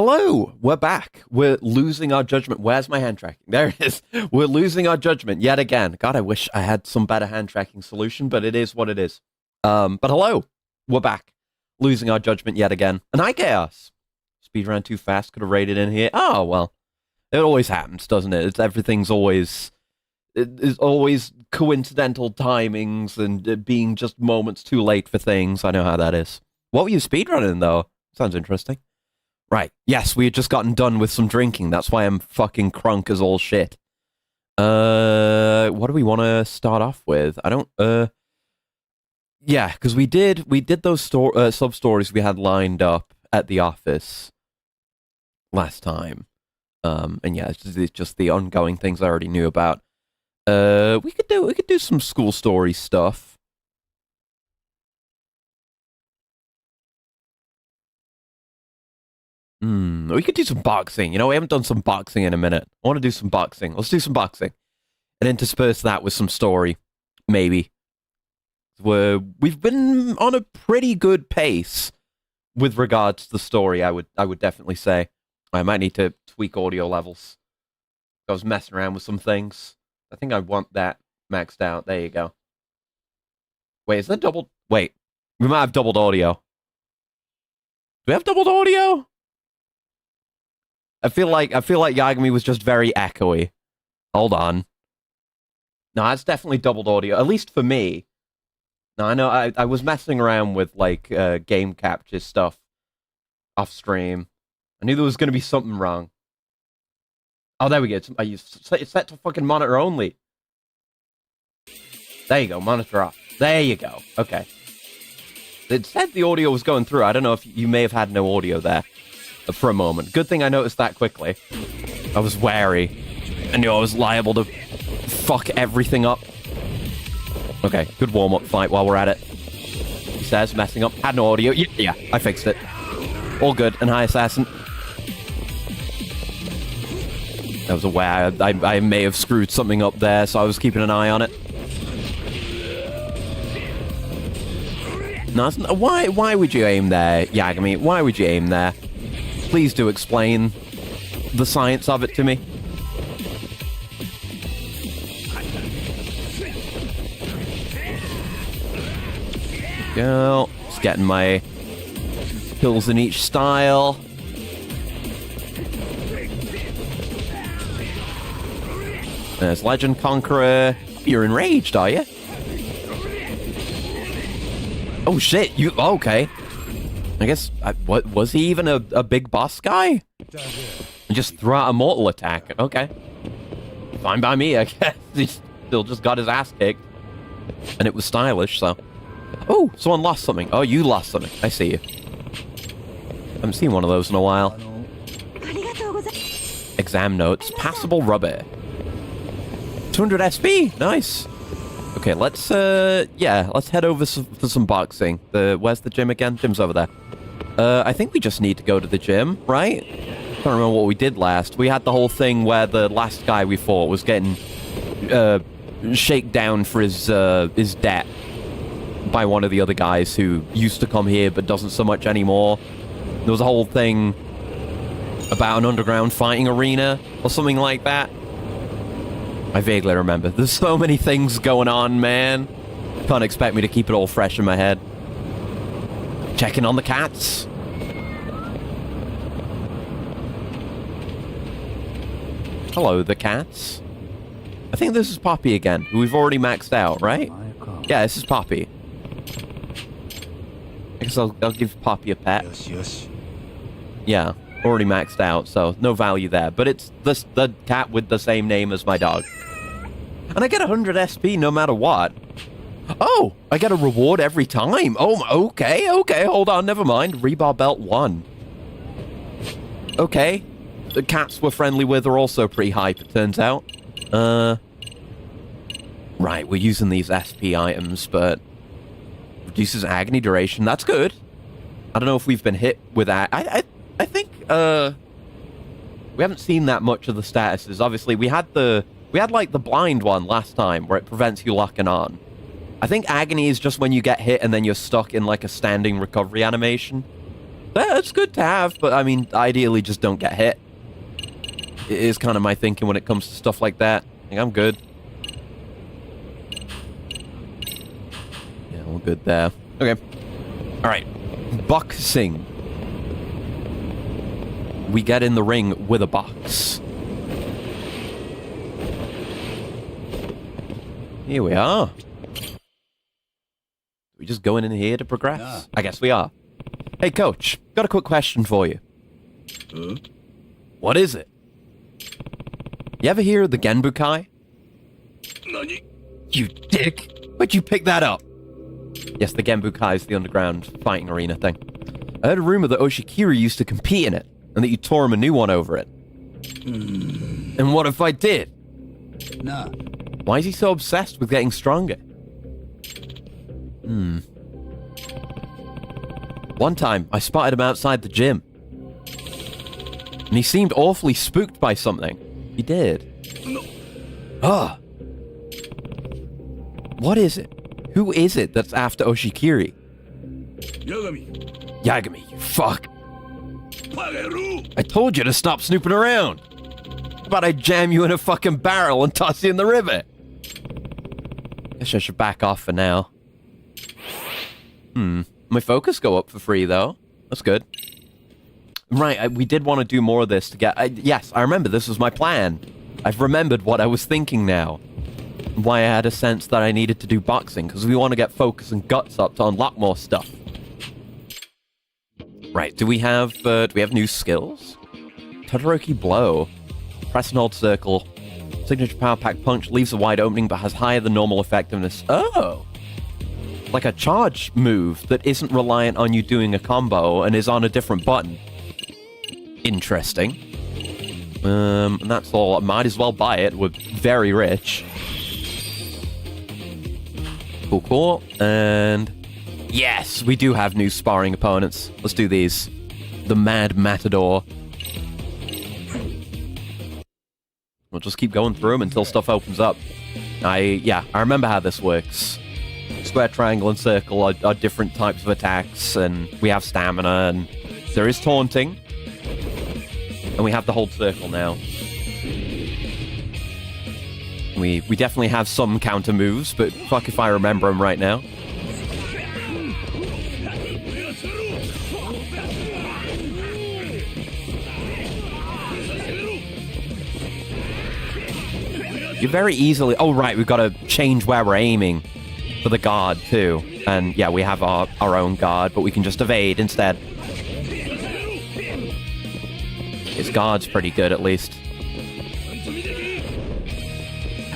Hello, we're back. We're losing our judgment. Where's my hand tracking? There it is. We're losing our judgment yet again. God, I wish I had some better hand tracking solution, but it is what it is. But hello, we're back. Losing our judgment yet again. And hi, Chaos. Speed ran too fast, could have raided in here. Oh, well. It always happens, doesn't it? Everything's always... It's always coincidental timings and being just moments too late for things. I know how that is. What were you speedrunning, though? Sounds interesting. Right. Yes, we had just gotten done with some drinking. That's why I'm fucking crunk as all shit. What do we want to start off with? I don't, yeah, because we did those sub-stories we had lined up at the office last time. And yeah, it's just the ongoing things I already knew about. We could do some school story stuff. We could do some boxing. You know, we haven't done some boxing in a minute. I want to do some boxing. Let's do some boxing. And intersperse that with some story. Maybe. We've been on a pretty good pace with regards to the story, I would definitely say. I might need to tweak audio levels. I was messing around with some things. I think I want that maxed out. There you go. Wait, is that doubled? Wait. We might have doubled audio. Do we have doubled audio? I feel like Yagami was just very echoey. Hold on. No, that's definitely doubled audio, at least for me. No, I know I was messing around with like game capture stuff off stream. I knew there was going to be something wrong. Oh, there we go. It's set to fucking monitor only. There you go, monitor off. There you go. Okay. It said the audio was going through. I don't know if you may have had no audio there for a moment. Good thing I noticed that quickly. I was wary. I knew I was liable to fuck everything up. Okay, good warm-up fight while we're at it. He says, messing up. Had no audio. Yeah, I fixed it. All good. And hi, Assassin. I was aware I may have screwed something up there, so I was keeping an eye on it. No, why would you aim there, Yagami? Why would you aim there? Please do explain the science of it to me. Go. Just getting my kills in each style. There's Legend Conqueror. You're enraged, are you? Oh shit, you... Okay. I guess... what was he even a big boss guy? Just threw out a mortal attack. Okay. Fine by me, I guess. He still just got his ass kicked. And it was stylish, so... Oh, someone lost something. Oh, you lost something. I see you. Haven't seen one of those in a while. Exam notes. Passable rubber. 200 SP. Nice. Okay, let's head over for some boxing. Where's the gym again? Gym's over there. I think we just need to go to the gym, right? Can't remember what we did last. We had the whole thing where the last guy we fought was getting shaken down for his debt by one of the other guys who used to come here but doesn't so much anymore. There was a whole thing about an underground fighting arena or something like that. I vaguely remember. There's so many things going on, man. Can't expect me to keep it all fresh in my head. Checking on the cats. Hello, the cats. I think this is Poppy again, who we've already maxed out, right? Yeah, this is Poppy. I guess I'll give Poppy a pet. Yeah, already maxed out, so no value there. But it's the cat with the same name as my dog. And I get 100 SP no matter what. Oh, I get a reward every time. Oh, okay, hold on, never mind. Rebar belt 1. Okay. The cats we're friendly with are also pretty hype, it turns out. Right, we're using these SP items, but... Reduces agony duration. That's good. I don't know if we've been hit with that. I think, we haven't seen that much of the statuses. Obviously, we had like the blind one last time where it prevents you locking on. I think agony is just when you get hit and then you're stuck in like a standing recovery animation. It's good to have, but I mean, ideally just don't get hit. It is kind of my thinking when it comes to stuff like that. I think I'm good. Yeah, we're good there. Okay. Alright. Boxing. We get in the ring with a box. Here we are. We just going in here to progress? Yeah. I guess we are. Hey, Coach. Got a quick question for you. Huh? What is it? You ever hear of the Genbukai? Nani? You dick! Where'd you pick that up? Yes, the Genbukai is the underground fighting arena thing. I heard a rumor that Oshikiri used to compete in it, and that you tore him a new one over it. And what if I did? Nah. Why is he so obsessed with getting stronger? One time, I spotted him outside the gym. And he seemed awfully spooked by something. He did. Ah. What is it? Who is it that's after Oshikiri? Yagami. Yagami, you fuck. I told you to stop snooping around. How about I jam you in a fucking barrel and toss you in the river? Guess I should back off for now. My focus go up for free, though. That's good. Right, we did want to do more of this to get... yes, I remember this was my plan. I've remembered what I was thinking now. Why I had a sense that I needed to do boxing, because we want to get focus and guts up to unlock more stuff. Right, do we have new skills? Todoroki Blow. Press and hold circle. Signature Power Pack Punch leaves a wide opening but has higher than normal effectiveness. Oh! Like a charge move that isn't reliant on you doing a combo and is on a different button. Interesting. And that's all. I might as well buy it. We're very rich. Cool, cool. And yes, we do have new sparring opponents. Let's do these. The Mad Matador. We'll just keep going through them until stuff opens up. I remember how this works. Square, triangle, and circle are different types of attacks, and we have stamina, and there is taunting. And we have the hold circle now. We definitely have some counter moves, but fuck if I remember them right now. You very easily... Oh, right, we've got to change where we're aiming for the guard, too. And, yeah, we have our own guard, but we can just evade instead. His guard's pretty good, at least.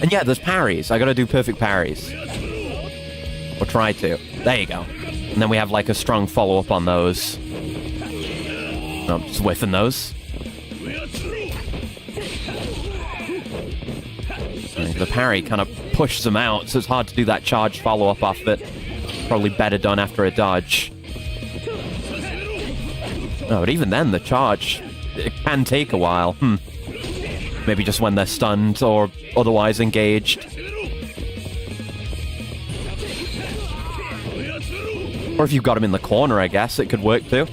And, yeah, there's parries. I gotta do perfect parries. Or try to. There you go. And then we have, like, a strong follow-up on those. Oh, I'm just whiffing those. The parry kind of pushes them out, so it's hard to do that charge follow-up off it. Probably better done after a dodge. No, but even then, the charge, it can take a while. Maybe just when they're stunned or otherwise engaged. Or if you've got them in the corner, I guess, it could work too.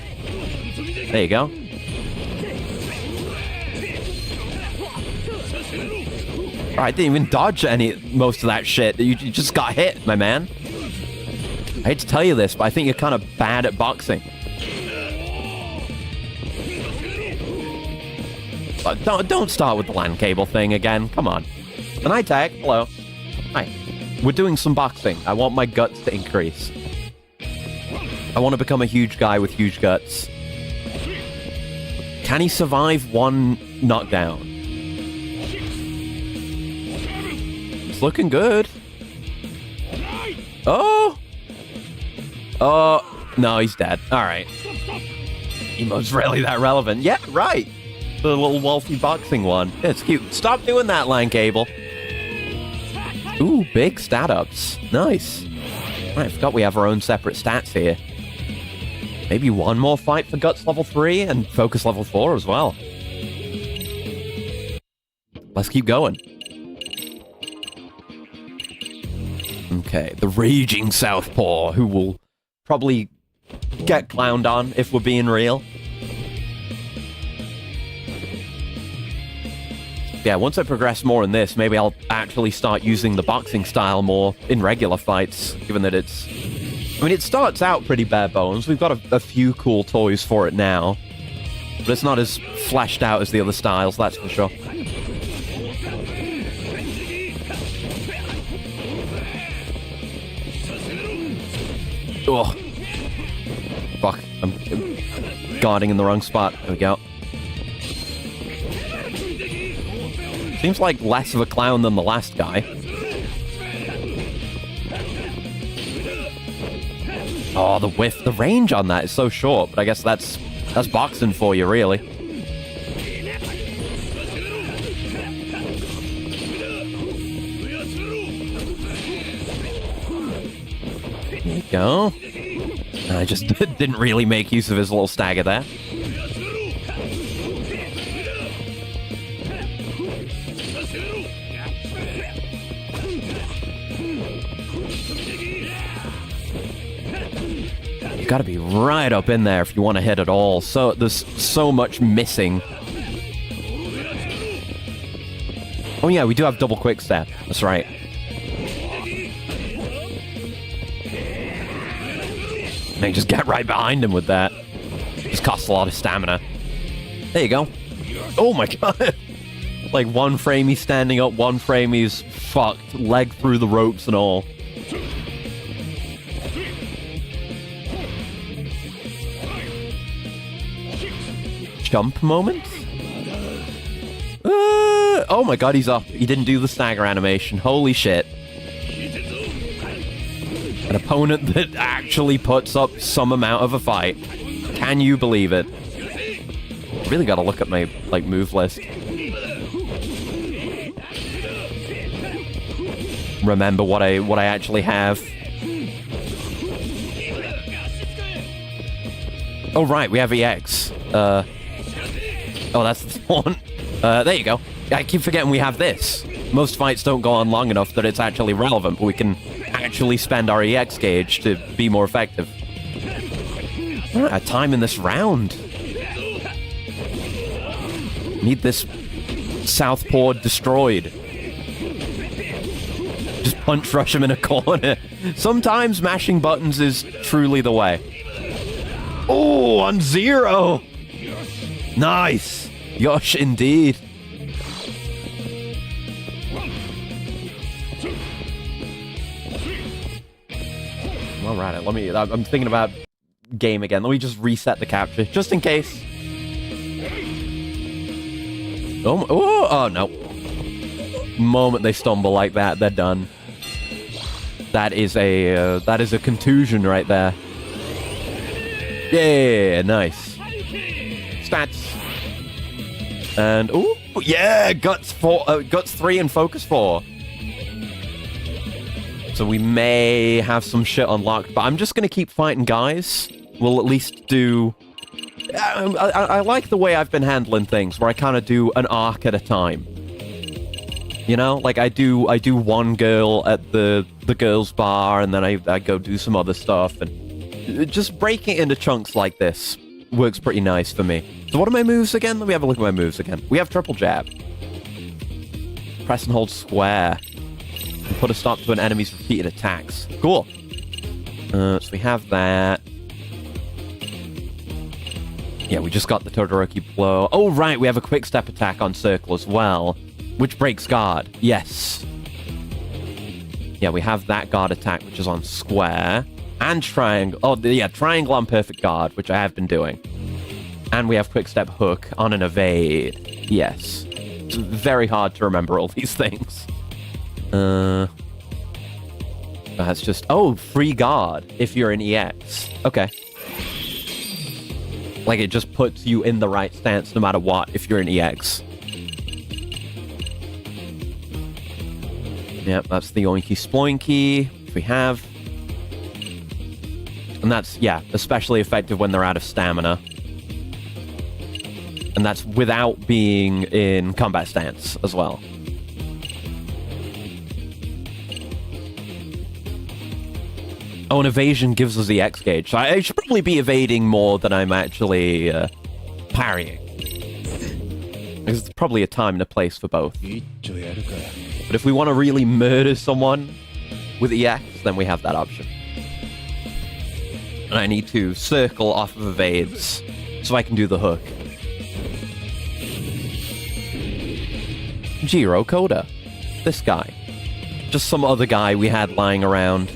There you go. I didn't even dodge most of that shit. You just got hit, my man. I hate to tell you this, but I think you're kind of bad at boxing. But don't start with the land cable thing again. Come on. An eye tag. Hello. Hi. We're doing some boxing. I want my guts to increase. I want to become a huge guy with huge guts. Can he survive one knockdown? Looking good. Oh! Oh, no, he's dead. Alright. Emo's really that relevant. Yeah, right. The little Wolfie boxing one. Yeah, it's cute. Stop doing that, line cable. Ooh, big stat ups. Nice. Right, I forgot we have our own separate stats here. Maybe one more fight for Guts level 3 and Focus level 4 as well. Let's keep going. Okay, the Raging Southpaw, who will probably get clowned on, if we're being real. Yeah, once I progress more in this, maybe I'll actually start using the boxing style more in regular fights, given that it's... I mean, it starts out pretty bare bones. We've got a few cool toys for it now, but it's not as fleshed out as the other styles, that's for sure. Oh. Fuck, I'm guarding in the wrong spot. There we go. Seems like less of a clown than the last guy. Oh, the whiff, the range on that is so short, but I guess that's boxing for you, really. There you go. I just didn't really make use of his little stagger there. You gotta be right up in there if you want to hit at all. So there's so much missing. Oh yeah, we do have double quick step. That's right. May just get right behind him with that. Just costs a lot of stamina. There you go. Oh my god. Like one frame he's standing up, one frame he's fucked, leg through the ropes and all. Jump moment? Oh my god, he's up. He didn't do the stagger animation. Holy shit. An opponent that actually puts up some amount of a fight. Can you believe it? Really gotta look at my, like, move list. Remember what I actually have. Oh right, we have EX. Oh, that's the one. There you go. I keep forgetting we have this. Most fights don't go on long enough that it's actually relevant, but we can actually spend our EX gauge to be more effective. We're out of time in this round. Need this southpaw destroyed. Just punch rush him in a corner. Sometimes mashing buttons is truly the way. Oh, on zero. Nice. Yosh, indeed. All right, I'm thinking about game again. Let me just reset the capture, just in case. Oh, no. Moment they stumble like that, they're done. That is a contusion right there. Yeah, nice. Stats. And oh yeah, guts 3 and focus 4. So we may have some shit unlocked, but I'm just gonna keep fighting guys. We'll at least do. I like the way I've been handling things, where I kind of do an arc at a time. You know, like I do one girl at the girls' bar, and then I go do some other stuff, and just breaking it into chunks like this works pretty nice for me. So what are my moves again? Let me have a look at my moves again. We have triple jab. Press and hold square. And put a stop to an enemy's repeated attacks. Cool. So we have that. Yeah, we just got the Todoroki blow. Oh, right, we have a quick step attack on circle as well, which breaks guard. Yes. Yeah, we have that guard attack, which is on square. And triangle. Oh, yeah, triangle on perfect guard, which I have been doing. And we have quick step hook on an evade. Yes. It's very hard to remember all these things. That's just... Oh, free guard if you're in EX. Okay. Like, it just puts you in the right stance no matter what if you're in EX. Yep, that's the oinky sploinky we have. And that's, yeah, especially effective when they're out of stamina. And that's without being in combat stance as well. Oh, and evasion gives us the X gauge. So I should probably be evading more than I'm actually parrying. There's probably a time and a place for both. But if we want to really murder someone with EX, then we have that option. And I need to circle off of evades so I can do the hook. Jiro Koda. This guy. Just some other guy we had lying around.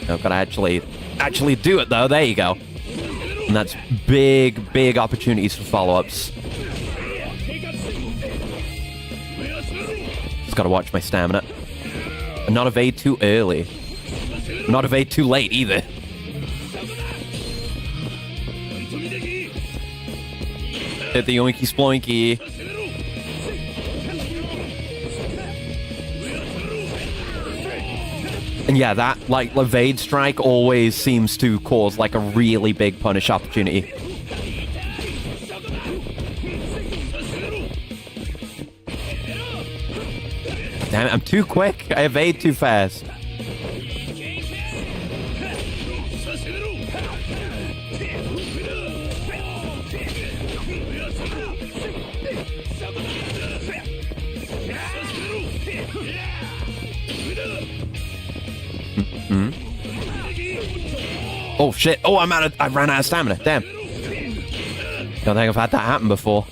I've got to actually do it, though. There you go. And that's big opportunities for follow-ups. Just got to watch my stamina. And not evade too early. Not evade too late, either. Hit the yoinky sploinky. And yeah, that, like, evade strike always seems to cause, like, a really big punish opportunity. Damn it, I'm too quick. I evade too fast. Oh shit! Oh, I ran out of stamina. Damn. Don't think I've had that happen before.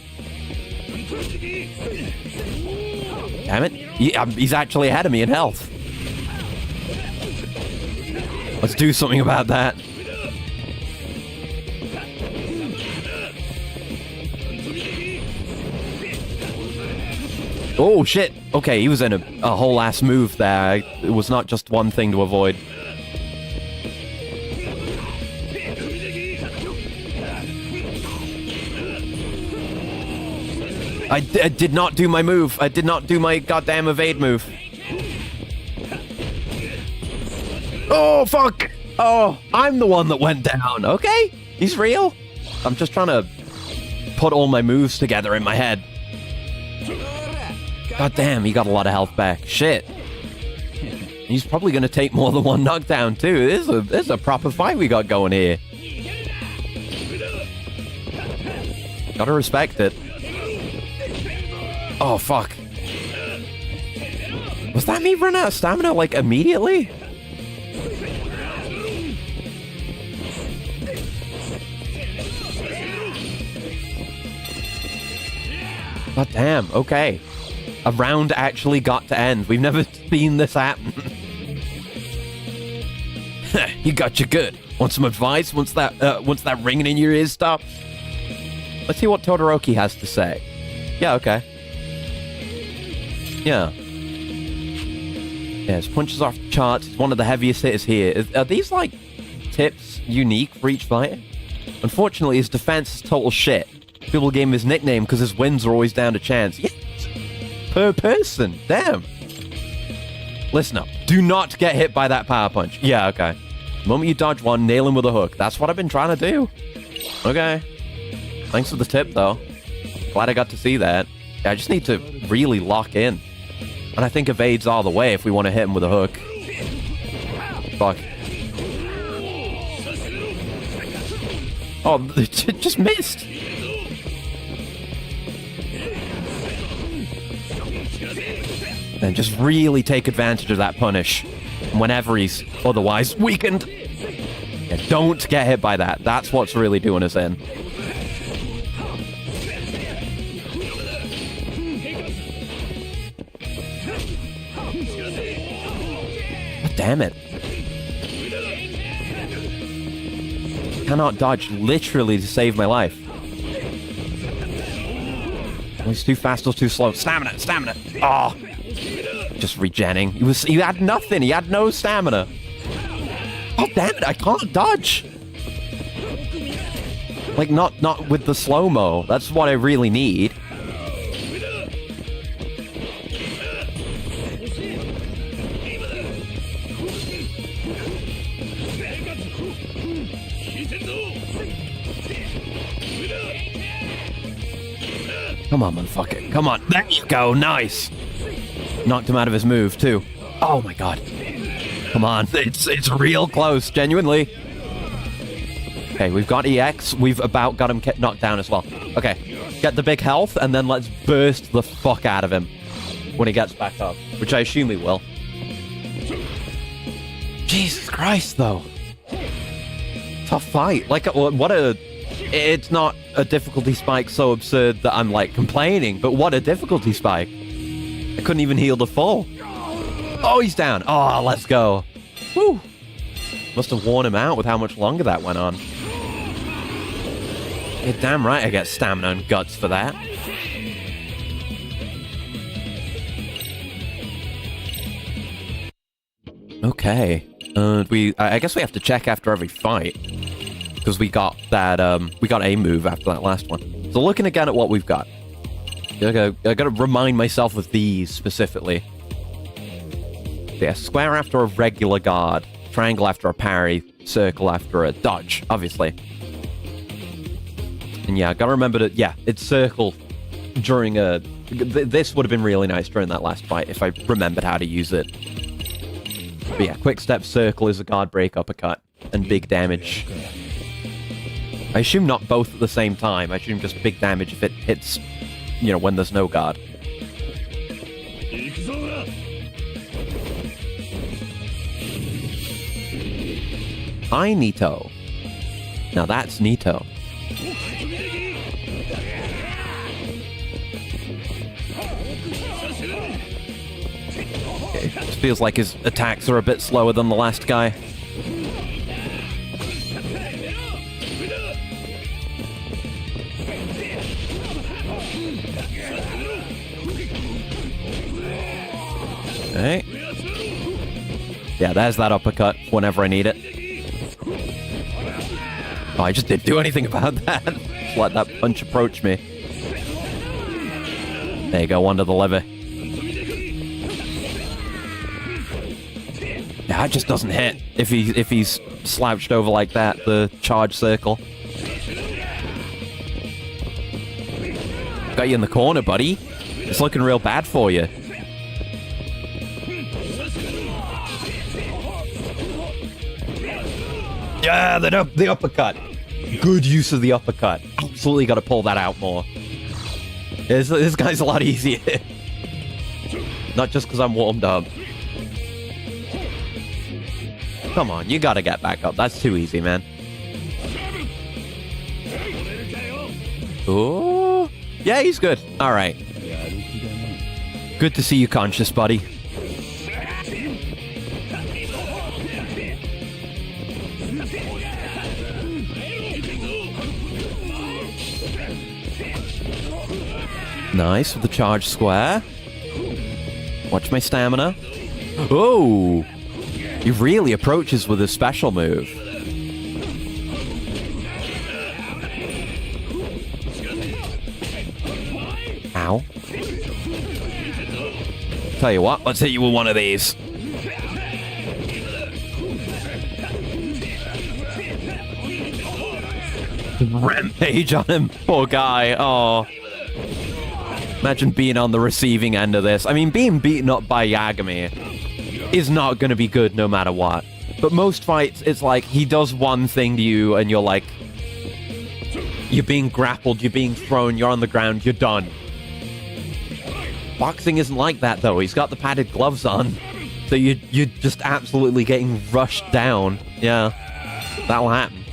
Damn it! He's actually ahead of me in health. Let's do something about that. Oh shit! Okay, he was in a whole ass move there. It was not just one thing to avoid. I did not do my move. I did not do my goddamn evade move. Oh, fuck. Oh, I'm the one that went down. Okay, he's real. I'm just trying to put all my moves together in my head. God damn, he got a lot of health back. Shit. He's probably going to take more than one knockdown, too. This is a proper fight we got going here. Gotta respect it. Oh, fuck. Was that me run out of stamina, like, immediately? God damn, okay. A round actually got to end. We've never seen this happen. You got you good. Want some advice once that ringing in your ears stops? Let's see what Todoroki has to say. Yeah, okay. Yeah. Yeah, his punches off the charts. He's one of the heaviest hitters here. Are these, like, tips unique for each fighter? Unfortunately, his defense is total shit. People gave him his nickname because his wins are always down to chance. Yeah. Per person. Damn. Listen up. Do not get hit by that power punch. Yeah, okay. The moment you dodge one, nail him with a hook. That's what I've been trying to do. Okay. Thanks for the tip, though. Glad I got to see that. Yeah, I just need to really lock in. And I think evades all the way if we want to hit him with a hook. Fuck. Oh, it just missed. And just really take advantage of that punish whenever he's otherwise weakened. Yeah, don't get hit by that. That's what's really doing us in. Damn it. Cannot dodge literally to save my life. He's too fast or too slow. Stamina, stamina. Oh. Just regenning. He had nothing. He had no stamina. Oh, damn it. I can't dodge. Like, not with the slow-mo. That's what I really need. Come on, motherfucker. Come on. There you go. Nice. Knocked him out of his move, too. Oh, my God. Come on, it's real close, genuinely. Okay, we've got EX. We've about got him knocked down as well. Okay, get the big health, and then let's burst the fuck out of him when he gets back up, which I assume he will. Jesus Christ, though. Tough fight. Like, what a... It's not a difficulty spike so absurd that I'm, like, complaining, but what a difficulty spike. I couldn't even heal the full. Oh, he's down. Oh, let's go. Woo. Must have worn him out with how much longer that went on. You're damn right I get stamina and guts for that. Okay. I guess we have to check after every fight. Because we got that, we got a move after that last one. So looking again at what we've got. I gotta remind myself of these specifically. Yeah, square after a regular guard. Triangle after a parry. Circle after a dodge, obviously. And yeah, I gotta remember that, yeah, it's circle during a... This would have been really nice during that last fight if I remembered how to use it. But yeah, quick step circle is a guard break uppercut. And big damage. I assume not both at the same time. I assume just big damage if it hits, you know, when there's no guard. Hi, Nito. Now that's Nito. Okay, this feels like his attacks are a bit slower than the last guy. Okay. Yeah, there's that uppercut whenever I need it. Oh, I just didn't do anything about that. Just let that punch approach me. There you go, under the lever. Yeah, it just doesn't hit if he's slouched over like that, the charge circle. Got you in the corner, buddy. It's looking real bad for you. Yeah, the uppercut. Good use of the uppercut. Absolutely got to pull that out more. This guy's a lot easier. Not just because I'm warmed up. Come on, you got to get back up. That's too easy, man. Oh, yeah, he's good. All right. Good to see you conscious, buddy. Nice with the charge square. Watch my stamina. Oh! He really approaches with a special move. Ow. Tell you what, let's hit you with one of these. Rampage on him, poor guy. Oh. Imagine being on the receiving end of this. I mean, being beaten up by Yagami is not going to be good no matter what. But most fights, it's like, he does one thing to you, and you're like... You're being grappled, you're being thrown, you're on the ground, you're done. Boxing isn't like that, though. He's got the padded gloves on. So you're just absolutely getting rushed down. Yeah, that'll happen.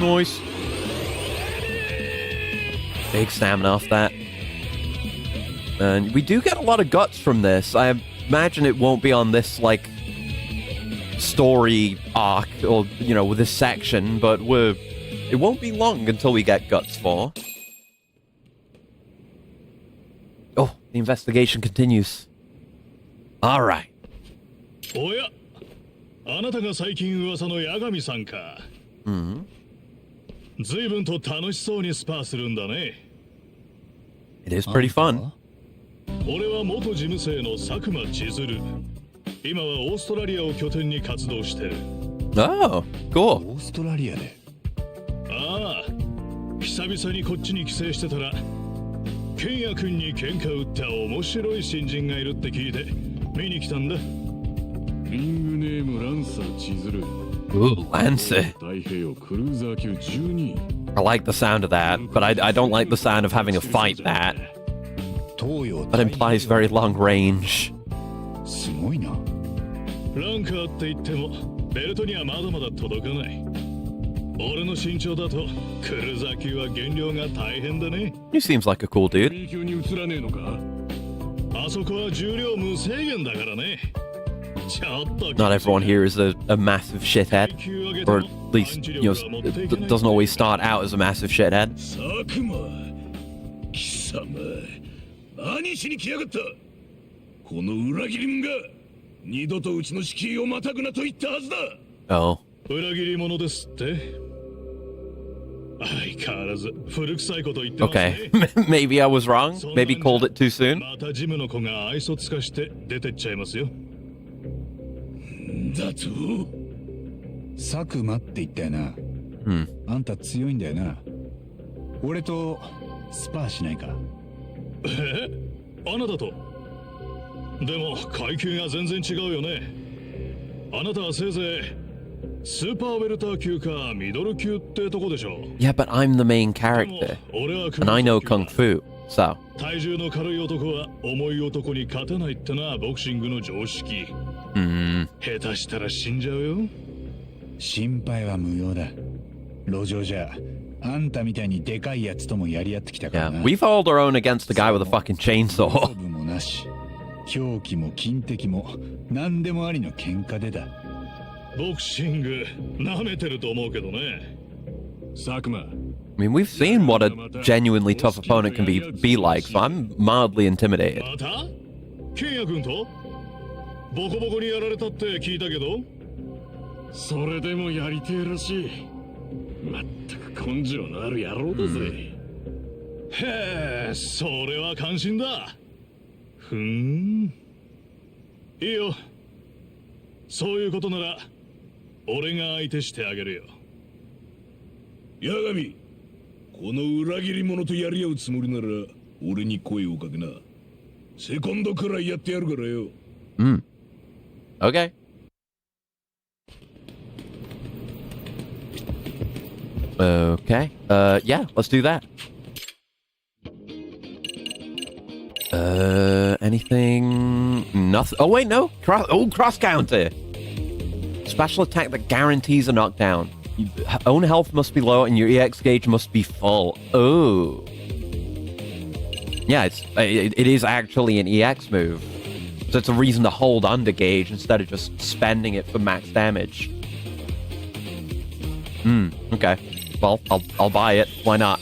Nice. Big stamina off that. And we do get a lot of guts from this. I imagine it won't be on this, like, story arc, or, you know, with this section, but it won't be long until we get guts for. Oh, the investigation continues. Alright. Oya, あなたが最近噂の八神さんか。随分と楽しそうにスパーするんだね。It is pretty fun. 俺は元事務生の佐久間千鶴。今はオーストラリアを拠点に活動してる。Oh, cool. オーストラリアで。ああ、久々にこっちに帰省してたら、ケンヤ君に喧嘩売った面白い新人がいるって聞いて見に来たんだ。リングネームランサー千鶴。Ooh, Lancer. 太平洋クルーザー級12。I like the sound of that, but I don't like the sound of having to fight that. That implies very long range. すごいな。ランカーって言ってもベルトにはまだまだ届かない。俺の身長だとクルーザー級は減量が大変だね。He seems like a cool dude. B 級に移らねえのか。あそこは重量無制限だからね。Not everyone here is a massive shithead, or at least, doesn't always start out as a massive shithead. 佐久間貴様何しに来やがった。この裏切り者が二度とうちの敷居をまたぐなと言ったはずだ。 Oh. 裏切り者ですって。相変わらず古臭いこと言ってますね。Okay. Maybe I was wrong. Maybe called it too soon. またジムの子が愛想つかして出てっちゃいますよ。だと佐久間って言ったよな。あんた強いんだよな。俺とスパーしないか。あなたと。でも階級が全然違うよね。あなたはせいぜいスーパーウェルター級かミドル級ってとこでしょ。 Yeah, but I'm the main character, and I know kung fu, so. 体重の軽い男は重い男に勝てないってな、ボクシングの常識。下手したら死んじゃうよ。心配は無用だ。路上じゃあんたみたいにでかいやつともやり合ってきたから Yeah, な。 we've held our own against the guy with a fucking chainsaw. 勝負もなし、狂気も金敵も何でもありの喧嘩でだ。ボクシング舐めてると思うけどね。佐久間。I mean, we've seen what a genuinely tough opponent can be like, so I'm mildly intimidated. またケンヤ君とボコボコにやられたって聞いたけど。それでもやりてえらしい。まったく根性のある野郎だぜ。へえ、それは感心だ。ふん。いいよ。そういうことなら俺が相手してあげるよ。八神、この裏切り者とやり合うつもりなら俺に声をかけな。セコンドくらいやってやるからよ。Okay. Okay. Yeah, let's do that. Anything? Nothing. Oh, wait, no. Cross counter. Special attack that guarantees a knockdown. Own health must be low and your EX gauge must be full. Oh. Yeah, it is actually an EX move. So it's a reason to hold under gauge instead of just spending it for max damage. Okay. Well, I'll buy it. Why not?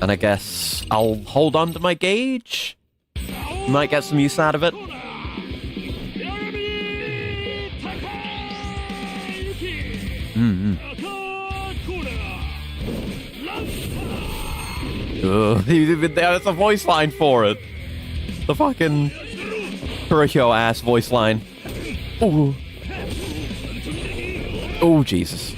And I guess I'll hold on to my gauge. Might get some use out of it. There's a voice line for it. The fucking Kurohyo ass voice line. Ooh. Oh Jesus.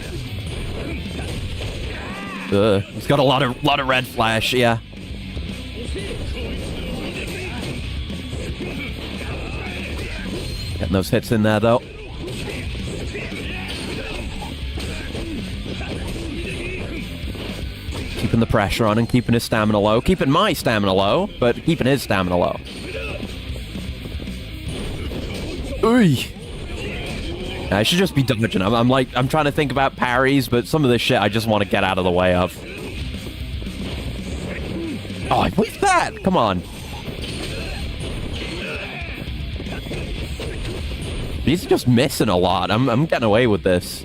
He's got a lot of red flash, yeah. Getting those hits in there though. Keeping the pressure on and keeping his stamina low. Keeping my stamina low, but keeping his stamina low. Ooh. I should just be dodging. I'm trying to think about parries, but some of this shit I just want to get out of the way of. Oh, I whiffed that! Come on. He's just missing a lot. I'm getting away with this.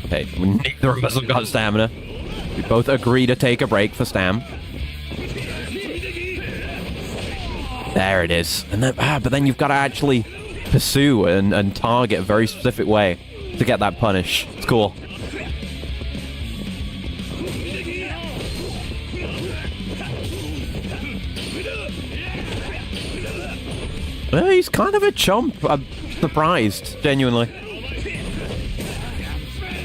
Okay, neither of us have got stamina. We both agree to take a break for stam. There it is. And then, but then you've got to actually pursue and target a very specific way to get that punish. It's cool. Well, he's kind of a chump. I'm surprised, genuinely.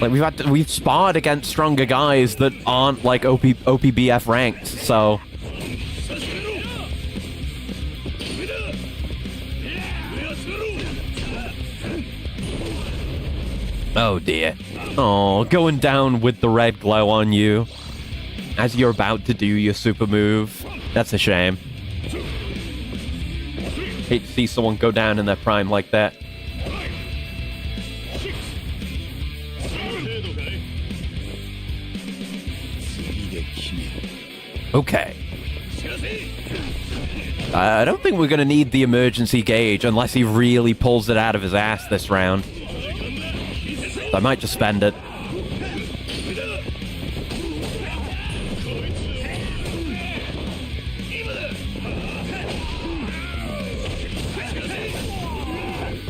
Like, we've sparred against stronger guys that aren't, like, OPBF ranked, so... Oh, dear. Oh, going down with the red glow on you as you're about to do your super move. That's a shame. Hate to see someone go down in their prime like that. Okay. I don't think we're going to need the emergency gauge unless he really pulls it out of his ass this round. I might just spend it.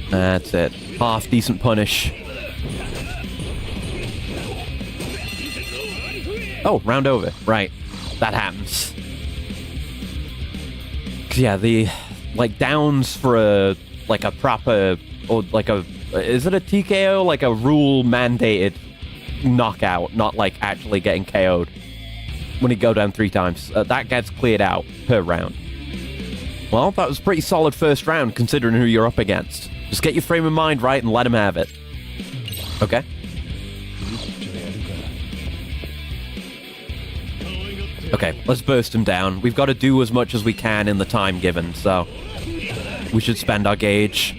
That's it. Half decent punish. Oh, round over. Right. That happens. 'Cause yeah, the like downs for a like a proper or like a is it a TKO? Like a rule mandated knockout, not like actually getting KO'd when you go down 3 times. That gets cleared out per round. Well, that was a pretty solid first round considering who you're up against. Just get your frame of mind right and let him have it. Okay? Okay, let's burst him down. We've got to do as much as we can in the time given, so we should spend our gauge.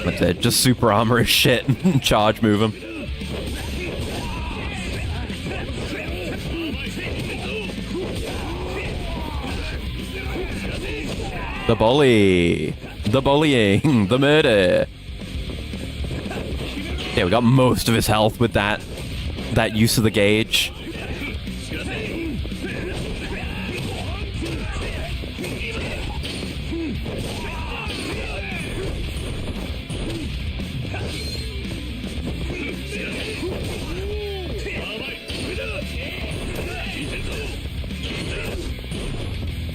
That's it, just super armor his shit and charge move him. The bully. The bullying. The murder. Yeah, we got most of his health with that use of the gauge.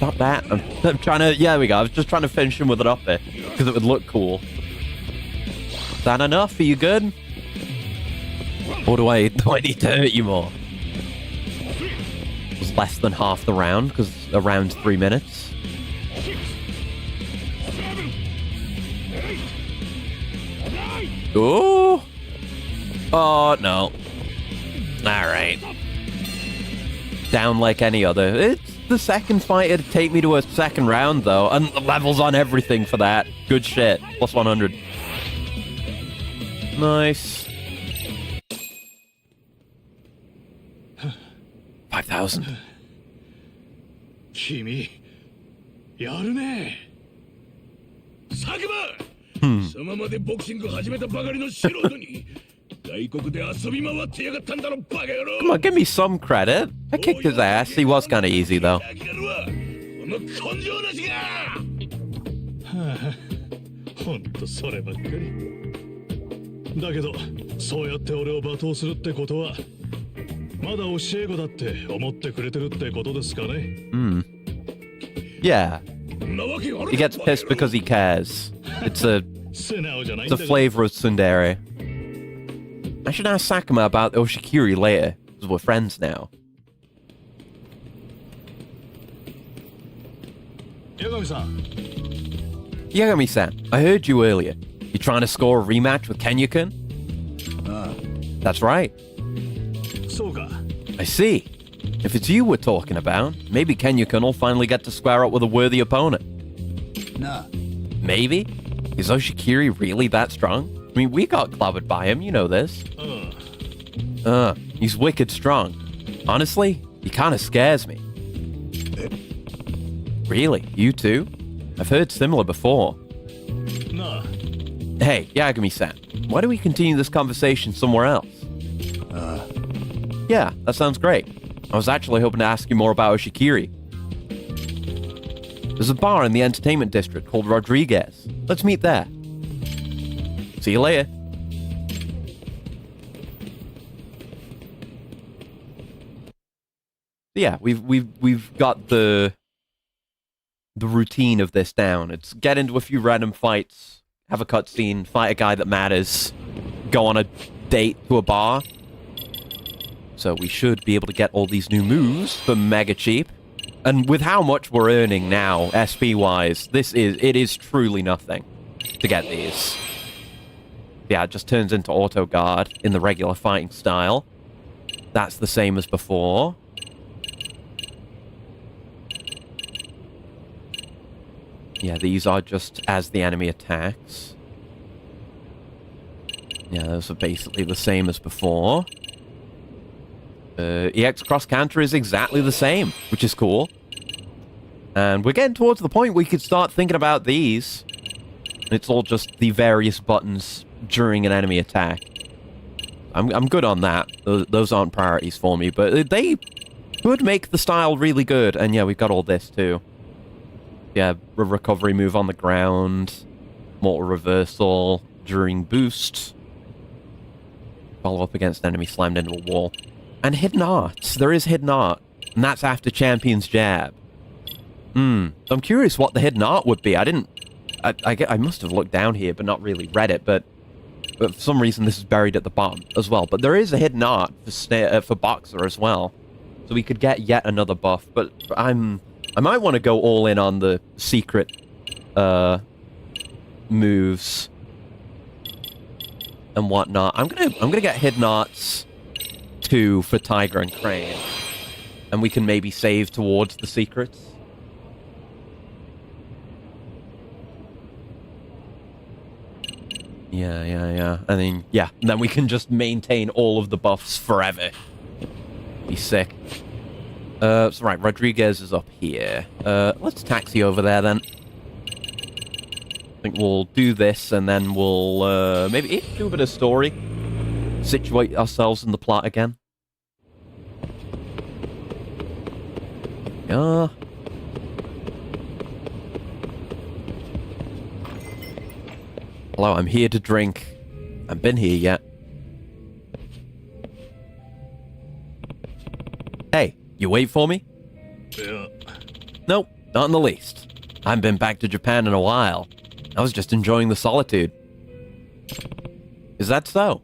Not that. I'm trying to... Yeah, there we go. I was just trying to finish him with it up there because it would look cool. Is that enough? Are you good? Or do I need to hurt you more? It was less than half the round because a round's 3 minutes. Oh! Oh, no. Alright. Down like any other. It's the second fight. It'd take me to a second round, though. And the levels on everything for that. Good shit. Plus 100. Nice. 5,000. 君、やるね。佐久間、貴様までボクシング始めたばかりの素人に外国で遊び回ってやがったんだろ、バカ野郎。Come on, give me some credit. I kicked his ass. He was kind of easy, though. この根性なしが。はあ、ほんとそればっかり。だけど、そうやって俺を罵倒するってことは、まだ教え子だって思ってくれてるってことですかね。Yeah. He gets pissed because he cares. It's a flavor of tsundere. I should ask Sakuma about Oshikiri later, because we're friends now. Yagami-san, I heard you earlier. You trying to score a rematch with Kenya-kun? That's right. I see. If it's you we're talking about, maybe Kenya-kun will finally get to square up with a worthy opponent. Nah. Maybe? Is Oshikiri really that strong? I mean, we got clobbered by him, you know this. He's wicked strong. Honestly, he kind of scares me. Really? You too? I've heard similar before. Nah. Hey, Yagami-san, why don't we continue this conversation somewhere else? Yeah, that sounds great. I was actually hoping to ask you more about Oshikiri. There's a bar in the entertainment district called Rodriguez. Let's meet there. See you later. Yeah, we've got the the routine of this down. It's get into a few random fights, have a cutscene, fight a guy that matters, go on a date to a bar. So we should be able to get all these new moves for mega cheap. And with how much we're earning now, SP-wise, it is truly nothing to get these. Yeah, it just turns into auto guard in the regular fighting style. That's the same as before. Yeah, these are just as the enemy attacks. Yeah, those are basically the same as before. EX cross counter is exactly the same, which is cool. And we're getting towards the point we could start thinking about these. It's all just the various buttons during an enemy attack. I'm good on that. Those aren't priorities for me, but they would make the style really good. And yeah, we've got all this too. Yeah, a recovery move on the ground, mortal reversal during boost, follow up against enemy slammed into a wall. And hidden arts. There is hidden art. And that's after Champion's Jab. I'm curious what the hidden art would be. I must have looked down here, but not really read it. But for some reason, this is buried at the bottom as well. But there is a hidden art for Boxer as well. So we could get yet another buff. But I might want to go all in on the secret moves and whatnot. I'm gonna get hidden arts 2 for Tiger and Crane, and we can maybe save towards the secrets. Yeah. I mean, yeah. Then we can just maintain all of the buffs forever. Be sick. So right, Rodriguez is up here. Let's taxi over there then. I think we'll do this, and then we'll maybe do a bit of story. Situate ourselves in the plot again. Yeah. Hello, I'm here to drink. I haven't been here yet. Hey, you wait for me? Yeah. Nope, not in the least. I haven't been back to Japan in a while. I was just enjoying the solitude. Is that so?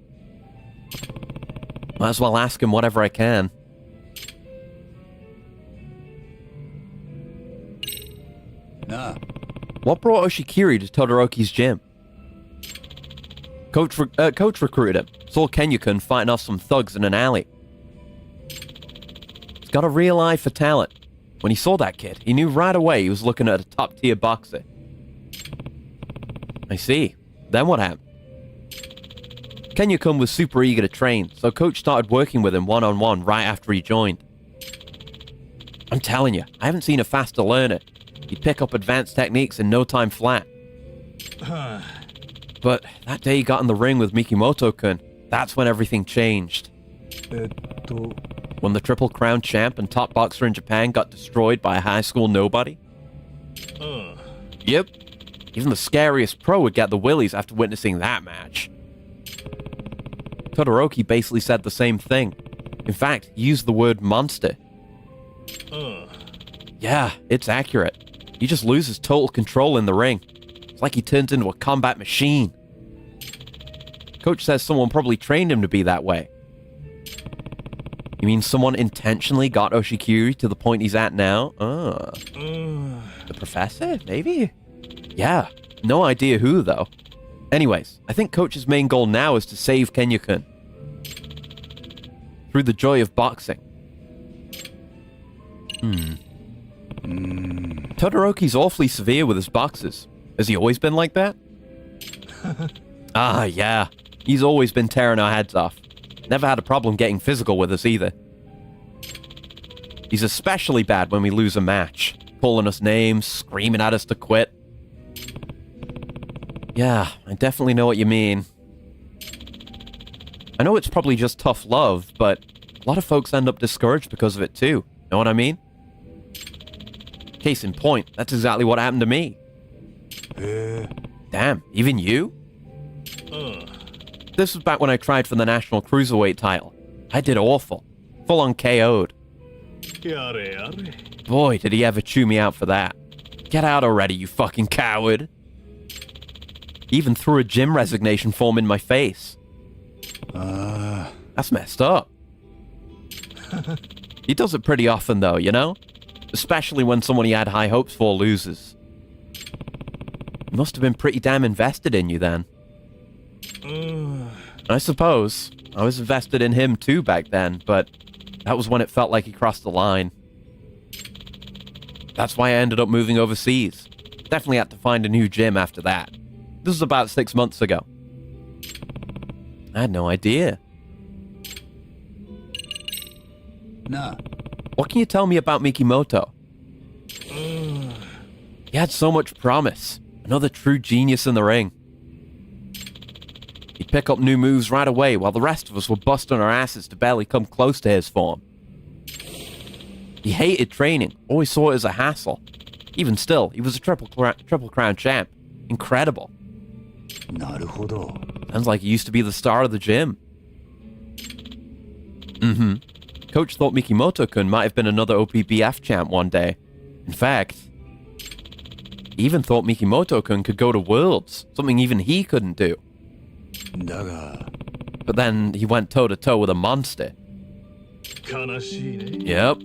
Might as well ask him whatever I can. Nah. What brought Oshikiri to Todoroki's gym? Coach recruited him. Saw Kenya-kun fighting off some thugs in an alley. He's got a real eye for talent. When he saw that kid, he knew right away he was looking at a top-tier boxer. I see. Then what happened? Kenya-kun was super eager to train, so Coach started working with him one-on-one right after he joined. I'm telling you, I haven't seen a faster learner. He'd pick up advanced techniques in no time flat. But that day he got in the ring with Mikimoto-kun, that's when everything changed. When the Triple Crown champ and top boxer in Japan got destroyed by a high school nobody? Yep. Even the scariest pro would get the willies after witnessing that match. Todoroki basically said the same thing. In fact, he used the word monster. Yeah, it's accurate. He just loses total control in the ring. It's like he turns into a combat machine. Coach says someone probably trained him to be that way. You mean someone intentionally got Oshikiri to the point he's at now? The professor, maybe? Yeah, no idea who, though. Anyways, I think Coach's main goal now is to save Kenya-kun. Through the joy of boxing. Todoroki's awfully severe with his boxers. Has he always been like that? Yeah. He's always been tearing our heads off. Never had a problem getting physical with us either. He's especially bad when we lose a match. Calling us names, screaming at us to quit. Yeah, I definitely know what you mean. I know it's probably just tough love, but a lot of folks end up discouraged because of it too. Know what I mean? Case in point, that's exactly what happened to me. Damn, even you? This was back when I tried for the National Cruiserweight title. I did awful. Full on KO'd. Boy, did he ever chew me out for that. Get out already, you fucking coward. He even threw a gym resignation form in my face. That's messed up. He does it pretty often, though, you know? Especially when someone he had high hopes for loses. He must have been pretty damn invested in you then. I suppose. I was invested in him too back then, but that was when it felt like he crossed the line. That's why I ended up moving overseas. Definitely had to find a new gym after that. This was about 6 months ago. I had no idea. Nah. What can you tell me about Mikimoto? He had so much promise. Another true genius in the ring. He'd pick up new moves right away while the rest of us were busting our asses to barely come close to his form. He hated training, always saw it as a hassle. Even still, he was a triple crown champ. Incredible. Sounds like he used to be the star of the gym. Coach thought Mikimoto-kun might have been another OPBF champ one day. In fact, he even thought Mikimoto-kun could go to Worlds, something even he couldn't do. But then he went toe-to-toe with a monster. Yep.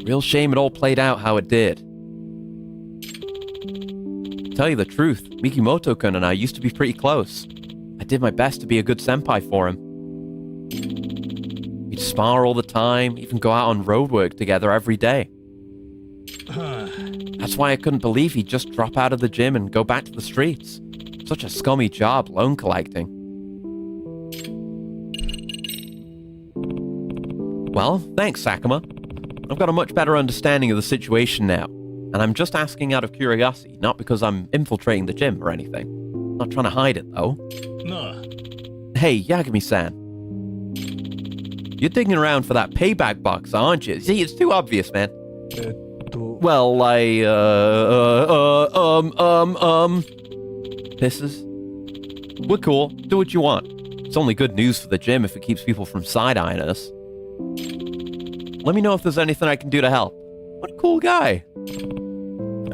Real shame it all played out how it did. To tell you the truth, Mikimoto-kun and I used to be pretty close. I did my best to be a good senpai for him. We'd spar all the time, even go out on road work together every day. That's why I couldn't believe he'd just drop out of the gym and go back to the streets. Such a scummy job, loan collecting. Well, thanks, Sakuma. I've got a much better understanding of the situation now, and I'm just asking out of curiosity, not because I'm infiltrating the gym or anything. Not trying to hide it, though. Nah. Hey, Yagami-san. You're digging around for that payback box, aren't you? See, it's too obvious, man. Well, Pisses. We're cool. Do what you want. It's only good news for the gym if it keeps people from side-eyeing us. Let me know if there's anything I can do to help. What a cool guy.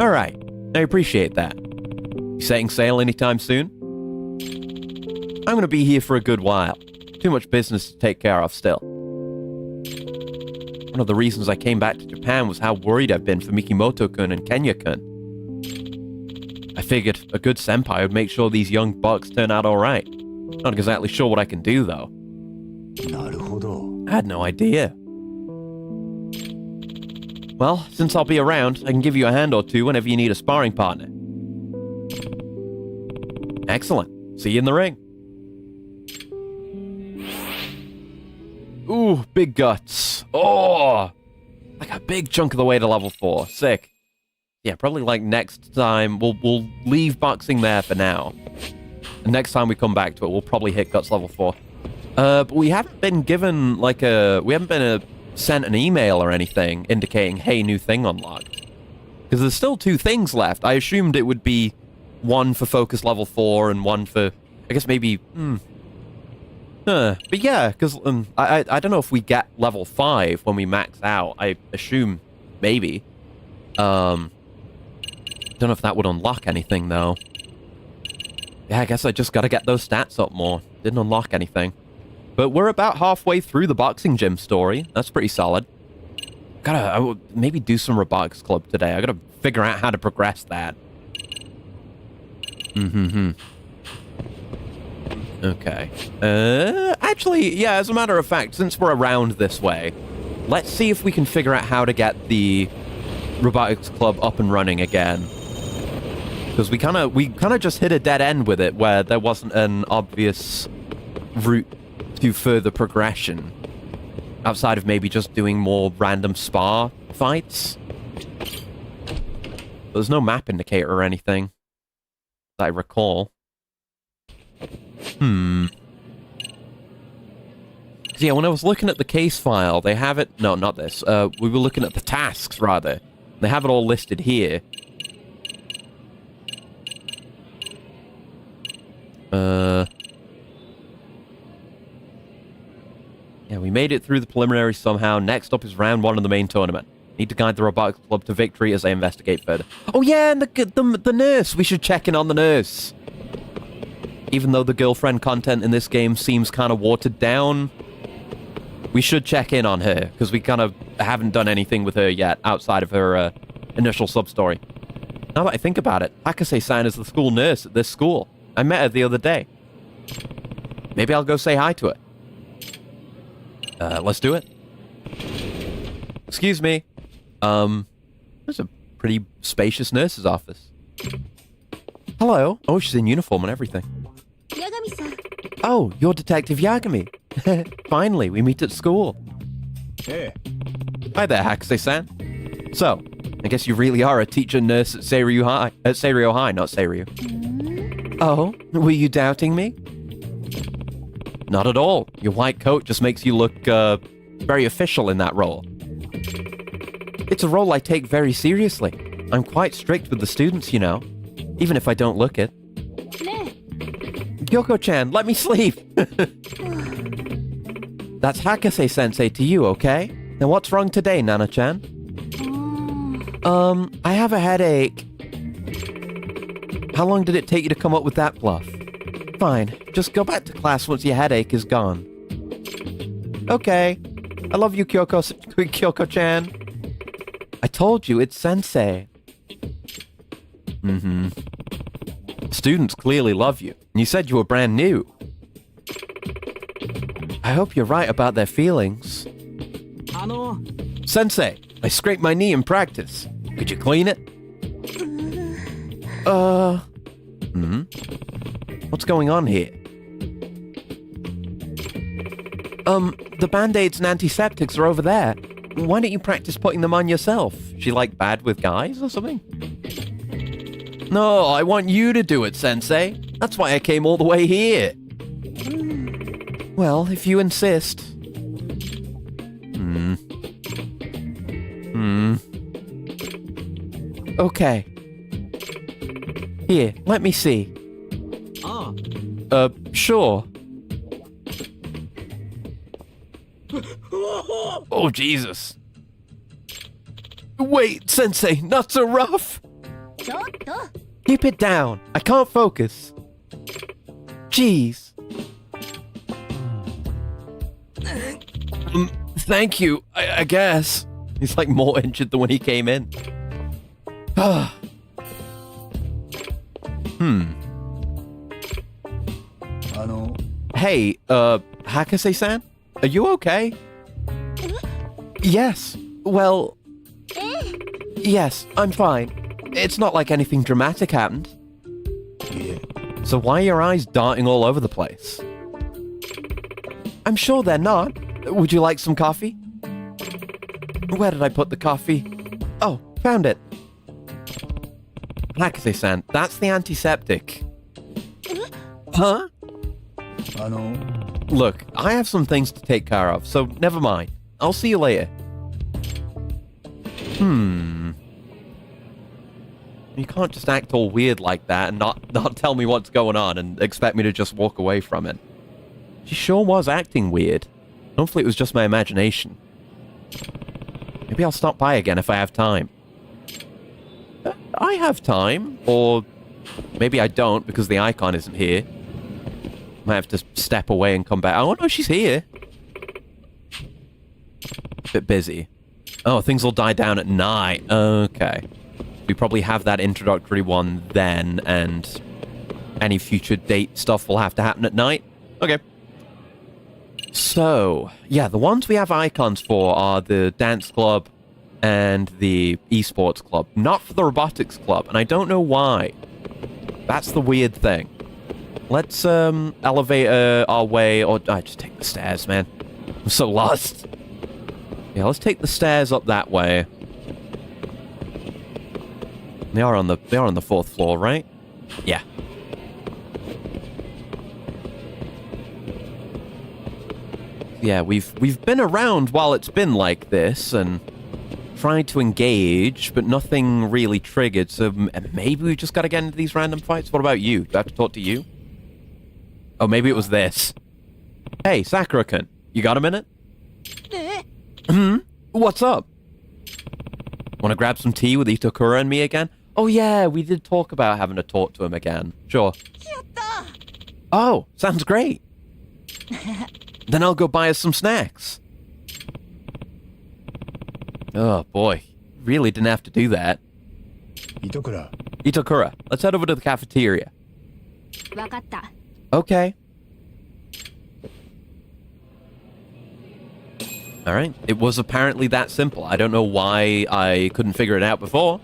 Alright, I appreciate that. You setting sail anytime soon? I'm gonna be here for a good while. Too much business to take care of still. One of the reasons I came back to Japan was how worried I've been for Mikimoto-kun and Kenya-kun. I figured a good senpai would make sure these young bucks turn out alright. Not exactly sure what I can do, though. I had no idea. Well, since I'll be around, I can give you a hand or two whenever you need a sparring partner. Excellent. See you in the ring. Ooh, big guts. Oh! Like a big chunk of the way to level 4. Sick. Yeah, probably like next time, we'll leave boxing there for now. And next time we come back to it, we'll probably hit guts level 4. But we haven't been given like we haven't been sent an email or anything indicating, hey, new thing unlocked. Because there's still 2 things left. I assumed it would be one for focus level 4 and one for, I guess maybe, But yeah, because I don't know if we get level 5 when we max out. I assume maybe. Don't know if that would unlock anything, though. Yeah, I guess I just gotta get those stats up more. Didn't unlock anything. But we're about halfway through the boxing gym story. That's pretty solid. I will maybe do some robotics club today. I gotta figure out how to progress that. Okay. Actually, yeah, as a matter of fact, since we're around this way, let's see if we can figure out how to get the robotics club up and running again. Because we kind of just hit a dead end with it, where there wasn't an obvious route to further progression, outside of maybe just doing more random spar fights. There's no map indicator or anything that I recall. So yeah, when I was looking at the case file, they have it... No, not this. We were looking at the tasks, rather. They have it all listed here. Yeah, we made it through the preliminary somehow. Next up is round 1 of the main tournament. Need to guide the robotics club to victory as they investigate further. Oh yeah, and the nurse. We should check in on the nurse. Even though the girlfriend content in this game seems kind of watered down, we should check in on her, because we kind of haven't done anything with her yet outside of her initial sub-story. Now that I think about it, Hakase-san is the school nurse at this school. I met her the other day. Maybe I'll go say hi to her. Let's do it. Excuse me. There's a pretty spacious nurse's office. Hello. Oh, she's in uniform and everything. Yagami-san. Oh, you're Detective Yagami. Finally, we meet at school. Hey, Hi there, Hakase-san. So, I guess you really are a teacher nurse at Seiryu High. At Seiryu High, not Seiryu. Oh, were you doubting me? Not at all. Your white coat just makes you look, very official in that role. It's a role I take very seriously. I'm quite strict with the students, you know. Even if I don't look it. Kyoko-chan, let me sleep! That's Hakase-sensei to you, okay? Now what's wrong today, Nana-chan? I have a headache. How long did it take you to come up with that bluff? Fine, just go back to class once your headache is gone. Okay. I love you, Kyoko-chan. I told you, it's sensei. Mm-hmm. Students clearly love you, and you said you were brand new. I hope you're right about their feelings. Sensei, I scraped my knee in practice. Could you clean it? What's going on here? The band-aids and antiseptics are over there. Why don't you practice putting them on yourself? She like bad with guys or something? No, I want you to do it, Sensei. That's why I came all the way here. Well, if you insist. Okay. Here, let me see. Sure. Oh, Jesus. Wait, Sensei, not so rough. Keep it down. I can't focus. Jeez. Thank you, I guess. He's like more injured than when he came in. Hey, Hakase-san? Are you okay? Yes. Well... Yes, I'm fine. It's not like anything dramatic happened. yeah. So why are your eyes darting all over the place? I'm sure they're not. Would you like some coffee? Where did I put the coffee? Oh, found it. Hakase-san, that's the antiseptic. Huh? Look, I have some things to take care of, so never mind. I'll see you later. You can't just act all weird like that and not tell me what's going on and expect me to just walk away from it. She sure was acting weird. Hopefully it was just my imagination. Maybe I'll stop by again if I have time. I have time, or maybe I don't because the icon isn't here. Might have to step away and come back. Oh no, she's here. Bit busy. Oh, things will die down at night. Okay. We probably have that introductory one then, and any future date stuff will have to happen at night. Okay. So, yeah, the ones we have icons for are the dance club and the esports club. Not for the robotics club, and I don't know why. That's the weird thing. Let's elevate our way, or I just take the stairs, man. I'm so lost. Yeah, let's take the stairs up that way. They are on the 4th floor, right? Yeah. Yeah, we've been around while it's been like this and tried to engage, but nothing really triggered. So maybe we just got to get into these random fights. What about you? Do I have to talk to you? Oh, maybe it was this. Hey, Sakura-kun, you got a minute? What's up? Want to grab some tea with Itakura and me again? Oh yeah, we did talk about having to talk to him again. Sure. Oh, sounds great. Then I'll go buy us some snacks. Oh boy, really didn't have to do that. Itokura. Itakura, let's head over to the cafeteria. わかった。 Okay. Alright, it was apparently that simple. I don't know why I couldn't figure it out before.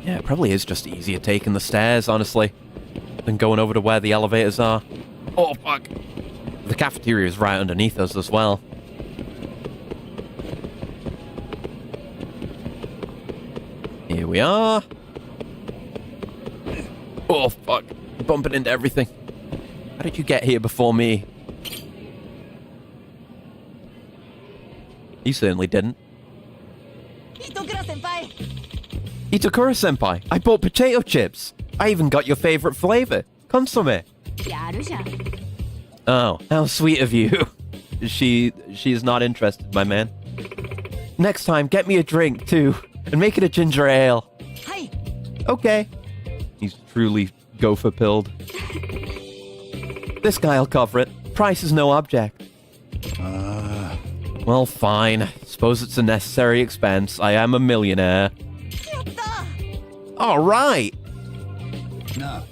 Yeah, it probably is just easier taking the stairs, honestly, than going over to where the elevators are. Oh, fuck. The cafeteria is right underneath us as well. Here we are. Oh, fuck. Bumping into everything. How did you get here before me? You certainly didn't. 糸倉先輩 Itakura-senpai, I bought potato chips. I even got your favorite flavor, consomme. やるじゃん Oh, how sweet of you. She's not interested, my man. Next time, get me a drink, too. And make it a ginger ale. はい Okay. He's truly gopher-pilled. This guy'll cover it. Price is no object. Well, fine. Suppose it's a necessary expense. I am a millionaire. やった Alright! Nah.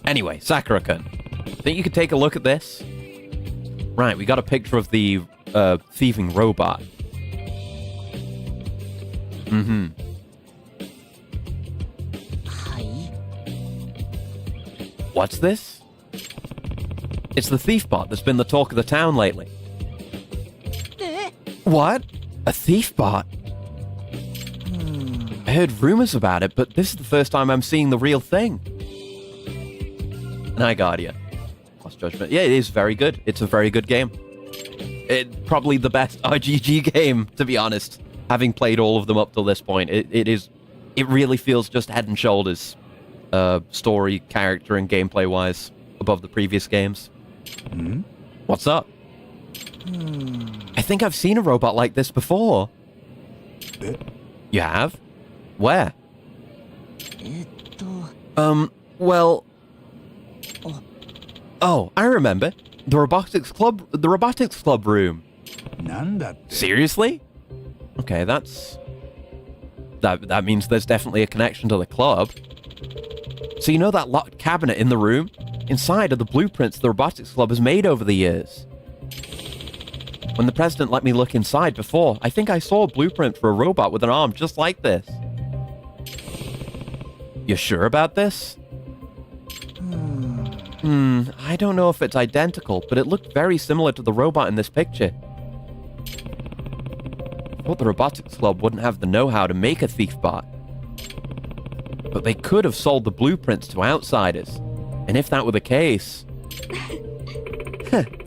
Anyway, Sakura-kun. Think you could take a look at this? Right, we got a picture of the thieving robot. Mm-hmm. はい What's this? It's the thief bot that's been the talk of the town lately. え What? A thief bot? I heard rumors about it, but this is the first time I'm seeing the real thing. And I got you. Lost Judgment. Yeah, it is very good. It's a very good game. Probably the best RGG game, to be honest. Having played all of them up till this point, it really feels just head and shoulders, story, character, and gameplay-wise, above the previous games. Hmm? What's up? I think I've seen a robot like this before. Eh? You have? Where? えっと Well... Oh. Oh, I remember. The robotics club room. なんだって Seriously? Okay, that means there's definitely a connection to the club. So you know that locked cabinet in the room? Inside are the blueprints the robotics club has made over the years. When the president let me look inside before, I think I saw a blueprint for a robot with an arm just like this. You sure about this? I don't know if it's identical, but it looked very similar to the robot in this picture. I thought the robotics club wouldn't have the know-how to make a thief bot. But they could have sold the blueprints to outsiders. And if that were the case...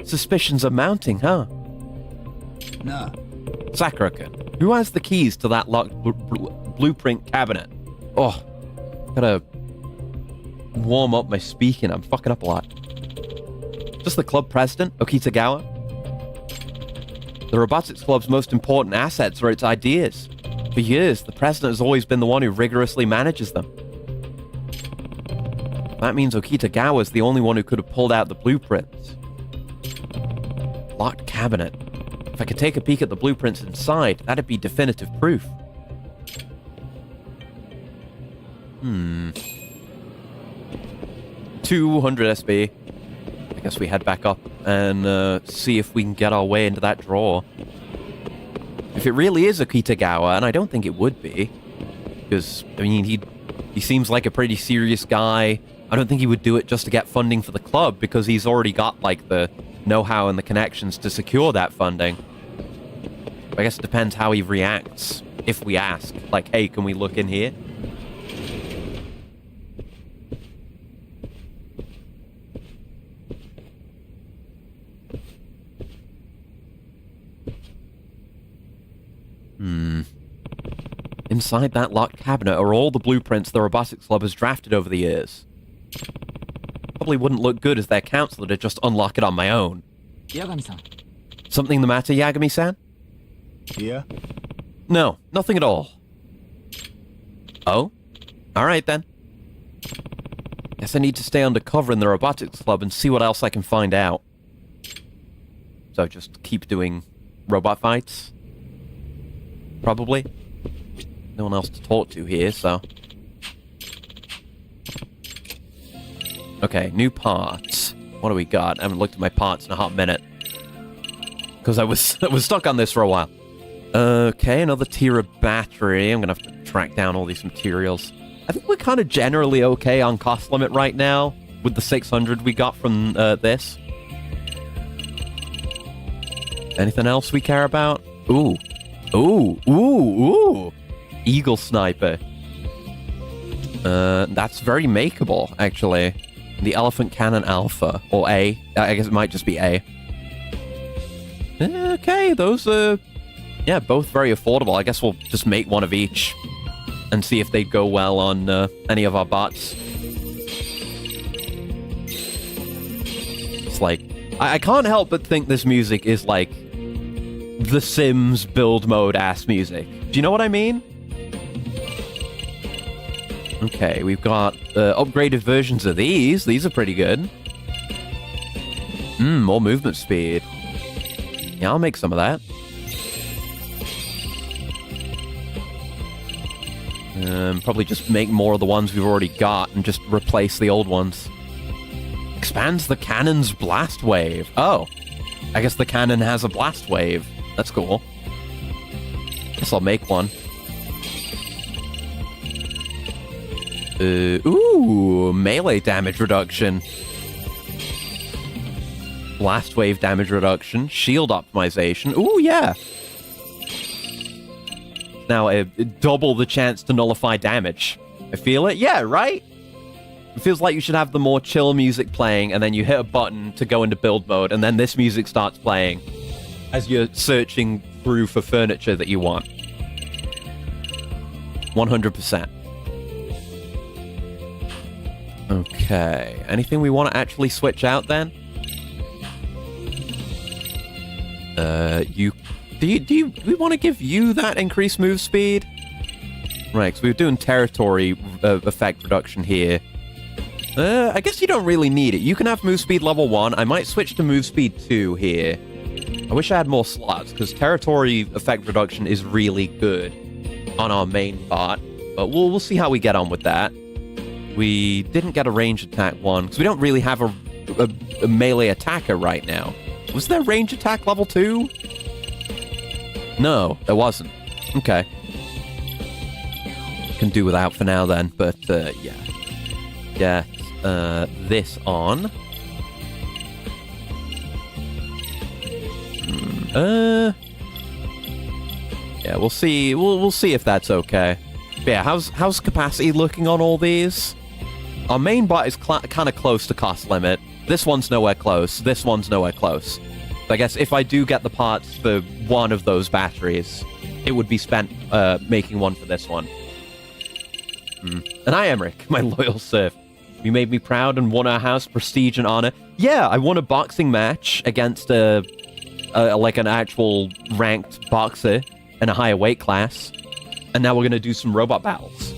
Suspicions are mounting, huh? Nah. Sakura-kun, who has the keys to that locked blueprint cabinet? Oh, gotta warm up my speaking. I'm fucking up a lot. Just the club president, Okitagawa? The robotics club's most important assets are its ideas. For years, the president has always been the one who rigorously manages them. That means Okitagawa is the only one who could have pulled out the blueprints. Locked cabinet. If I could take a peek at the blueprints inside, that'd be definitive proof. 200 SB. I guess we head back up and see if we can get our way into that drawer. If it really is Okitagawa, and I don't think it would be, because, I mean, he seems like a pretty serious guy. I don't think he would do it just to get funding for the club, because he's already got, like, the know-how and the connections to secure that funding. I guess it depends how he reacts if we ask. Like, hey, can we look in here? Inside that locked cabinet are all the blueprints the robotics club has drafted over the years. Probably wouldn't look good as their counselor to just unlock it on my own. 八神さん Something the matter, Yagami-san? Yeah? No, nothing at all. Oh? Alright then. Guess I need to stay undercover in the robotics club and see what else I can find out. So just keep doing robot fights? Probably. No one else to talk to here, so... Okay, new parts. What do we got? I haven't looked at my parts in a hot minute. Because I was stuck on this for a while. Okay, another tier of battery. I'm gonna have to track down all these materials. I think we're kind of generally okay on cost limit right now, with the 600 we got from this. Anything else we care about? Ooh. Ooh, ooh, ooh! Eagle Sniper. That's very makeable, actually. The Elephant Cannon Alpha, or A. I guess it might just be A. Okay, those are... Yeah, both very affordable. I guess we'll just make one of each. And see if they'd go well on any of our bots. It's like... I can't help but think this music is like... The Sims build mode ass music. Do you know what I mean? Okay, we've got upgraded versions of these. These are pretty good. More movement speed. Yeah, I'll make some of that. Probably just make more of the ones we've already got and just replace the old ones. Expands the cannon's blast wave. Oh, I guess the cannon has a blast wave. That's cool. Guess I'll make one. Ooh, melee damage reduction. Blast wave damage reduction. Shield optimization. Ooh, yeah. Now, double the chance to nullify damage. I feel it. Yeah, right? It feels like you should have the more chill music playing, and then you hit a button to go into build mode, and then this music starts playing as you're searching through for furniture that you want. 100%. Okay. Anything we want to actually switch out then? Do we want to give you that increased move speed? Right, so we were doing territory effect reduction here. I guess you don't really need it. You can have move speed level 1. I might switch to move speed 2 here. I wish I had more slots, because territory effect reduction is really good on our main bot. But we'll see how we get on with that. We didn't get a range attack one, because we don't really have a melee attacker right now. Was there range attack level 2? No, there wasn't. Okay. Can do without for now then, but yeah. Get this on. Yeah, we'll see. We'll see if that's okay. But yeah, how's capacity looking on all these? Our main bot is kind of close to cost limit. This one's nowhere close. This one's nowhere close. So I guess if I do get the parts for one of those batteries, it would be spent making one for this one. And I, Emmerich, my loyal serf. You made me proud and won our house prestige and honor. Yeah, I won a boxing match against like an actual ranked boxer in a higher weight class. And now we're going to do some robot battles.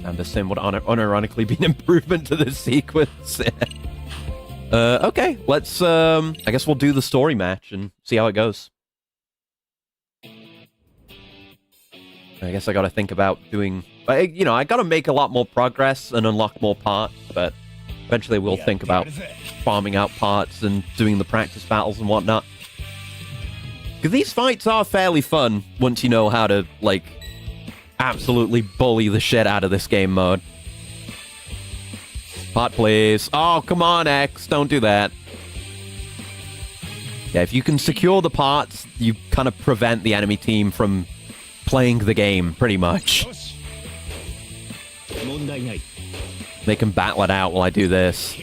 And the sim would unironically be an improvement to this sequence. Okay, let's, I guess we'll do the story match and see how it goes. I guess I gotta think about doing... You know, I gotta make a lot more progress and unlock more parts, but eventually we'll think about farming out parts and doing the practice battles and whatnot. Because these fights are fairly fun once you know how to, like, absolutely bully the shit out of this game mode. Pot, please. Oh, come on, X. Don't do that. Yeah, if you can secure the parts, you kind of prevent the enemy team from playing the game, pretty much. They can battle it out while I do this.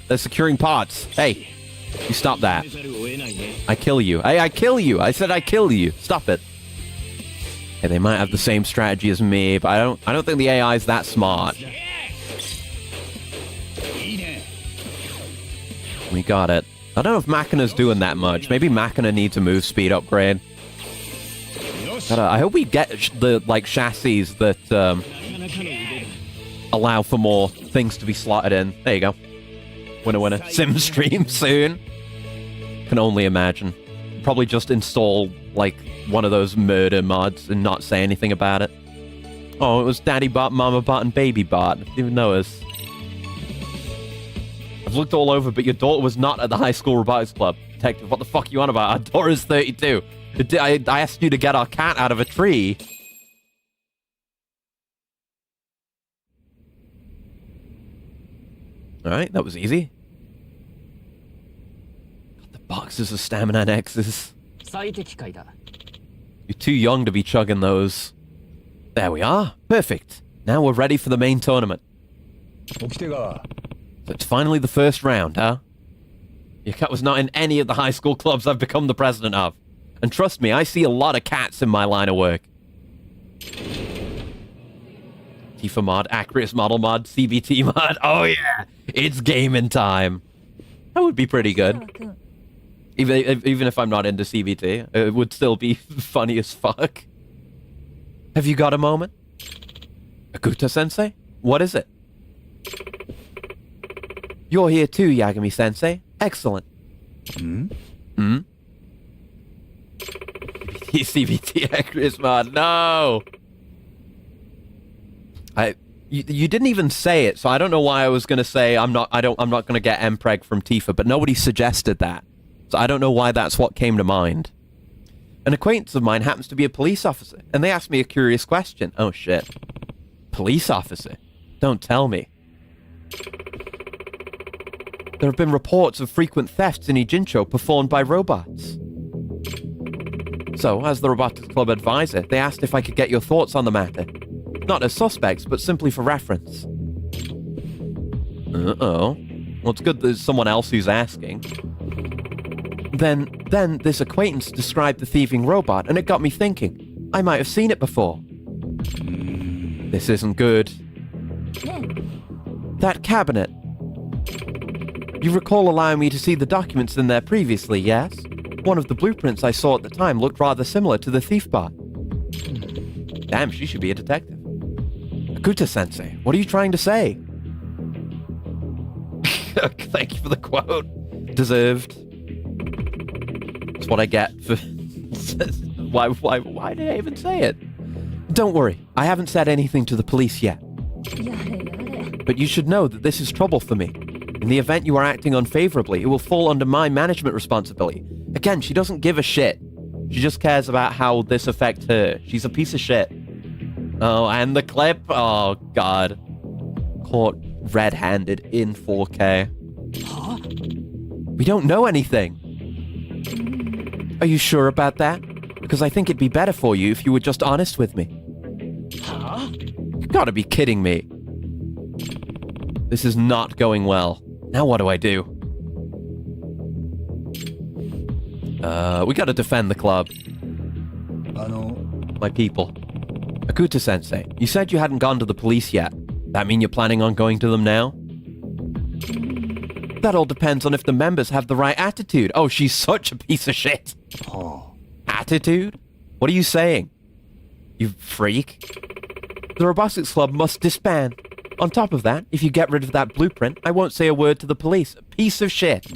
They're securing parts. Hey, you stop that. I kill you. I kill you. I said I kill you. Stop it. Hey, they might have the same strategy as me, but I don't think the AI is that smart. We got it. I don't know if Machina's doing that much. Maybe Machina needs a move speed upgrade. But, I hope we get the chassis that allow for more things to be slotted in. There you go. Winner. Sim stream soon. Can only imagine. Probably just install one of those murder mods and not say anything about it. Oh, it was Daddy Bot, Mama Bot, and Baby Bot. I didn't even notice. I've looked all over, but your daughter was not at the high school robotics club. Detective, what the fuck are you on about? Our daughter is 32. I asked you to get our cat out of a tree. Alright, that was easy. Got the boxes of stamina and X's. You're too young to be chugging those. There we are. Perfect. Now we're ready for the main tournament. So it's finally the first round, huh? Your cat was not in any of the high school clubs I've become the president of. And trust me, I see a lot of cats in my line of work. Tifa mod, Acris model mod, CBT mod. Oh yeah, it's gaming time. That would be pretty good. Even if I'm not into CBT, it would still be funny as fuck. Have you got a moment? Akuta-sensei? What is it? You're here too, Yagami-sensei. Excellent. CBT Acris mod, no! You didn't even say it, so I don't know why I was gonna say I'm not gonna get Mpreg from Tifa, but nobody suggested that. So I don't know why that's what came to mind. An acquaintance of mine happens to be a police officer, and they asked me a curious question. Oh shit. Police officer? Don't tell me. There have been reports of frequent thefts in Ijincho performed by robots. So, as the Robotics Club advisor, they asked if I could get your thoughts on the matter. Not as suspects, but simply for reference. Uh-oh. Well, it's good there's someone else who's asking. Then this acquaintance described the thieving robot, and it got me thinking. I might have seen it before. This isn't good. That cabinet. You recall allowing me to see the documents in there previously, yes? One of the blueprints I saw at the time looked rather similar to the thief bot. Damn, she should be a detective. Akuta-sensei, what are you trying to say? Thank you for the quote. Deserved. That's what I get for... Why did I even say it? Don't worry, I haven't said anything to the police yet. But you should know that this is trouble for me. In the event you are acting unfavorably, it will fall under my management responsibility. Again, she doesn't give a shit. She just cares about how this affects her. She's a piece of shit. Oh, and the clip? Oh, God. Caught red-handed in 4K. Huh? We don't know anything. Are you sure about that? Because I think it'd be better for you if you were just honest with me. Huh? You gotta be kidding me. This is not going well. Now what do I do? We gotta defend the club. My people. Akuta-sensei, you said you hadn't gone to the police yet. That mean you're planning on going to them now? That all depends on if the members have the right attitude. Oh, she's such a piece of shit. Oh. Attitude? What are you saying? You freak. The Robotics Club must disband. On top of that, if you get rid of that blueprint, I won't say a word to the police. A piece of shit.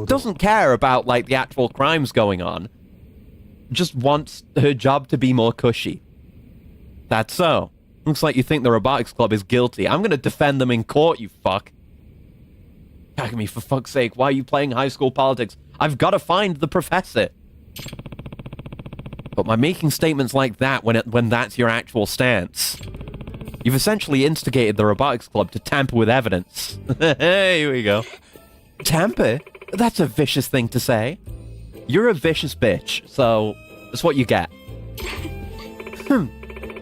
Doesn't care about, the actual crimes going on. Just wants her job to be more cushy. That's so. Looks like you think the Robotics Club is guilty. I'm gonna defend them in court, you fuck. Kagami, for fuck's sake, why are you playing high school politics? I've gotta find the professor. But by making statements like that when that's your actual stance, you've essentially instigated the Robotics Club to tamper with evidence. Hey, here we go. Tamper? That's a vicious thing to say. You're a vicious bitch, so that's what you get.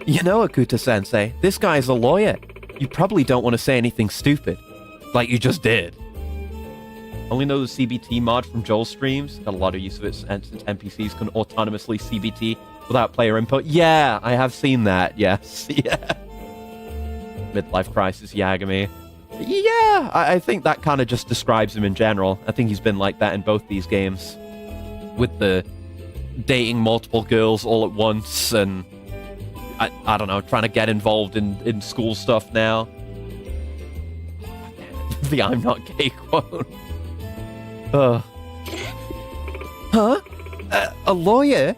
You know, Akuta-sensei, this guy's a lawyer. You probably don't want to say anything stupid. Like you just did. Only know the CBT mod from Joel's streams. Got a lot of use of it since NPCs can autonomously CBT without player input. Yeah, I have seen that, yes. Yeah. Midlife crisis, Yagami. Yeah, I think that kind of just describes him in general. I think he's been like that in both these games. With the dating multiple girls all at once and, I don't know, trying to get involved in school stuff now. The I'm not gay quote. Huh? A lawyer?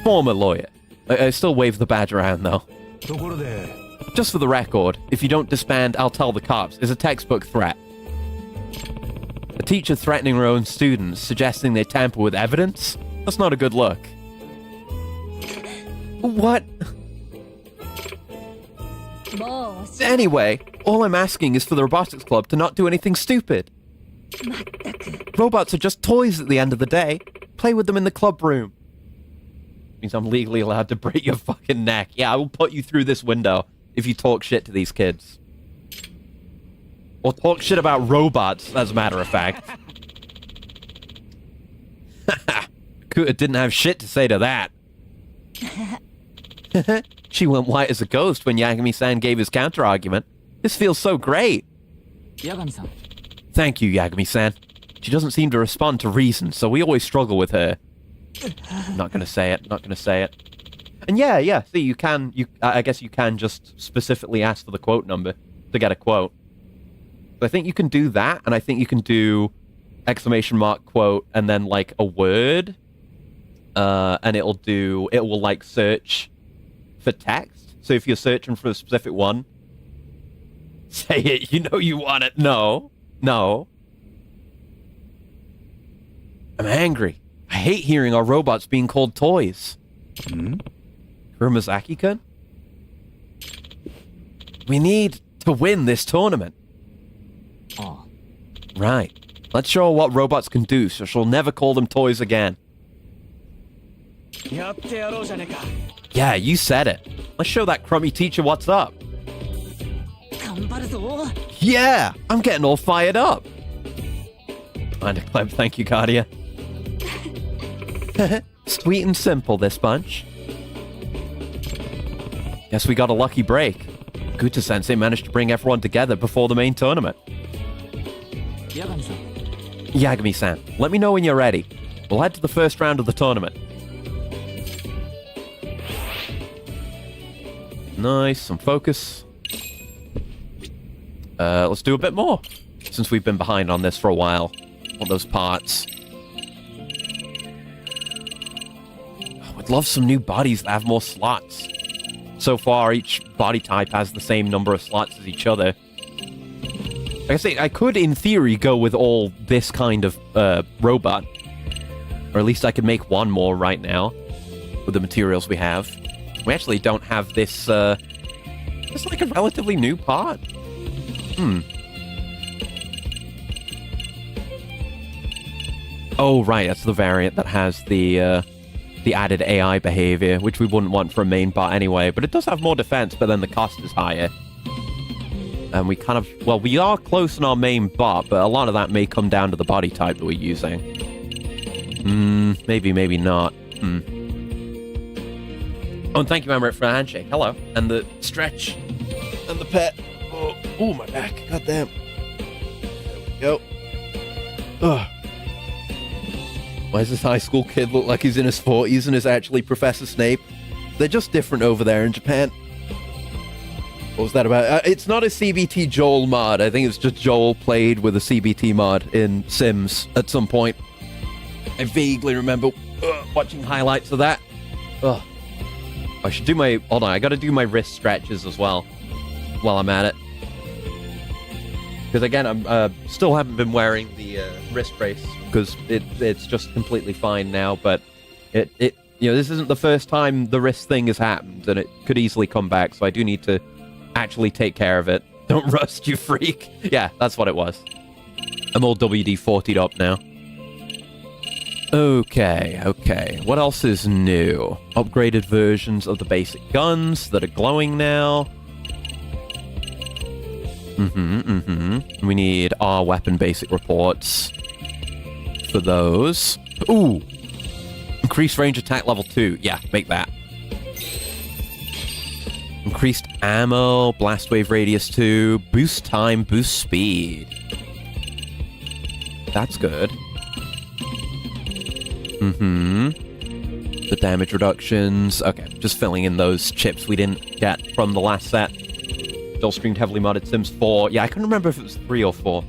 Former lawyer. I still wave the badge around, though. Just for the record, if you don't disband, I'll tell the cops, is a textbook threat. A teacher threatening her own students, suggesting they tamper with evidence? That's not a good look. What? Anyway, all I'm asking is for the robotics club to not do anything stupid. Robots are just toys at the end of the day. Play with them in the club room. Means I'm legally allowed to break your fucking neck. Yeah, I will put you through this window if you talk shit to these kids. Or talk shit about robots, as a matter of fact. Kuta didn't have shit to say to that. She went white as a ghost when Yagami-san gave his counter-argument. This feels so great. Yagami-san. Thank you, Yagami-san. She doesn't seem to respond to reason, so we always struggle with her. Not gonna say it, not gonna say it. And yeah, see, I guess you can just specifically ask for the quote number to get a quote. So I think you can do that, and I think you can do exclamation mark quote and then like a word. And it will like search for text. So if you're searching for a specific one, say it, you know you want it. No. I'm angry. I hate hearing our robots being called toys. Kurumazaki-kun? We need to win this tournament. Oh. Right. Let's show her what robots can do so she'll never call them toys again. Yeah, you said it. Let's show that crummy teacher what's up. Yeah, I'm getting all fired up. Kinda clever, thank you, Cardia. Sweet and simple, this bunch. Guess we got a lucky break. Kuta-sensei managed to bring everyone together before the main tournament. Yagami-san, let me know when you're ready. We'll head to the first round of the tournament. Nice, some focus. Let's do a bit more, since we've been behind on this for a while. On those parts. Oh, I'd love some new bodies that have more slots. So far, each body type has the same number of slots as each other. Like I say, I could, in theory, go with all this kind of robot. Or at least I could make one more right now with the materials we have. We actually don't have this, it's like a relatively new part. Oh, right, that's the variant that has the added AI behavior, which we wouldn't want for a main bot anyway. But it does have more defense, but then the cost is higher. And we kind of, well, we are close on our main bot, but a lot of that may come down to the body type that we're using. Maybe not. Oh, and thank you, Emmerich, for the handshake. Hello. And the stretch. And the pet. Oh, my back. God damn. There we go. Ugh. Why does this high school kid look like he's in his 40s and is actually Professor Snape? They're just different over there in Japan. What was that about? It's not a CBT Joel mod. I think it's just Joel played with a CBT mod in Sims at some point. I vaguely remember watching highlights of that. Ugh. I should do my... Hold on, I gotta do my wrist stretches as well while I'm at it. Because again, I'm still haven't been wearing the wrist brace because it's just completely fine now. But it this isn't the first time the wrist thing has happened, and it could easily come back. So I do need to actually take care of it. Don't rust, you freak. Yeah, that's what it was. I'm all WD-40'd up now. Okay. What else is new? Upgraded versions of the basic guns that are glowing now. We need our weapon basic reports for those. Ooh! Increased range attack level 2. Yeah, make that. Increased ammo, blast wave radius 2, boost time, boost speed. That's good. The damage reductions. Okay, just filling in those chips we didn't get from the last set. Joel streamed heavily modded Sims 4. Yeah, I couldn't remember if it was 3 or 4.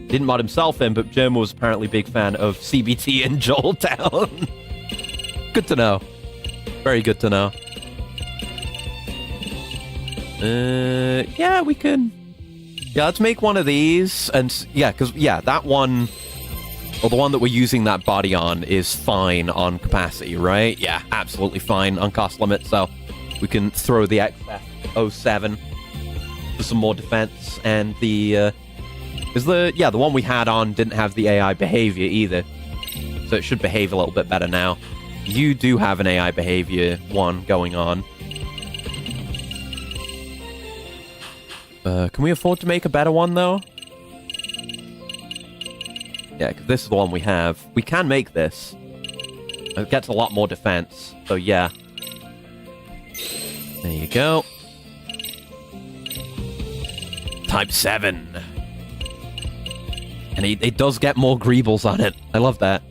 Didn't mod himself in, but Jim was apparently a big fan of CBT in Joel Town. Good to know. Very good to know. Yeah, we can... Yeah, let's make one of these. And, yeah, because, yeah, that one... Or the one that we're using that body on is fine on capacity, right? Yeah, absolutely fine on cost limit, so we can throw the XF07 for some more defense. And the one we had on didn't have the AI behavior either, so it should behave a little bit better now. You do have an AI behavior one going on. Can we afford to make a better one, though? Yeah, because this is the one we have. We can make this. It gets a lot more defense, so yeah. There you go. Type 7. And it does get more greebles on it. I love that.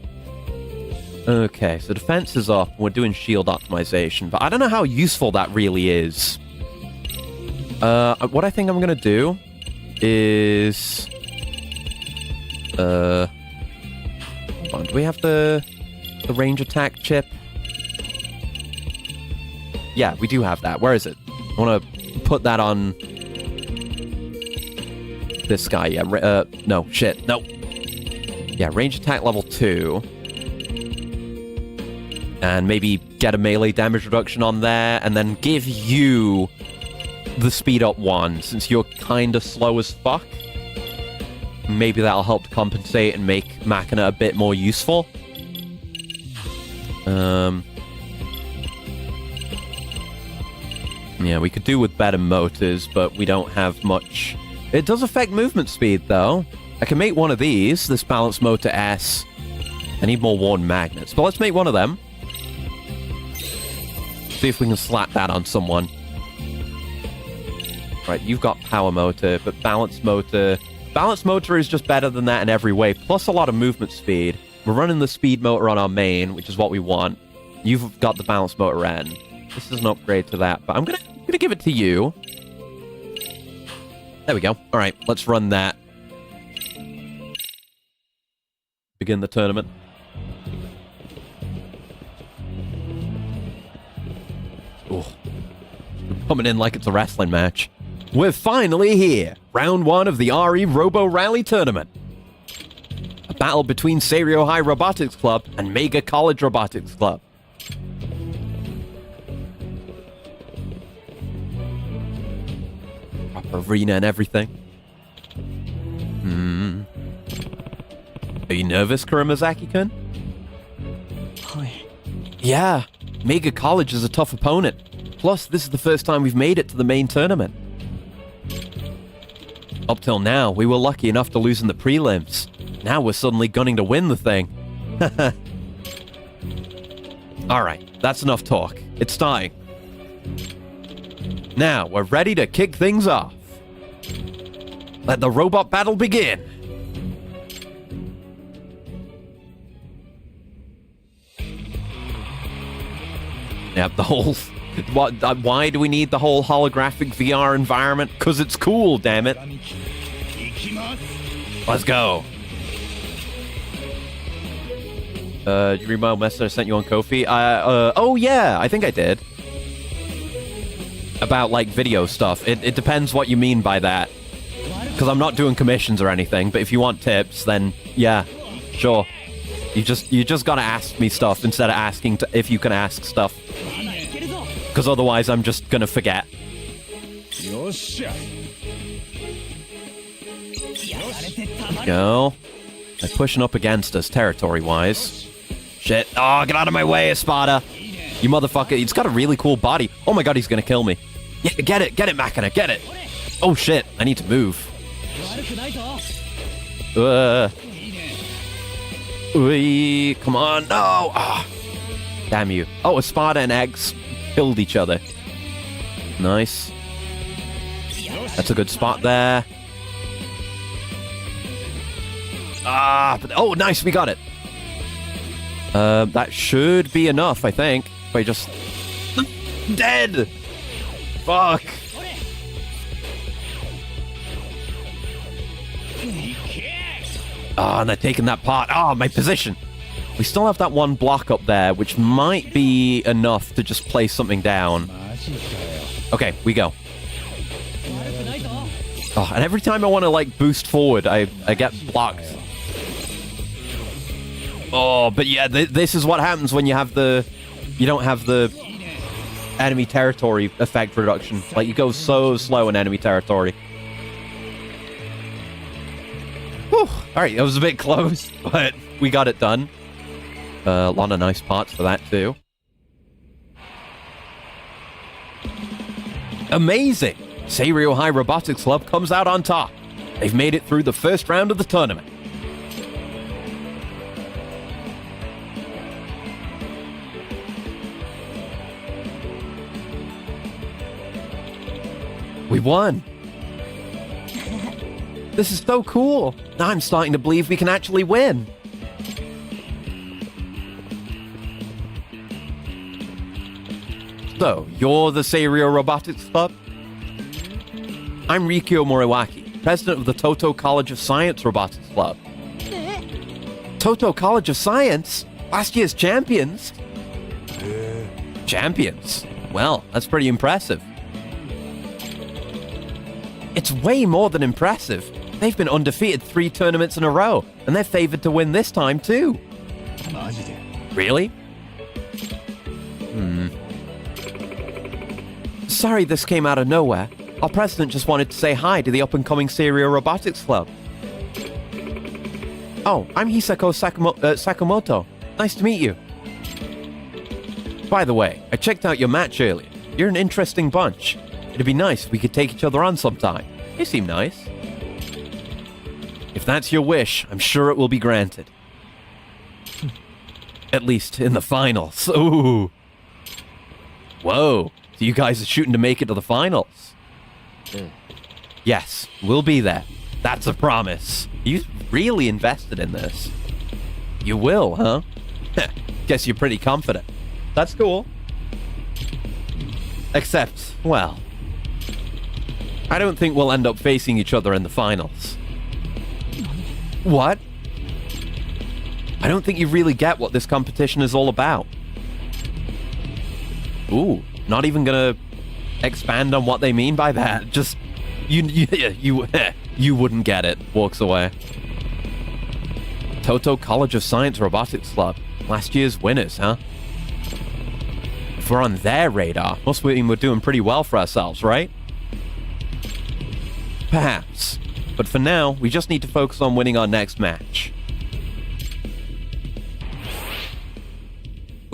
Okay, so defense is up. We're doing shield optimization, but I don't know how useful that really is. What I think I'm gonna do is... hold on, do we have the range attack chip? Yeah, we do have that. Where is it? I want to put that on this guy. Yeah, no, shit, no. Yeah, range attack level 2. And maybe get a melee damage reduction on there, and then give you the speed up one, since you're kind of slow as fuck. Maybe that'll help to compensate and make Machina a bit more useful. Yeah, we could do with better motors, but we don't have much. It does affect movement speed, though. I can make one of these, this balance motor S. I need more worn magnets, but let's make one of them. See if we can slap that on someone. Right, you've got power motor, but balance motor... Balance motor is just better than that in every way, plus a lot of movement speed. We're running the speed motor on our main, which is what we want. You've got the balance motor N. This is an upgrade to that, but I'm gonna give it to you. There we go. All right, let's run that. Begin the tournament. Ooh. Coming in like it's a wrestling match. We're finally here! Round 1 of the RE Robo Rally Tournament. A battle between Serio High Robotics Club and Mega College Robotics Club. Proper arena and everything. Are you nervous, Kurimazaki-kun? Hi. Yeah, Mega College is a tough opponent. Plus, this is the first time we've made it to the main tournament. Up till now, we were lucky enough to lose in the prelims. Now we're suddenly gunning to win the thing. Alright, that's enough talk. It's time. Now, we're ready to kick things off. Let the robot battle begin. Yep, the whole... Why do we need the whole holographic VR environment? Because it's cool, damn it. Let's go. Did you read my message I sent you on Ko-fi? Oh yeah, I think I did. About, like, video stuff. It depends what you mean by that. Because I'm not doing commissions or anything, but if you want tips, then, yeah, sure. You just gotta ask me stuff instead of asking if you can ask stuff. Because otherwise I'm just gonna forget. Go. They're pushing up against us territory-wise. Shit. Oh, get out of my way, Espada. You motherfucker. He's got a really cool body. Oh my god, he's gonna kill me. Yeah, get it, Machina, get it. Oh shit, I need to move. Come on, no. Oh, damn you. Oh, Espada and Eggs killed each other. Nice. That's a good spot there. Oh, nice, we got it. That should be enough, I think. Wait, just... Dead! Fuck. And they're taking that part. My position. We still have that one block up there, which might be enough to just place something down. Okay, we go. And every time I want to, like, boost forward, I get blocked. But yeah, this is what happens when you have you don't have the enemy territory effect reduction. Like, you go so slow in enemy territory. Whew. Alright, that was a bit close, but we got it done. A lot of nice parts for that, too. Amazing! Seiryou High Robotics Club comes out on top. They've made it through the first round of the tournament. We won! This is so cool! Now I'm starting to believe we can actually win! So, you're the Seiryou Robotics Club? I'm Rikyo Moriwaki, president of the Toto College of Science Robotics Club. Toto College of Science? Last year's champions? Champions? Well, that's pretty impressive. It's way more than impressive. They've been undefeated 3 tournaments in a row, and they're favored to win this time, too. Really? Sorry this came out of nowhere. Our president just wanted to say hi to the up-and-coming Seiryou Robotics Club. Oh, I'm Hisako Sakamoto. Nice to meet you. By the way, I checked out your match earlier. You're an interesting bunch. It'd be nice if we could take each other on sometime. You seem nice. If that's your wish, I'm sure it will be granted. At least in the finals. Ooh. Whoa. So you guys are shooting to make it to the finals? Yes, we'll be there. That's a promise. You really invested in this. You will, huh? Guess you're pretty confident. That's cool. Except, well, I don't think we'll end up facing each other in the finals. What? I don't think you really get what this competition is all about. Ooh, not even gonna expand on what they mean by that. Just, you wouldn't get it. Walks away. Toto College of Science Robotics Club. Last year's winners, huh? If we're on their radar, must mean we're doing pretty well for ourselves, right? Perhaps. But for now, we just need to focus on winning our next match.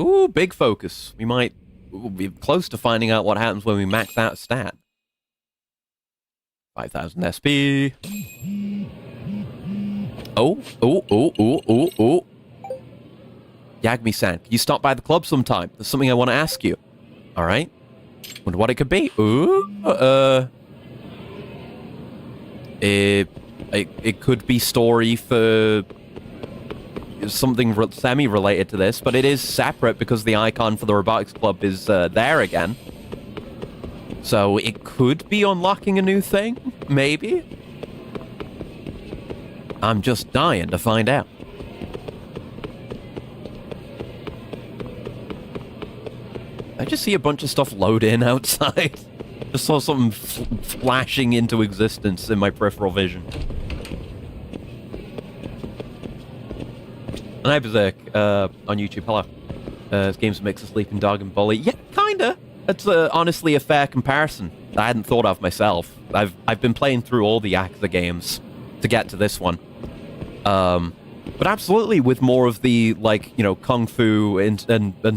Ooh, big focus. We'll be close to finding out what happens when we max out a stat. 5,000 SP. Oh. Yagami-san, can you stop by the club sometime? There's something I want to ask you. Alright. Wonder what it could be. Ooh. It could be story for something semi-related to this, but it is separate because the icon for the Robotics Club is there again. So it could be unlocking a new thing, maybe? I'm just dying to find out. I just see a bunch of stuff load in outside. Just saw something flashing into existence in my peripheral vision. And I Berserk on YouTube. Hello. Games that makes a sleeping dog and bully. Yeah, kinda. That's honestly a fair comparison that I hadn't thought of myself. I've been playing through all the Yakuza games to get to this one. But absolutely with more of the, like, you know, kung fu and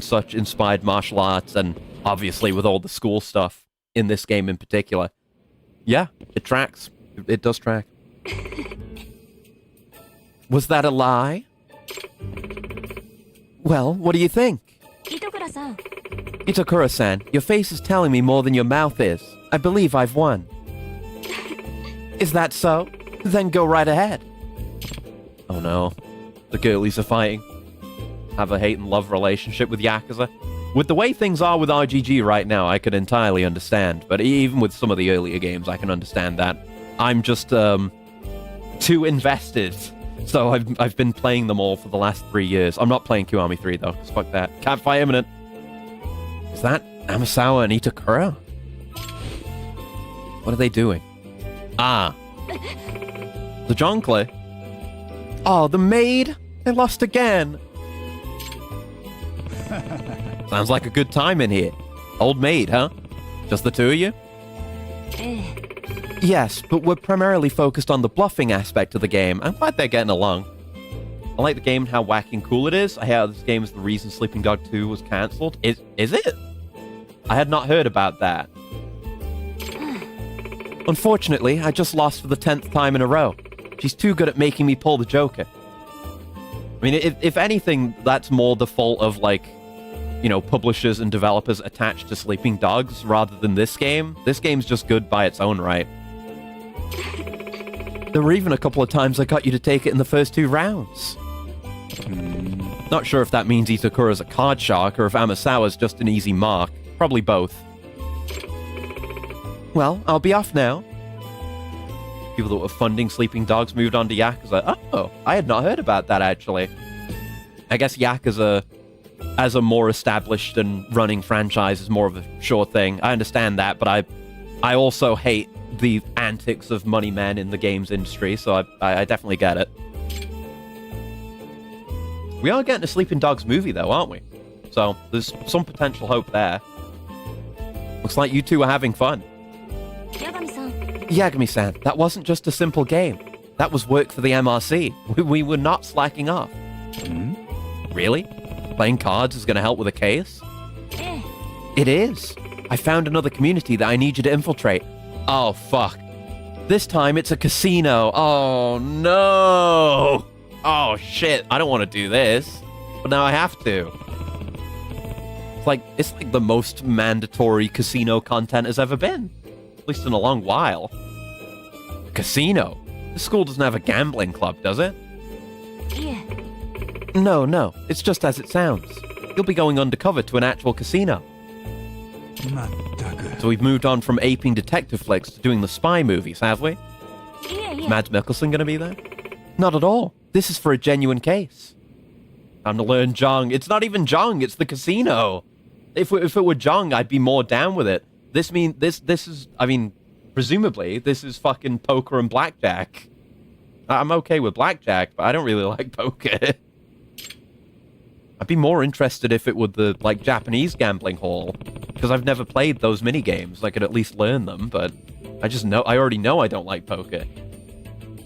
such inspired martial arts, and obviously with all the school stuff in this game in particular. Yeah, it tracks. It does track. Was that a lie? Well, what do you think? Itokura-san, your face is telling me more than your mouth is. I believe I've won. Is that so? Then go right ahead. Oh no. The girlies are fighting. Have a hate and love relationship with Yakuza. With the way things are with RGG right now, I could entirely understand. But even with some of the earlier games, I can understand that. I'm just, too invested. So I've been playing them all for the last 3 years. I'm not playing Kiwami 3, though, because fuck that. Campfire imminent. Is that Amasawa and Itakura? What are they doing? Ah. The Joncle. Oh, the maid? They lost again. Sounds like a good time in here. Old maid, huh? Just the two of you? Yes, but we're primarily focused on the bluffing aspect of the game. I'm glad they're getting along. I like the game and how wacky and cool it is. I hear this game is the reason Sleeping Dog 2 was cancelled. Is it? I had not heard about that. Unfortunately, I just lost for the 10th time in a row. She's too good at making me pull the Joker. I mean, if anything, that's more the fault of, like, you know, publishers and developers attached to Sleeping Dogs rather than this game. This game's just good by its own right. There were even a couple of times I got you to take it in the first 2 rounds. Not sure if that means Itakura's a card shark or if Amasawa's just an easy mark. Probably both. Well, I'll be off now. People that were funding Sleeping Dogs moved on to Yakuza. Oh, I had not heard about that, actually. I guess Yakuza, as a more established and running franchise, is more of a sure thing. I understand that, but I also hate the antics of money men in the games industry, so I definitely get it. We are getting a Sleeping Dogs movie, though, aren't we? So there's some potential hope there. Looks like you two are having fun. Yagami-san, that wasn't just a simple game. That was work for the MRC. We were not slacking off. Really? Playing cards is going to help with a case? It is. I found another community that I need you to infiltrate. Oh, fuck. This time it's a casino. Oh, no. Oh, shit. I don't want to do this. But now I have to. It's like the most mandatory casino content has ever been. At least in a long while. Casino? This school doesn't have a gambling club, does it? Yeah. No. It's just as it sounds. You'll be going undercover to an actual casino. So we've moved on from aping detective flicks to doing the spy movies, have we? Yeah. Is Mads Mikkelsen gonna be there? Not at all. This is for a genuine case. Time to learn Jong. It's not even Jong, it's the casino. If it were Jong, I'd be more down with it. This is, I mean, presumably, this is fucking poker and blackjack. I'm okay with blackjack, but I don't really like poker. I'd be more interested if it were the, like, Japanese gambling hall, because I've never played those mini-games. I could at least learn them, but I already know I don't like poker.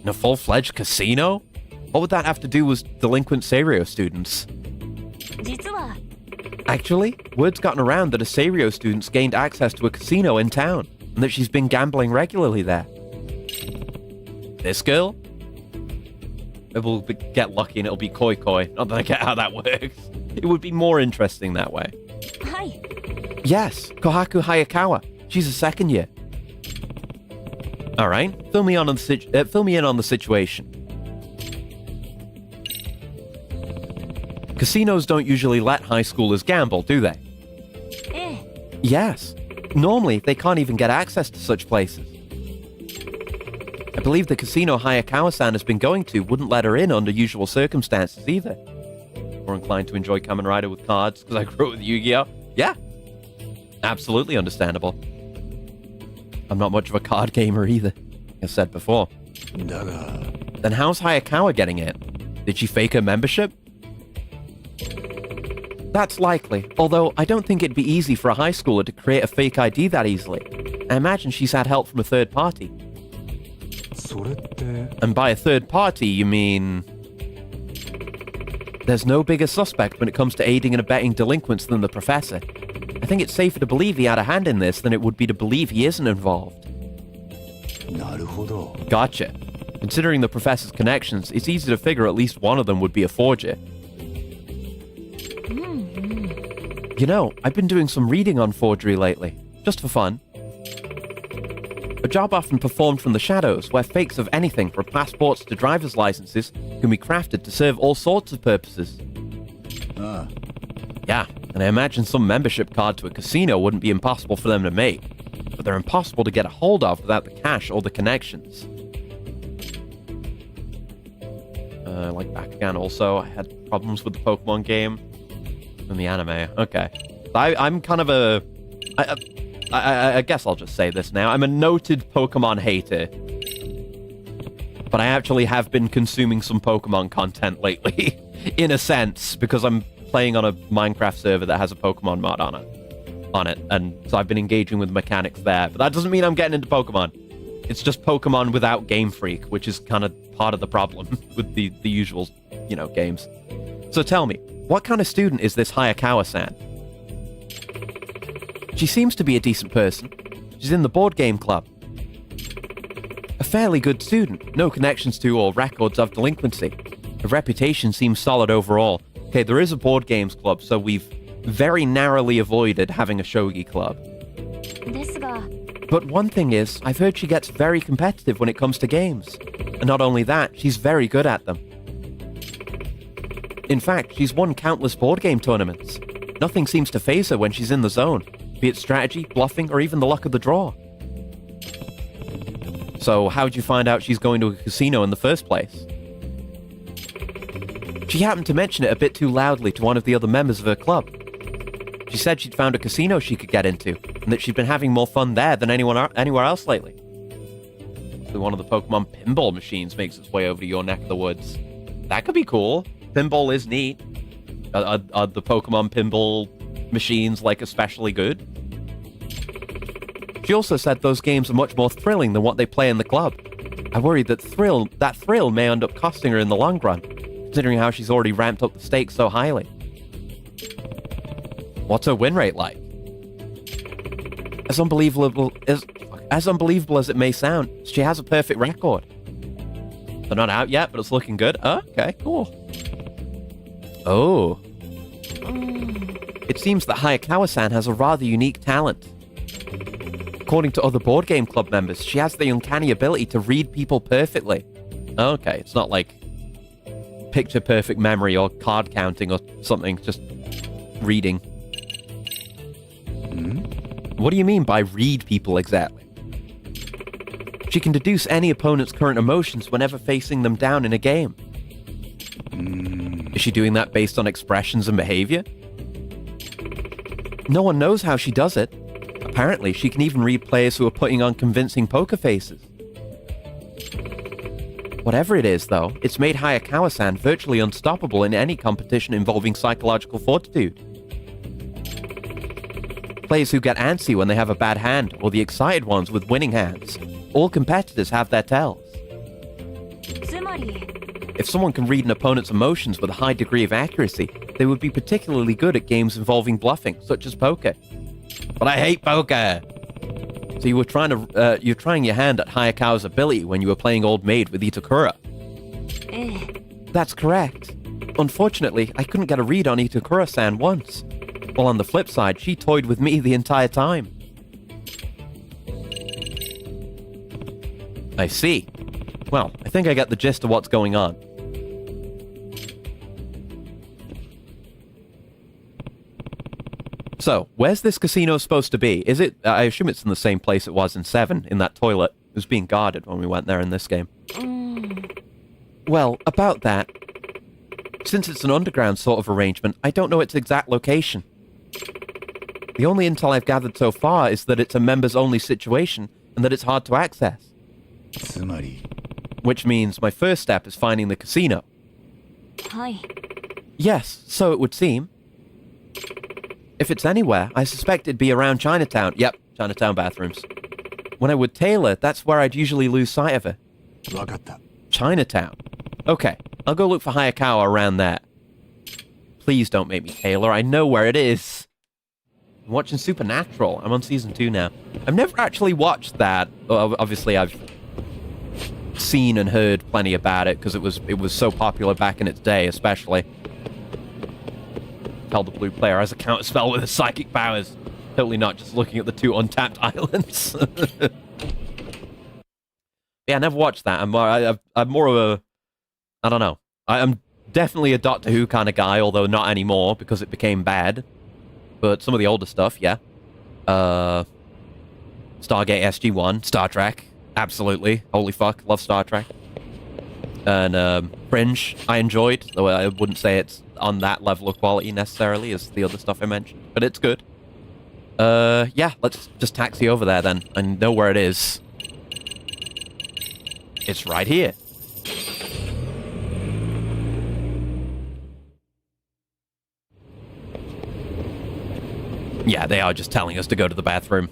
In a full-fledged casino? What would that have to do with delinquent Seiryō students? Actually, word's gotten around that a Seiryō student's gained access to a casino in town, and that she's been gambling regularly there. This girl? Maybe we'll get lucky and it'll be Koi Koi. Not that I get how that works. It would be more interesting that way. Hi. Yes, Kohaku Hayakawa. She's a second year. All right, fill me in on the situation. Casinos don't usually let high schoolers gamble, do they? Yes. Normally, they can't even get access to such places. I believe the casino Hayakawa-san has been going to wouldn't let her in under usual circumstances either. More inclined to enjoy Kamen Rider with cards because I grew up with Yu-Gi-Oh! Yeah. Absolutely understandable. I'm not much of a card gamer either, as said before. Then how's Hayakawa getting it? Did she fake her membership? That's likely, although I don't think it'd be easy for a high schooler to create a fake ID that easily. I imagine she's had help from a third party. And by a third party, you mean... There's no bigger suspect when it comes to aiding and abetting delinquents than the professor. I think it's safer to believe he had a hand in this than it would be to believe he isn't involved. Gotcha. Considering the professor's connections, it's easy to figure at least one of them would be a forger. You know, I've been doing some reading on forgery lately, just for fun. A job often performed from the shadows, where fakes of anything from passports to driver's licenses can be crafted to serve all sorts of purposes. Ah. Yeah, and I imagine some membership card to a casino wouldn't be impossible for them to make, but they're impossible to get a hold of without the cash or the connections. Like back again also, I had problems with the Pokemon game and the anime. Okay. I'm kind of a... I guess I'll just say this now. I'm a noted Pokemon hater. But I actually have been consuming some Pokemon content lately, in a sense, because I'm playing on a Minecraft server that has a Pokemon mod on it. And so I've been engaging with mechanics there. But that doesn't mean I'm getting into Pokemon. It's just Pokemon without Game Freak, which is kind of part of the problem with the usual, games. So tell me, what kind of student is this Hayakawa-san? She seems to be a decent person. She's in the board game club. A fairly good student, no connections to or records of delinquency. Her reputation seems solid overall. Okay, there is a board games club, so we've very narrowly avoided having a shogi club. ですが、 But one thing is, I've heard she gets very competitive when it comes to games. And not only that, she's very good at them. In fact, she's won countless board game tournaments. Nothing seems to faze her when she's in the zone, be it strategy, bluffing, or even the luck of the draw. So how'd you find out she's going to a casino in the first place? She happened to mention it a bit too loudly to one of the other members of her club. She said she'd found a casino she could get into, and that she'd been having more fun there than anywhere else lately. So one of the Pokemon pinball machines makes its way over to your neck of the woods. That could be cool. Pinball is neat. Are the Pokemon pinball machines, especially good? She also said those games are much more thrilling than what they play in the club. I worry that thrill may end up costing her in the long run, considering how she's already ramped up the stakes so highly. What's her win rate like? As unbelievable as it may sound, she has a perfect record. They're not out yet, but it's looking good. Oh, okay, cool. Oh. It seems that Hayakawa-san has a rather unique talent. According to other board game club members, she has the uncanny ability to read people perfectly. Okay, it's not like picture perfect memory or card counting or something, just reading. What do you mean by read people exactly? She can deduce any opponent's current emotions whenever facing them down in a game. Is she doing that based on expressions and behavior? No one knows how she does it. Apparently, she can even read players who are putting on convincing poker faces. Whatever it is, though, it's made Hayakawa-san virtually unstoppable in any competition involving psychological fortitude. Players who get antsy when they have a bad hand, or the excited ones with winning hands. All competitors have their tells. つまり、 If someone can read an opponent's emotions with a high degree of accuracy, they would be particularly good at games involving bluffing, such as poker. But I hate poker! So you're trying your hand at Hayakawa's ability when you were playing Old Maid with Itakura. ええ、 That's correct. Unfortunately, I couldn't get a read on Itakura-san once. While on the flip side, she toyed with me the entire time. I see. Well, I think I get the gist of what's going on. So, where's this casino supposed to be? Is it... I assume it's in the same place it was in 7, in that toilet. It was being guarded when we went there in this game. Well, about that... Since it's an underground sort of arrangement, I don't know its exact location. The only intel I've gathered so far is that it's a members-only situation and that it's hard to access. つまり Which means my first step is finding the casino. はい。 Yes, so it would seem. If it's anywhere, I suspect it'd be around Chinatown. Yep, Chinatown bathrooms. When I would tailor, that's where I'd usually lose sight of her. 分かった Chinatown. Okay, I'll go look for Hayakawa around there. Please don't make me tailor. I know where it is. I'm watching Supernatural. I'm on season 2 now. I've never actually watched that. Obviously, I've seen and heard plenty about it because it was so popular back in its day, especially. Tell the blue player has a counter spell with his psychic powers. Totally not just looking at the 2 untapped islands. Yeah, I never watched that. I'm more of a, I don't know. I'm definitely a Doctor Who kind of guy, although not anymore because it became bad. But some of the older stuff, yeah. Stargate SG-1, Star Trek, absolutely. Holy fuck, love Star Trek. And Fringe, I enjoyed, though I wouldn't say it's on that level of quality necessarily as the other stuff I mentioned, but it's good. Yeah, let's just taxi over there then. I know where it is. It's right here. Yeah, they are just telling us to go to the bathroom.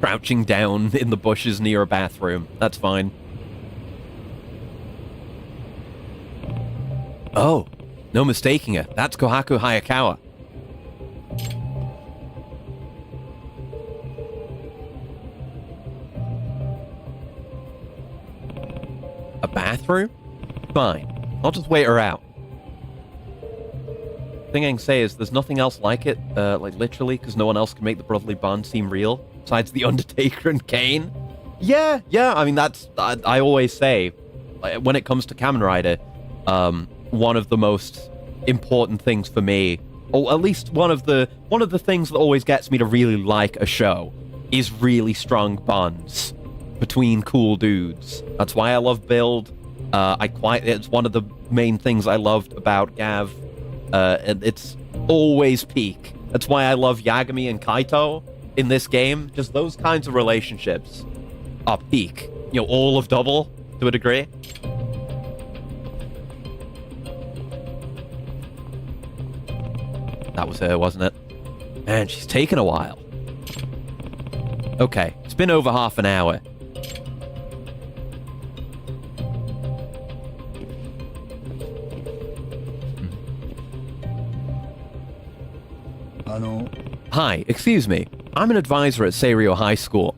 Crouching down in the bushes near a bathroom. That's fine. Oh, no mistaking her. That's Kohaku Hayakawa. A bathroom? Fine. I'll just wait her out. Thing I can say is there's nothing else like it, like literally, because no one else can make the brotherly bond seem real, besides The Undertaker and Kane. Yeah, I mean, that's, I always say, when it comes to Kamen Rider, one of the most important things for me, or at least one of the things that always gets me to really like a show, is really strong bonds between cool dudes. That's why I love Build. It's one of the main things I loved about Gav. And it's always peak. That's why I love Yagami and Kaito in this game. Just those kinds of relationships are peak. You know, all of Double, to a degree. That was her, wasn't it? Man, she's taken a while. Okay, it's been over half an hour. Hi, excuse me. I'm an advisor at Seirio High School.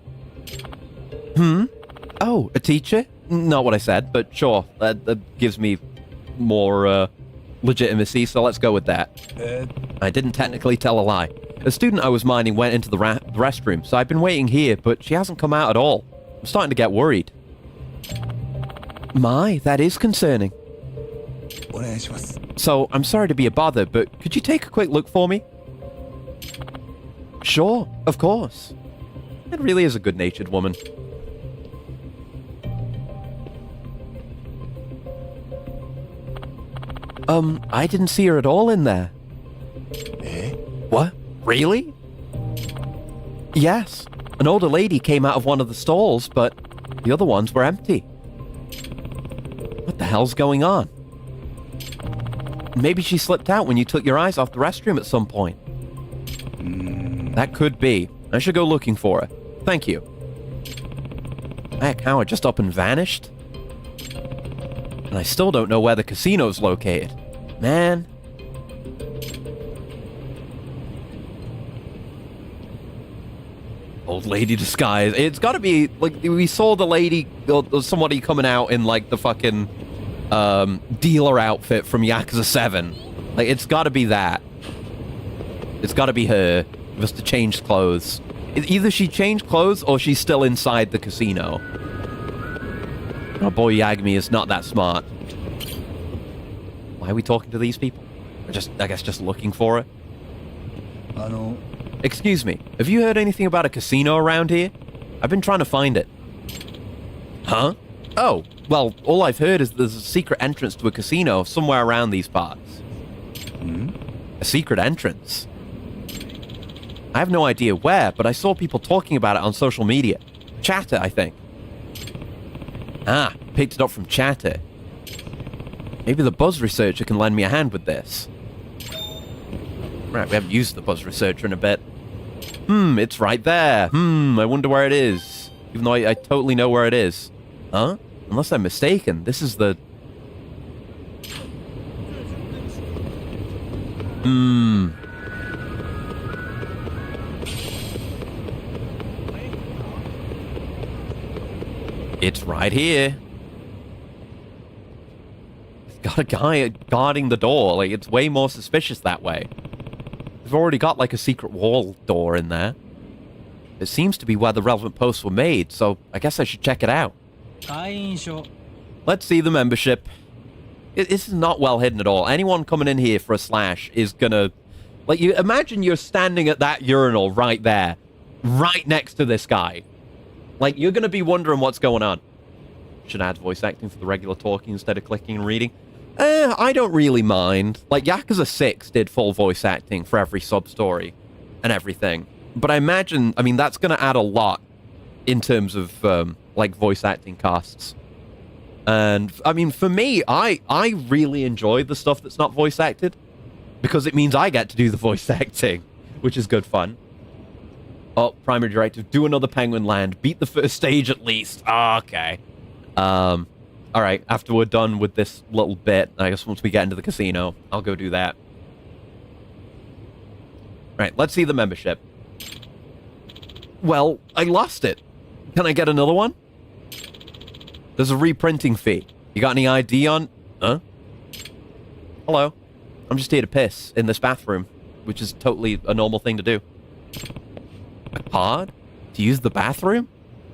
Oh, a teacher? Not what I said, but sure. That gives me more legitimacy, so let's go with that. I didn't technically tell a lie. A student I was minding went into the restroom, so I've been waiting here, but she hasn't come out at all. I'm starting to get worried. My, that is concerning. So, I'm sorry to be a bother, but could you take a quick look for me? Sure, of course. It really is a good-natured woman. I didn't see her at all in there. What? Really? Yes. An older lady came out of one of the stalls, but the other ones were empty. What the hell's going on? Maybe she slipped out when you took your eyes off the restroom at some point. That could be. I should go looking for her. Thank you. Heck, Howard just up and vanished? And I still don't know where the casino's located. Man. Old lady disguise. It's gotta be, like, we saw the lady, or somebody coming out in, like, the fucking, dealer outfit from Yakuza 7. Like, it's gotta be that. It's gotta be her. Just to change clothes. Either she changed clothes or she's still inside the casino. Our boy Yagami is not that smart. Why are we talking to these people? I guess just looking for her. Excuse me, have you heard anything about a casino around here? I've been trying to find it. Huh? Oh, well, all I've heard is there's a secret entrance to a casino somewhere around these parts. A secret entrance? I have no idea where, but I saw people talking about it on social media. Chatter, I think. Ah, picked it up from Chatter. Maybe the Buzz Researcher can lend me a hand with this. Right, we haven't used the Buzz Researcher in a bit. It's right there. I wonder where it is. Even though I totally know where it is. Huh? Unless I'm mistaken, this is the... It's right here. It's got a guy guarding the door. Like, it's way more suspicious that way. We've already got, like, a secret wall door in there. It seems to be where the relevant posts were made, so I guess I should check it out. 会員証 Let's see the membership. This is not well hidden at all. Anyone coming in here for a slash is gonna... Like, you imagine you're standing at that urinal right there, right next to this guy. Like, you're gonna be wondering what's going on. Should add voice acting for the regular talking instead of clicking and reading. I don't really mind. Like, Yakuza 6 did full voice acting for every sub-story and everything. But I imagine, I mean, that's gonna add a lot in terms of, like, voice acting costs. And, I mean, for me, I really enjoy the stuff that's not voice acted. Because it means I get to do the voice acting, which is good fun. Oh, primary directive, do another Penguin Land. Beat the first stage at least. Oh, okay. Alright, after we're done with this little bit, I guess once we get into the casino, I'll go do that. Right, let's see the membership. Well, I lost it. Can I get another one? There's a reprinting fee. You got any ID on... Huh? Hello. I'm just here to piss in this bathroom, which is totally a normal thing to do. A card? To use the bathroom?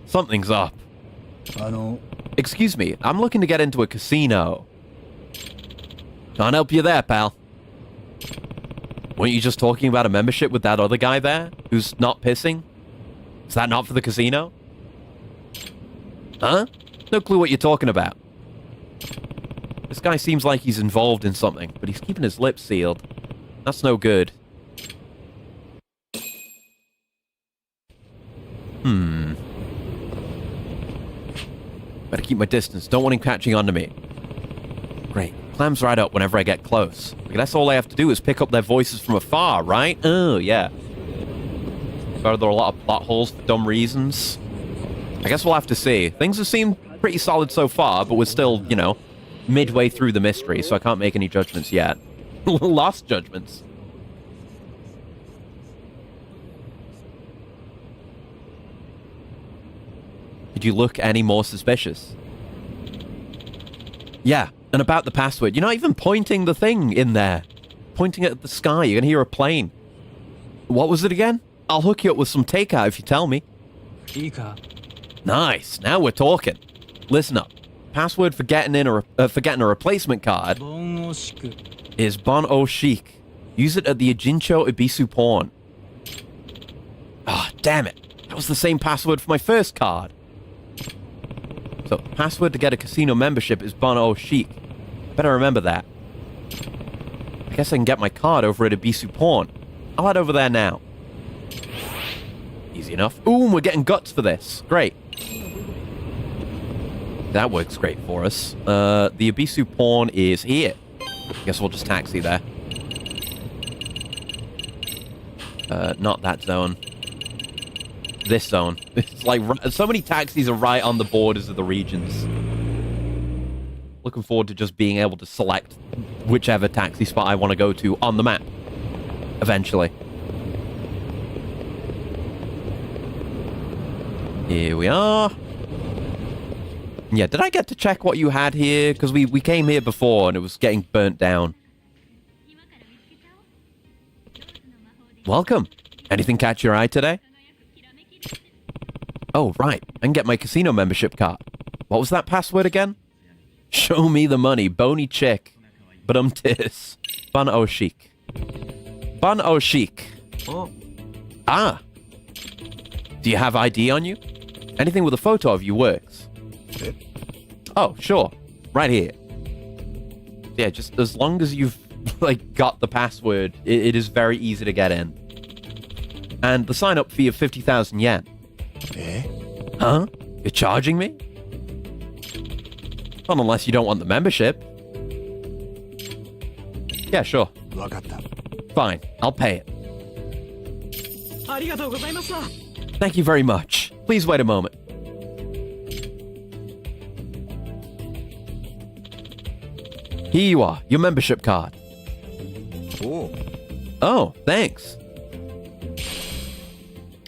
Something's up. Excuse me, I'm looking to get into a casino. Can't help you there, pal. Weren't you just talking about a membership with that other guy there, who's not pissing? Is that not for the casino? Huh? No clue what you're talking about. This guy seems like he's involved in something, but he's keeping his lips sealed. That's no good. Better keep my distance. Don't want him catching on to me. Great. Clams right up whenever I get close. I guess all I have to do is pick up their voices from afar, right? Oh, yeah. But there are a lot of plot holes for dumb reasons. I guess we'll have to see. Things have seemed pretty solid so far, but we're still, you know, midway through the mystery, so I can't make any judgments yet. Lost judgments. Did you look any more suspicious? Yeah, and about the password. You're not even pointing the thing in there. Pointing at the sky. You're gonna hear a plane. What was it again? I'll hook you up with some takeout if you tell me. いいか Nice. Now we're talking. Listen up. Password for getting a replacement card 盆を敷く is Bon O Chic. Use it at the Ijincho Ibisu pawn. Ah, damn it. That was the same password for my first card. So, password to get a casino membership is Bon O Chic. Better remember that. I guess I can get my card over at Ibisu pawn. I'll head over there now. Easy enough. Ooh, we're getting guts for this. Great. That works great for us. The Ibisu pawn is here. Guess we'll just taxi there. Not that zone. This zone. It's like so many taxis are right on the borders of the regions. Looking forward to just being able to select whichever taxi spot I want to go to on the map. Eventually. Here we are. Yeah, did I get to check what you had here? Because we came here before and it was getting burnt down. Welcome. Anything catch your eye today? Oh, right. I can get my casino membership card. What was that password again? Show me the money, bony chick. But tis. Bon O Chic. Bon O Chic. Ah. Do you have ID on you? Anything with a photo of you works. Oh, sure. Right here. Yeah, just as long as you've, like, got the password, it is very easy to get in. And the sign-up fee of 50,000 yen. Huh? You're charging me? Not unless you don't want the membership. Yeah, sure. Fine, I'll pay it. ありがとうございました Thank you very much. Please wait a moment. Here you are, your membership card. Oh, thanks.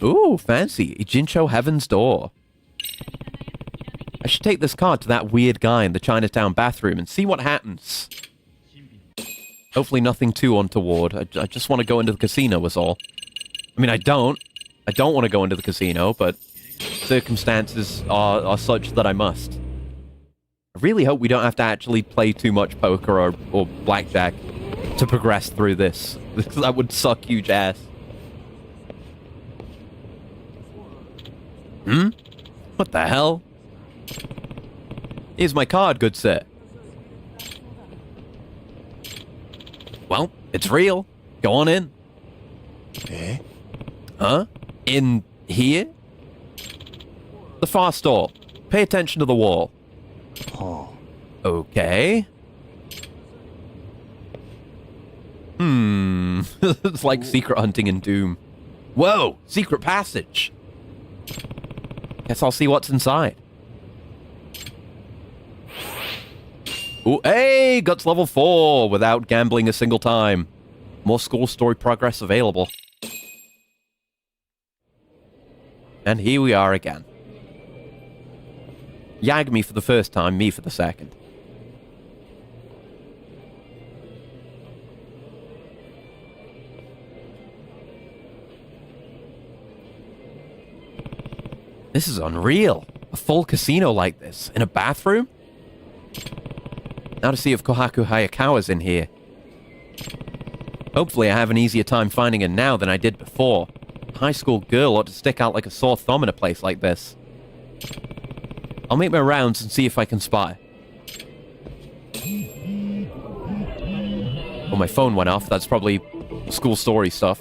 Ooh, fancy. Ijincho Heaven's Door. I should take this card to that weird guy in the Chinatown bathroom and see what happens. Hopefully nothing too untoward. I just want to go into the casino was all. I mean, I don't. I don't want to go into the casino, but circumstances are such that I must. I really hope we don't have to actually play too much poker or blackjack to progress through this. That would suck huge ass. What the hell? Here's my card, good sir. Well, it's real. Go on in. Eh? Huh? In here? The far stall. Pay attention to the wall. Ha. Okay. It's like secret hunting in Doom. Whoa! Secret passage! Guess I'll see what's inside. Ooh, hey! Guts level 4 without gambling a single time. More school story progress available. And here we are again. Yag me for the first time, me for the second. This is unreal. A full casino like this. In a bathroom? Now to see if Kohaku Hayakawa's in here. Hopefully I have an easier time finding her now than I did before. A high school girl ought to stick out like a sore thumb in a place like this. I'll make my rounds and see if I can spot her. Oh, my phone went off. That's probably school story stuff.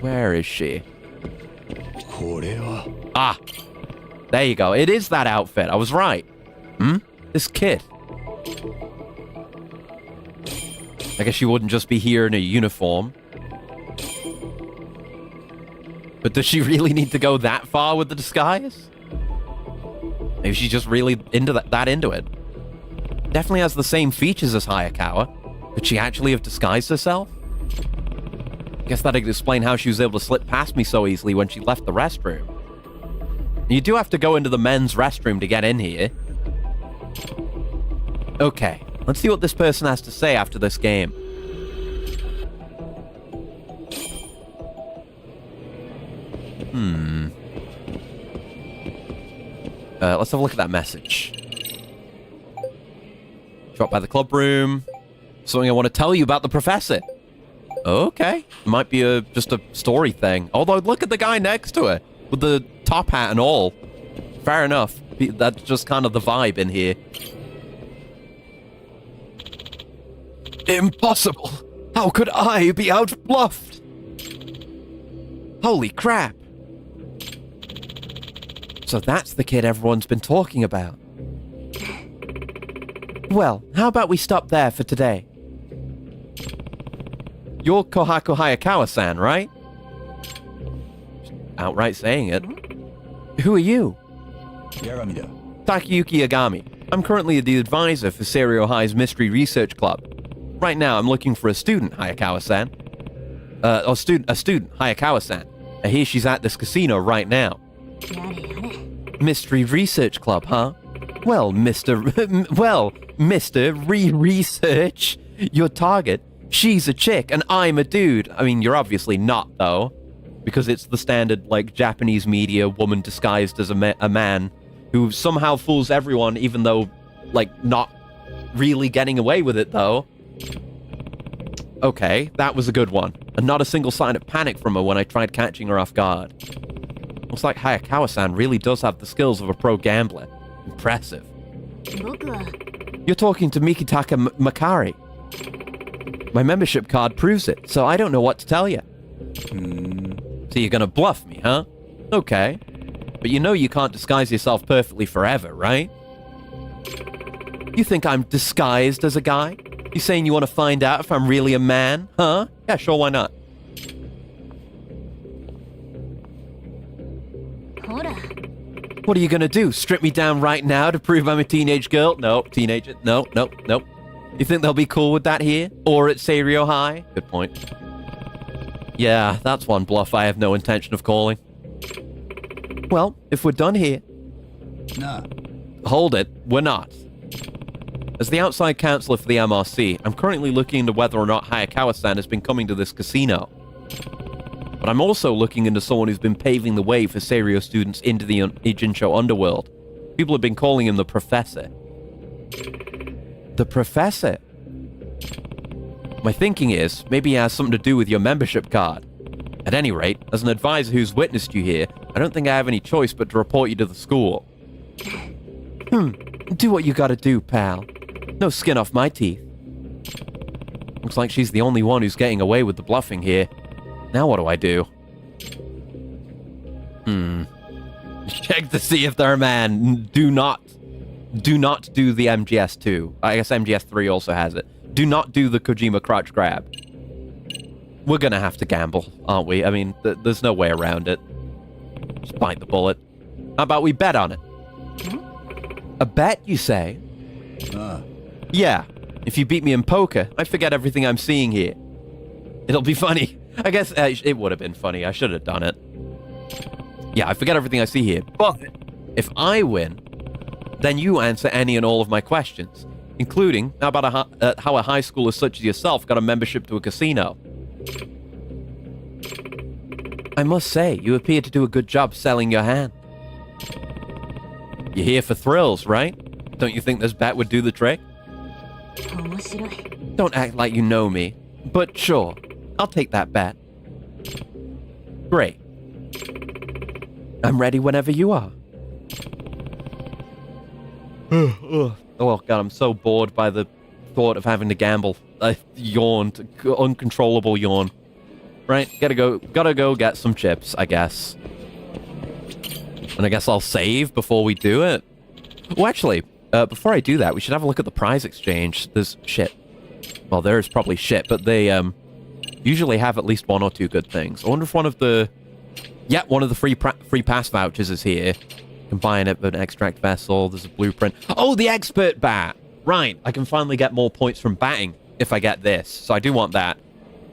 Where is she? Ah! There you go. It is that outfit. I was right. This kid. I guess she wouldn't just be here in a uniform. But does she really need to go that far with the disguise? Maybe she's just really into that into it. Definitely has the same features as Hayakawa. Could she actually have disguised herself? Guess that'd explain how she was able to slip past me so easily when she left the restroom. You do have to go into the men's restroom to get in here. Okay, let's see what this person has to say after this game. Let's have a look at that message. Drop by the club room. Something I want to tell you about the professor. Okay. Might be just a story thing. Although, look at the guy next to her. With the top hat and all. Fair enough. That's just kind of the vibe in here. Impossible! How could I be outbluffed? Holy crap. So that's the kid everyone's been talking about. Well, how about we stop there for today? You're Kohaku Hayakawa-san, right? Outright saying it. Who are you? Yagami-da. Takayuki Yagami. I'm currently the advisor for Seiryo High's Mystery Research Club. Right now, I'm looking for a student, Hayakawa-san. A student, Hayakawa-san. I hear she's at this casino right now. Mystery Research Club, huh? Well, Mr. Re-Research, your target. She's a chick, and I'm a dude. I mean, you're obviously not, though. Because it's the standard, like, Japanese media woman disguised as a man who somehow fools everyone, even though, like, not really getting away with it, though. Okay, that was a good one. And not a single sign of panic from her when I tried catching her off guard. Looks like Hayakawa-san really does have the skills of a pro gambler. Impressive. You're talking to Mikitaka Makari. My membership card proves it, so I don't know what to tell you. So you're gonna bluff me, huh? Okay. But you know you can't disguise yourself perfectly forever, right? You think I'm disguised as a guy? You saying you want to find out if I'm really a man, huh? Yeah, sure, why not? What are you gonna do? Strip me down right now to prove I'm a teenage girl? No, teenager. No. You think they'll be cool with that here? Or at Seiryo High? Good point. Yeah, that's one bluff I have no intention of calling. Well, if we're done here... Nah. Hold it, we're not. As the outside counselor for the MRC, I'm currently looking into whether or not Hayakawa-san has been coming to this casino. but I'm also looking into someone who's been paving the way for Seiryo students into the Ijincho underworld. People have been calling him the Professor. The Professor? My thinking is, maybe he has something to do with your membership card. At any rate, as an advisor who's witnessed you here, I don't think I have any choice but to report you to the school. Do what you gotta do, pal. No skin off my teeth. Looks like she's the only one who's getting away with the bluffing here. Now what do I do? Check to see if they're a man. Do not do the MGS2. I guess MGS3 also has it. Do not do the Kojima crotch grab. We're gonna have to gamble, aren't we? I mean, there's no way around it. Just bite the bullet. How about we bet on it? A bet, you say? Yeah. If you beat me in poker, I forget everything I'm seeing here. It'll be funny. I guess it would have been funny. I should have done it. Yeah, I forget everything I see here. But if I win, then you answer any and all of my questions, including how about how a high schooler such as yourself got a membership to a casino. I must say, you appear to do a good job selling your hand. You're here for thrills, right? Don't you think this bet would do the trick? Don't act like you know me, but sure, I'll take that bet. Great. I'm ready whenever you are. Oh, God, I'm so bored by the thought of having to gamble. I yawned. Uncontrollable yawn. Right, gotta go get some chips, I guess. And I guess I'll save before we do it. Well, actually, before I do that, we should have a look at the prize exchange. There's shit. Well, there is probably shit, but they usually have at least one or two good things. I wonder if one of the free pass vouchers is here. Combine it with an extract vessel. There's a blueprint. Oh, the expert bat! Right, I can finally get more points from batting if I get this. So I do want that.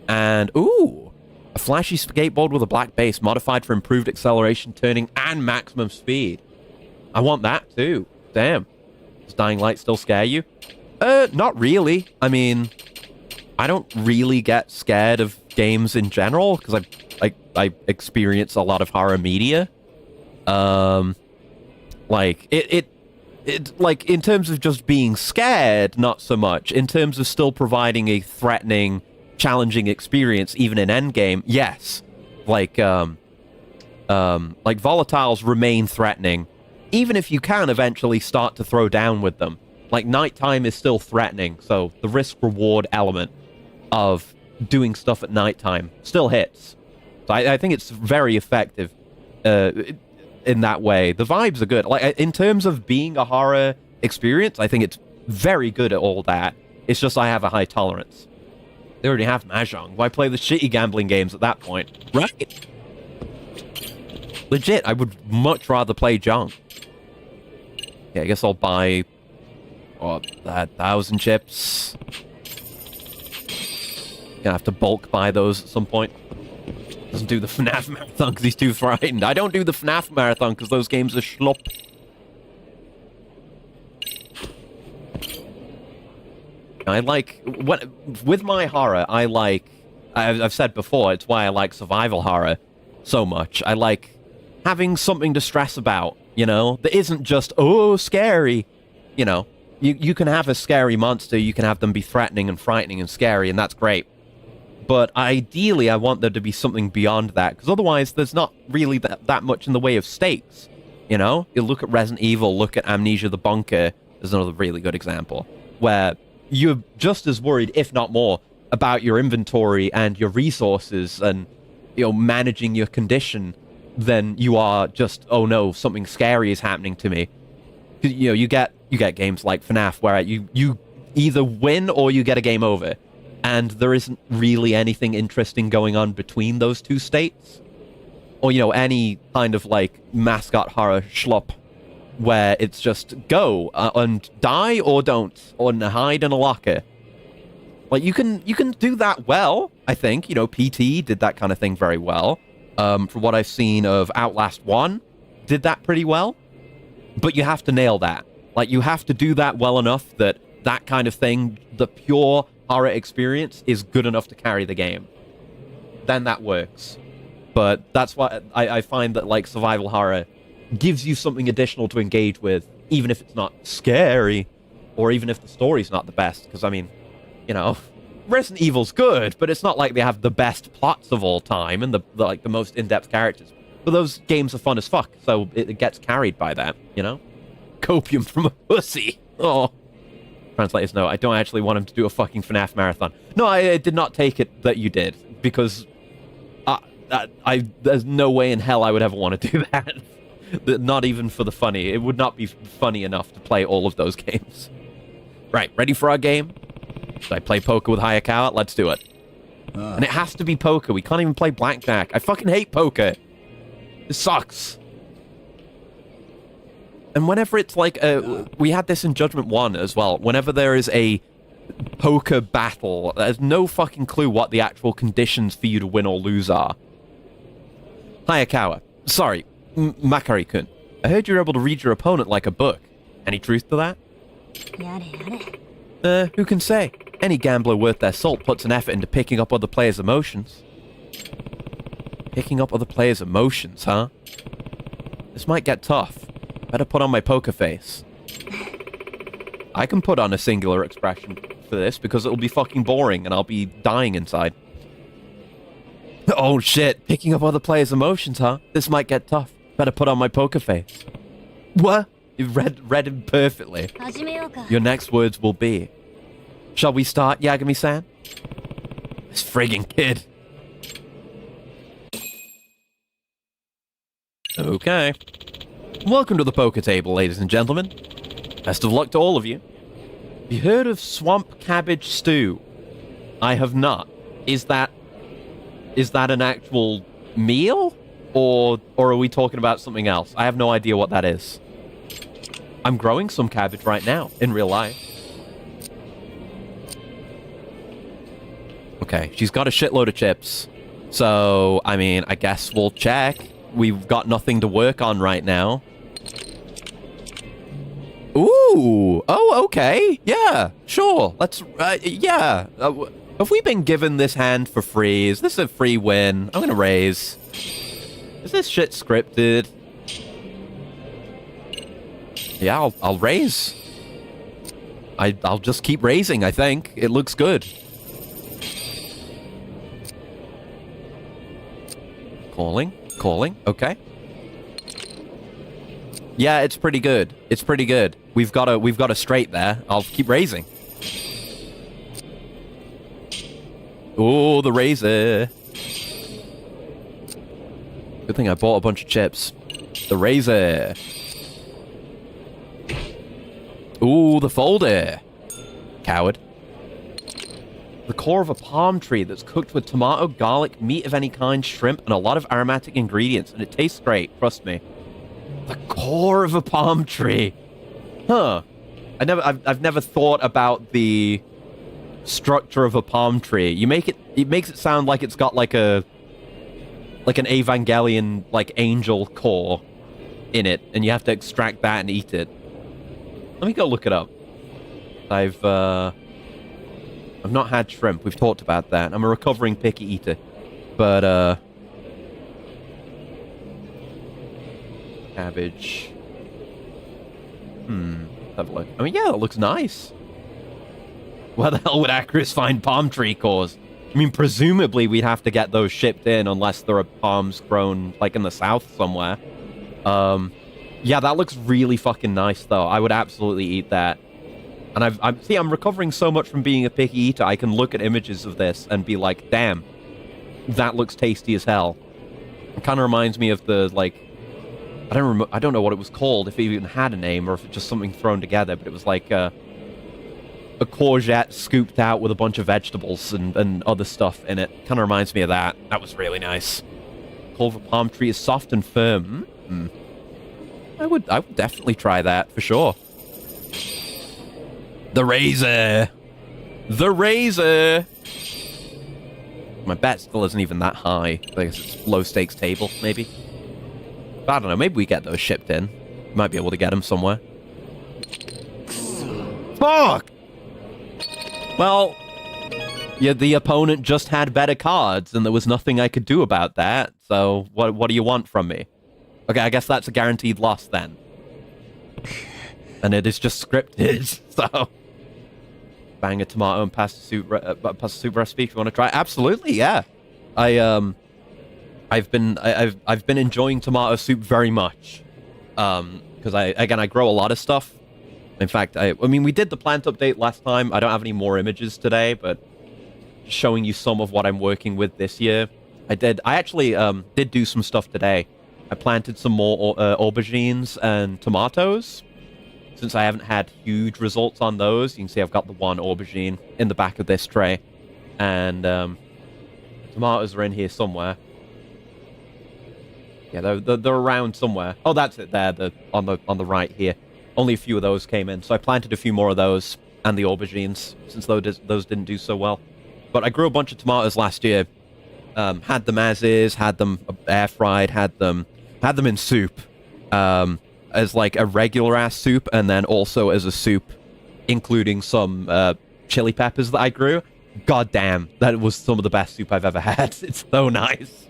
And, ooh, a flashy skateboard with a black base modified for improved acceleration, turning, and maximum speed. I want that too. Damn. Does Dying Light still scare you? Not really. I mean, I don't really get scared of games in general because I experience a lot of horror media. Like it like in terms of just being scared, not so much. In terms of still providing a threatening, challenging experience, even in Endgame, yes. Like volatiles remain threatening, even if you can eventually start to throw down with them. Like, nighttime is still threatening, so the risk-reward element of doing stuff at nighttime still hits. So I think it's very effective in that way. The vibes are good. Like, in terms of being a horror experience, I think it's very good at all that. It's just I have a high tolerance. They already have Mahjong. Why play the shitty gambling games at that point? Right? Legit, I would much rather play Jong. Yeah, I guess I'll buy 1,000 chips. Gonna have to bulk buy those at some point. Doesn't do the FNAF marathon because he's too frightened. I don't do the FNAF marathon because those games are schlup. I like... with my horror, I like... I've said before, it's why I like survival horror so much. I like having something to stress about, you know? That isn't just, oh, scary. You know, you can have a scary monster, you can have them be threatening and frightening and scary, and that's great. But ideally, I want there to be something beyond that, because otherwise there's not really that much in the way of stakes, you know? You look at Resident Evil, look at Amnesia the Bunker, there's another really good example, where you're just as worried, if not more, about your inventory and your resources and, you know, managing your condition than you are just, oh no, something scary is happening to me. You know, you get games like FNAF where you either win or you get a game over. And there isn't really anything interesting going on between those two states. Or, you know, any kind of, like, mascot horror schlup where it's just go and die or don't, or hide in a locker. Like, you can do that well, I think. You know, PT did that kind of thing very well. From what I've seen of Outlast 1, did that pretty well. But you have to nail that. Like, you have to do that well enough that that kind of thing, the pure horror experience, is good enough to carry the game. Then that works. But that's why I find that, like, survival horror gives you something additional to engage with, even if it's not scary, or even if the story's not the best. Because, I mean, you know, Resident Evil's good, but it's not like they have the best plots of all time and the most in-depth characters. But those games are fun as fuck, so it gets carried by that, you know? Copium from a pussy. Oh. Translator's note, I don't actually want him to do a fucking FNAF marathon. No, I did not take it that you did, because there's no way in hell I would ever want to do that. Not even for the funny. It would not be funny enough to play all of those games. Right, ready for our game? Should I play poker with Hayakawa? Let's do it. And it has to be poker. We can't even play blackjack. I fucking hate poker. This sucks. And whenever it's like, we had this in Judgment 1 as well. Whenever there is a poker battle, there's no fucking clue what the actual conditions for you to win or lose are. Hayakawa. Sorry, Makari-kun. I heard you were able to read your opponent like a book. Any truth to that? やれやれ Who can say? Any gambler worth their salt puts an effort into picking up other players' emotions. Picking up other players' emotions, huh? This might get tough. Better put on my poker face. I can put on a singular expression for this because it'll be fucking boring and I'll be dying inside. Oh shit, picking up other players' emotions, huh? This might get tough. Better put on my poker face. What? You've read him perfectly. 始めようか Your next words will be... Shall we start, Yagami-san? This friggin' kid. Okay. Welcome to the poker table, ladies and gentlemen. Best of luck to all of you. Have you heard of swamp cabbage stew? I have not. Is that an actual meal? Or are we talking about something else? I have no idea what that is. I'm growing some cabbage right now, in real life. Okay, she's got a shitload of chips. So, I mean, I guess we'll check. We've got nothing to work on right now. Ooh! Oh, okay. Yeah, sure. Let's, yeah. Have we been given this hand for free? Is this a free win? I'm gonna raise. Is this shit scripted? Yeah, I'll raise. I'll just keep raising, I think. It looks good. Calling, okay. Yeah, it's pretty good. It's pretty good. We've got a straight there. I'll keep raising. Oh, the razor. Good thing I bought a bunch of chips. The razor. Ooh, the folder. Coward. The core of a palm tree that's cooked with tomato, garlic, meat of any kind, shrimp, and a lot of aromatic ingredients, and it tastes great, trust me. The core of a palm tree. Huh. I've never thought about the structure of a palm tree. It makes it sound like it's got like an Evangelion like angel core in it, and you have to extract that and eat it. Let me go look it up. I've not had shrimp. We've talked about that. I'm a recovering picky eater. But, cabbage. Have a look. I mean, yeah, it looks nice. Where the hell would Acris find palm tree cores? I mean, presumably we'd have to get those shipped in unless there are palms grown, like, in the south somewhere. Yeah, that looks really fucking nice, though. I would absolutely eat that. And I'm recovering so much from being a picky eater, I can look at images of this and be like, damn, that looks tasty as hell. It kind of reminds me of the, like, I don't know what it was called, if it even had a name, or if it's just something thrown together, but it was like a courgette scooped out with a bunch of vegetables and other stuff in it. Kind of reminds me of that. That was really nice. Core of a palm tree is soft and firm. I would definitely try that, for sure. The razor! The razor! My bet still isn't even that high. I guess it's low stakes table, maybe. But I don't know, maybe we get those shipped in. Might be able to get them somewhere. Fuck! Well, Yeah, the opponent just had better cards, and there was nothing I could do about that. So what do you want from me? Okay, I guess that's a guaranteed loss then. And it is just scripted, so... Bang a tomato and pasta soup recipe if you want to try. Absolutely, yeah. I've been enjoying tomato soup very much. Because I grow a lot of stuff. In fact, I mean, we did the plant update last time. I don't have any more images today, but showing you some of what I'm working with this year. I actually did do some stuff today. I planted some more aubergines and tomatoes. Since I haven't had huge results on those, you can see I've got the one aubergine in the back of this tray. And tomatoes are in here somewhere. Yeah, they're around somewhere. Oh, that's it there, on the right here. Only a few of those came in, so I planted a few more of those and the aubergines, since those didn't do so well. But I grew a bunch of tomatoes last year. Had them as is, had them air fried, had them in soup. As like a regular ass soup, and then also as a soup, including some chili peppers that I grew. God damn, that was some of the best soup I've ever had. It's so nice.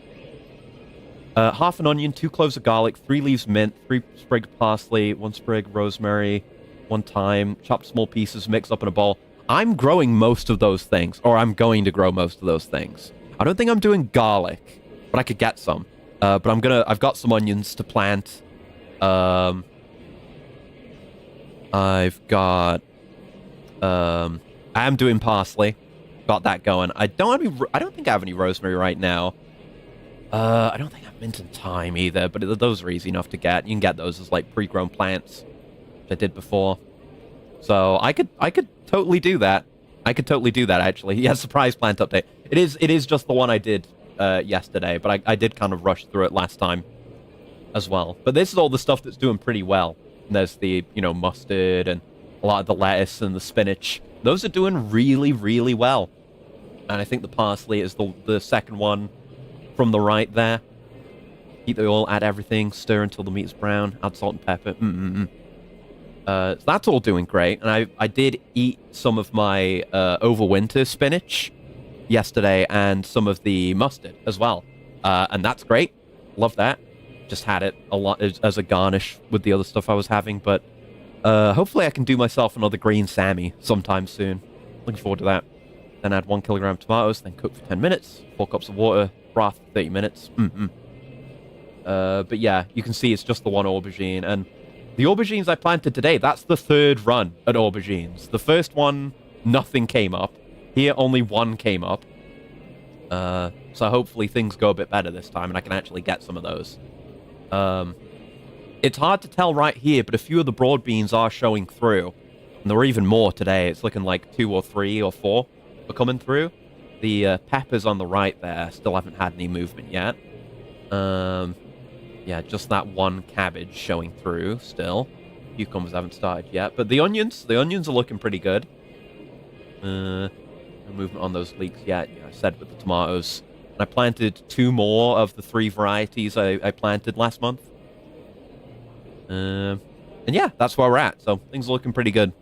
Half an onion, 2 cloves of garlic, 3 leaves mint, 3 sprig parsley, 1 sprig rosemary, 1 thyme, chopped small pieces, mix up in a bowl. I'm growing most of those things, or I'm going to grow most of those things. I don't think I'm doing garlic, but I could get some. But I've got some onions to plant. I've got, I am doing parsley. Got that going. I don't think I have any rosemary right now. I don't think I have mint and thyme either, but those are easy enough to get. You can get those as like pre-grown plants, which I did before. So I could totally do that. I could totally do that, actually. Yeah, surprise plant update. It is just the one I did yesterday, but I did kind of rush through it last time as well. But this is all the stuff that's doing pretty well. And there's the, mustard and a lot of the lettuce and the spinach. Those are doing really, really well. And I think the parsley is the second one from the right there. Heat the oil, add everything, stir until the meat is brown, add salt and pepper. So that's all doing great. And I did eat some of my overwinter spinach yesterday and some of the mustard as well. And that's great. Love that. Just had it a lot as a garnish with the other stuff I was having. But hopefully I can do myself another green Sammy sometime soon. Looking forward to that. Then add 1 kilogram of tomatoes, then cook for 10 minutes. 4 cups of water, broth, 30 minutes. But yeah, you can see it's just the one aubergine. And the aubergines I planted today, that's the third run at aubergines. The first one, nothing came up. Here, only 1 came up. So hopefully things go a bit better this time and I can actually get some of those. It's hard to tell right here, but a few of the broad beans are showing through. And there were even more today. It's looking like 2 or 3 or 4 are coming through. The peppers on the right there still haven't had any movement yet. Yeah, just that 1 cabbage showing through still. Cucumbers haven't started yet. But the onions are looking pretty good. No movement on those leeks yet. Yeah, I said with the tomatoes. And I planted 2 more of the 3 varieties I planted last month. And yeah, that's where we're at. So things are looking pretty good.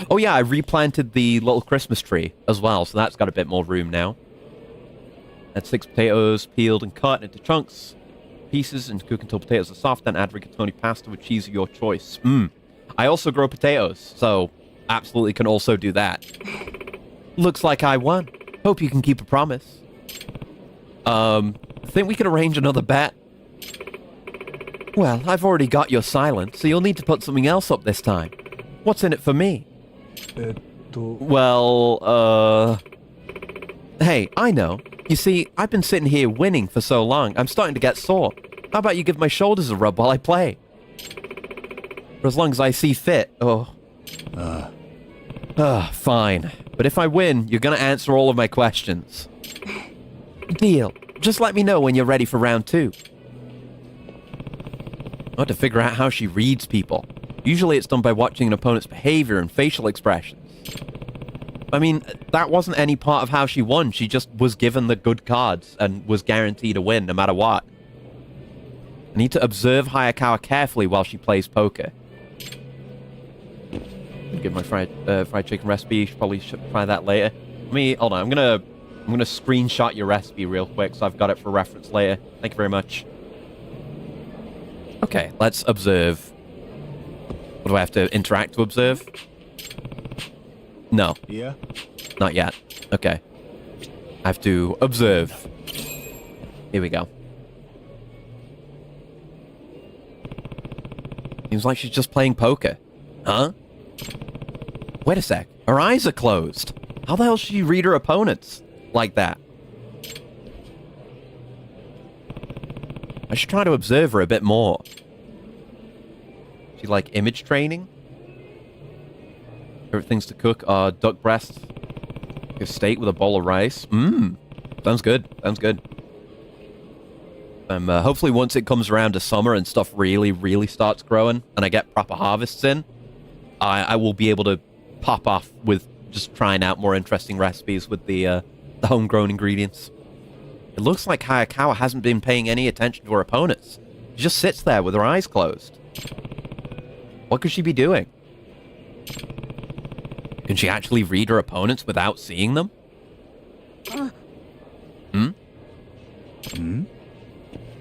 Oh yeah, I replanted the little Christmas tree as well, so that's got a bit more room now. Add 6 potatoes, peeled and cut into chunks, pieces, and cook until potatoes are soft, then add rigatoni pasta with cheese of your choice. I also grow potatoes, so absolutely can also do that. Looks like I won. Hope you can keep a promise. Think we could arrange another bet? Well, I've already got your silence, so you'll need to put something else up this time. What's in it for me? Well, hey, I know. You see, I've been sitting here winning for so long, I'm starting to get sore. How about you give my shoulders a rub while I play? For as long as I see fit. Fine. But if I win, you're gonna answer all of my questions. Deal. Just let me know when you're ready for round 2. I want to figure out how she reads people. Usually it's done by watching an opponent's behavior and facial expressions. I mean, that wasn't any part of how she won. She just was given the good cards and was guaranteed a win no matter what. I need to observe Hayakawa carefully while she plays poker. Give my fried chicken recipe. Should probably try that later. Hold on. I'm gonna screenshot your recipe real quick so I've got it for reference later. Thank you very much. Okay, let's observe. What do I have to interact to observe? No, Yeah? not yet. Okay. I have to observe. Here we go. Seems like she's just playing poker. Huh? Wait a sec. Her eyes are closed. How the hell should she read her opponents like that? I should try to observe her a bit more. She like image training? Favorite things to cook are duck breasts, a steak with a bowl of rice. Mmm. Sounds good. Sounds good. Hopefully once it comes around to summer and stuff really, really starts growing and I get proper harvests in, I will be able to pop off with just trying out more interesting recipes with the homegrown ingredients. It looks like Hayakawa hasn't been paying any attention to her opponents. She just sits there with her eyes closed. What could she be doing? Can she actually read her opponents without seeing them?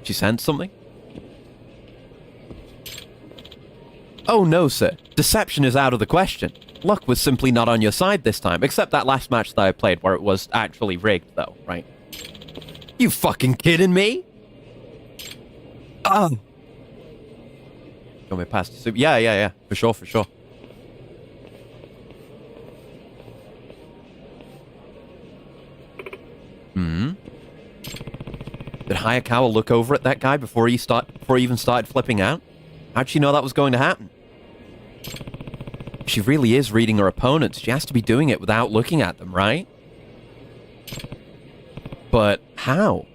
She sensed something? Oh no, sir. Deception is out of the question. Luck was simply not on your side this time, except that last match that I played where it was actually rigged, though, right? You fucking kidding me? Oh. Got me past the... Yeah. For sure. Did Hayakawa look over at that guy before he even started flipping out? How'd she know that was going to happen? If she really is reading her opponents, she has to be doing it without looking at them, right? But how?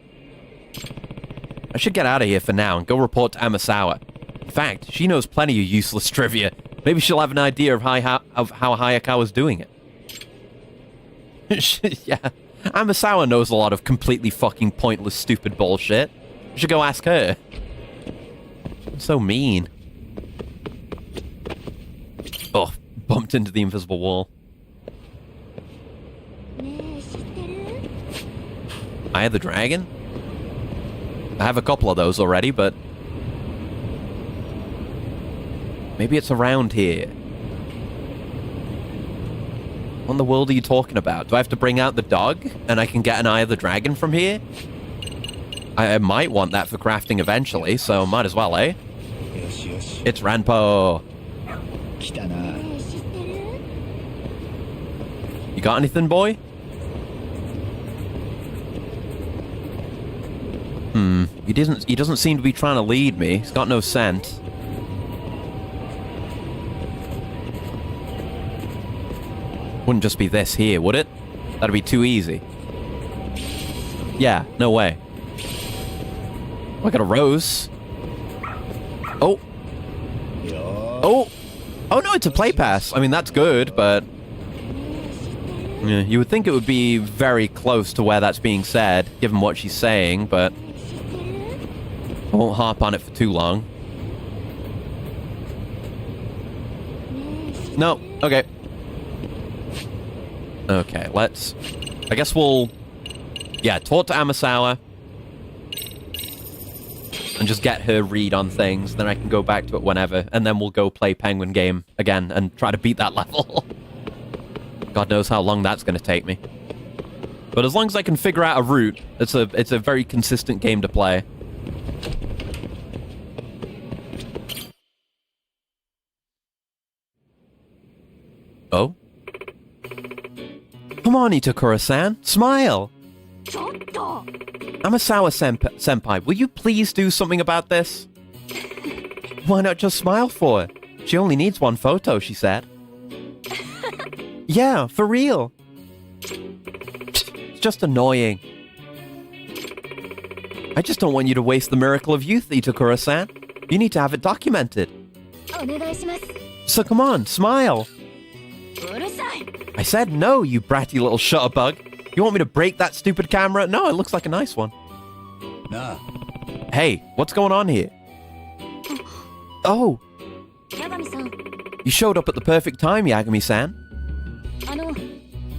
I should get out of here for now and go report to Amasawa. In fact, she knows plenty of useless trivia. Maybe she'll have an idea of how Hayakawa's doing it. Yeah, Amasawa knows a lot of completely fucking pointless, stupid bullshit. We should go ask her. So mean. Oh, bumped into the invisible wall. Eye of the Dragon? I have a couple of those already, but... maybe it's around here. What in the world are you talking about? Do I have to bring out the dog and I can get an Eye of the Dragon from here? I might want that for crafting eventually, so might as well, eh? It's Ranpo. You got anything, boy? He doesn't seem to be trying to lead me. He's got no scent. Wouldn't just be this here, would it? That'd be too easy. Yeah, no way. Oh, I got a rose. Oh. Oh. Oh no, it's a play pass. I mean, that's good, but... yeah, you would think it would be very close to where that's being said, given what she's saying, but... I won't harp on it for too long. No, okay. Okay, let's... I guess we'll... yeah, talk to Amasawa. And just get her read on things. Then I can go back to it whenever. And then we'll go play Penguin Game again and try to beat that level. God knows how long that's going to take me. But as long as I can figure out a route, it's a very consistent game to play. Oh? Come on, Itakura-san. Smile! Amasawa-senpai, will you please do something about this? Why not just smile for her? She only needs one photo, she said. Yeah, for real. It's just annoying. I just don't want you to waste the miracle of youth, Itakura-san. You need to have it documented. So come on, smile. I said no, you bratty little shutterbug. You want me to break that stupid camera? No, it looks like a nice one. Nah. Hey, what's going on here? Oh. You showed up at the perfect time, Yagami-san.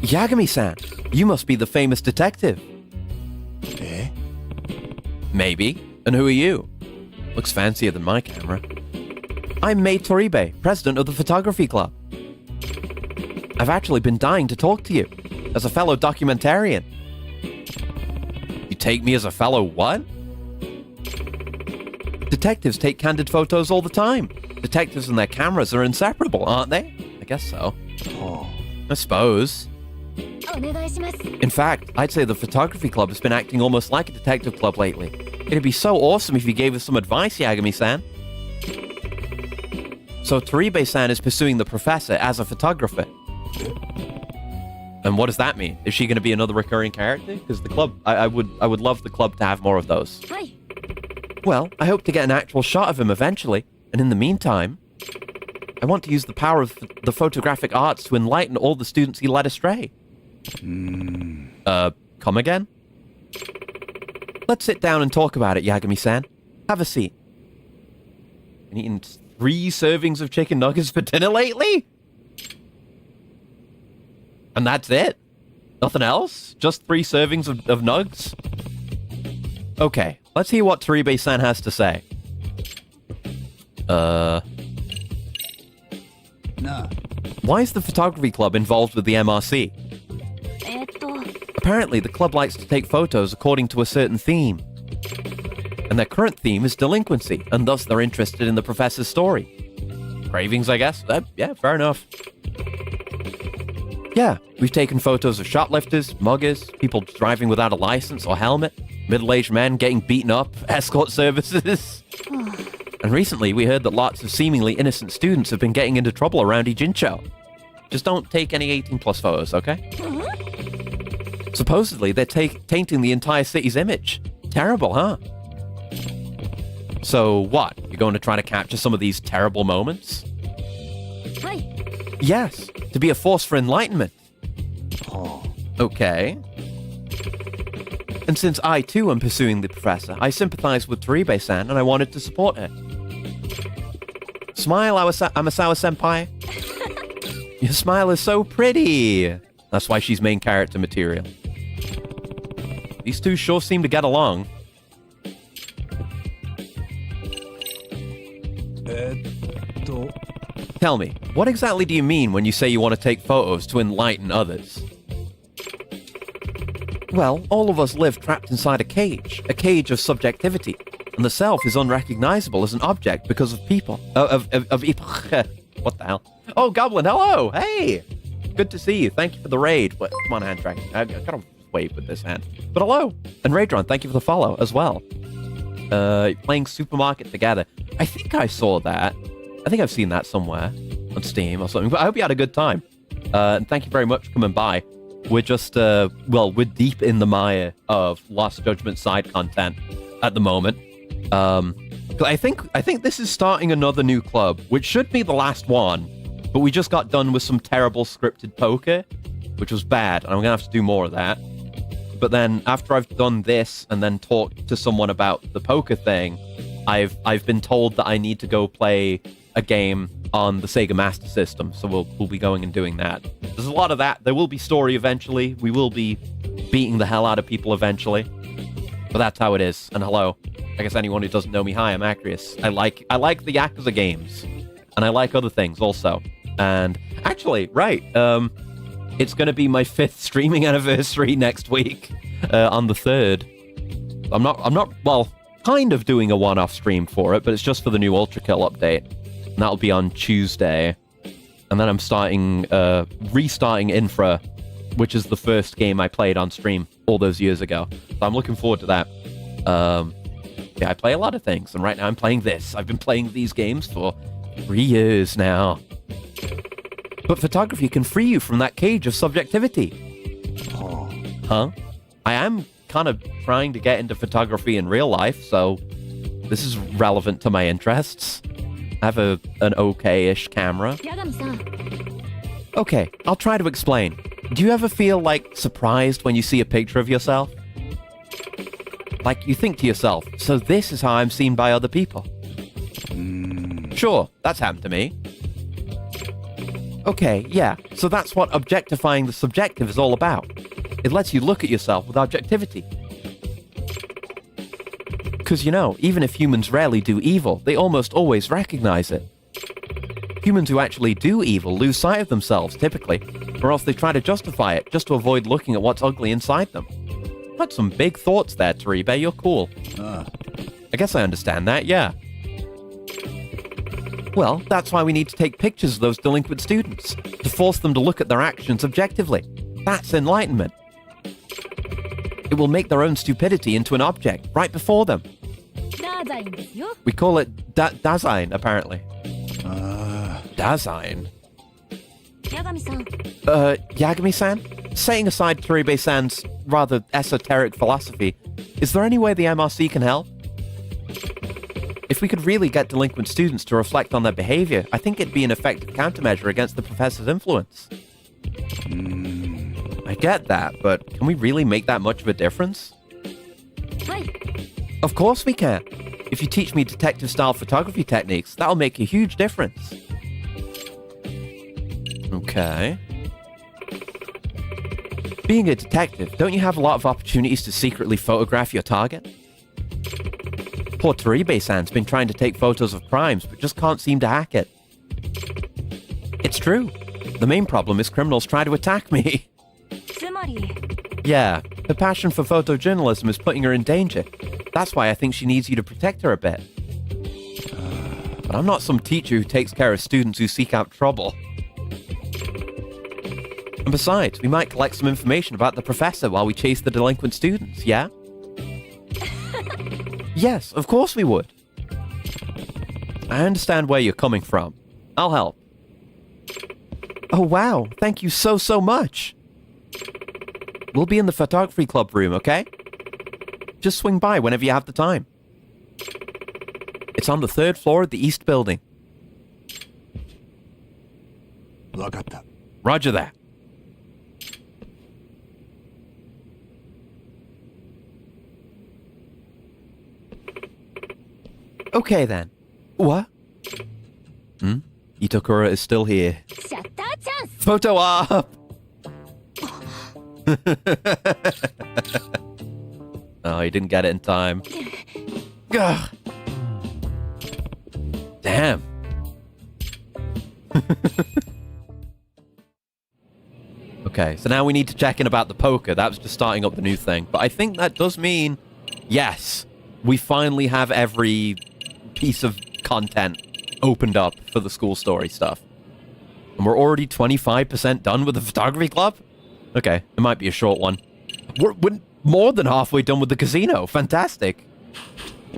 Yagami-san, you must be the famous detective. Eh? Maybe. And who are you? Looks fancier than my camera. I'm Mei Toribe, president of the photography club. I've actually been dying to talk to you, as a fellow documentarian. You take me as a fellow what? Detectives take candid photos all the time. Detectives and their cameras are inseparable, aren't they? I guess so. Oh. I suppose. お願いします。 In fact, I'd say the photography club has been acting almost like a detective club lately. It'd be so awesome if you gave us some advice, Yagami-san. So Toribe-san is pursuing the professor as a photographer. And what does that mean? Is she going to be another recurring character? Because the club, I would love the club to have more of those. はい。 Well, I hope to get an actual shot of him eventually. And in the meantime, I want to use the power of the photographic arts to enlighten all the students he led astray. Come again? Let's sit down and talk about it, Yagami-san. Have a seat. Been eating 3 servings of chicken nuggets for dinner lately? And that's it? Nothing else? Just 3 servings of nugs? Okay, let's hear what Toribe-san has to say. なあ、 Why is the photography club involved with the MRC? と。 Apparently, the club likes to take photos according to a certain theme. And their current theme is delinquency, and thus they're interested in the professor's story. Cravings, I guess? Yeah, fair enough. Yeah, we've taken photos of shoplifters, muggers, people driving without a license or helmet, middle-aged men getting beaten up, escort services. And recently, we heard that lots of seemingly innocent students have been getting into trouble around Ijincho. Just don't take any 18-plus photos, okay? Supposedly, they're tainting the entire city's image. Terrible, huh? So what? You're going to try to capture some of these terrible moments? はい。 Yes, to be a force for enlightenment. Okay. And since I too am pursuing the professor, I sympathize with Toribe-san and I wanted to support her. Smile, Amasawa-senpai. Your smile is so pretty. That's why she's main character material. These two sure seem to get along. と Tell me, what exactly do you mean when you say you want to take photos to enlighten others? Well, all of us live trapped inside a cage of subjectivity, and the self is unrecognizable as an object because of people. What the hell? Oh, Goblin, hello! Hey! Good to see you. Thank you for the raid. But come on, hand tracking. I gotta wave with this hand. But hello! And Raydron, thank you for the follow as well. Playing Supermarket together. I think I saw that. I think I've seen that somewhere on Steam or something. But I hope you had a good time. And thank you very much for coming by. We're just, we're deep in the mire of Lost Judgment side content at the moment. I think this is starting another new club, which should be the last one. But we just got done with some terrible scripted poker, which was bad. And I'm gonna have to do more of that. But then after I've done this and then talked to someone about the poker thing, I've been told that I need to go play a game on the Sega Master System, so we'll be going and doing that. There's a lot of that. There will be story eventually. We will be beating the hell out of people eventually. But that's how it is. And hello. I guess anyone who doesn't know me, hi, I'm Acrius. I like the Yakuza games. And I like other things also. And actually, right, it's going to be my 5th streaming anniversary next week on the 3rd. I'm not, well, kind of doing a one-off stream for it, but it's just for the new Ultra Kill update. And that'll be on Tuesday. And then I'm restarting Infra, which is the first game I played on stream all those years ago. So I'm looking forward to that. Yeah, I play a lot of things, and right now I'm playing this. I've been playing these games for 3 years now. But photography can free you from that cage of subjectivity. Huh? I am kind of trying to get into photography in real life, so this is relevant to my interests. I have an okay-ish camera. 八神さん。 Okay, I'll try to explain. Do you ever feel, like, surprised when you see a picture of yourself? Like, you think to yourself, so this is how I'm seen by other people. Sure, that's happened to me. Okay, yeah, so that's what objectifying the subjective is all about. It lets you look at yourself with objectivity. Because, you know, even if humans rarely do evil, they almost always recognize it. Humans who actually do evil lose sight of themselves, typically, or else they try to justify it just to avoid looking at what's ugly inside them. Had some big thoughts there, Toribe, you're cool. I guess I understand that, yeah. Well, that's why we need to take pictures of those delinquent students, to force them to look at their actions objectively. That's enlightenment. It will make their own stupidity into an object right before them. ダーザインですよ。 We call it Dasein, apparently. Dasein? 八神さん、 Yagami-san? Setting aside Toribe-san's rather esoteric philosophy, is there any way the MRC can help? If we could really get delinquent students to reflect on their behavior, I think it'd be an effective countermeasure against the professor's influence. I get that, but can we really make that much of a difference? はい。 Of course we can. If you teach me detective-style photography techniques, that'll make a huge difference. Okay. Being a detective, don't you have a lot of opportunities to secretly photograph your target? Poor Toribe-san's been trying to take photos of crimes, but just can't seem to hack it. It's true. The main problem is criminals try to attack me. つまり、 Yeah, her passion for photojournalism is putting her in danger. That's why I think she needs you to protect her a bit. But I'm not some teacher who takes care of students who seek out trouble. And besides, we might collect some information about the professor while we chase the delinquent students, yeah? Yes, of course we would. I understand where you're coming from. I'll help. Oh wow, thank you so much. We'll be in the photography club room, okay? Just swing by whenever you have the time. It's on the 3rd floor of the East Building. わかった。 Roger that. Okay then. What? Itokura is still here. シャッターチャンス。 Photo up! Oh, he didn't get it in time. Ugh. Damn. Okay, so now we need to check in about the poker. That was just starting up the new thing. But I think that does mean, yes, we finally have every piece of content opened up for the school story stuff. And we're already 25% done with the photography club? Okay, it might be a short one. We're more than halfway done with the casino. Fantastic.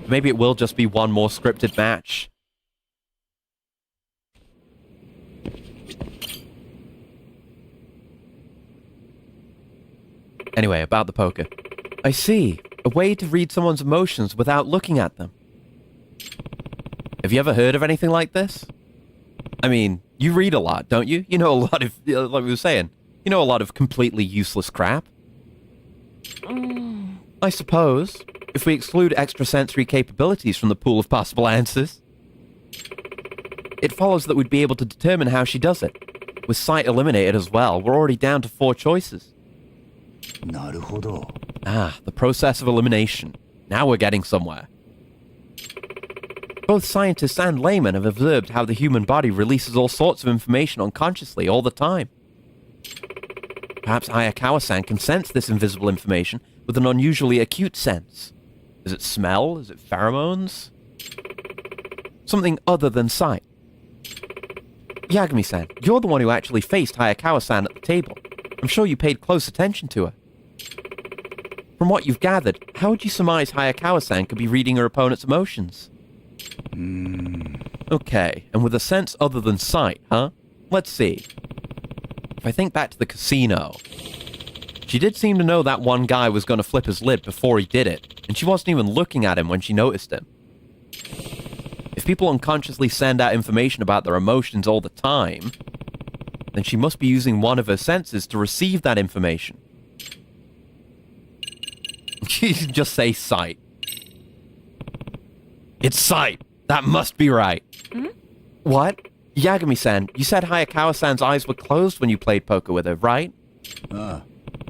Maybe it will just be one more scripted match. Anyway, about the poker. I see. A way to read someone's emotions without looking at them. Have you ever heard of anything like this? I mean, you read a lot, don't you? You know a lot of, like we were saying, you know a lot of completely useless crap. I suppose, if we exclude extrasensory capabilities from the pool of possible answers. It follows that we'd be able to determine how she does it. With sight eliminated as well, we're already down to 4 choices. なるほど。 Ah, the process of elimination. Now we're getting somewhere. Both scientists and laymen have observed how the human body releases all sorts of information unconsciously all the time. Perhaps Hayakawa-san can sense this invisible information with an unusually acute sense. Is it smell? Is it pheromones? Something other than sight. Yagami-san, you're the one who actually faced Hayakawa-san at the table. I'm sure you paid close attention to her. From what you've gathered, how would you surmise Hayakawa-san could be reading her opponent's emotions? Okay, and with a sense other than sight, huh? Let's see. If I think back to the casino, she did seem to know that one guy was going to flip his lid before he did it, and she wasn't even looking at him when she noticed him. If people unconsciously send out information about their emotions all the time, then she must be using one of her senses to receive that information. She just say sight. It's sight. That must be right. What? Yagami-san, you said Hayakawa-san's eyes were closed when you played poker with her, right?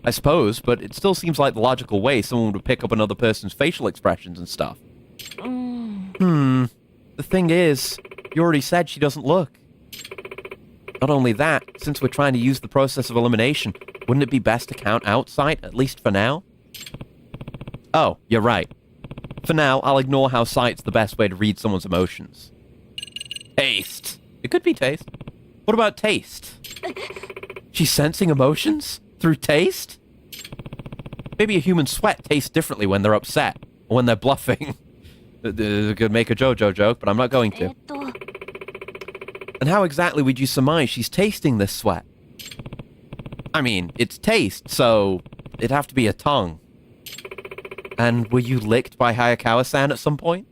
I suppose, but it still seems like the logical way someone would pick up another person's facial expressions and stuff. The thing is, you already said she doesn't look. Not only that, since we're trying to use the process of elimination, wouldn't it be best to count out sight, at least for now? Oh, you're right. For now, I'll ignore how sight's the best way to read someone's emotions. Taste. It could be taste. What about taste? She's sensing emotions? Through taste? Maybe a human sweat tastes differently when they're upset, or when they're bluffing. Could make a JoJo joke, but I'm not going to. And how exactly would you surmise she's tasting this sweat? I mean, it's taste, so it'd have to be a tongue. And were you licked by Hayakawa-san at some point?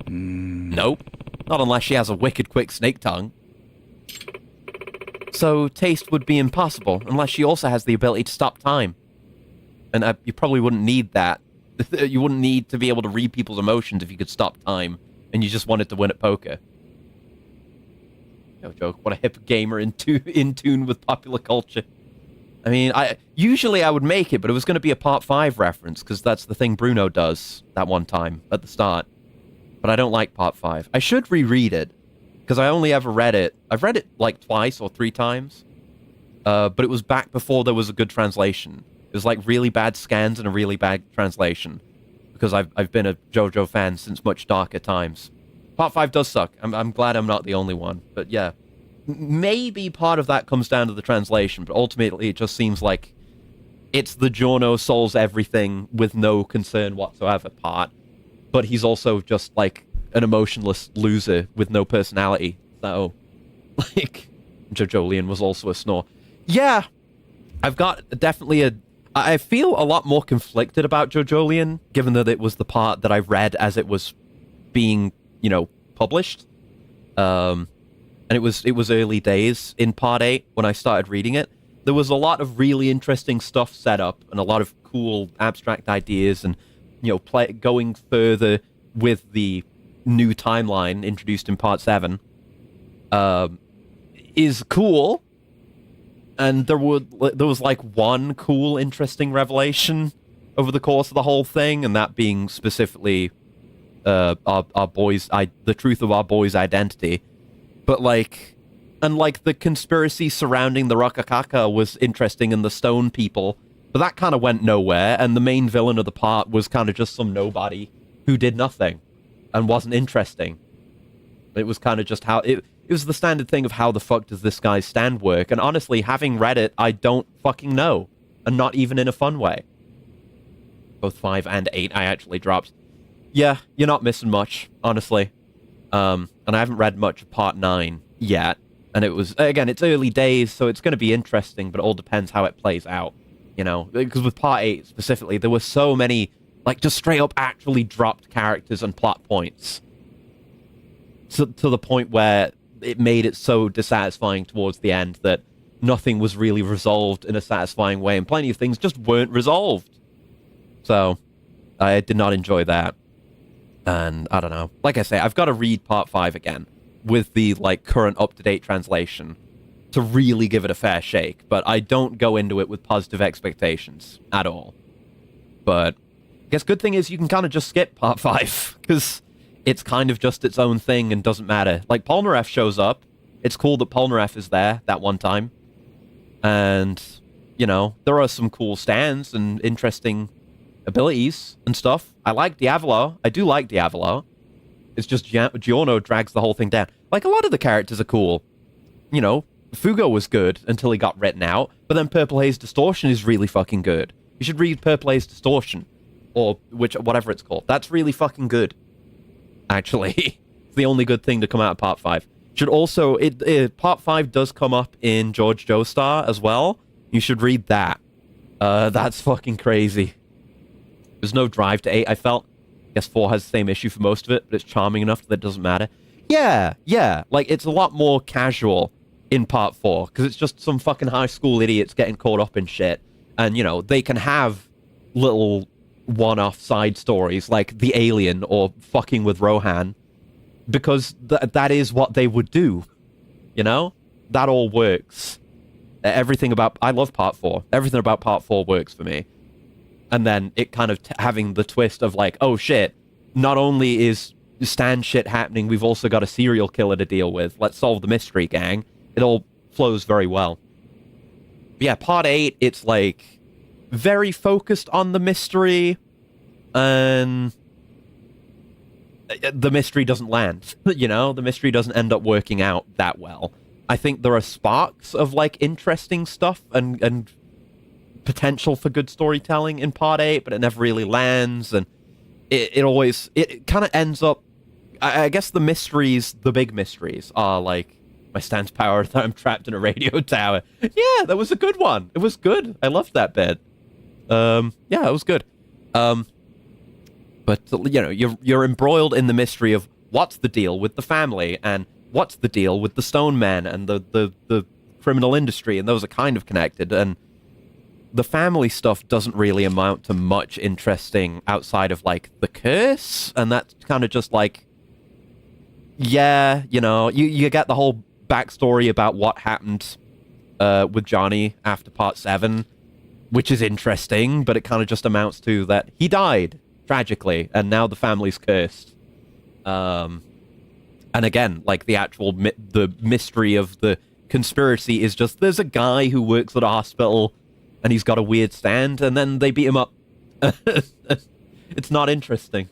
Nope. Not unless she has a wicked quick snake tongue. So taste would be impossible, unless she also has the ability to stop time. And you probably wouldn't need that. You wouldn't need to be able to read people's emotions if you could stop time, and you just wanted to win at poker. No joke, what a hip gamer in tune with popular culture. I mean, usually I would make it, but it was going to be a Part 5 reference, because that's the thing Bruno does that one time at the start. But I don't like Part 5. I should reread it, because I only ever read it. I've read it like twice or 3 times, but it was back before there was a good translation. It was like really bad scans and a really bad translation, because I've been a JoJo fan since much darker times. Part 5 does suck. I'm glad I'm not the only one, but yeah. Maybe part of that comes down to the translation, but ultimately it just seems like it's the Giorno solves everything with no concern whatsoever part, but he's also just like an emotionless loser with no personality. So, like, Jojolian was also a snore. Yeah, I've got definitely I feel a lot more conflicted about Jojolian, given that it was the part that I read as it was being, published. And it was early days in Part 8 when I started reading it. There was a lot of really interesting stuff set up and a lot of cool abstract ideas and, going further with the new timeline introduced in Part 7 is cool. And there was like one cool, interesting revelation over the course of the whole thing, and that being specifically the truth of our boy's identity. But the conspiracy surrounding the Rokakaka was interesting, and the stone people, but that kind of went nowhere, and the main villain of the part was kind of just some nobody who did nothing and wasn't interesting. It was kind of just how it was the standard thing of how the fuck does this guy's stand work, and honestly, having read it, I don't fucking know, and not even in a fun way. Both 5 and 8 I actually dropped. Yeah, you're not missing much, honestly. And I haven't read much of Part 9 yet. And it was, again, it's early days, so it's going to be interesting, but it all depends how it plays out, Because with Part 8 specifically, there were so many, just straight up actually dropped characters and plot points. To the point where it made it so dissatisfying towards the end that nothing was really resolved in a satisfying way, and plenty of things just weren't resolved. So, I did not enjoy that. And I don't know. Like I say, I've got to read Part 5 again with the current up-to-date translation to really give it a fair shake. But I don't go into it with positive expectations at all. But I guess good thing is you can kind of just skip Part 5 because it's kind of just its own thing and doesn't matter. Polnareff shows up. It's cool that Polnareff is there that one time. And, there are some cool stands and interesting abilities and stuff. I like Diavolo. I do like Diavolo. It's just Giorno drags the whole thing down. A lot of the characters are cool. Fugo was good until he got written out, but then Purple Haze Distortion is really fucking good. You should read Purple Haze Distortion, or whatever it's called. That's really fucking good. Actually, it's the only good thing to come out of Part 5. Should also, Part 5 does come up in George Joestar as well. You should read that. That's fucking crazy. There's no drive to 8, I felt. I guess 4 has the same issue for most of it, but it's charming enough that it doesn't matter. Yeah. It's a lot more casual in Part 4, because it's just some fucking high school idiots getting caught up in shit. And, they can have little one-off side stories, like the alien or fucking with Rohan, because that is what they would do. you know? That all works. I love part 4. Everything about part 4 works for me. And then it kind of having the twist of like, oh shit, not only is Stan shit happening, we've also got a serial killer to deal with. Let's solve the mystery, gang. It all flows very well. But yeah, part 8, it's like very focused on the mystery, and the mystery doesn't land. You know, the mystery doesn't end up working out that well. I think there are sparks of like interesting stuff and potential for good storytelling in part 8, but it never really lands, and it kind of ends up, I guess the big mysteries are like, my Stan's power that I'm trapped in a radio tower. Yeah, that was a good one. It was good. I loved that bit. Yeah, it was good. But you know, you're embroiled in the mystery of what's the deal with the family, and what's the deal with the stone men and the criminal industry, and those are kind of connected, and the family stuff doesn't really amount to much interesting outside of like the curse, and that's kind of just like, yeah, you know, you get the whole backstory about what happened with Johnny after part 7, which is interesting, but it kind of just amounts to that he died tragically, and now the family's cursed. And again, like the mystery of the conspiracy is just there's a guy who works at a hospital and he's got a weird stand, and then they beat him up. It's not interesting.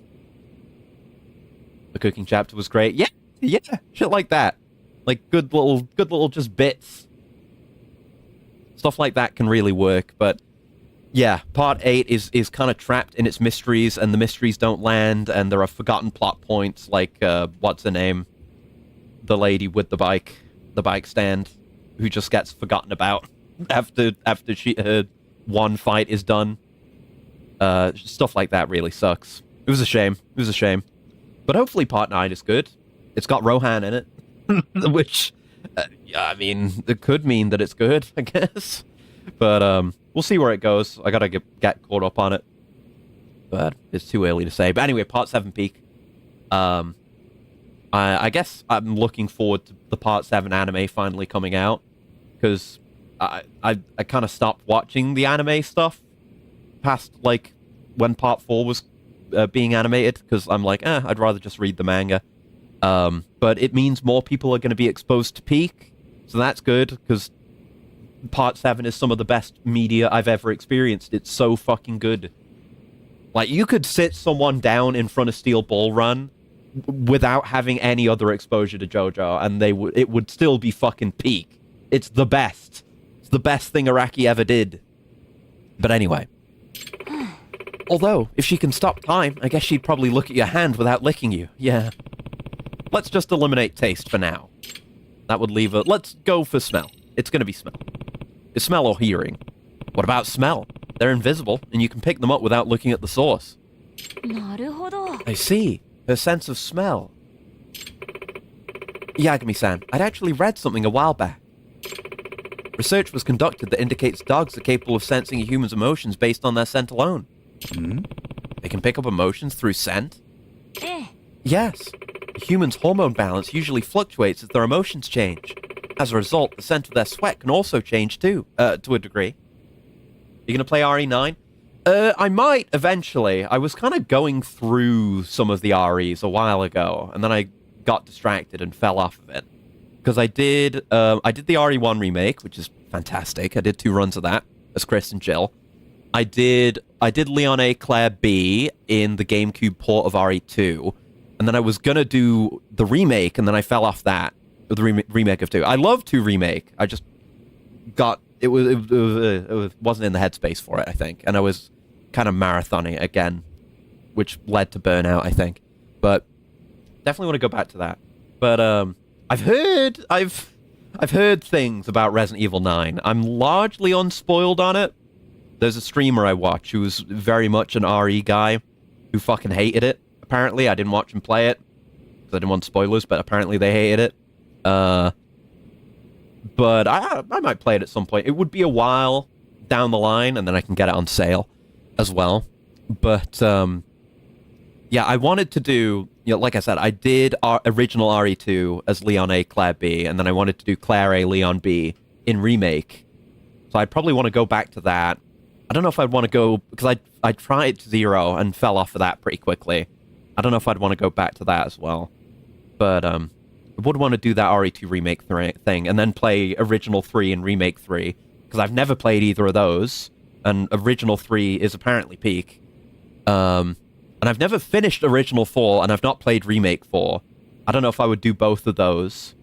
The cooking chapter was great. Yeah, shit like that. Like good little just bits. Stuff like that can really work, but yeah, part 8 is kind of trapped in its mysteries, and the mysteries don't land, and there are forgotten plot points like what's her name? The lady with the bike stand, who just gets forgotten about after her one fight is done. Stuff like that really sucks. It was a shame. But hopefully part 9 is good. It's got Rohan in it, which, I mean, it could mean that it's good, I guess. But we'll see where it goes. I gotta get caught up on it. But it's too early to say. But anyway, part 7 peak. I guess I'm looking forward to the part 7 anime finally coming out, because I kind of stopped watching the anime stuff past like when part 4 was being animated, because I'm like, I'd rather just read the manga. But it means more people are going to be exposed to Peak, so that's good, because part 7 is some of the best media I've ever experienced. It's so fucking good. Like, you could sit someone down in front of Steel Ball Run without having any other exposure to JoJo, and it would still be fucking Peak. It's the best. It's the best thing Araki ever did. But anyway. Although, if she can stop time, I guess she'd probably look at your hand without licking you. Yeah. Let's just eliminate taste for now. That would leave let's go for smell. It's gonna be smell. Is smell or hearing? What about smell? They're invisible, and you can pick them up without looking at the source. なるほど。 I see. Her sense of smell. Yagami-san, I'd actually read something a while back. Research was conducted that indicates dogs are capable of sensing a human's emotions based on their scent alone. They can pick up emotions through scent? ええ。 Yes. A human's hormone balance usually fluctuates as their emotions change. As a result, the scent of their sweat can also change too, to a degree. You gonna play RE9? I might eventually. I was kind of going through some of the REs a while ago, and then I got distracted and fell off of it. Because I did the RE1 remake, which is fantastic. I did 2 runs of that as Chris and Jill. I did Leon A. Claire B in the GameCube port of RE2, and then I was gonna do the remake, and then I fell off that. The remake of 2. I love 2 remake. I just got it wasn't in the headspace for it, I think, and I was kind of marathoning it again, which led to burnout, I think. But definitely want to go back to that. But I've heard things about Resident Evil 9. I'm largely unspoiled on it. There's a streamer I watch who's very much an RE guy who fucking hated it. Apparently, I didn't watch him play it because I didn't want spoilers, but apparently they hated it. But I might play it at some point. It would be a while down the line, and then I can get it on sale as well. But yeah, I wanted to do like I said, I did original RE2 as Leon A, Claire B, and then I wanted to do Claire A, Leon B in remake. So I'd probably want to go back to that. I don't know if I'd want to go, because I tried 0 and fell off of that pretty quickly. I don't know if I'd want to go back to that as well. But I would want to do that RE2 remake thing, and then play original 3 and remake 3, because I've never played either of those, and original 3 is apparently peak. And I've never finished original 4, and I've not played remake 4. I don't know if I would do both of those.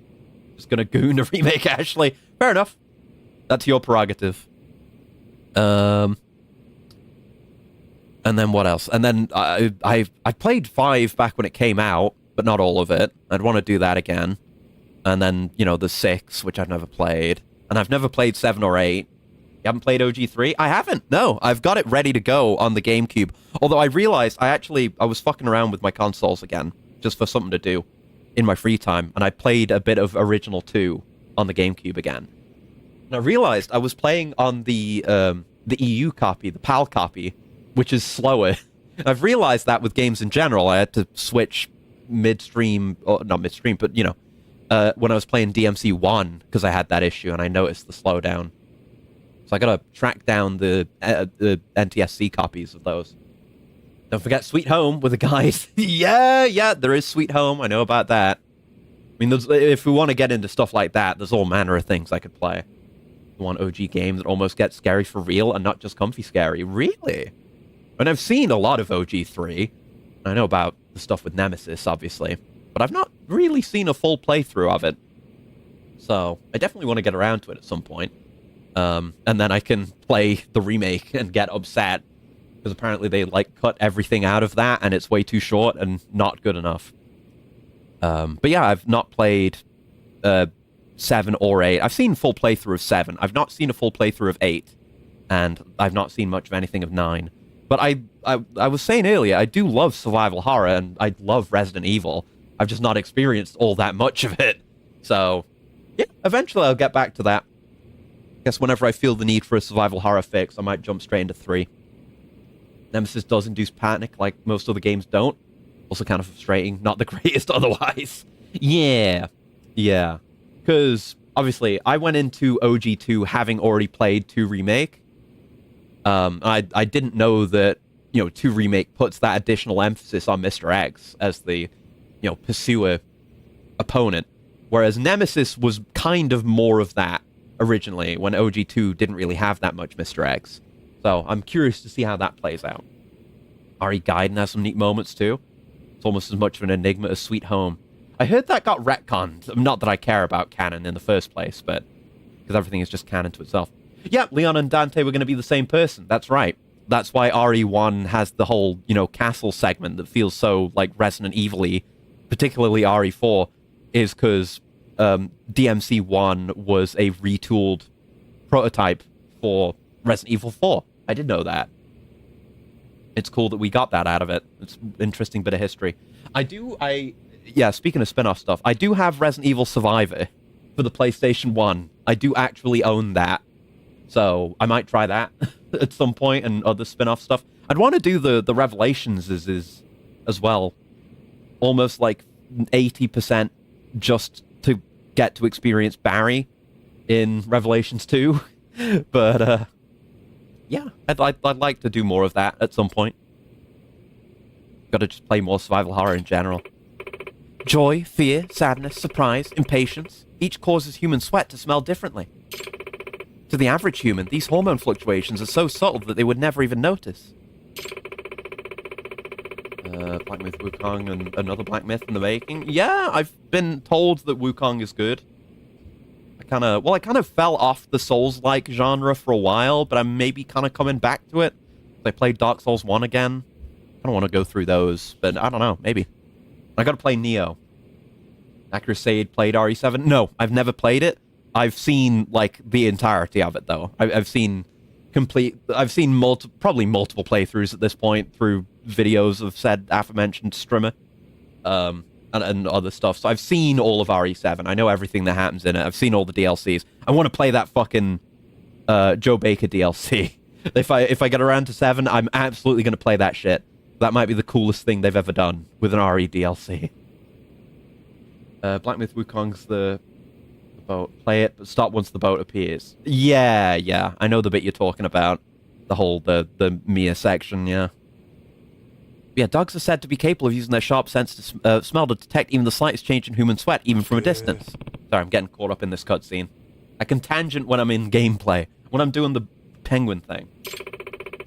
Just gonna goon a remake, Ashley. Fair enough. That's your prerogative. And then what else? And then I played 5 back when it came out, but not all of it. I'd want to do that again. And then, the 6, which I've never played. And I've never played 7 or 8. You haven't played OG3? I haven't. No, I've got it ready to go on the GameCube. Although I realized I was fucking around with my consoles again, just for something to do in my free time. And I played a bit of Original 2 on the GameCube again. And I realized I was playing on the EU copy, the PAL copy, which is slower. And I've realized that with games in general. I had to switch midstream, or not midstream, but, when I was playing DMC 1, because I had that issue, and I noticed the slowdown. So I gotta track down the NTSC copies of those. Don't forget Sweet Home with the guys. yeah, there is Sweet Home. I know about that. I mean, if we want to get into stuff like that, there's all manner of things I could play. One OG game that almost gets scary for real and not just comfy scary. Really? And I've seen a lot of OG3. I know about the stuff with Nemesis, obviously. But I've not really seen a full playthrough of it. So I definitely want to get around to it at some point. And then I can play the remake and get upset. Because apparently they, cut everything out of that, and it's way too short and not good enough. But yeah, I've not played 7 or 8. I've seen full playthrough of 7. I've not seen a full playthrough of 8. And I've not seen much of anything of 9. But I was saying earlier, I do love survival horror, and I love Resident Evil. I've just not experienced all that much of it. So, yeah, eventually I'll get back to that. I guess whenever I feel the need for a survival horror fix, I might jump straight into 3. Nemesis does induce panic, like most other games don't. Also kind of frustrating, not the greatest otherwise. Yeah. Because, obviously, I went into OG2 having already played 2 Remake. I didn't know that, 2 Remake puts that additional emphasis on Mr. X as the, pursuer opponent. Whereas Nemesis was kind of more of that originally, when OG2 didn't really have that much Mr. X. So I'm curious to see how that plays out. RE Gaiden has some neat moments too. It's almost as much of an enigma as Sweet Home. I heard that got retconned. Not that I care about canon in the first place, but because everything is just canon to itself. Yeah, Leon and Dante were going to be the same person. That's right. That's why RE1 has the whole, castle segment that feels so, Resident Evil-y, particularly RE4, is because DMC1 was a retooled prototype for Resident Evil 4. I did know that. It's cool that we got that out of it. It's an interesting bit of history. Speaking of spin-off stuff, I do have Resident Evil Survivor for the PlayStation 1. I do actually own that. So I might try that at some point, and other spin-off stuff. I'd want to do the Revelations as well. Almost 80% just to get to experience Barry in Revelations 2. But, yeah, I'd like to do more of that at some point. Gotta just play more survival horror in general. Joy, fear, sadness, surprise, impatience, each causes human sweat to smell differently. To the average human, these hormone fluctuations are so subtle that they would never even notice. Black Myth Wukong and another Black Myth in the making. Yeah, I've been told that Wukong is good. I kind of fell off the Souls-like genre for a while, but I'm maybe kind of coming back to it. I played Dark Souls 1 again. I don't want to go through those, but I don't know, maybe. I gotta play Neo. That Crusade played RE7? No, I've never played it. I've seen, the entirety of it, though. I've seen probably multiple playthroughs at this point through videos of said aforementioned streamer, and other stuff. So I've seen all of RE7. I know everything that happens in it. I've seen all the DLCs. I want to play that fucking Joe Baker DLC. If I get around to 7, I'm absolutely going to play that shit. That might be the coolest thing they've ever done with an RE DLC. Black Myth Wukong's the boat. Play it, but stop once the boat appears. Yeah. I know the bit you're talking about. The whole, the Mia section, yeah. Yeah, dogs are said to be capable of using their sharp sense to smell to detect even the slightest change in human sweat, even from a distance. Sorry, I'm getting caught up in this cutscene. I can tangent when I'm in gameplay, when I'm doing the penguin thing.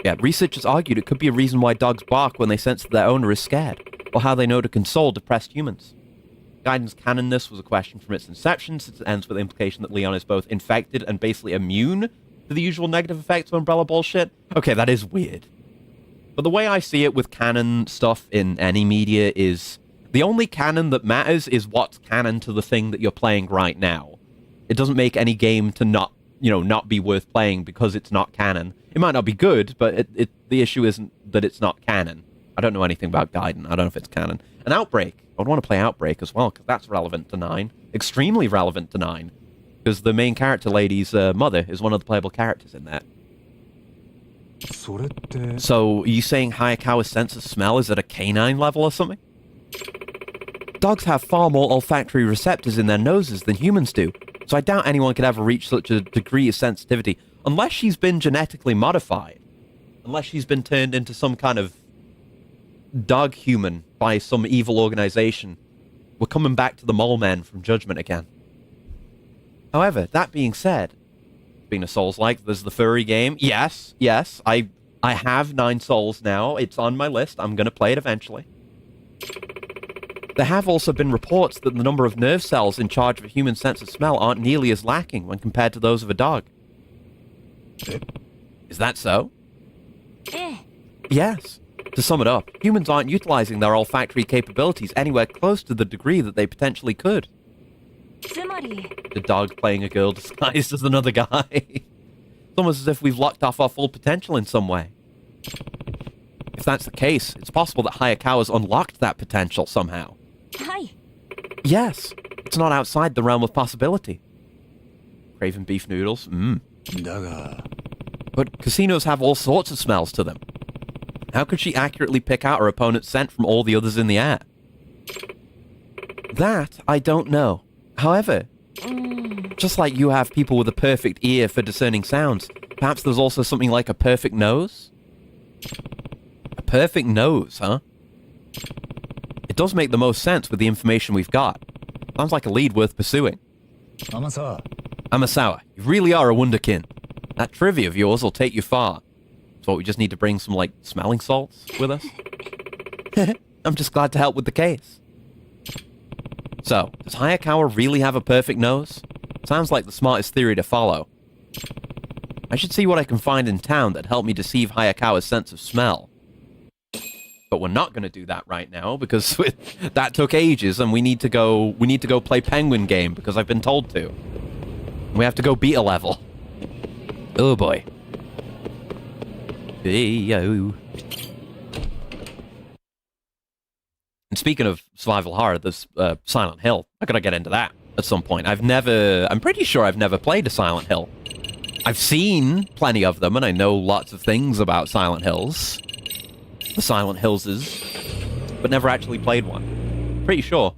Yeah, researchers argued it could be a reason why dogs bark when they sense that their owner is scared, or how they know to console depressed humans. Gaiden's canonness was a question from its inception, since it ends with the implication that Leon is both infected and basically immune to the usual negative effects of Umbrella bullshit. Okay, that is weird. But the way I see it with canon stuff in any media is the only canon that matters is what's canon to the thing that you're playing right now. It doesn't make any game to not be worth playing because it's not canon. It might not be good, but the issue isn't that it's not canon. I don't know anything about Gaiden. I don't know if it's canon. And Outbreak. I would want to play Outbreak as well, because that's relevant to 9. Extremely relevant to 9. Because the main character lady's mother is one of the playable characters in that. So, are you saying Hayakawa's sense of smell is at a canine level or something? Dogs have far more olfactory receptors in their noses than humans do, so I doubt anyone could ever reach such a degree of sensitivity, unless she's been genetically modified. Unless she's been turned into some kind of dog human by some evil organization. We're coming back to the mole men from Judgment again. However, that being said, being a Souls-like, there's the furry game. Yes, I have 9 Souls now. It's on my list. I'm going to play it eventually. There have also been reports that the number of nerve cells in charge of a human sense of smell aren't nearly as lacking when compared to those of a dog. Is that so? Yes. To sum it up, humans aren't utilizing their olfactory capabilities anywhere close to the degree that they potentially could. The dog playing a girl disguised as another guy. It's almost as if we've locked off our full potential in some way. If that's the case, it's possible that Hayakawa's unlocked that potential somehow. Yes, it's not outside the realm of possibility. Craving beef noodles? But casinos have all sorts of smells to them. How could she accurately pick out her opponent's scent from all the others in the air? That, I don't know. However, just like you have people with a perfect ear for discerning sounds, perhaps there's also something like a perfect nose? A perfect nose, huh? It does make the most sense with the information we've got. Sounds like a lead worth pursuing. Amasawa, you really are a wunderkind. That trivia of yours will take you far. So we just need to bring some, smelling salts with us? I'm just glad to help with the case. So, does Hayakawa really have a perfect nose? Sounds like the smartest theory to follow. I should see what I can find in town that'd help me deceive Hayakawa's sense of smell. But we're not going to do that right now, because that took ages, and we need to go play Penguin Game, because I've been told to. We have to go beat a level. Oh boy. Hey-yo. And speaking of survival horror, there's Silent Hill. I gotta get into that at some point. I'm pretty sure I've never played a Silent Hill. I've seen plenty of them, and I know lots of things about Silent Hills. The Silent Hillses. But never actually played one. Pretty sure.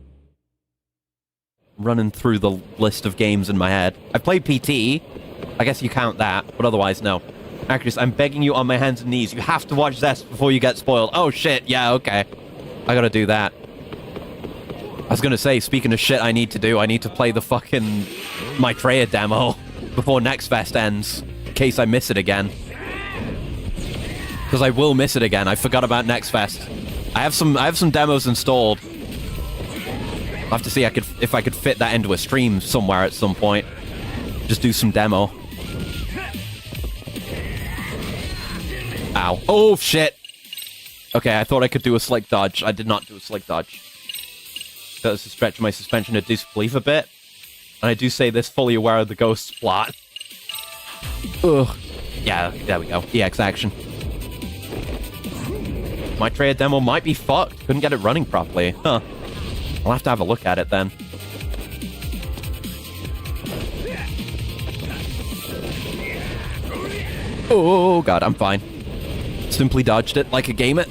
Running through the list of games in my head. I've played PT. I guess you count that, but otherwise, no. Actress, I'm begging you on my hands and knees. You have to watch Zest before you get spoiled. Oh, shit. Yeah, okay. I gotta do that. I was gonna say, speaking of shit I need to do, I need to play the fucking Maitreya demo before Next Fest ends, in case I miss it again. Because I will miss it again. I forgot about Next Fest. I have some demos installed. I'll have to see if I could fit that into a stream somewhere at some point. Just do some demo. Ow. Oh, shit. Okay, I thought I could do a slick dodge. I did not do a slick dodge. That was to stretch my suspension of disbelief a bit. And I do say this fully aware of the ghost plot. Ugh. Yeah, there we go. EX action. My Maitreya demo might be fucked. Couldn't get it running properly. Huh. I'll have to have a look at it then. Oh god, I'm fine. Simply dodged it like a game it.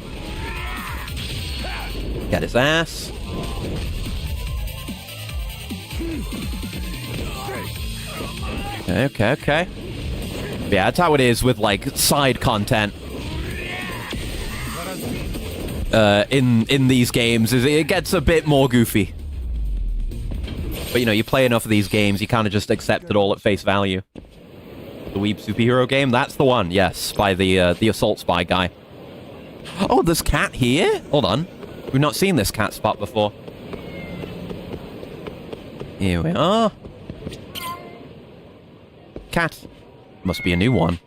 Get his ass. Okay. Yeah, that's how it is with, like, side content. In these games, is it gets a bit more goofy. But, you know, you play enough of these games, you kind of just accept it all at face value. The Weeb superhero game? That's the one, yes, by the Assault Spy guy. Oh, there's cat here? Hold on. We've not seen this cat spot before. Here we are. Cat. Must be a new one.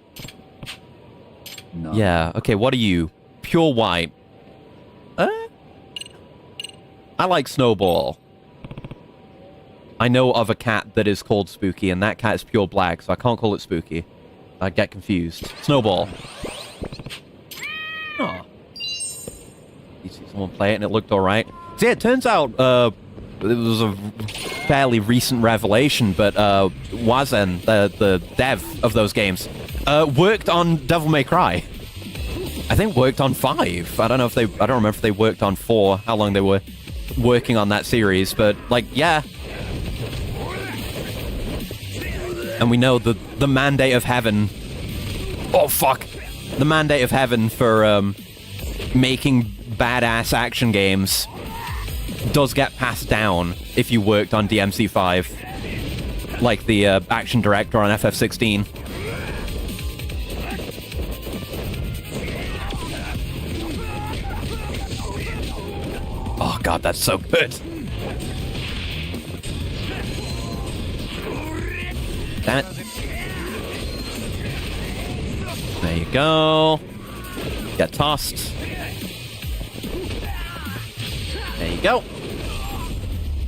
No. Yeah, okay, what are you? Pure white. I like Snowball. I know of a cat that is called Spooky, and that cat is pure black, so I can't call it Spooky. I get confused. Snowball. Oh. You see someone play it and it looked alright. So yeah, it turns out, it was a fairly recent revelation, but Wazen, the dev of those games, worked on Devil May Cry. I think worked on 5. I don't remember if they worked on 4, how long they were working on that series, but, like, yeah. And we know the mandate of heaven... Oh, fuck! The mandate of heaven for, making badass action games does get passed down if you worked on DMC5. Like the, action director on FF16. Oh god, that's so good. Damn it. There you go. Get tossed. There you go.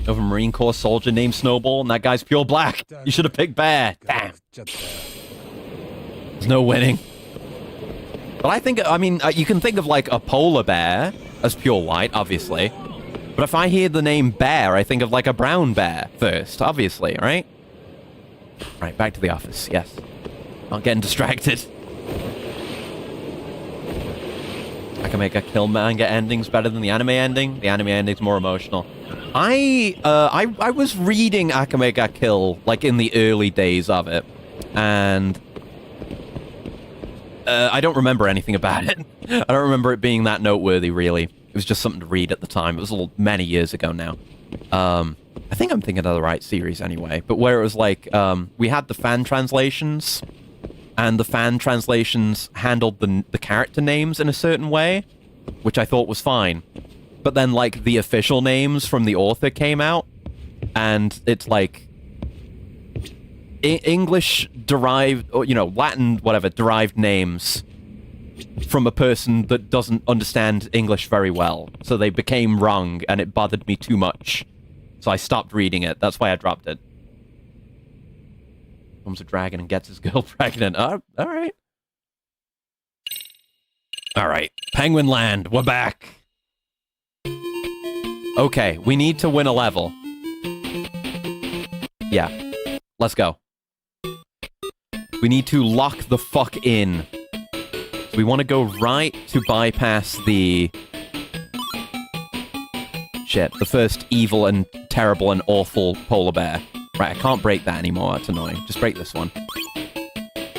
Of a Marine Corps soldier named Snowball, and that guy's pure black. You should have picked Bear. Damn. There's no winning. But I mean, you can think of like a polar bear as pure white, obviously. But if I hear the name bear, I think of like a brown bear first, obviously, right? Right, back to the office, yes. Not getting distracted. I can make a kill manga endings better than the anime ending. The anime ending's more emotional. I was reading Akame ga Kill, like, in the early days of it. And... I don't remember anything about it. I don't remember it being that noteworthy, really. It was just something to read at the time. It was many years ago now. I think I'm thinking of the right series anyway. But where it was like, we had the fan translations, and the fan translations handled the character names in a certain way, which I thought was fine. But then, like, the official names from the author came out, and it's like... English-derived, or, you know, Latin, whatever, derived names from a person that doesn't understand English very well. So they became wrong, and it bothered me too much. So I stopped reading it. That's why I dropped it. Comes a dragon and gets his girl pregnant. Oh, alright. Alright. Penguin Land, we're back. Okay, we need to win a level. Yeah. Let's go. We need to lock the fuck in. So we want to go right to bypass the... Shit, the first evil and terrible and awful polar bear. Right, I can't break that anymore, that's annoying. Just break this one.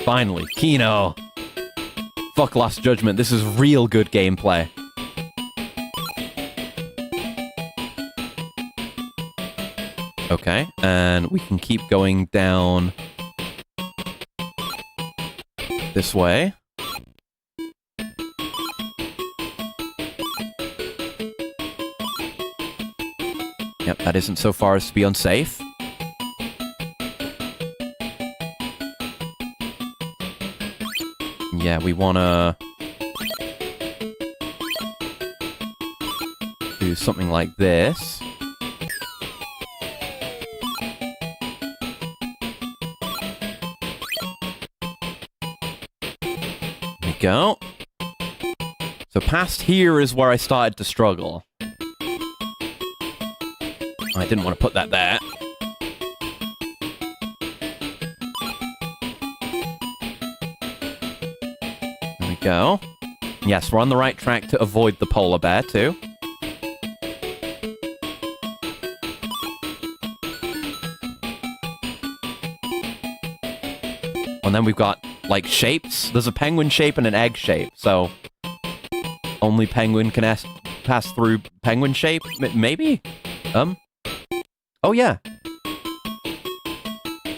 Finally, Kino! Fuck Last Judgment, this is real good gameplay. Okay, and we can keep going down this way. Yep, that isn't so far as to be unsafe. Yeah, we wanna do something like this. Go. So past here is where I started to struggle. I didn't want to put that there. There we go. Yes, we're on the right track to avoid the polar bear, too. And then we've got, like, shapes. There's a penguin shape and an egg shape, so only penguin can pass through penguin shape? Maybe? Oh, yeah.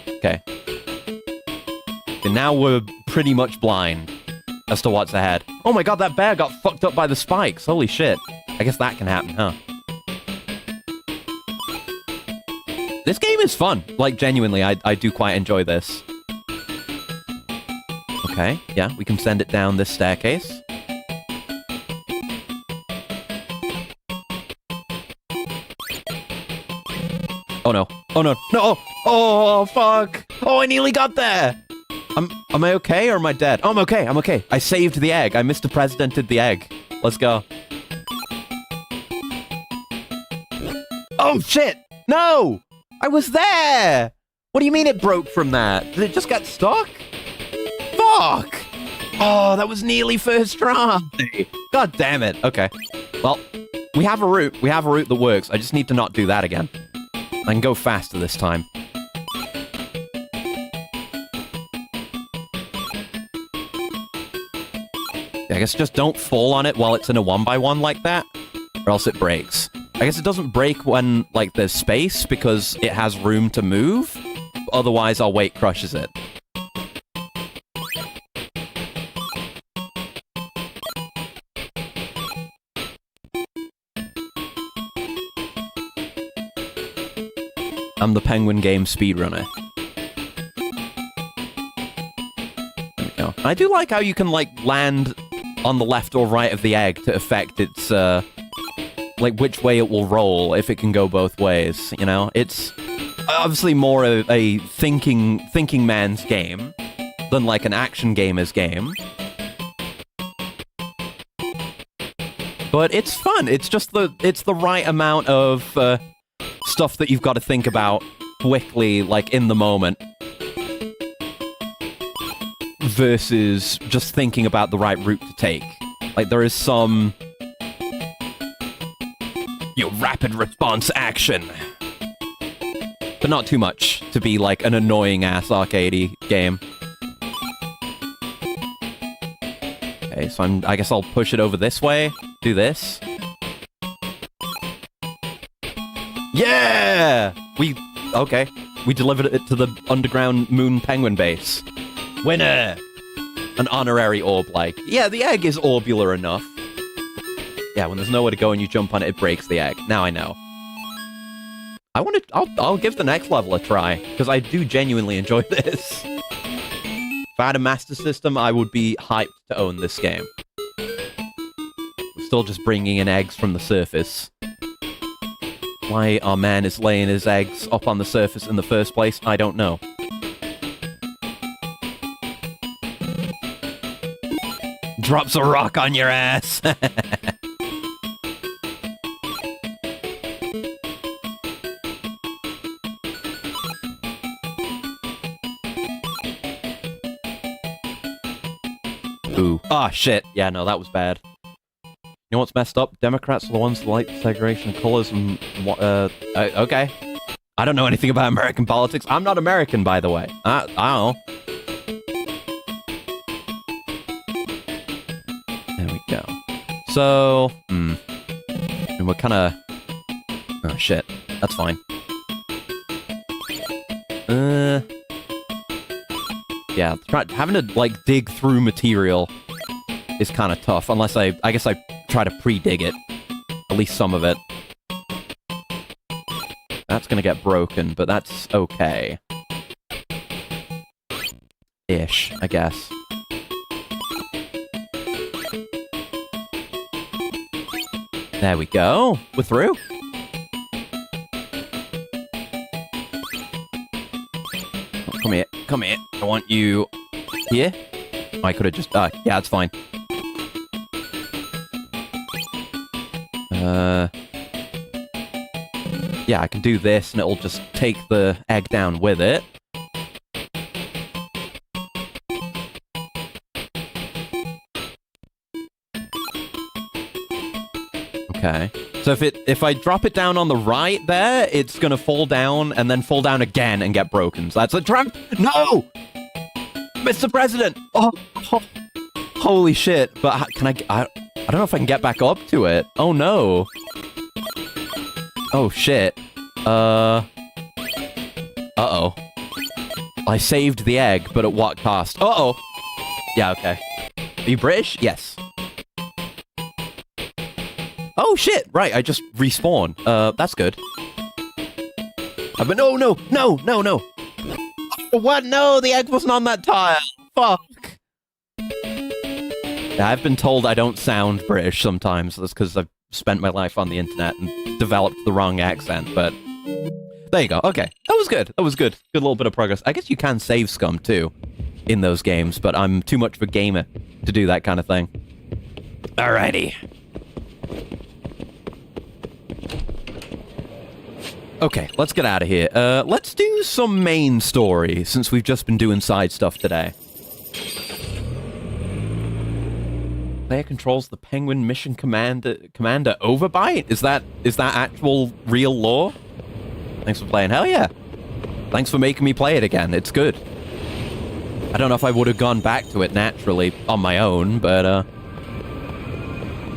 Okay. And now we're pretty much blind as to what's ahead. Oh my god, that bear got fucked up by the spikes. Holy shit. I guess that can happen, huh? This game is fun. Like, genuinely, I do quite enjoy this. Okay, yeah, we can send it down this staircase. Oh no. Oh no. No! Oh, fuck! Oh, I nearly got there! Am I okay or am I dead? Oh, I'm okay, I'm okay. I saved the egg. I Mr. Presidented the egg. Let's go. Oh, shit! No! I was there! What do you mean it broke from that? Did it just get stuck? Fuck! Oh, that was nearly first try. God damn it. Okay. Well, we have a route. We have a route that works. I just need to not do that again. I can go faster this time. I guess just don't fall on it while it's in a 1x1 like that, or else it breaks. I guess it doesn't break when, like, there's space because it has room to move. Otherwise, our weight crushes it. I'm the Penguin Game speedrunner. There we go. I do like how you can, like, land on the left or right of the egg to affect its, like, which way it will roll, if it can go both ways, you know? It's obviously more a thinking man's game than, like, an action gamer's game. But it's fun. It's just it's the right amount of, stuff that you've got to think about quickly, like, in the moment. Versus just thinking about the right route to take. Like, there is some... rapid response action. But not too much to be, like, an annoying-ass arcadey game. Okay, so I guess I'll push it over this way. Do this. Yeah! Okay. We delivered it to the underground moon penguin base. Winner! An honorary orb, like. Yeah, the egg is orbular enough. Yeah, when there's nowhere to go and you jump on it, it breaks the egg. Now I know. I'll give the next level a try, because I do genuinely enjoy this. If I had a Master System, I would be hyped to own this game. We're still just bringing in eggs from the surface. Why our man is laying his eggs up on the surface in the first place, I don't know. Drops a rock on your ass! Ooh. Ah, shit. Yeah, no, that was bad. You know what's messed up? Democrats are the ones that like segregation of colors and... okay. I don't know anything about American politics. I'm not American, by the way. I don't know. There we go. So... And we're kinda... Oh, shit. That's fine. Yeah, having to, like, dig through material is kind of tough, unless I guess I try to pre-dig it. At least some of it. That's gonna get broken, but that's okay. Ish, I guess. There we go. We're through. Oh, come here. Come here. I want you here. I could have just... yeah, it's fine. Yeah, I can do this, and it'll just take the egg down with it. Okay. So if I drop it down on the right there, it's gonna fall down, and then fall down again and get broken. So that's a trap! No! Mr. President! Oh, holy shit. But can I don't know if I can get back up to it. Oh, no. Oh, shit. Uh-oh. I saved the egg, but at what cost? Uh-oh. Yeah, okay. Are you British? Yes. Oh, shit! Right, I just respawn. That's good. But no! What? No, the egg wasn't on that tile! Fuck! I've been told I don't sound British sometimes. That's because I've spent my life on the internet and developed the wrong accent, but... There you go. Okay. That was good. Good little bit of progress. I guess you can save scum, too, in those games, but I'm too much of a gamer to do that kind of thing. Alrighty. Okay, let's get out of here. Let's do some main story, since we've just been doing side stuff today. Player controls the Penguin Mission Commander Overbite? Is that actual real lore? Thanks for playing. Hell yeah. Thanks for making me play it again. It's good. I don't know if I would have gone back to it naturally on my own, but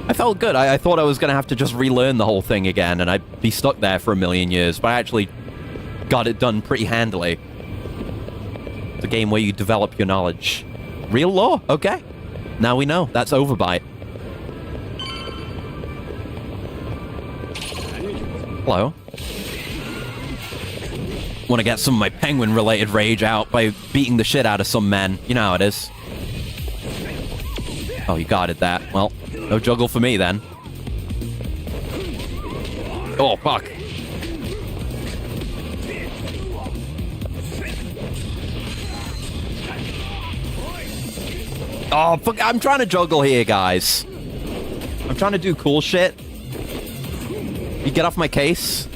I felt good. I thought I was going to have to just relearn the whole thing again, and I'd be stuck there for a million years, but I actually got it done pretty handily. It's a game where you develop your knowledge. Real lore? Okay. Now we know. That's Overbite. Hello. Want to get some of my penguin-related rage out by beating the shit out of some men. You know how it is. Oh, you guarded that. Well, no juggle for me, then. Oh, fuck. Oh, fuck. I'm trying to juggle here, guys. I'm trying to do cool shit. You get off my case.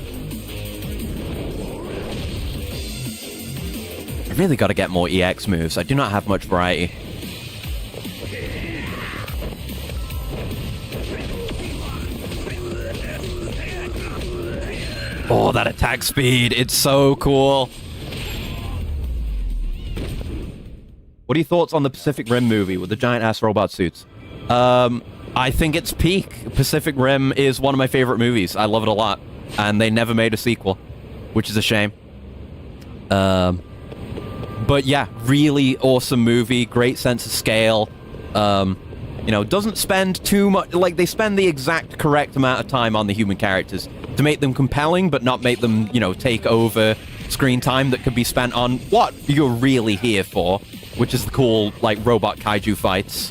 I really got to get more EX moves. I do not have much variety. Oh, that attack speed. It's so cool. What are your thoughts on the Pacific Rim movie with the giant-ass robot suits? I think it's peak. Pacific Rim is one of my favorite movies. I love it a lot. And they never made a sequel, which is a shame. But yeah, really awesome movie. Great sense of scale. You know, doesn't spend too much... Like, they spend the exact correct amount of time on the human characters to make them compelling, but not make them, you know, take over screen time that could be spent on what you're really here for, which is the cool, like, robot kaiju fights.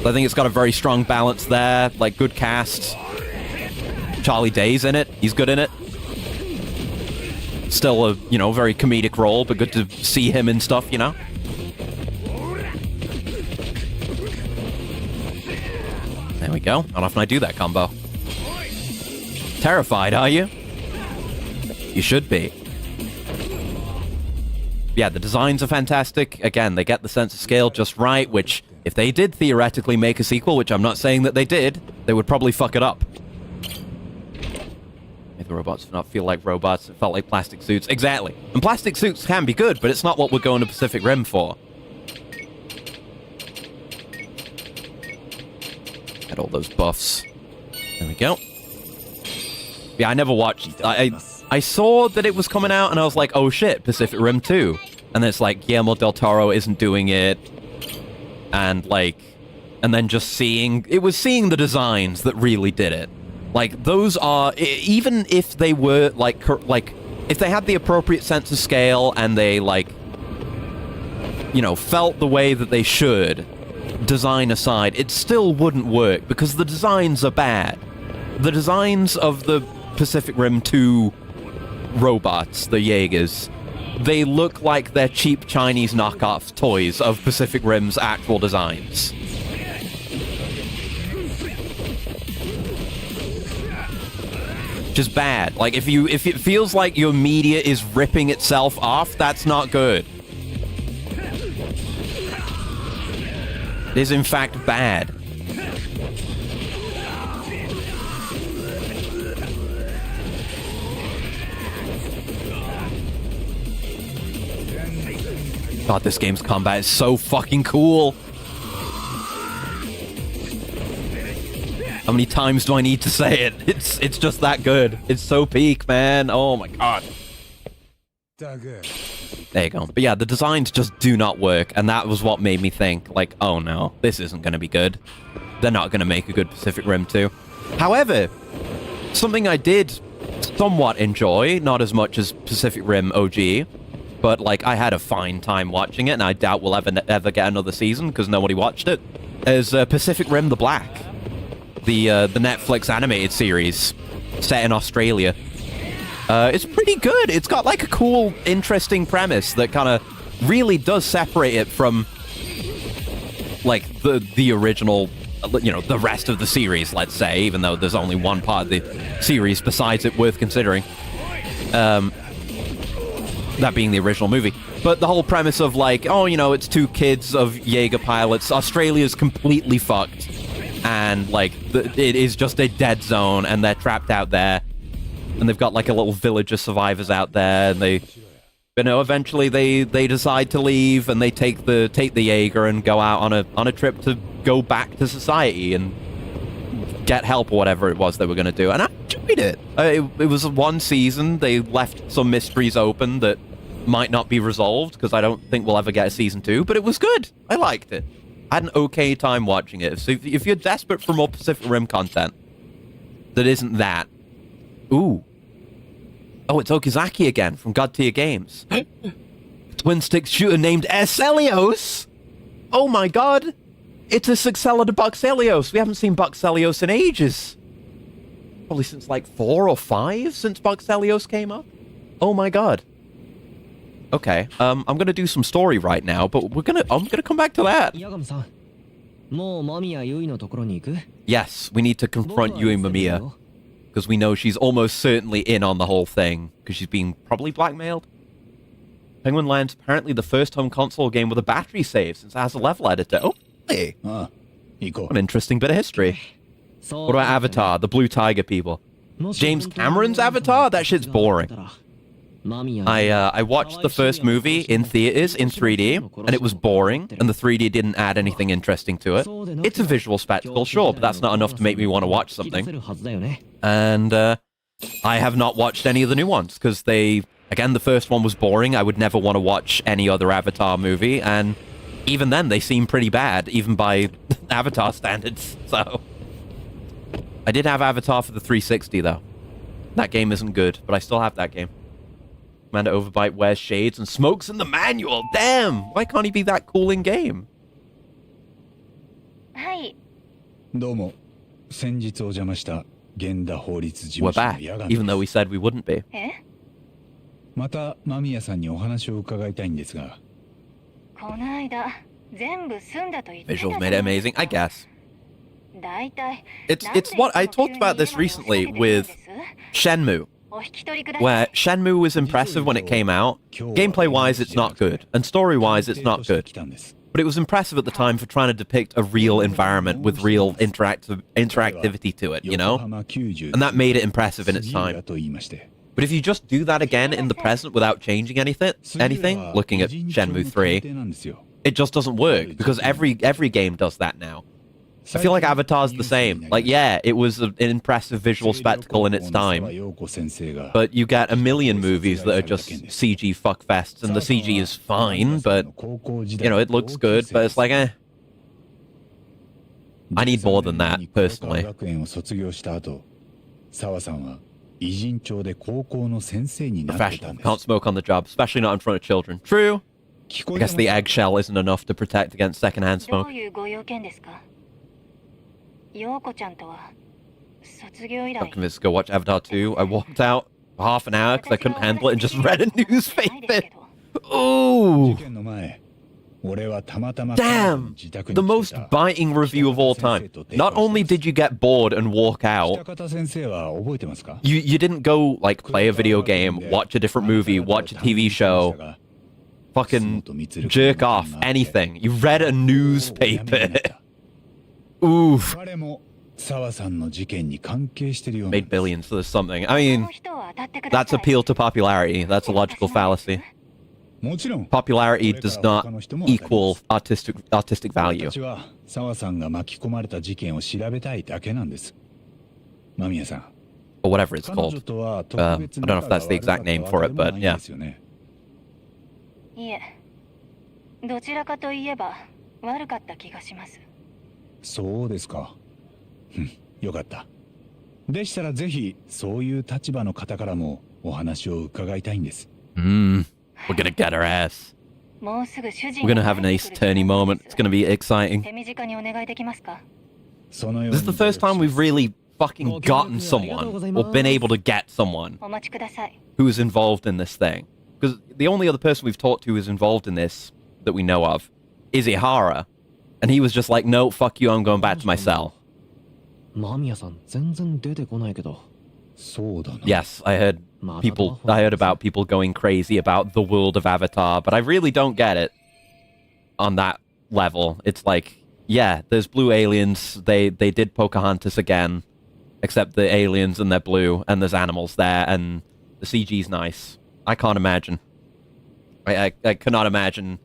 I think it's got a very strong balance there, like, good cast. Charlie Day's in it. He's good in it. Still a, you know, very comedic role, but good to see him and stuff, you know? There we go. Not often I do that combo. Terrified, are you? You should be. Yeah, the designs are fantastic. Again, they get the sense of scale just right, which, if they did theoretically make a sequel, which I'm not saying that they did, they would probably fuck it up. Make the robots not feel like robots, it felt like plastic suits. Exactly. And plastic suits can be good, but it's not what we're going to Pacific Rim for. Get all those buffs. There we go. Yeah, I never watched... I saw that it was coming out, and I was like, oh shit, Pacific Rim 2. And then it's like, Guillermo del Toro isn't doing it. And like... And then just seeing... It was seeing the designs that really did it. Like, those are... Even if they were, like... If they had the appropriate sense of scale, and they, like... You know, felt the way that they should, design aside, it still wouldn't work, because the designs are bad. The designs of the Pacific Rim 2 robots, the Jaegers, they look like they're cheap Chinese knockoff toys of Pacific Rim's actual designs. Which is bad. Like, if it feels like your media is ripping itself off, that's not good. It is, in fact, bad. God, this game's combat is so fucking cool. How many times do I need to say it? It's just that good. It's so peak, man. Oh my god. There you go. But yeah, the designs just do not work, and that was what made me think, like, oh no, this isn't going to be good. They're not going to make a good Pacific Rim 2. However, something I did somewhat enjoy, not as much as Pacific Rim OG, but like I had a fine time watching it, and I doubt we'll ever get another season because nobody watched it, is Pacific Rim the Black, the Netflix animated series set in Australia. It's pretty good. It's got like a cool, interesting premise that kind of really does separate it from like the original, you know, the rest of the series, let's say, even though there's only one part of the series besides it worth considering. That being the original movie. But the whole premise of like, oh, you know, it's two kids of Jaeger pilots. Australia's completely fucked. And like, it is just a dead zone and they're trapped out there. And they've got like a little village of survivors out there, and they, you know, eventually they decide to leave, and they take the Jaeger and go out on a trip to go back to society and get help or whatever it was they were going to do. And I enjoyed it. It was one season. They left some mysteries open that might not be resolved because I don't think we'll ever get a season 2. But it was good. I liked it. I had an okay time watching it. So if you're desperate for more Pacific Rim content that isn't that. Ooh. Oh, it's Okazaki again from God Tier Games. Twin-stick shooter named Arcelios? Oh my god. It's a successor to Buxelios. We haven't seen Buxelios in ages. Probably since like 4 or 5 since Buxelios came up. Oh my god. Okay, I'm gonna do some story right now, but I'm gonna come back to that. Yes, we need to confront Yui Mamiya. Because we know she's almost certainly in on the whole thing, because she's being probably blackmailed. Penguin Land's apparently the first home console game with a battery save since it has a level editor. Oh, really? An interesting bit of history. What about Avatar, the Blue Tiger people? James Cameron's Avatar? That shit's boring. I watched the first movie in theaters in 3D, and it was boring, and the 3D didn't add anything interesting to it. It's a visual spectacle, sure, but that's not enough to make me want to watch something. And I have not watched any of the new ones, because again, the first one was boring. I would never want to watch any other Avatar movie, and even then, they seem pretty bad, even by Avatar standards, so... I did have Avatar for the 360, though. That game isn't good, but I still have that game. Commander Overbite wears shades and smokes in the manual. Damn! Why can't he be that cool in game? Hi. We're back, even though we said we wouldn't be. また間宮さんにお話を伺いたいんですが。この間全部済んだと言ってた。 Visuals made it amazing, I guess. It's what I talked about this recently with Shenmue, where Shenmue was impressive when it came out. Gameplay-wise, it's not good, and story-wise, it's not good. But it was impressive at the time for trying to depict a real environment with real interactivity to it, you know? And that made it impressive in its time. But if you just do that again in the present without changing anything, looking at Shenmue 3, it just doesn't work, because every game does that now. I feel like Avatar's the same. Like, yeah, it was an impressive visual spectacle in its time. But you get a million movies that are just CG fuckfests, and the CG is fine, but, you know, it looks good, but it's like, eh. I need more than that, personally. Professional. Can't smoke on the job, especially not in front of children. True. I guess the eggshell isn't enough to protect against secondhand smoke. I'm convinced to go watch Avatar 2. I walked out for half an hour because I couldn't handle it and just read a newspaper. Ooh! Damn! The most biting review of all time. Not only did you get bored and walk out, you didn't go, like, play a video game, watch a different movie, watch a TV show, fucking jerk off, anything. You read a newspaper. Oof. Made billions, so there's something. I mean, that's appeal to popularity. That's a logical fallacy. もちろん popularity does not equal artistic 俺 value. たちは澤さんが巻き込まれた事件を調べたいだけなんです。間宮さん。 Or whatever it's 彼 called. 女とは I 特別 don't know if that's the exact name for it, but yeah. いえ、どちらかといえば悪かった気がします。そうですか。よかった。でしたらぜひそういう立場の方からもお話を伺いたいんです。We're gonna get her ass. もうすぐ主人 We're gonna have an ace turning moment. It's gonna be exciting. 手短にお願いできますか？ This is the first time we've really fucking gotten someone or been able to get someone お待ちください。 who is involved in this thing. Because the only other person we've talked to who's involved in this that we know of is Ihara. And he was just like, no, fuck you, I'm going back to my cell. 間宮さん全然出てこないけど。そうだな。 Yes, I heard about people going crazy about the world of Avatar, but I really don't get it on that level. It's like, yeah, there's blue aliens, they did Pocahontas again, except the aliens and they're blue, and there's animals there, and the CG's nice. I can't imagine. I cannot imagine.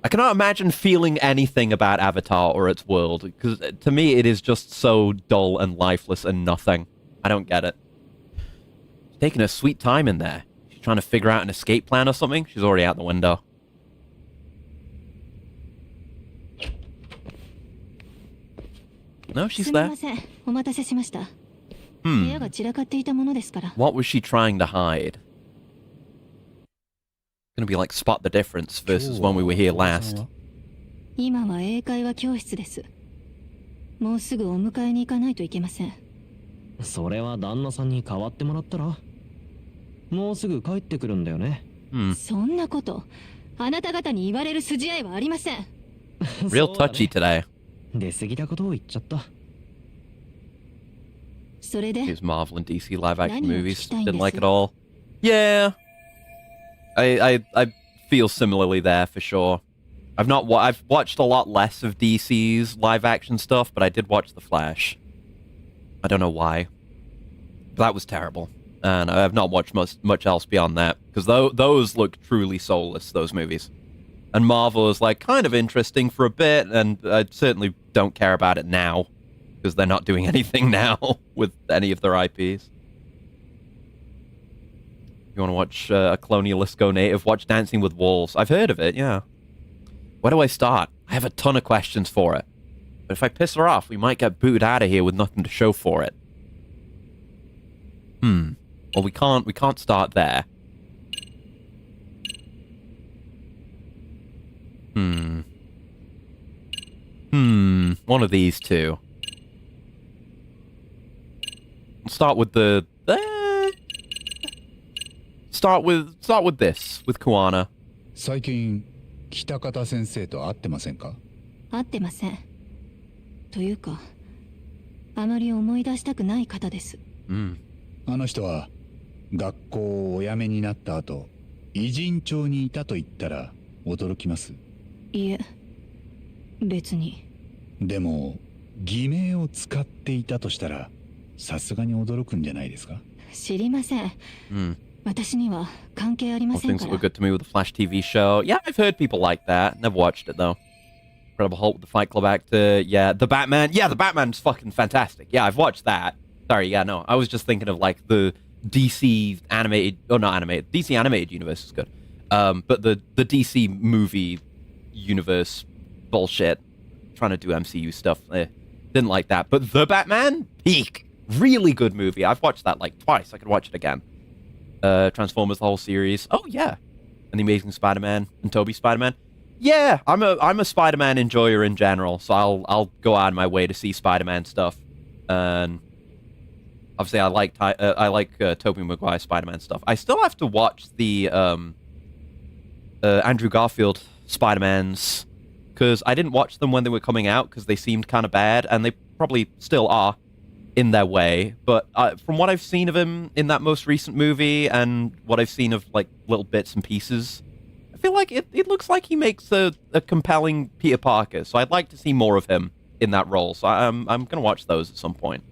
I cannot imagine feeling anything about Avatar or its world, because to me it is just so dull and lifeless and nothing. I don't get it. She's taking her sweet time in there. She's trying to figure out an escape plan or something. She's already out the window. No, she's there. すみません、お待たせしました。部 Hmm. 屋が散らかっていたものですから。 What was she trying to hide? Gonna be like spot the difference versus when we were here last. 今は英会話教室です。もうすぐお迎えに行かないといけません。それは旦那さんに代わってもらったら。もうすぐ帰ってくるんだよね。そんなこと、あなた方に言われる筋合いはありません。 Real touchy today. 出過ぎたことを言っちゃった。それで、 These Marvel and DC live action 何を movies. 聞きたいんです？ Didn't like it all. Yeah. I feel similarly there for sure. I've watched a lot less of DC's live action stuff, but I did watch The Flash. I don't know why. That was terrible. And I have not watched much else beyond that, because those look truly soulless, those movies. And Marvel is like kind of interesting for a bit, and I certainly don't care about it now, because they're not doing anything now with any of their IPs. You want to watch a colonialist go native? Watch Dancing with Wolves. I've heard of it, yeah. Where do I start? I have a ton of questions for it. But if I piss her off, we might get booted out of here with nothing to show for it. Well, we can't start there. One of these two. We'll start with the... Start with this, with Kuwana. 最近北方先生と会ってませんか？会ってません。というか、あまり思い出したくない方です。あの人は学校をお辞めになった後、偉人町にいたと言ったら驚きます。いえ、別に。でも偽名を使っていたとしたらさすがに驚くんじゃないですか？知りません。私には関係ありま All せん things か that ら。 were good to me with the Flash TV show. Yeah, I've heard people like that. Never watched it, though. Incredible Hulk with the Fight Club actor. Yeah, the Batman. Yeah, the Batman's fucking fantastic. Yeah, I've watched that. Sorry, yeah, no. I was just thinking of, like, the DC animated... Oh, not animated. DC animated universe is good. But the DC movie universe bullshit. Trying to do MCU stuff. Didn't like that. But The Batman? Peak. Really good movie. I've watched that, like, twice. I could watch it again. Transformers, the whole series. Oh, yeah. And The Amazing Spider-Man and Tobey Spider-Man. Yeah, I'm a Spider-Man enjoyer in general, so I'll go out of my way to see Spider-Man stuff. And obviously, I like Tobey Maguire Spider-Man stuff. I still have to watch the Andrew Garfield Spider-Mans, because I didn't watch them when they were coming out because they seemed kind of bad, and they probably still are in their way. But from what I've seen of him in that most recent movie and what I've seen of like little bits and pieces, I feel like it looks like he makes a compelling Peter Parker. So I'd like to see more of him in that role. So I'm gonna watch those at some point.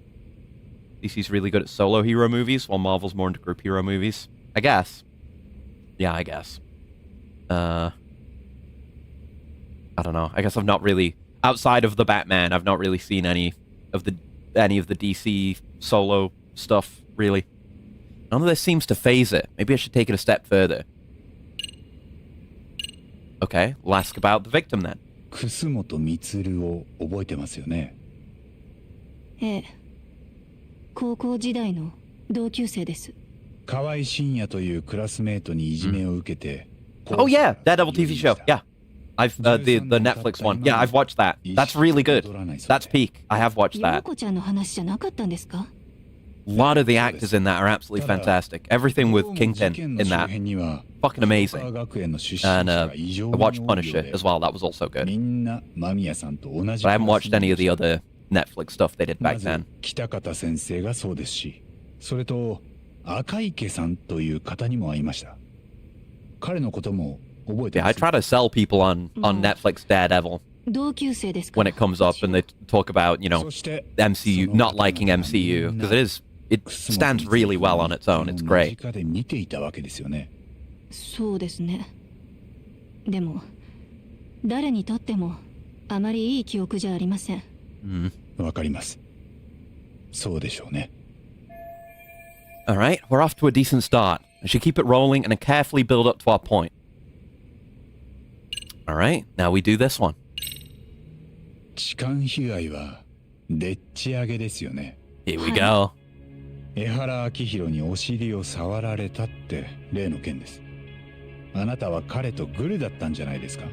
DC's really good at solo hero movies, while Marvel's more into group hero movies. I guess. Yeah, I guess. I don't know. I guess I've not really, outside of the Batman, I've not really seen any of the DC solo stuff, really. None of this seems to phase it. Maybe I should take it a step further. Okay, we'll ask about the victim then. 楠本充を覚えてますよね。ええ。高校時代の同級生です。河合真也というクラスメートにいじめを受けて。Oh yeah, Daredevil TV show. Yeah. I've the Netflix one. Yeah, I've watched that. That's really good. That's peak. I have watched 陽 that. 子ちゃんの話じゃなかったんですか？ A lot of the actors in that are absolutely fantastic. Everything with Kingpin in that, fucking amazing. And I watched Punisher as well. That was also good. みんな間宮さんと同じ。 But I haven't watched any of the other Netflix stuff they did ま back ず then. 北方先生がそうですし、それと赤池さんという方にも会いました。彼のことも覚えて Yeah, ま I す。 try to sell people on Netflix Daredevil 同級生ですか？ when it comes up and they talk about, you know, そして MCU, not liking MCU, because it stands really well on its own. It's 間 great. 近で見ていたわけですよね。そうですね。でも誰にとってもあまりいい記憶じゃありません。わかります。そうでしょうね。All right, we're off to a decent start. I should keep it rolling and carefully build up to our point. All right, now we do this one. 痴漢被害はでっち上げですよね。 Here we go. 江原明宏にお尻を触られたって例の件です。あなたは彼とグルだったんじゃないですか。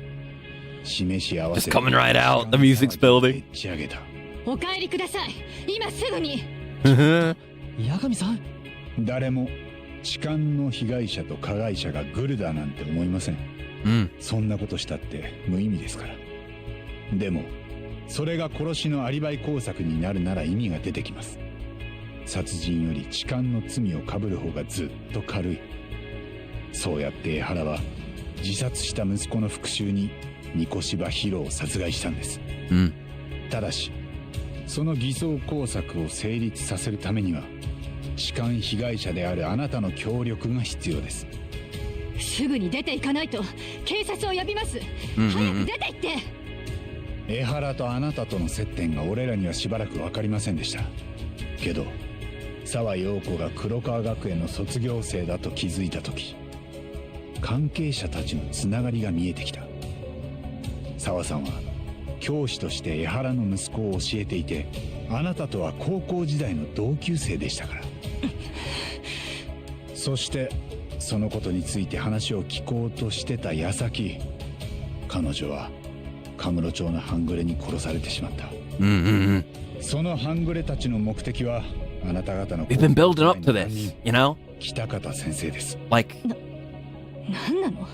示し合わせ Just coming right out. The music's building. でっち上げた。お帰りください。今すぐに。八神さん。誰も痴漢の被害者と加害者がグルだなんて思いません。そんなことしたって無意味ですから。でもそれが殺しのアリバイ工作になるなら意味が出てきます。殺人より痴漢の罪を被る方がずっと軽い。そうやって江原は自殺した息子の復讐に三越柴博を殺害したんです。ただしその偽装工作を成立させるためには痴漢被害者であるあなたの協力が必要です。すぐに出て行かないと警察を呼びます。早く出て行って。江原とあなたとの接点が俺らにはしばらく分かりませんでした。けど沢陽子が黒川学園の卒業生だと気づいた時、関係者たちのつながりが見えてきた。沢さんは教師として江原の息子を教えていて、あなたとは高校時代の同級生でしたから。そしてそのことについて話を聞こうとしてた矢先、彼女はカムロ町の半グレに殺されてしまった。その半グレたちの目的はあなた方の We've been building up to this, you know? 北方先生です。 Like, 何なの？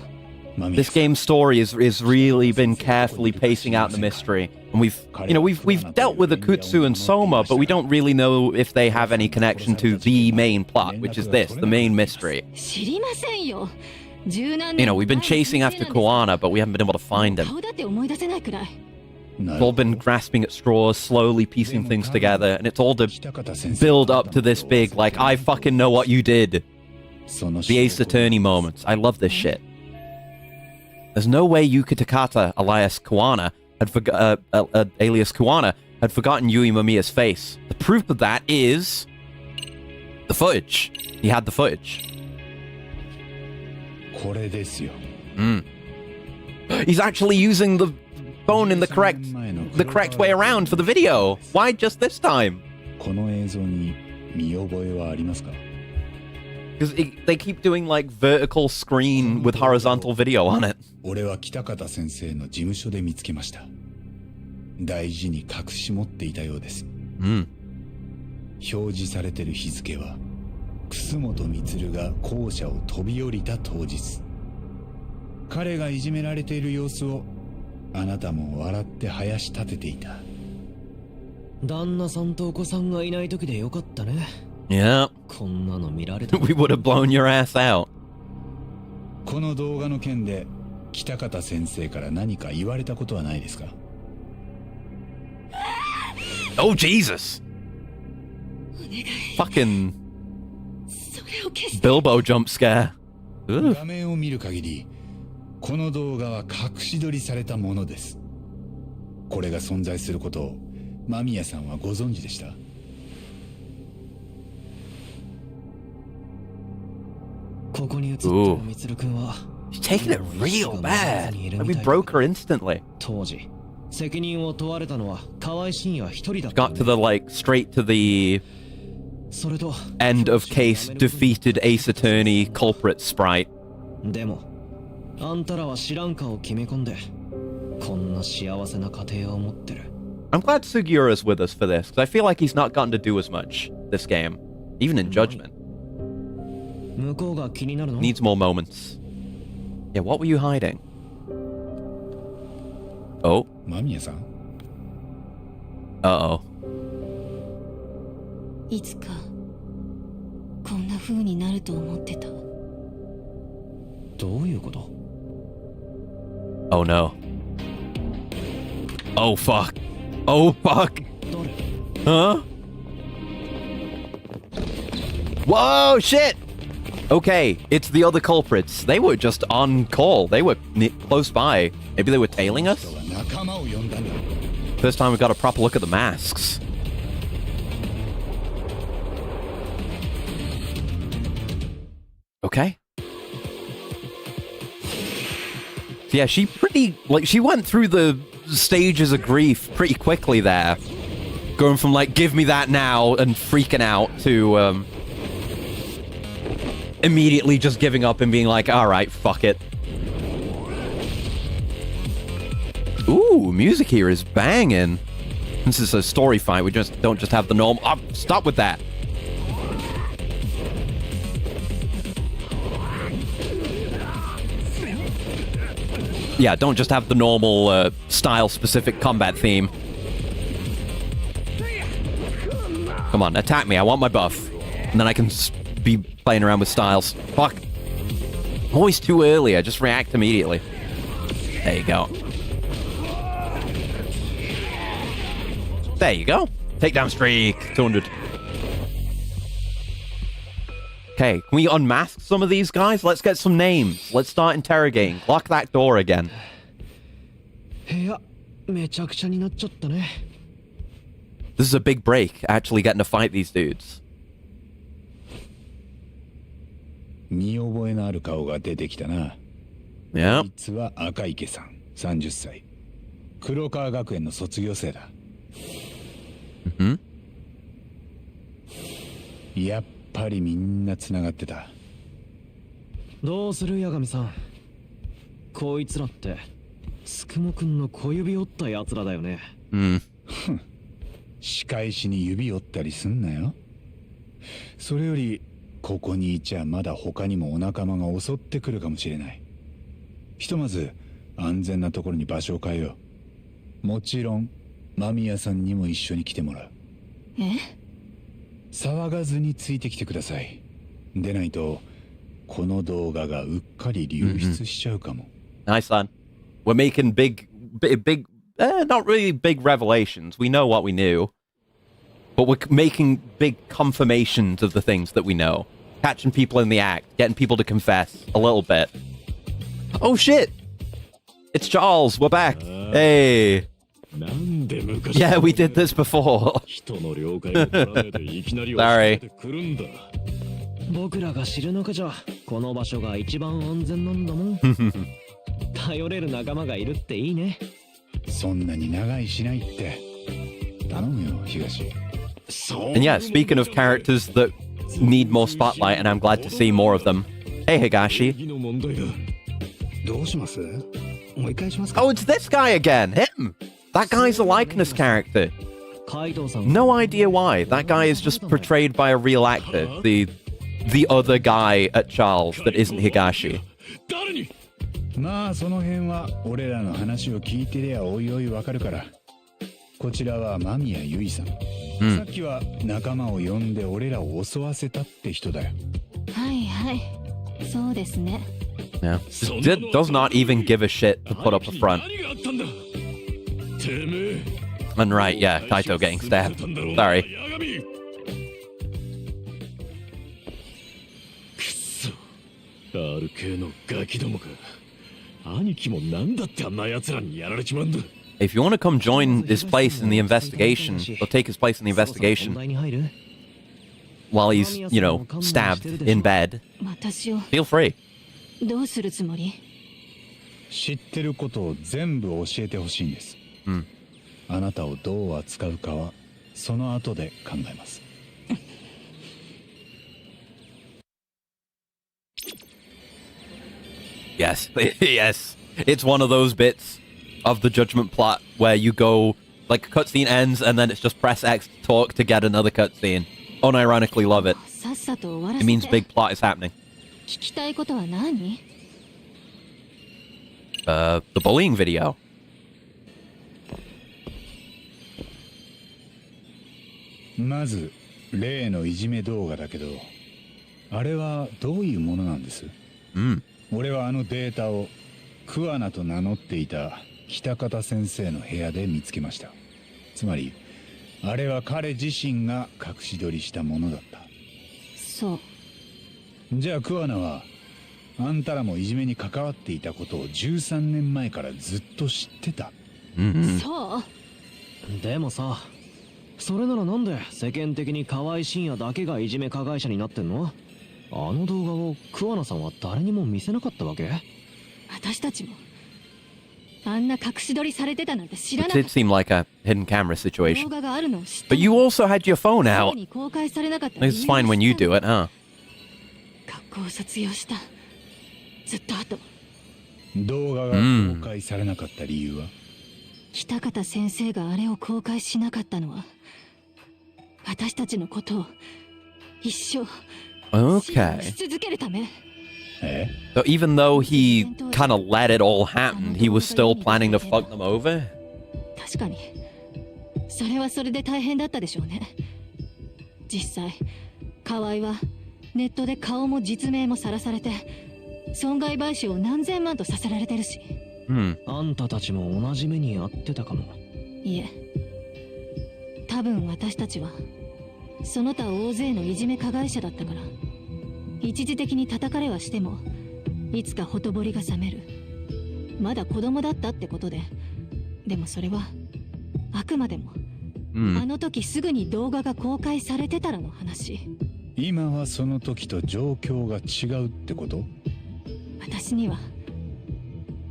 this game's story is really been carefully pacing out the mystery. And we've dealt with Akutsu and Soma, but we don't really know if they have any connection to the main plot, which is this, the main mystery. 知りませんよ。You know, we've been chasing after Kuwana, but we haven't been able to find him. 顔だって思い出せないくらい。 We've all been grasping at straws, slowly piecing things together, and it's all to build up to this big, like, I fucking know what you did. The Ace Attorney moments. I love this shit. There's no way Yuka Takata, alias Kuwana, alias Kuwana, had forgotten Yui Mamiya's face. The proof of that is the footage. He had the footage. これですよ。 He's actually using the phone in the correct way around for the video. Why just this time? この映像に見覚えはありますか？ Because they keep doing like vertical screen with horizontal video on it. 俺は北方先生の事務所で見つけました。大事に隠し持っていたようです。表示されてる日付は楠本充が校舎を飛び降りた当日。彼がいじめられている様子をあなたも笑って林立てていた。旦那さんとお子さんがいない時でよかったね。Yeah. こんなの見られた。 We would have blown your ass out. この動画の件で北方先生から何か言われたことはないですか？ Oh, Jesus. お願い。 Fucking それを消して。 Bilbo jump scare. Ooh. 画面を見る限りこの動画は隠し撮りされたものです。これが存在することを間宮さんはご存知でした？ここに映ってるみつるくんは She's taking it real bad. Like we broke her instantly. 当時責任を問われたのは河合真也一人だった。 Got to the like straight to the それと end of case defeated Ace Attorney culprit sprite. でもあんたらは知らんかを決め込んでこんな幸せな家庭を持ってる。 I'm glad Sugiura's with us for this, because I feel like he's not gotten to do as much this game, even in Judgment. 向こうが気になるの Needs more moments. Yeah, what were you hiding? Oh. 間宮さん？ Uh-oh. いつかこんな風になると思ってた。どういうこと？ Oh no. Oh fuck. Oh fuck. 誰？ Huh? Whoa, shit! Okay, it's the other culprits. They were just on call. They were close by. Maybe they were tailing us? 仲間を呼んだんだ。 First time we got a proper look at the masks. Okay. So yeah, she she went through the stages of grief pretty quickly there. Going from like, give me that now and freaking out to immediately just giving up and being like, alright, fuck it. Ooh, music here is banging. This is a story fight. We don't just have the normal. Oh, stop with that. Yeah, don't just have the normal style-specific combat theme. Come on, attack me. I want my buff. And then I can be playing around with styles. Fuck. Always too early. I just react immediately. There you go. There you go. Takedown streak. 200. Okay, can we unmask some of these guys? Let's get some names. Let's start interrogating. Lock that door again. 部屋めちゃくちゃになっちゃったね。 This is a big break, actually getting to fight these dudes. 見覚えのある顔が出てきたな。 Yeah. こいつは赤池さん、30歳。黒川学園の卒業生だ。Mm-hmm. やっぱりみんな繋がってた。どうする八神さん。こいつらってつくもくんの小指折ったやつらだよね。仕返しに指折ったりすんなよ。それよりここにいちゃまだ他にもお仲間が襲ってくるかもしれない。ひとまず安全なところに場所を変えよう。もちろん間宮さんにも一緒に来てもらう。騒がずについてきてください。でないとこの動画がうっかり流出しちゃうかも。Nice, son. We're making big, not really big revelations. We know what we knew. But we're making big confirmations of the things that we know. Catching people in the act, getting people to confess a little bit. Oh shit! It's Charles, we're back. Hey. Yeah, we did this before. Sorry. 僕らが知る中じゃこの場所が一番安全なんだもん。頼れる仲間がいるっていいね。そんなに長いしないって頼むよ、東。 And yeah, speaking of characters that need more spotlight, and I'm glad to see more of them. Hey, Higashi. どうします？もう一回しますか？ Oh, it's this guy again. Him. That guy's a likeness character. No idea why. That guy is just portrayed by a real actor. The other guy at Charles that isn't Higashi. まあその辺は俺らの話を聞いてりゃおいおいわかるから。こちらは間宮由衣さん。さっきは仲間を呼んで俺らを襲わせたって人だよ。はいはい、そうですね。Yeah. Does not even give a shit to put up a front. And right, yeah, Kaito getting stabbed. Sorry. くそ、RK のガキどもか。兄貴もなんだってあんな奴らにやられちまうんだ。 If you want to come join his place in the investigation, or take his place in the そろそろ本 investigation 題に入る？ while he's, you know, stabbed in bed, 私を feel free. どうするつもり？知ってることを全部教えてほしいんです。あなたをどう扱うかはその後で考えます。Yes, yes. It's one of those bits of the judgment plot where you go, like, cutscene ends and then it's just press X to talk to get another cutscene. Unironically love it. さっさと終わら It せ means て。 big plot is happening. 聞きたいことは何？ The bullying video. まず例のいじめ動画だけど、あれはどういうものなんです？俺はあのデータをクワナと名乗っていた北方先生の部屋で見つけました。つまりあれは彼自身が隠し撮りしたものだった。そう。じゃあクワナはあんたらもいじめに関わっていたことを13年前からずっと知ってた。そう？でもさ、それならなんで世間的に河合信也だけがいじめ加害者になってんの？あの動画を桑名さんは誰にも見せなかったわけ？私たちもあんな隠し撮りされてたなんて知ら It なかっ did seem like a hidden camera た。 situation. 動画があるのを知った But you also had your phone す out. ぐに公開されなかった。 It's fine when you do it, huh? 学校を卒業したずっと後、動画が公開されなかった理由は？北方先生があれを公開しなかったのは私たちのことを一生支援 Okay. し続けるため。え？ So even though he kind of let it all happen, he was still planning to fuck them over? 確かにそれはそれで大変だったでしょうね。実際河合はネットで顔も実名もさらされて損害賠償を何千万とさせられてるし。あんたたちも同じ目に遭ってたかも。いえ、多分私たちはその他大勢のいじめ加害者だったから、一時的に叩かれはしてもいつかほとぼりが冷める。まだ子供だったってことで。でもそれはあくまでも、あの時すぐに動画が公開されてたらの話。今はその時と状況が違うってこと？私には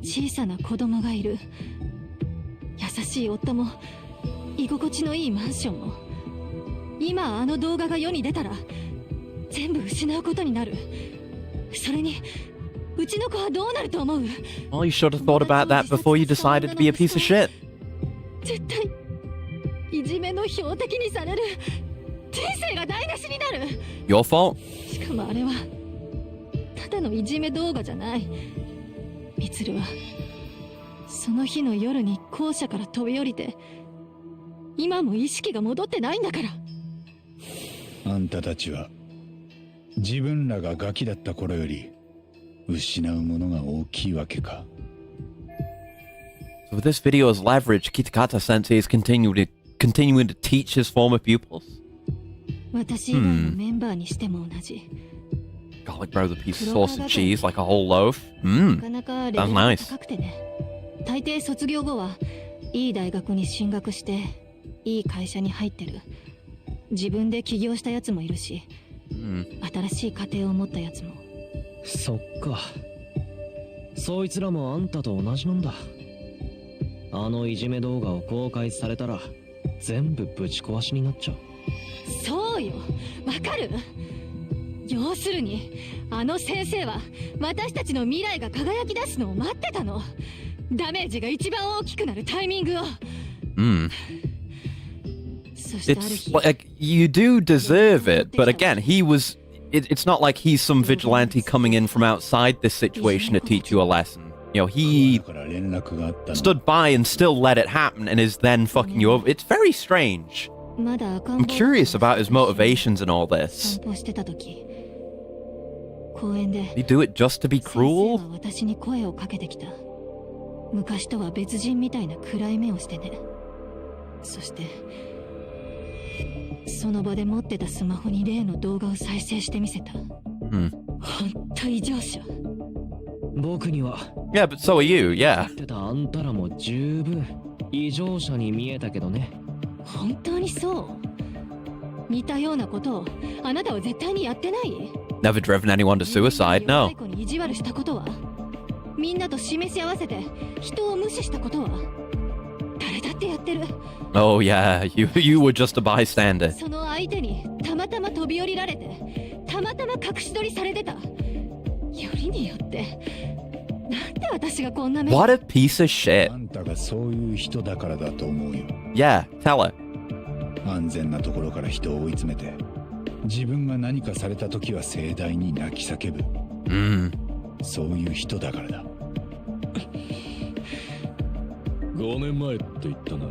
小さな子供がいる。優しい夫も居心地のいいマンションも。今あの動画が世に出たら全部失うことになる。それにうちの子はどうなると思う？ Well, you should have thought about that before you decided to be a piece of shit. 絶対いじめの標的にされる。人生が台無しになる。 Your fault. しかもあれはただのいじめ動画じゃない。みつるはその日の夜に校舎から飛び降りて今も意識が戻ってないんだから。あんたたちは自分らがガキだった頃より失うものが大きいわけか。 So with this video as leverage, Kitakata Sensei is continuing to teach his former pupils. 私以外のメンバーにしても同じ。 Garlic bread with a piece of sauce and cheese, like a whole loaf. なかなかレベルが高くてね。大抵卒業後はいい大学に進学していい会社に入ってる。自分で起業したやつもいるし、新しい家庭を持ったやつも。そっか。そいつらもあんたと同じなんだ。あのいじめ動画を公開されたら全部ぶち壊しになっちゃう。そうよ、わかる？要するにあの先生は私たちの未来が輝き出すのを待ってたの。ダメージが一番大きくなるタイミングを。そしてある It's 日、 like, you do deserve it, but again, it's not like he's some vigilante coming in from outside this situation to teach you a lesson. You know, he だから連絡があったの。 stood by and still let it happen and is then fucking you over. It's very strange. まだ赤ん I'm 坊 curious about his motivations and all this. 散歩してた時、公園で Did he do it just to be 先生は cruel? 私に声をかけてきた。昔とは別人みたいな暗い目をしてね。そしてその場で持ってたスマホに例の動画を再生してみせた。ほんと異常者。僕には Yeah, but so are you, yeah. 言ってたあんたらも十分異常者に見えたけどね。本当にそう。似たようなことをあなたは絶対にやってない？ Never driven anyone to suicide, no. 若い子に意地悪したことは？みんなと示し合わせて人を無視したことは？誰だってやってる。 Oh, yeah, you were just a bystander. その相手にたまたま飛び降りられて、たまたま隠し撮りされてた。よりによってなんで私がこんな目に。 What a piece of shit. あんたがそういう人だからだと思うよ。 Yeah, tell her. 安全なところから人を追い詰めて、自分が何かされた時は盛大に泣き叫ぶ。そういう人だからだ。5年前って言ったな。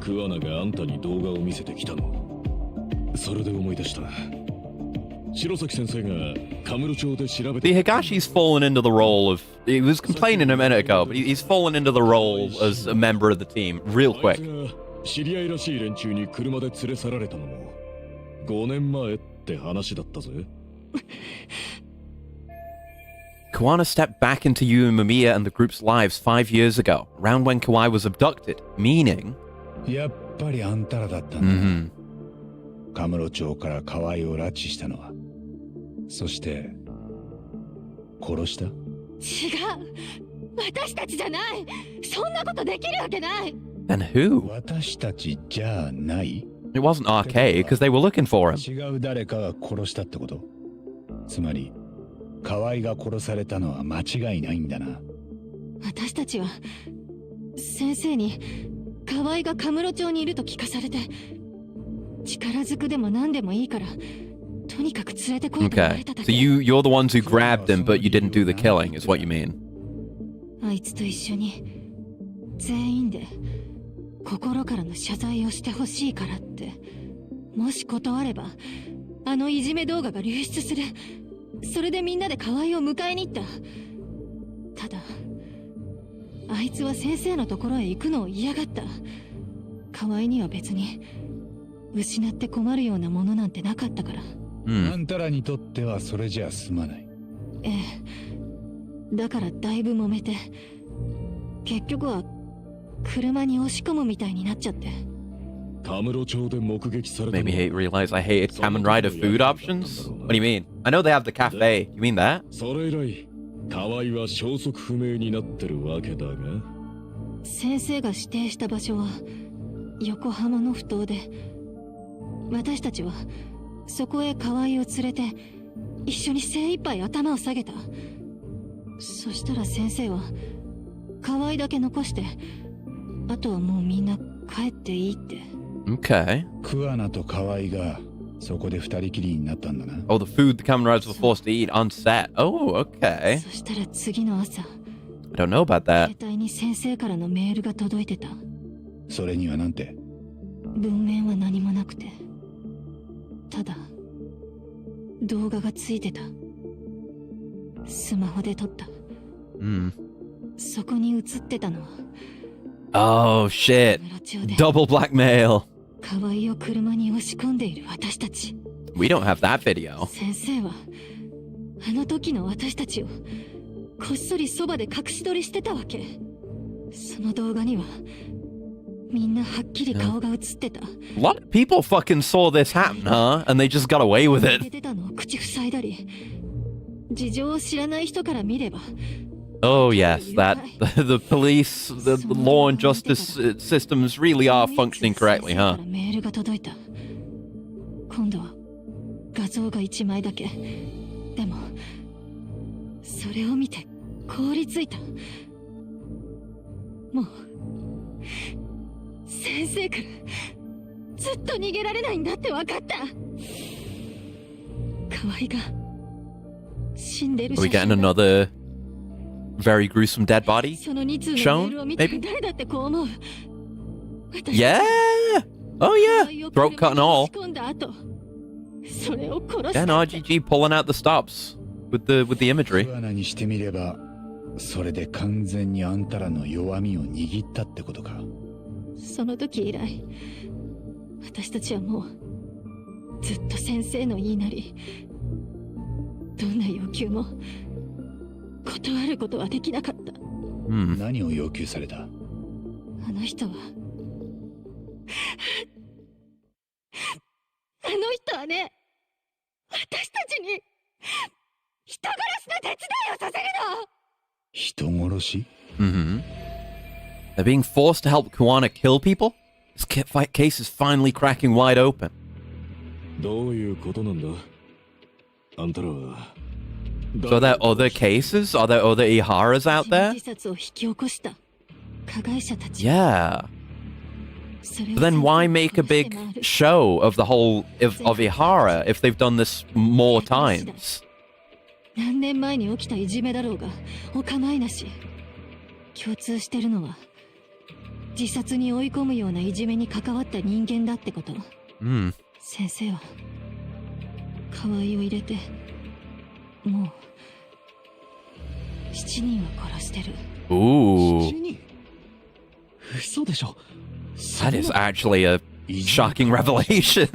クワナがあんたに動画を見せてきたの。それで思い出した。白崎先生がカムロ町で調べて。 See, Higashi's fallen into the role of. He was complaining a minute ago, but he's fallen into the role as a member of the team real あいつ quick. が知り合いらしい連中に車で連れ去られたのも5年前って話だったぜ。Kuwana stepped back into Yu and Mamiya and the group's lives 5 years ago, around when Kawai was abducted, meaning. やっぱりあんたらだったんだ。カムロ町から河合を拉致したのは。そして殺した？違う。私たちじゃない。そんなことできるわけない。 And who? 私たちじゃない？ It wasn't RK, because they were looking for him. 違う誰かが殺したってこと？つまり河合が殺されたのは間違いないんだな。私たちは先生に河合がカムロ町にいると聞かされて、力ずくでも何でもいいからとにかく連れてこいと言わ Okay. れただ So け。 you're the ones who grabbed him, but you didn't do the killing, is what you mean. あいつと一緒に全員で心からの謝罪をしてほしいからって。もし断ればあのいじめ動画が流出する。それでみんなで河合を迎えに行った。ただあいつは先生のところへ行くのを嫌がった。河合には別に失って困るようなものなんてなかったから。あんたらにとってはそれじゃ済まない。ええ。だからだいぶ揉めて、結局は車に押し込むみたいになっちゃって。カムロ町で目撃された Made me realize I hated Kamen Rider food options? What do you mean? I know they have the cafe. You mean that? それ以来河合は消息不明になってるわけだが。先生が指定した場所は横浜の埠頭で、私たちはそこへ河合を連れて一緒に精一杯頭を下げた。そしたら先生は河合だけ残して、あとはもうみんな帰っていいって。 Okay. クワナと河合がそこで二人きりになったんだな。Oh, the food the Kamen Riders were forced to eat on set. Oh, okay. そしたら次の朝、 I don't know about that. 携帯に先生からのメールが届いてた。それにはなんて？文面は何もなくて、ただ動画がついてた。スマホで撮った。そこに映ってたのは Oh, shit. カムロ町で Double blackmail. 河合を車に押し込んでいる私たち。 We don't have that video. 先生はあの時の私たちをこっそりそばで隠し撮りしてたわけ。その動画にはみんなはっきり顔が映ってた。 A lot of people fucking saw this happen, huh? And they just got away with 出 it. てたのを口塞いだり、事情を知らない人から見れば Oh, yes, that the police, the law and justice systems really are functioning correctly, huh? メールが届いた。今度は画像が1枚だけ。でもそれを見て凍りついた。もう先生からずっと逃げられないんだって分かった。河合が死んでる Are we 写 getting 真が another very gruesome dead body? その2通のメ shown? ールを見たら Maybe? 誰だってこう思う。私 Yeah! Oh, yeah. Throat cut and all. それを殺し And た。 RGG pulling out the stops with the imagery. クワナにしてみれば、それで完全にあんたらの弱みを握ったってことか。その時以来、私たちはもうずっと先生の言いなり、どんな要求も断ることはできなかった。何を要求された？あの人はね、私たちに人殺しの手伝いをさせるの。人殺し？ They're being forced to help Kuwana kill people? This case is finally cracking wide open. どういうことなんだ？あんたらは。So are there other cases? Are there other Iharas out there? 自殺を引き起こした加害者たち。Yeah. But then why make a big show of the whole of Ihara if they've done this more times? 何年前に起きたいじめだろうがお構いなし。共通してるのは自殺に追い込むようないじめに関わった人間だってこと。先生は河合を入れてもう7人は殺してる。Ooh. 嘘でしょ。 That is actually a shocking revelation.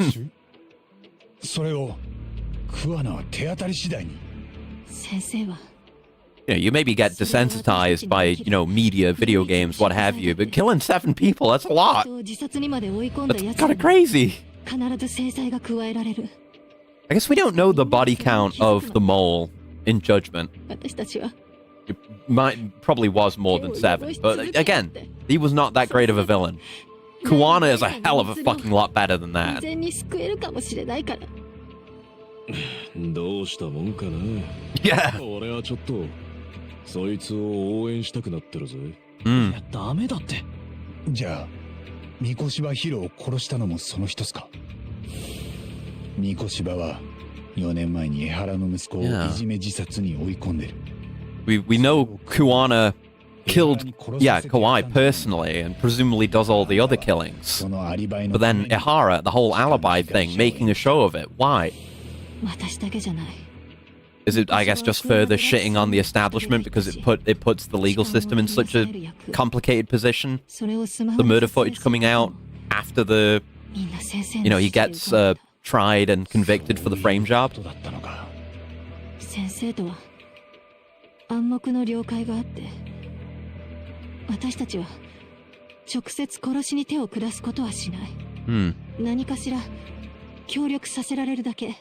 それをクアナは手当たり次第に。先生は You maybe get desensitized by, media, video games, what have you, but killing 7 people, that's a lot. 自殺にまで追い込んだ That's やつ kind of crazy. 必ず制裁が加えられる。 I guess we don't know the body count of the mole in Judgment. 私たちは It probably was more than 7, but again, he was not that great of a villain. Kuwana is a hell of a fucking lot better than 完 that. 全に救えるかもしれないから。どうしたもんかな。Yeah. 俺はちょっとそいつを応援したくなってるぜ。いやダメだって。じゃあ三越柴ヒロを殺したのもその一つか。三越柴は4年前に江原の息子をいじめ自殺に追い込んでる。We know Kuwana killed, Kawai personally, and presumably does all the other killings. But then Ihara, the whole alibi thing, making a show of it. Why? 私だけじゃない。 Is it, I guess, just further shitting on the establishment because it puts the legal system in such a complicated position? The murder footage coming out after the, he gets tried and convicted for the frame job. 先生とは暗黙の了解があって、私たちは直接殺しに手を下すことはしない。何かしら協力させられるだけ。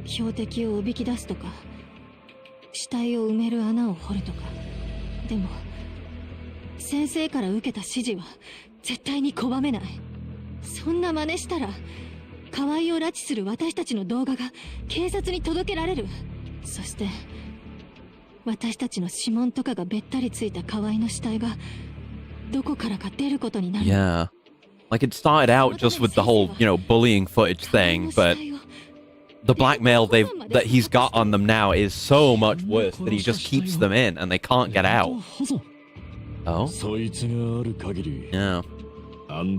標的をおびき出すとか、死体を埋める穴を掘るとか。でも先生から受けた指示は絶対に拒めない。そんな真似したら河合を拉致する私たちの動画が警察に届けられる。そして私たちの指紋とかがべったりついた河合の死体がどこからか出ることになる。Yeah. Like it started out just with the whole, bullying footage thing, but the blackmail that he's got on them now is so much worse that he just keeps them in and they can't get out. Oh? Yeah.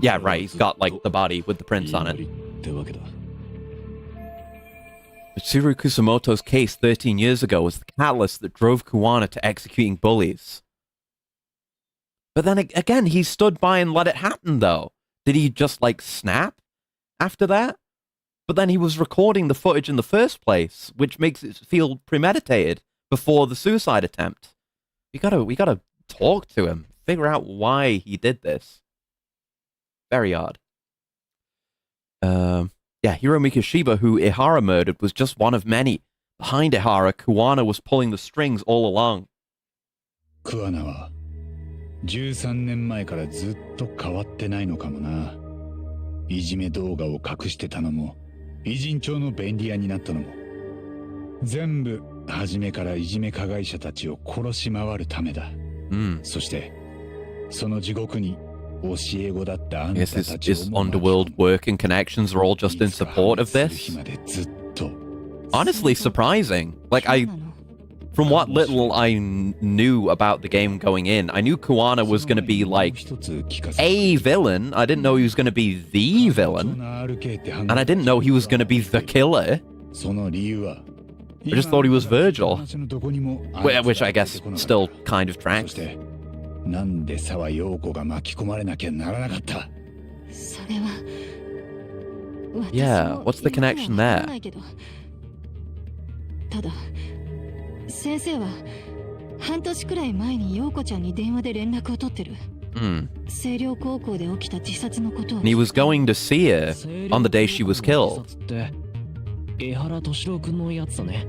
Yeah, right. He's got like the body with the prints on it. Mitsuru Kusamoto's case 13 years ago was the catalyst that drove Kuwana to executing bullies. But then again, he stood by and let it happen, though. Did he just, snap after that? But then he was recording the footage in the first place, which makes it feel premeditated before the suicide attempt. We gotta talk to him, figure out why he did this. Very odd. Hiro Mikoshiba, who Ihara murdered, was just one of many. Behind Ihara, Kuwana was pulling the strings all along. Kuwana は13年前からずっと変わってないのかもな。いじめ動画を隠してたのも、偉人帳の便利屋になったのも、全部初めからいじめ加害者たちを殺し回るためだ。そしてその地獄に I guess his underworld work and connections are all just in support of this. Honestly surprising. From what little I knew about the game going in, I knew Kuwana was going to be a villain. I didn't know he was going to be the villain. And I didn't know he was going to be the killer. I just thought he was Virgil. Which I guess still kind of tracks. なんで沢陽子が巻き込まれなきゃならなかった。それは Yeah, what's the connection there? ただ先生は半年くらい前に陽子ちゃんに電話で連絡を取ってる。星稜高校で起きた自殺のことを。And he was going to see her on the day she was killed. 江原敏郎くんのやつだね。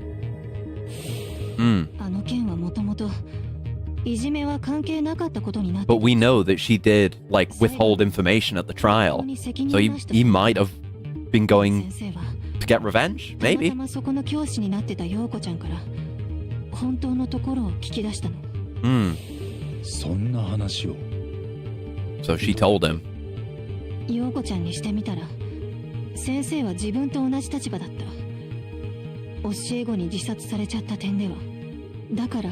あの件はもともといじめは関係なかったことになって。But we know that she did, like, withhold information at the trial. So he might have been going to get revenge, maybe. たまたまそこの教師になってた陽子ちゃんから本当のところを聞き出したの。そんな話を。So she told him. 陽子ちゃんにしてみたら先生は自分と同じ立場だった。教え子に自殺されちゃった点では。だから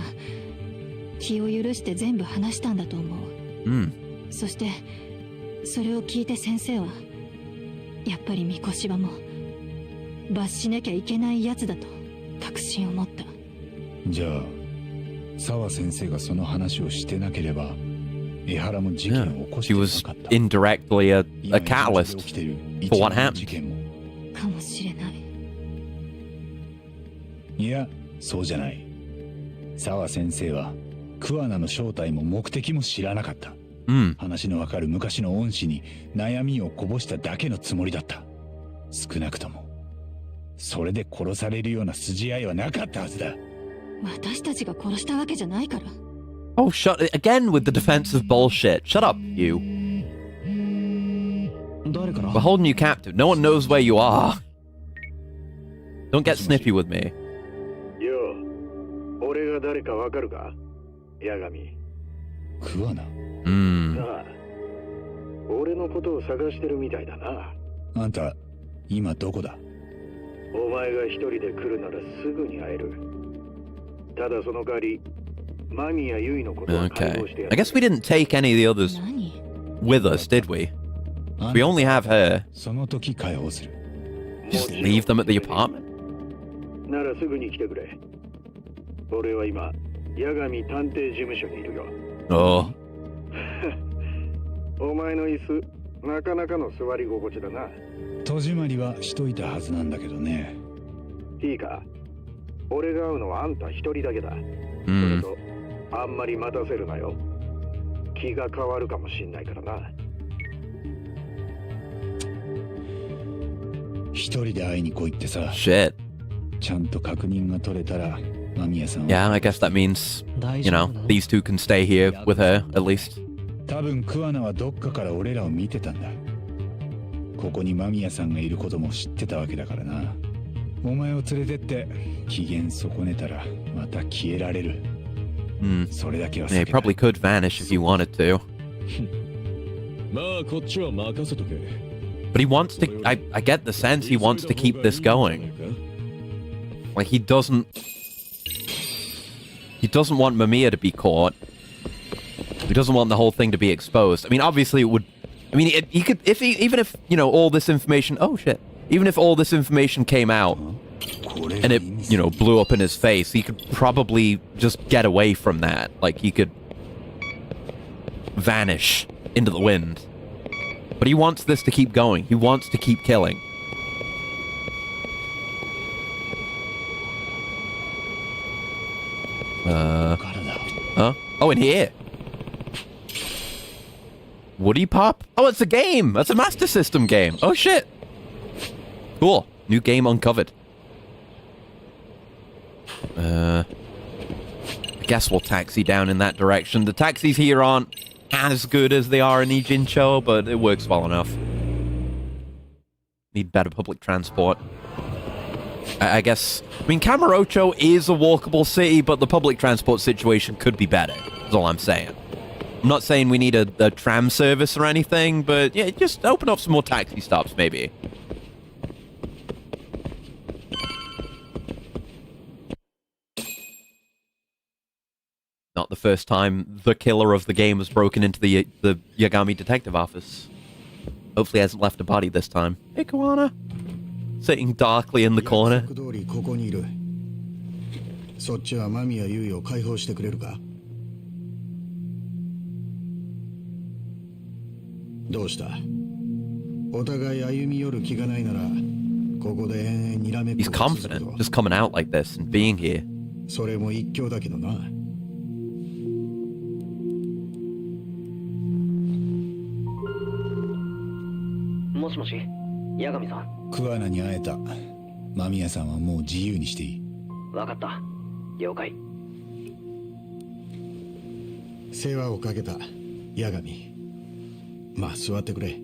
気を許して全部話したんだと思う。そしてそれを聞いて先生はやっぱり三越はも罰しなきゃいけないやつだと確信を持った。じゃあ澤先生がその話をしてなければ江原も事件を起こして She な was かった。 indirectly a catalyst for what happened. かもしれない。いや、そうじゃない。澤先生は桑名の正体も目的も知らなかった。話のわかる昔の恩師に悩みをこぼしただけのつもりだった。少なくともそれで殺されるような筋合いはなかったはずだ。私たちが殺したわけじゃないから。Oh, shut it again with the defensive bullshit. Shut up, you. 誰から？ We're holding you captive. No one knows where you are. Don't get snippy with me. よう、俺が誰かわかるか？八神。桑名。ああ、俺のことを探してるみたいだな。あんた今どこだ？お前が一人で来るならすぐに会える。ただその代わりマミやユイのことは解 Okay. 放してや I る。 guess we didn't take any of the others 何？ with us, did we? We only have her. その時解放する。 Just leave them at the apartment? ならすぐに来てくれ。俺は今八神探偵事務所にいるよ。Oh. お前の椅子なかなかの座り心地だな。戸締まりはしといたはずなんだけどね。いいか、俺が会うのはあんた一人だけだ。それとあんまり待たせるなよ。気が変わるかもしんないからな。一人で会いに来いってさ。 Shit. ちゃんと確認が取れたら間宮さんは。 Yeah, I guess that means, you know, these two can stay here with her, at least. 多分桑名はどっかから俺らを見てたんだ。ここに間宮さんがいることも知ってたわけだからな。お前を連れてって機嫌損ねたらまた消えられる。それだけは Yeah, he 避けたい。 probably could vanish if he wanted to. まあこっちは任せとけ。 But he wants to, I get the sense he wants to keep this going. Like he doesn't want Mamiya to be caught. He doesn't want the whole thing to be exposed. I mean, obviously it would, I mean, he could, even if, you know, all this information, oh shit, even if all this information came out and it, you know, blew up in his face, he could probably just get away from that. Like he could vanish into the wind. But he wants this to keep going. He wants to keep killing. Huh? Oh, in here. Woody Pop? Oh, it's a game. That's a Master System game. Oh, shit. Cool. New game uncovered. I guess we'll taxi down in that direction. The taxis here aren't as good as they are in Ijincho, but it works well enough. Need better public transport. I guess... I mean, Kamurocho is a walkable city, but the public transport situation could be better. That's all I'm saying. I'm not saying we need a tram service or anything, but yeah, just open up some more taxi stops, maybe. Not the first time the killer of the game has broken into the Yagami detective office. Hopefully he hasn't left a body this time. Hey, Kuwana. Sitting darkly in the corner. 約束通りここにいる。そっちは間宮優衣を解放してくれるか？どうした？お互い歩み寄る気がないなら、ここで延々にらめっこ He's confident, just coming out like this and being here. それも一興だけどな。もしもし、八神さん。クワナに会えた。間宮さんはもう自由にしていい。わかった。了解。世話をかけた、八神。まあ座ってくれ。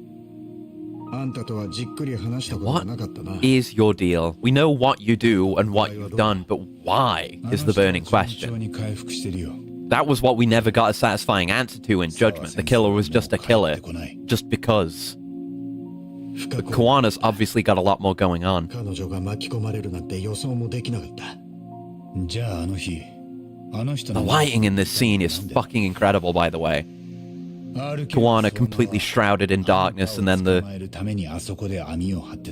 あんたとはじっくり話したことが What なかったな。 is your deal? We know what you do and what you've done, but why is the burning 順調 question. に回復してるよ。 That was what we never got a satisfying answer to in Judgment. The killer was just a killer, 帰ってこない。 just because. 深く Kuwana's obviously got a lot more going on. 彼女が巻き込まれるなんて予想もできなかった。じゃああの日、あの人 The の lighting in this scene is fucking incredible, by the way. Kuwana completely shrouded in darkness, and then the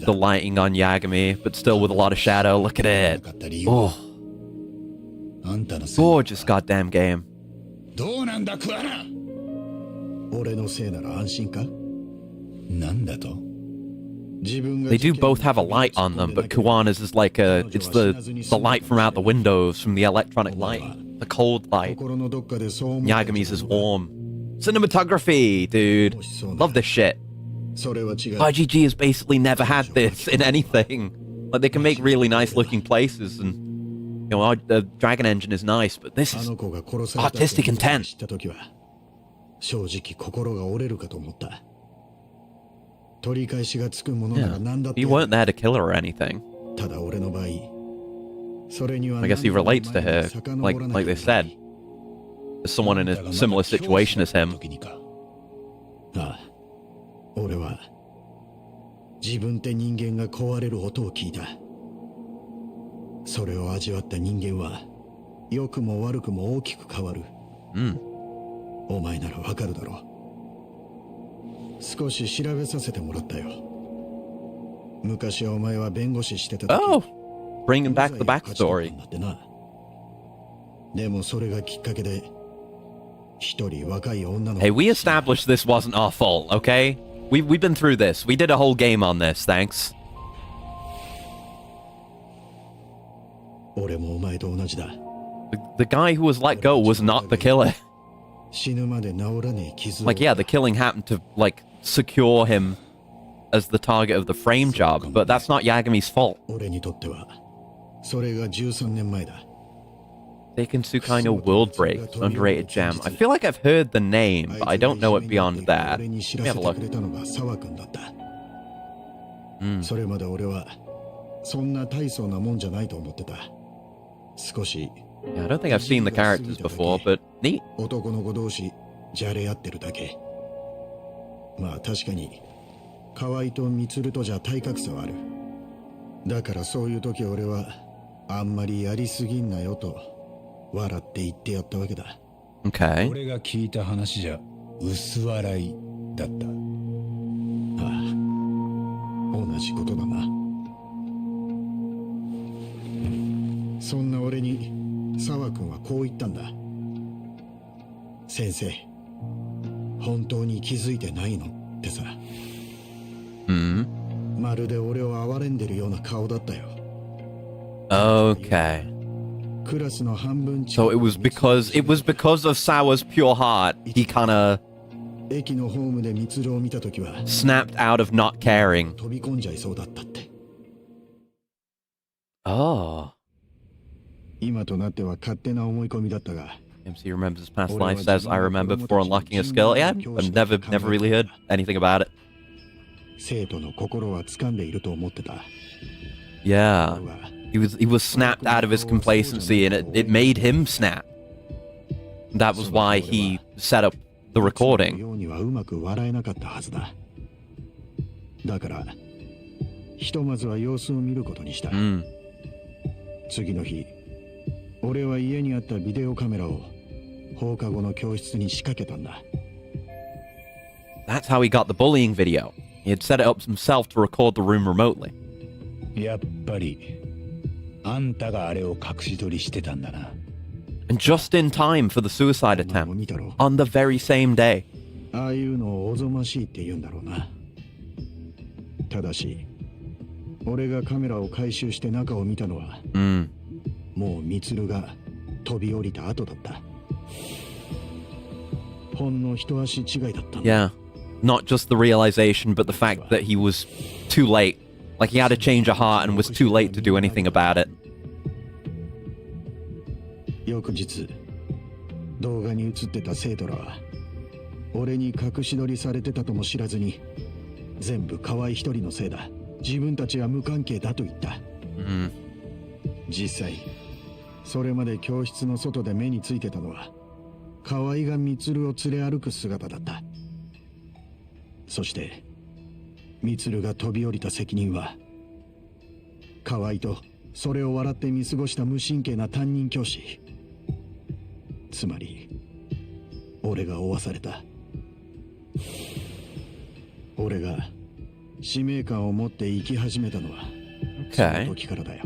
lighting on Yagami, but still with a lot of shadow. Look at it. Oh, gorgeous goddamn game. どうなんだクワナ。俺のせいなら安心か？なんだと？ They do both have a light on them, but Kuwana's is like it's the light from out the windows, from the electronic light, the cold light. Yagami's is warm. Cinematography, dude. Love this shit. IGG has basically never had this in anything. Like, they can make really nice looking places, and, you know, the Dragon Engine is nice, but this is artistic intent. 正直心が折れるかと思った。取り返しがつくものなら Yeah. 何だって You weren't there to kill her or anything. ただ俺の場合、それには I guess he relates to her, like they said. As someone in a similar situation as him. ああ、俺は自分って人間が壊れる音を聞いた。それを味わった人間は良くも悪くも大きく変わる。お前ならわかるだろう。少し調べさせてもらったよ。昔お前は弁護士してた時、 Oh, bringing back the backstory. でもそれがきっかけで一人若い女の子 Hey, we established this wasn't our fault, okay? We've been through this. We did a whole game on this, thanks. 俺もお前と同じだ。 The guy who was let go was not the killer. 死ぬまで治らねえ傷を Like, yeah, the killing happened to, like, secure him as the target of the frame job, but that's not Yagami's fault. 俺にとってはそれが13年前だ。 Taken Tsukaino World Break, underrated gem. I feel like I've heard the name, but I don't know it beyond that. 俺に知 Let ら me せ have a てく look. れたのが沢君だった。それまで俺はそんな大層なもんじゃないと思ってた。少し Yeah, I don't think I've seen the characters before, but neat. 男の子同士じゃれ合ってるだけ。まあ確かに河合と充とじゃ体格差はある。だからそういう時俺はあんまりやりすぎんなよと笑って言ってやったわけだ。 Okay. 俺が聞いた話じゃ薄笑いだった。ああ、同じことだな。そんな俺に沢君はこう言ったんだ。先生、本当に気づいてないのってさ。まるで俺を憐れんでるような顔だったよ。 Okay. クラスの半分近 So く it was because of Sawa's pure heart, he kinda 駅のホームで充を見たときは snapped out of not caring. 飛び込んじゃいそうだったって。 Oh. 今となっては勝手な思い込みだったが、 MC remembers his past life, says, I remember before unlocking a skill. Yeah, I've never really heard anything about it. 生徒の心は掴んでいると思ってた。 Yeah. He was snapped out of his complacency, and it made him snap. That was why he set up the よ recording. うにはうまく笑えなかったはずだ。だからひとまずは様子を見ることにした。 次の日、俺は家にあったビデオカメラを放課後の教室に仕掛けたんだ。 That's how he got the bullying video. He had set it up himself to record the room remotely. やっぱりあんたがあれを隠し撮りしてたんだな。 And just in time for the suicide お前も attempt. 見たろ。 On the very same day. ああいうのをおぞましいって言うんだろうな。ただし、俺がカメラを回収して中を見たのは、もうミツルが飛び降りた後だった。ほんの一足違いだったんだ。 Yeah. Not just the realization, but the fact that he was too late. Like he had a change of heart and was too late to do anything about it. 翌日、動画に映ってた生徒らは俺に隠し撮りされてたとも知らずに、全部河合一人のせいだ、自分たちは無関係だと言った。実際それまで教室の外で目についてたのは河合がミツルを連れ歩く姿だった。そしてミツルが飛び降りた責任は河合とそれを笑って見過ごした無神経な担任教師、つまり俺が負わされた。俺が使命感を持って生き始めたのはその時からだよ。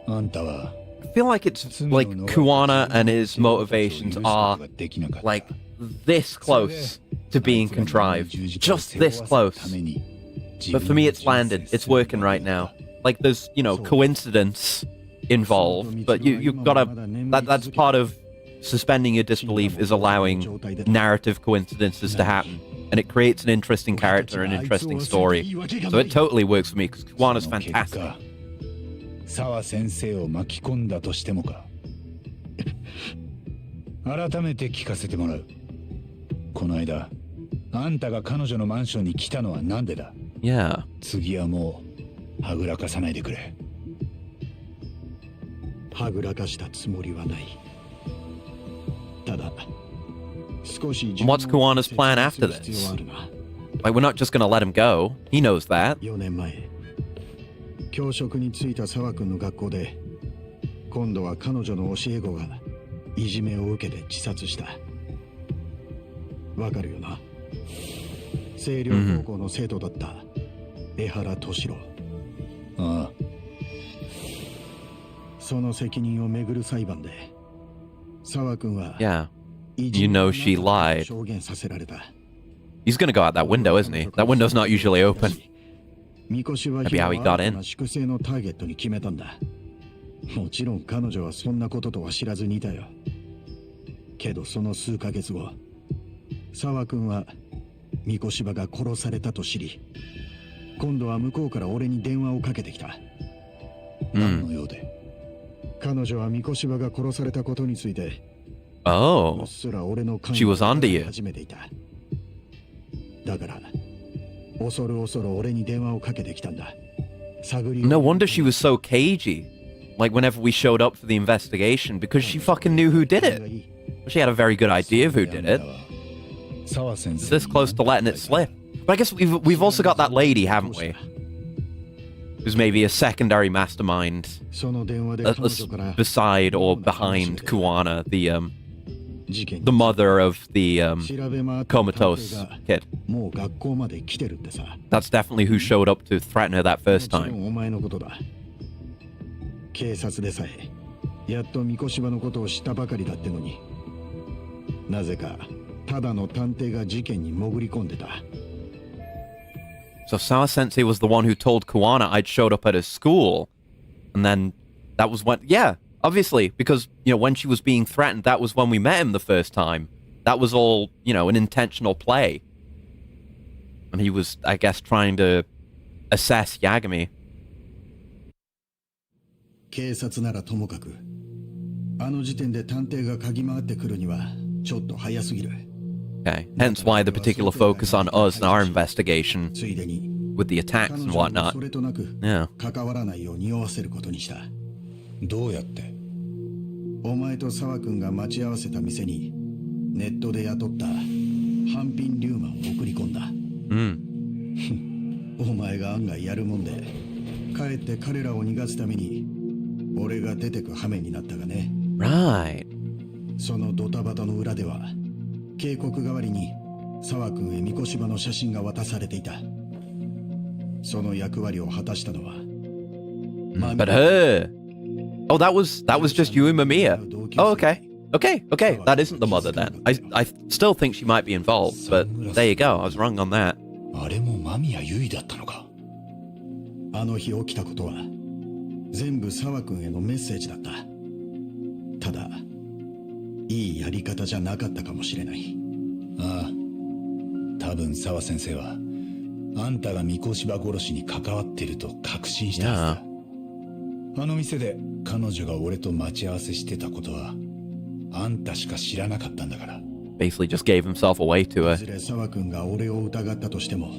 あんたは I feel like it's like Kuwana and his motivations are like this close to being contrived. Just this close. But for me, it's landed. It's working right now. Like there's, you know, coincidence involved, but you've got to, that's part of suspending your disbelief, is allowing narrative coincidences to happen. And it creates an interesting character, an interesting story. So it totally works for me, because Kuwana's fantastic. 沢先生を巻き込んだとしてもか。改めて聞かせてもらう。この間あんたが彼女のマンションに来たのはなんでだ。 Yeah. 次はもうはぐらかさないでくれ。はぐらかしたつもりはない。ただ少し What's Kuwana's plan after this? Like, we're not just gonna let him go. He knows that. 4年前教職に就いた沢君の学校で、今度は彼女の教え子がいじめを受けて自殺した。わかるよな。清涼高校の生徒だった江原敏郎。ああ。その責任をめぐる裁判で沢君は Yeah. You know she lied. 証言させられた。 He's gonna go out that window, isn't he? That window's not usually open. みこしは Maybe how he got in. 粛清のターゲットに決めたんだ。もちろん彼女はそんなこととは知らずにいたよ。けどその数ヶ月後、沢君はみこしばが殺されたと知り、今度は向こうから俺に電話をかけてきた。何の用で。彼女はみこしばが殺されたことについて、Oh. うっすら俺の関 She was onto you. 始めていた。だから恐る恐る俺に電話をかけてきたんだ。探りを No wonder she was so cagey. Like, whenever we showed up for the investigation, because she fucking knew who did it. She had a very good idea of who did it. 沢先生 This close to letting it slip. But I guess we've also got that lady, haven't we? Who's maybe a secondary mastermind その電話で彼女から beside or behind Kuwana,事件 the mother of the 調べ回った探偵 comatose が kid. もう学校まで来てるってさ。 That's definitely who showed up to threaten her that first もちろ time. んお前のことだ。警察でさえやっと三越場のことを知ったばかりだってのに、なぜかただの探偵が事件に潜り込んでた。 So Sawa Sensei was the one who told Kuwana I'd showed up at his school. And then that was when, yeah, obviously, because, you know, when she was being threatened, that was when we met him the first time. That was all, you know, an intentional play. And he was, I guess, trying to assess Yagami. 警察ならともかく、あの時点で探偵が嗅ぎ回ってくるにはちょっと早すぎる。 Okay. Hence why the particular focus on us and our investigation ついでに with the attacks 彼 and 女も whatnot. それとなく Yeah. 関わらないよう匂わせることにした。どうやって。お前と沢君が待ち合わせた店にネットで雇った半品リューマンを送り込んだ。 Mm. お前が案外やるもんで、かえって彼らを逃がすために俺が出てく羽目になったがね。 Right. そのドタバタの裏では警告代わりに沢君へ三越場の写真が渡されていた。その役割を果たしたのは、But her. Oh, that was just you and Mamiya. Oh, okay. Okay. That isn't the mother then. I still think she might be involved, but there you go. I was wrong on that. あれも間宮優衣だったのか。あの日起きたことは全部沢君へのメッセージだった。ただ、いいやり方じゃなかったかもしれない。ああ、多分沢先生はあんたが三越柴殺しに関わってると確信したはずだ。あの店で彼女が俺と待ち合わせしてたことはあんたしか知らなかったんだから。 Basically just gave himself away to い her. ずれ沢君が俺を疑ったとしても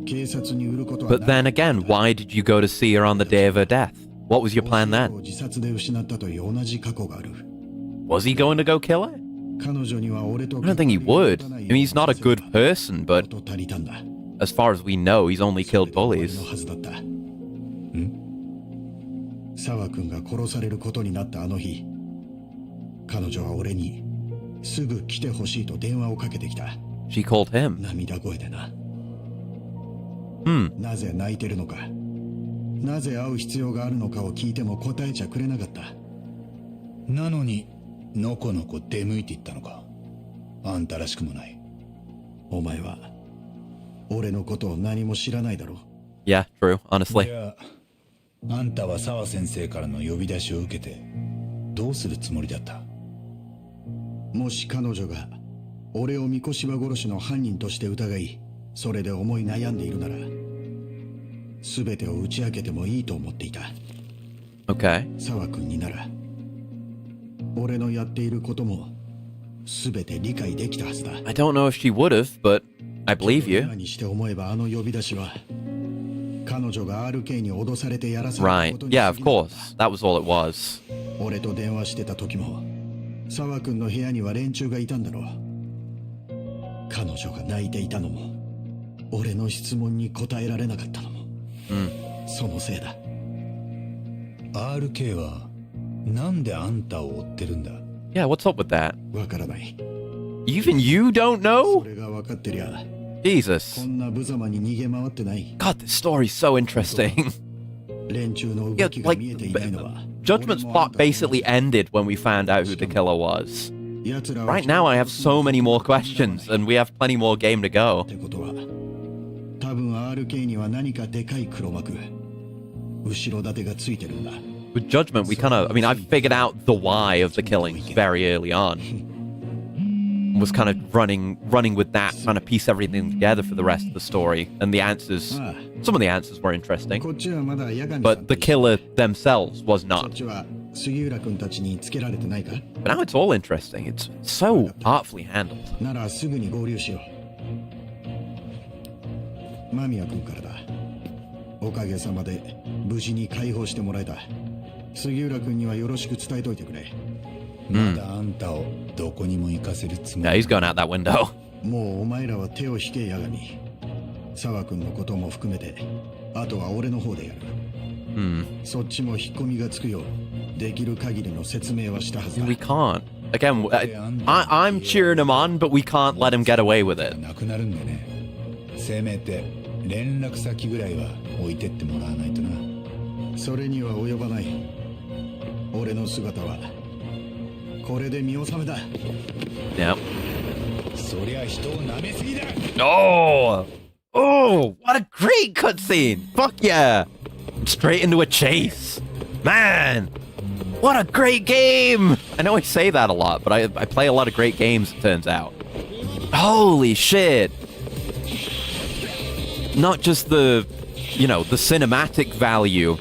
警察に売ることは But then again, why did you go to see her on the day of her death? What was your plan then? 自殺で失ったという同じ過去がある。 Was he going to go kill her? 彼女には俺と I don't think he would. I mean, he's not a good person, but と足りたんだ。 as far as we know, he's only killed それで bullies. 終わりのはずだった。沢君が殺されることになったあの日、彼女は俺にすぐ来てほしいと電話をかけてきた。 She called him. 涙声でな。 Hmm. なぜ泣いてるのか、なぜ会う必要があるのかを聞いても答えちゃくれなかった。なのにのこのこ出向いていったのか。あんたらしくもない。お前は俺のことを何も知らないだろ。 Yeah, true, じ honestly. ゃあ、あんたは沢先生からの呼び出しを受けてどうするつもりだった？もし彼女が俺を三越柴殺しの犯人として疑い、それで思い悩んでいるなら全てを打ち明けてもいいと思っていた。 Okay. 沢君になら俺のやっていることも全て理解できたはずだ。 I don't know if she would have, but I believe you. 今にして思えばあの呼び出しは彼女が RK に脅されてやらされた Right. ことに Yeah, 過 of ぎなかった。 course. That was all it was. 俺と電話してた時も沢君の部屋には連中がいたんだろう。彼女が泣いていたのも俺の質問に答えられなかったのも、そのせいだ。 RK はなんであんたを追ってるんだ？ Yeah, what's up with that? わからない。 Even you don't そ know? れが分かってりゃこ Jesus. んな無様に逃げ回ってない。 God, this story's so interesting. 連中の Yeah, 動きが like, 見えていないのは Judgment's plot basically ended when we found out who the killer was. 奴らは Right now, I have so many more questions, and we have plenty more game to go. ってことは多分 RK には何かでかい黒幕、後ろ盾がついてるんだ。 With Judgment, we kind of, I mean, I figured out the why of the killings very early on. Was kind of running with that, trying to piece everything together for the rest of the story. And the answers, some of the answers were interesting, こっちはまだ夜間に but the killer themselves was そっ not. ちは杉浦君たちにつけられてないか？ But now it's all interesting. It's so artfully handled. ならすぐに合流しよう。間宮君からだ。おかげさまで無事に解放してもらえた。杉浦君にはよろしく伝えといてくれ。まだあんたをどこにも行かせるつも Yeah, り he's going out that window. もうお前らは手を引けやがみ。沢君のことも含めてあとは俺の方でやる。そっちも引っ込みがつくようできる限りの説明はしたはずだ。 We can't. Again, I'm cheering him on, but we can't let him get away with it. なくなるんでね。せめて連絡先ぐらいは置いてってもらわないとな。それには及ばない。俺の姿はこれで見納めだ。 Yeah. そりゃ人を舐めすぎだ。 Oh! Oh! What a great cutscene! Fuck yeah! Straight into a chase. Man! What a great game! I know I say that a lot, but I play a lot of great games, it turns out. Holy shit! Not just the, you know, the cinematic value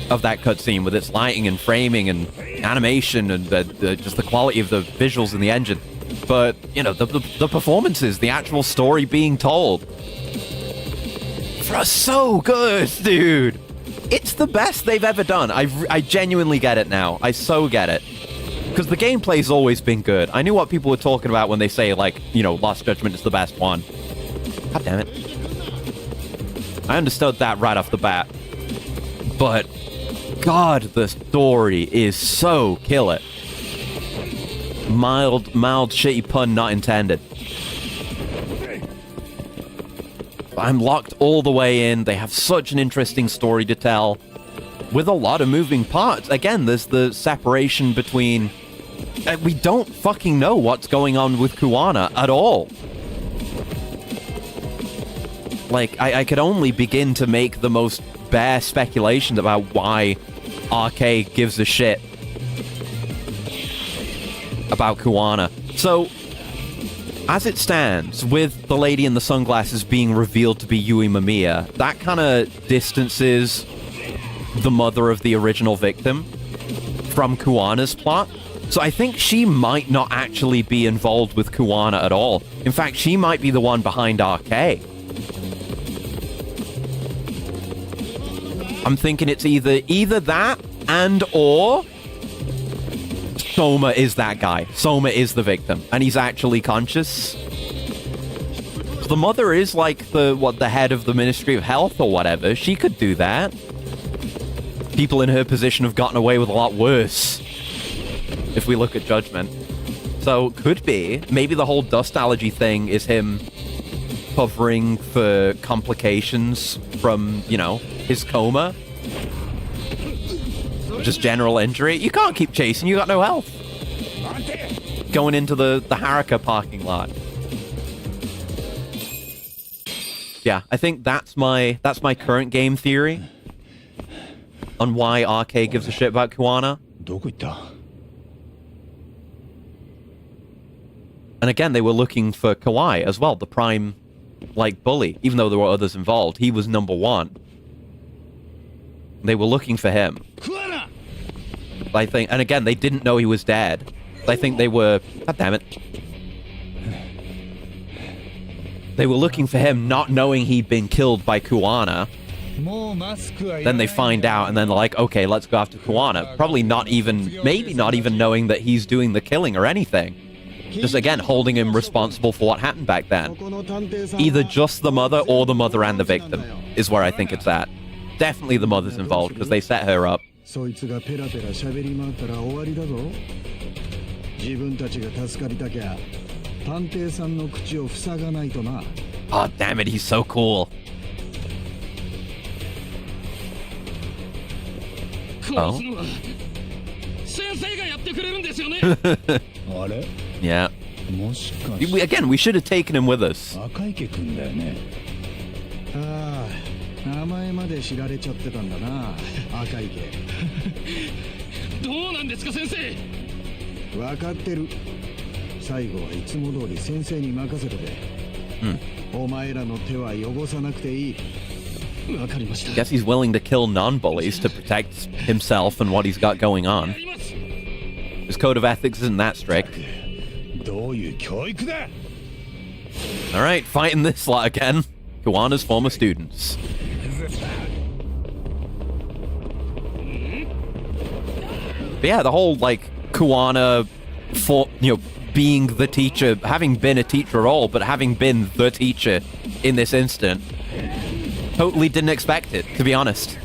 of that cutscene with its lighting and framing and animation and just the quality of the visuals in the engine, but, you know, the performances, the actual story being told. So good, dude! It's the best they've ever done. I genuinely get it now. I so get it. Because the gameplay's always been good. I knew what people were talking about when they say, like, you know, Lost Judgment is the best one. God damn it. I understood that right off the bat. But, God, the story is so killer. Mild, shitty pun not intended. I'm locked all the way in. They have such an interesting story to tell with a lot of moving parts. Again, there's the separation between... we don't fucking know what's going on with Kuwana at all. Like, I could only begin to make the most bare speculations about why RK gives a shit about Kuwana. So, as it stands, with the lady in the sunglasses being revealed to be Yui Mamiya, that kind of distances the mother of the original victim from Kuwana's plot. So I think she might not actually be involved with Kuwana at all. In fact, she might be the one behind RK. I'm thinking it's either that and or Soma is that guy. Soma is the victim, and he's actually conscious. The mother is like the head of the Ministry of Health or whatever. She could do that. People in her position have gotten away with a lot worse, if we look at Judgment. So, could be. Maybe the whole dust allergy thing is him covering for complications from, you know, his coma. Just general injury. You can't keep chasing, you got no health. Going into the Haruka parking lot. Yeah, I think that's my current game theory on why RK gives a shit about Kuwana. And again, they were looking for Kawai as well, the prime, like, bully. Even though there were others involved, he was number one. They were looking for him. I think, and again, they didn't know he was dead. I think they were, god damn it. They were looking for him, not knowing he'd been killed by Kuwana. Then they find out, and then they're like, okay, let's go after Kuwana. Probably not even, maybe not even knowing that he's doing the killing or anything. Just, again, holding him responsible for what happened back then. Either just the mother or the mother and the victim is where I think it's at. Definitely the mother's involved, because they set her up. Oh, damn it, he's so cool. Oh. Yeah. Again, we should have taken him with us. 名前まで知られちゃってたんだな、赤池。どうなんですか、先生。分かってる。最後はいつも通り先生に任せてくれ。お前らの手は汚さなくていい。わかりました。Guess he's willing to kill non-bullies to protect himself and what he's got going on. His code of ethics isn't that strict. どういう教育だ。All right, fighting this lot again. Kuwana's former students. But yeah, the whole, like, Kuwana, being the teacher, having been a teacher at all, but having been the teacher in this instant, totally didn't expect it, to be honest.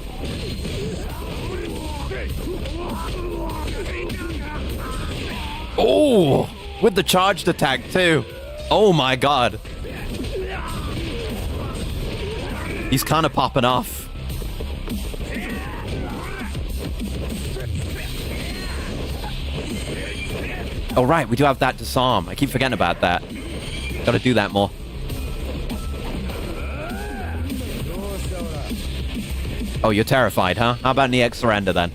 Oh, with the charged attack, too. Oh my god. He's kind of popping off. Oh, right, we do have that disarm. I keep forgetting about that. Gotta do that more. Oh, you're terrified, huh? How about an EX surrender, then?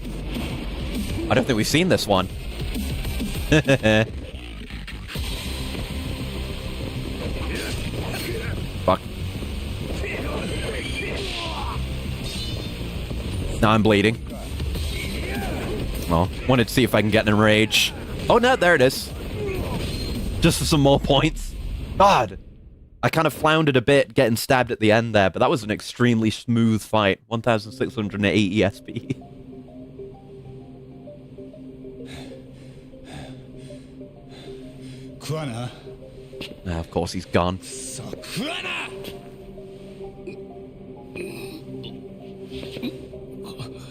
I don't think we've seen this one. Fuck. Now I'm bleeding. Oh, wanted to see if I can get an enrage. Oh no, there it is. Just for some more points. God! I kind of floundered a bit getting stabbed at the end there, but that was an extremely smooth fight. 1,680 SP. Kuwana? Of course he's gone. Kuwana!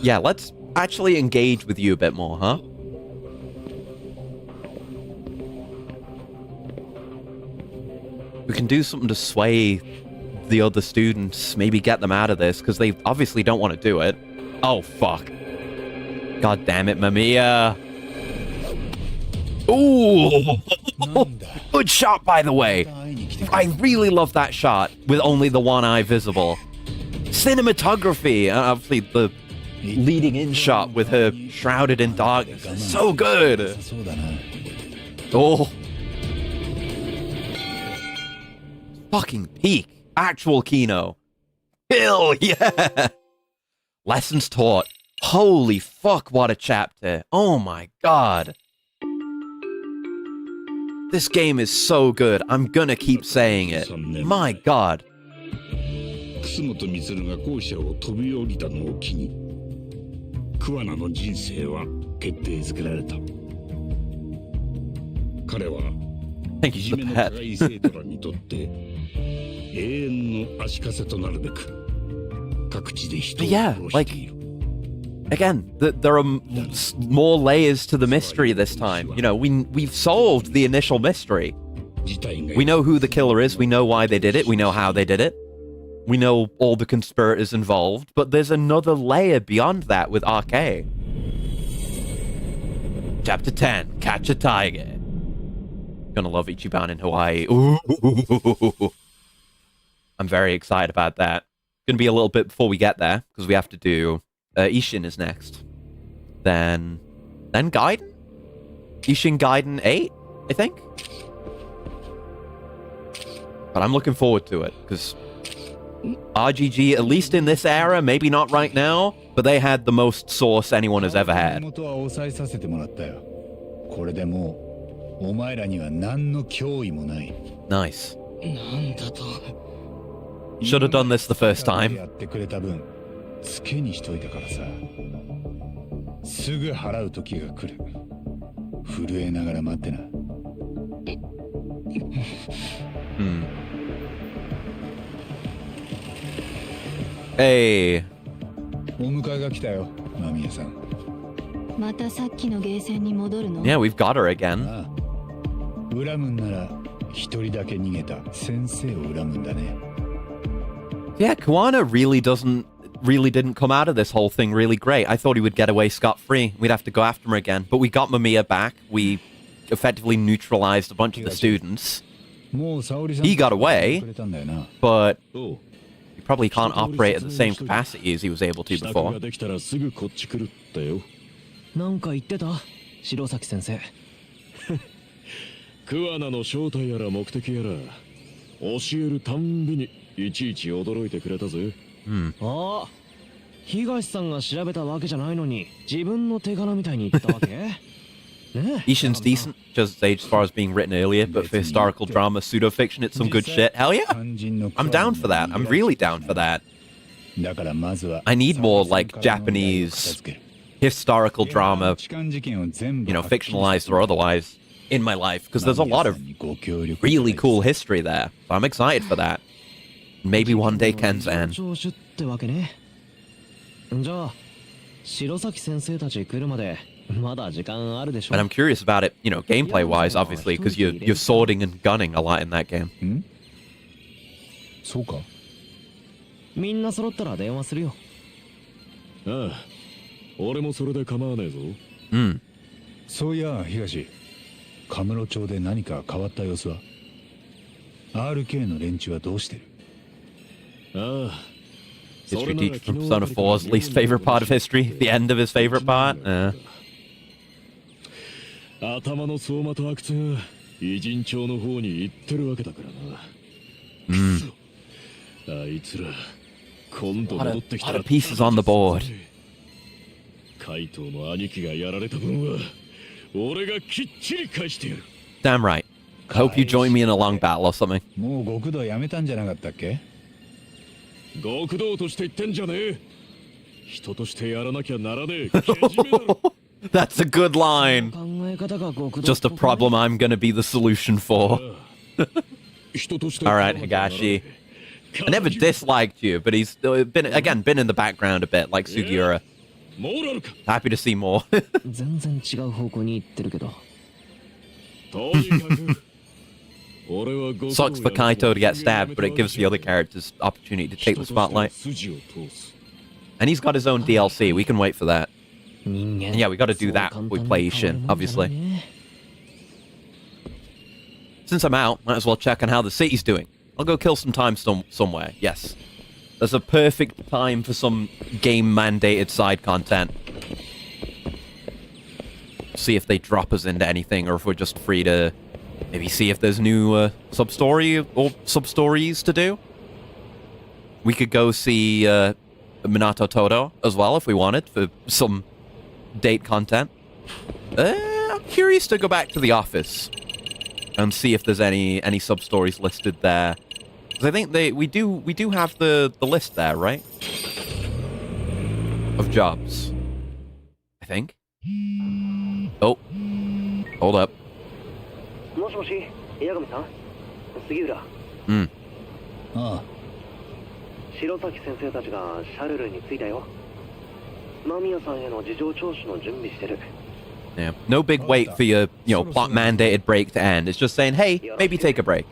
Yeah, let's actually engage with you a bit more, huh? We can do something to sway the other students, maybe get them out of this, because they obviously don't want to do it. Oh, fuck. God damn it, Mamiya. Ooh! Good shot, by the way. I really love that shot, with only the one eye visible. Cinematography! Obviously, the leading in shot with her shrouded in darkness. It's so good. そうだな。 Oh. Fucking peak. Actual Kino. Hell yeah. Lessons taught. Holy fuck, what a chapter. Oh my god. This game is so good. I'm gonna keep saying it. My god. 楠本充が校舎を飛び降りたのを機に桑名の人生は決定づけられた。彼は Thank い you じ for め the の pet. 高い生徒らにとって永遠の足かせとなるべく各地で人を Yeah, 殺している。 Again, there are more layers to the mystery this time. You know, we've solved the initial mystery. 事態が We know who the killer is, we know why they did it, we know how they did it. We know all the conspirators involved, but there's another layer beyond that with RK. Chapter 10, Catch a Tiger. Gonna love Ichiban in Hawaii. Ooh. I'm very excited about that. Gonna be a little bit before we get there, because we have to do... Ishin is next. Then Gaiden? Ishin Gaiden 8, I think? But I'm looking forward to it, because... RGG, at least in this era, maybe not right now, but they had the most source anyone has ever had. 元は抑えさせてもらったよ。これでもうお前らには何の脅威もない。 Nice. なんだと。 Should have done this the first time. やってくれた分、ツケにしといたからさ。すぐ払う時が来る。震えながら待ってな。Hey. お迎えが来たよ、間宮さん。またさっきのゲーセンに戻るの？ Yeah, we've got her again. ああ、恨むんなら一人だけ逃げた先生を恨むんだね。 Yeah, Kuwana really didn't come out of this whole thing really great. I thought he would get away scot-free. We'd have to go after him again. But we got Mamiya back. We effectively neutralized a bunch of the students. もう沙織さん He got away, くれたんだよな。 but おう he probably can't operate at the same capacity as he was able to 支度 before. ができたらすぐこっち来るってよ。なんか言ってた白崎先生。桑名の正体やら目的やら教えるたんびにいちいち驚いてくれたぜ。ああ、東さんが調べたわけじゃないのに自分の手柄みたいに言ったわけね。 Ishin's decent, just as far as being written earlier, but for historical drama, pseudo-fiction, it's some good shit. Hell yeah! I'm down for that. I'm really down for that. だからまずは I need more, like, Japanese historical drama, you know, fictionalized or otherwise, in my life, because there's a lot of really cool history there. So I'm excited for that. Maybe one day Ken's end. 聴取ってわけね。じゃあ白崎先生たち来るまでまだ時間あるでしょ。 But I'm curious about it, you know, gameplay-wise, obviously, because you're swording and gunning a lot in that game. そうか。みんな揃ったら電話するよ。ああ、俺もそれで構わねえぞ。そういや東、カムロ町で何か変わった様子は？ RK の連中はどうしてる？ああ。 History teacher from Persona 4's least favorite part of history, the end of his favorite part. 頭の走馬と阿久津が偉人町の方に行ってるわけだからな。あいつら今度戻ってきたら lot of pieces on the board. 怪盗の兄貴がやられた分は俺がきっちり返してやる。 Damn right. I hope you join me in a long battle or something. もう極道やめたんじゃなかったっけ？極道として言ってんじゃねえ。人としてやらなきゃならねえ。けじめだろ。 That's a good line. 考え方が極道。 Just a problem I'm gonna be the solution for. 人として All right, Higashi. I never disliked you, but he's been in the background a bit, like Sugiura. モラルか。 Happy to see more. 全然違う方向に行ってるけど。とにかく。俺は極道 Sucks for Kaito to get stabbed, but it gives the other characters opportunity to take the spotlight. 筋を通す。 And he's got his own DLC. We can wait for that. 人間。 And yeah, we got to do that when we play Ishin, obviously. Since I'm out, might as well check on how the city's doing. I'll go kill some time somewhere. Yes. There's a perfect time for some game-mandated side content. See if they drop us into anything, or if we're just free to maybe see if there's new sub-story or sub-stories to do. We could go see Minato Todo as well if we wanted for some date content. I'm curious to go back to the office and see if there's any sub-stories listed there. Because I think we do have the list there, right? Of jobs. I think. Oh. Hold up. もしもし、矢上さん、杉浦。Hmm. ああ、白崎先生たちがシャルルに着いたよ。間宮さんへの事情聴取の準備してる。 Yeah. No big wait for your, plot mandated break to end. It's just saying, hey, maybe take a break.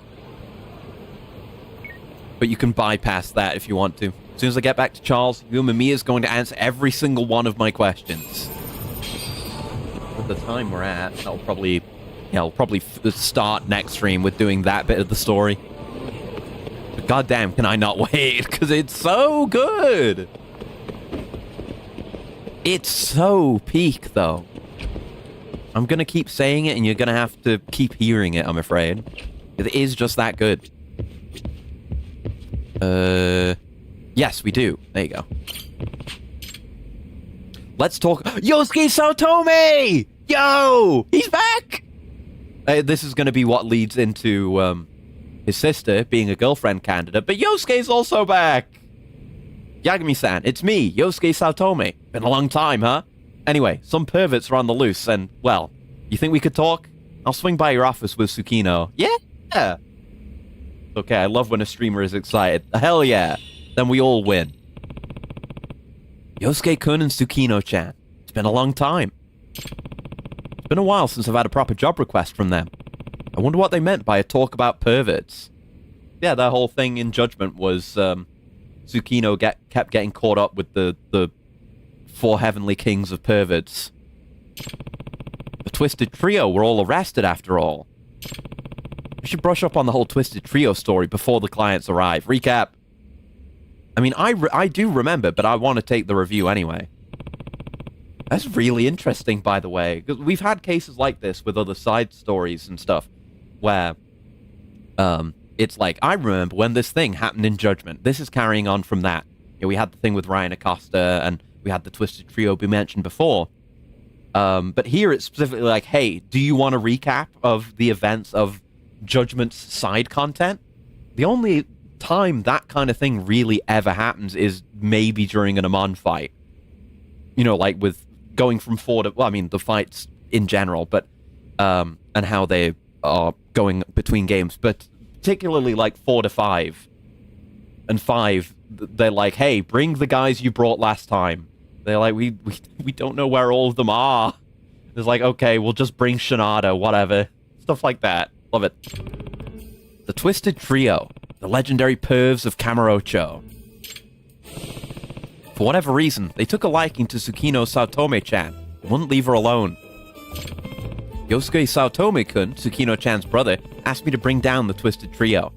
But you can bypass that if you want to. As soon as I get back to Charles, Mamiya is going to answer every single one of my questions. At the time we're at, I'll probably start next stream with doing that bit of the story. But goddamn, can I not wait? Because it's so good. It's so peak, though. I'm gonna keep saying it, and you're gonna have to keep hearing it, I'm afraid. It is just that good. Yes, we do. There you go. Let's talk. Yosuke Saotome! Yo! He's back! This is gonna be what leads into, his sister being a girlfriend candidate, but Yosuke's also back! Yagami-san, it's me, Yosuke Saotome. Been a long time, huh? Anyway, some perverts are on the loose, and, well, you think we could talk? I'll swing by your office with Tsukino. Yeah! Okay, I love when a streamer is excited. Hell yeah! Then we all win. Yosuke-kun and Tsukino-chan. It's been a long time. It's been a while since I've had a proper job request from them. I wonder what they meant by a talk about perverts. Yeah, their whole thing in Judgment was, Tsukino kept getting caught up with the four heavenly kings of perverts. The Twisted Trio were all arrested after all. We should brush up on the whole Twisted Trio story before the clients arrive. Recap. I mean, I do remember, but I want to take the review anyway. That's really interesting, by the way. 'Cause we've had cases like this with other side stories and stuff, where it's like, I remember when this thing happened in Judgment. This is carrying on from that. We had the thing with Ryan Acosta, and we had the Twisted Trio we mentioned before. But here it's specifically like, hey, do you want a recap of the events of Judgment's side content? The only time that kind of thing really ever happens is maybe during an Amon fight. Like with going from 4 to... Well, I mean, the fights in general, but... and how they are going between games. But particularly like 4 to 5. And 5, they're like, hey, bring the guys you brought last time. They're like, we don't know where all of them are. It's like, okay, we'll just bring Shinada, whatever. Stuff like that. Love it. The Twisted Trio. The legendary pervs of Kamurocho. For whatever reason, they took a liking to Tsukino Saotome-chan and wouldn't leave her alone. Yosuke Saotome-kun, Tsukino-chan's brother, asked me to bring down the Twisted Trio.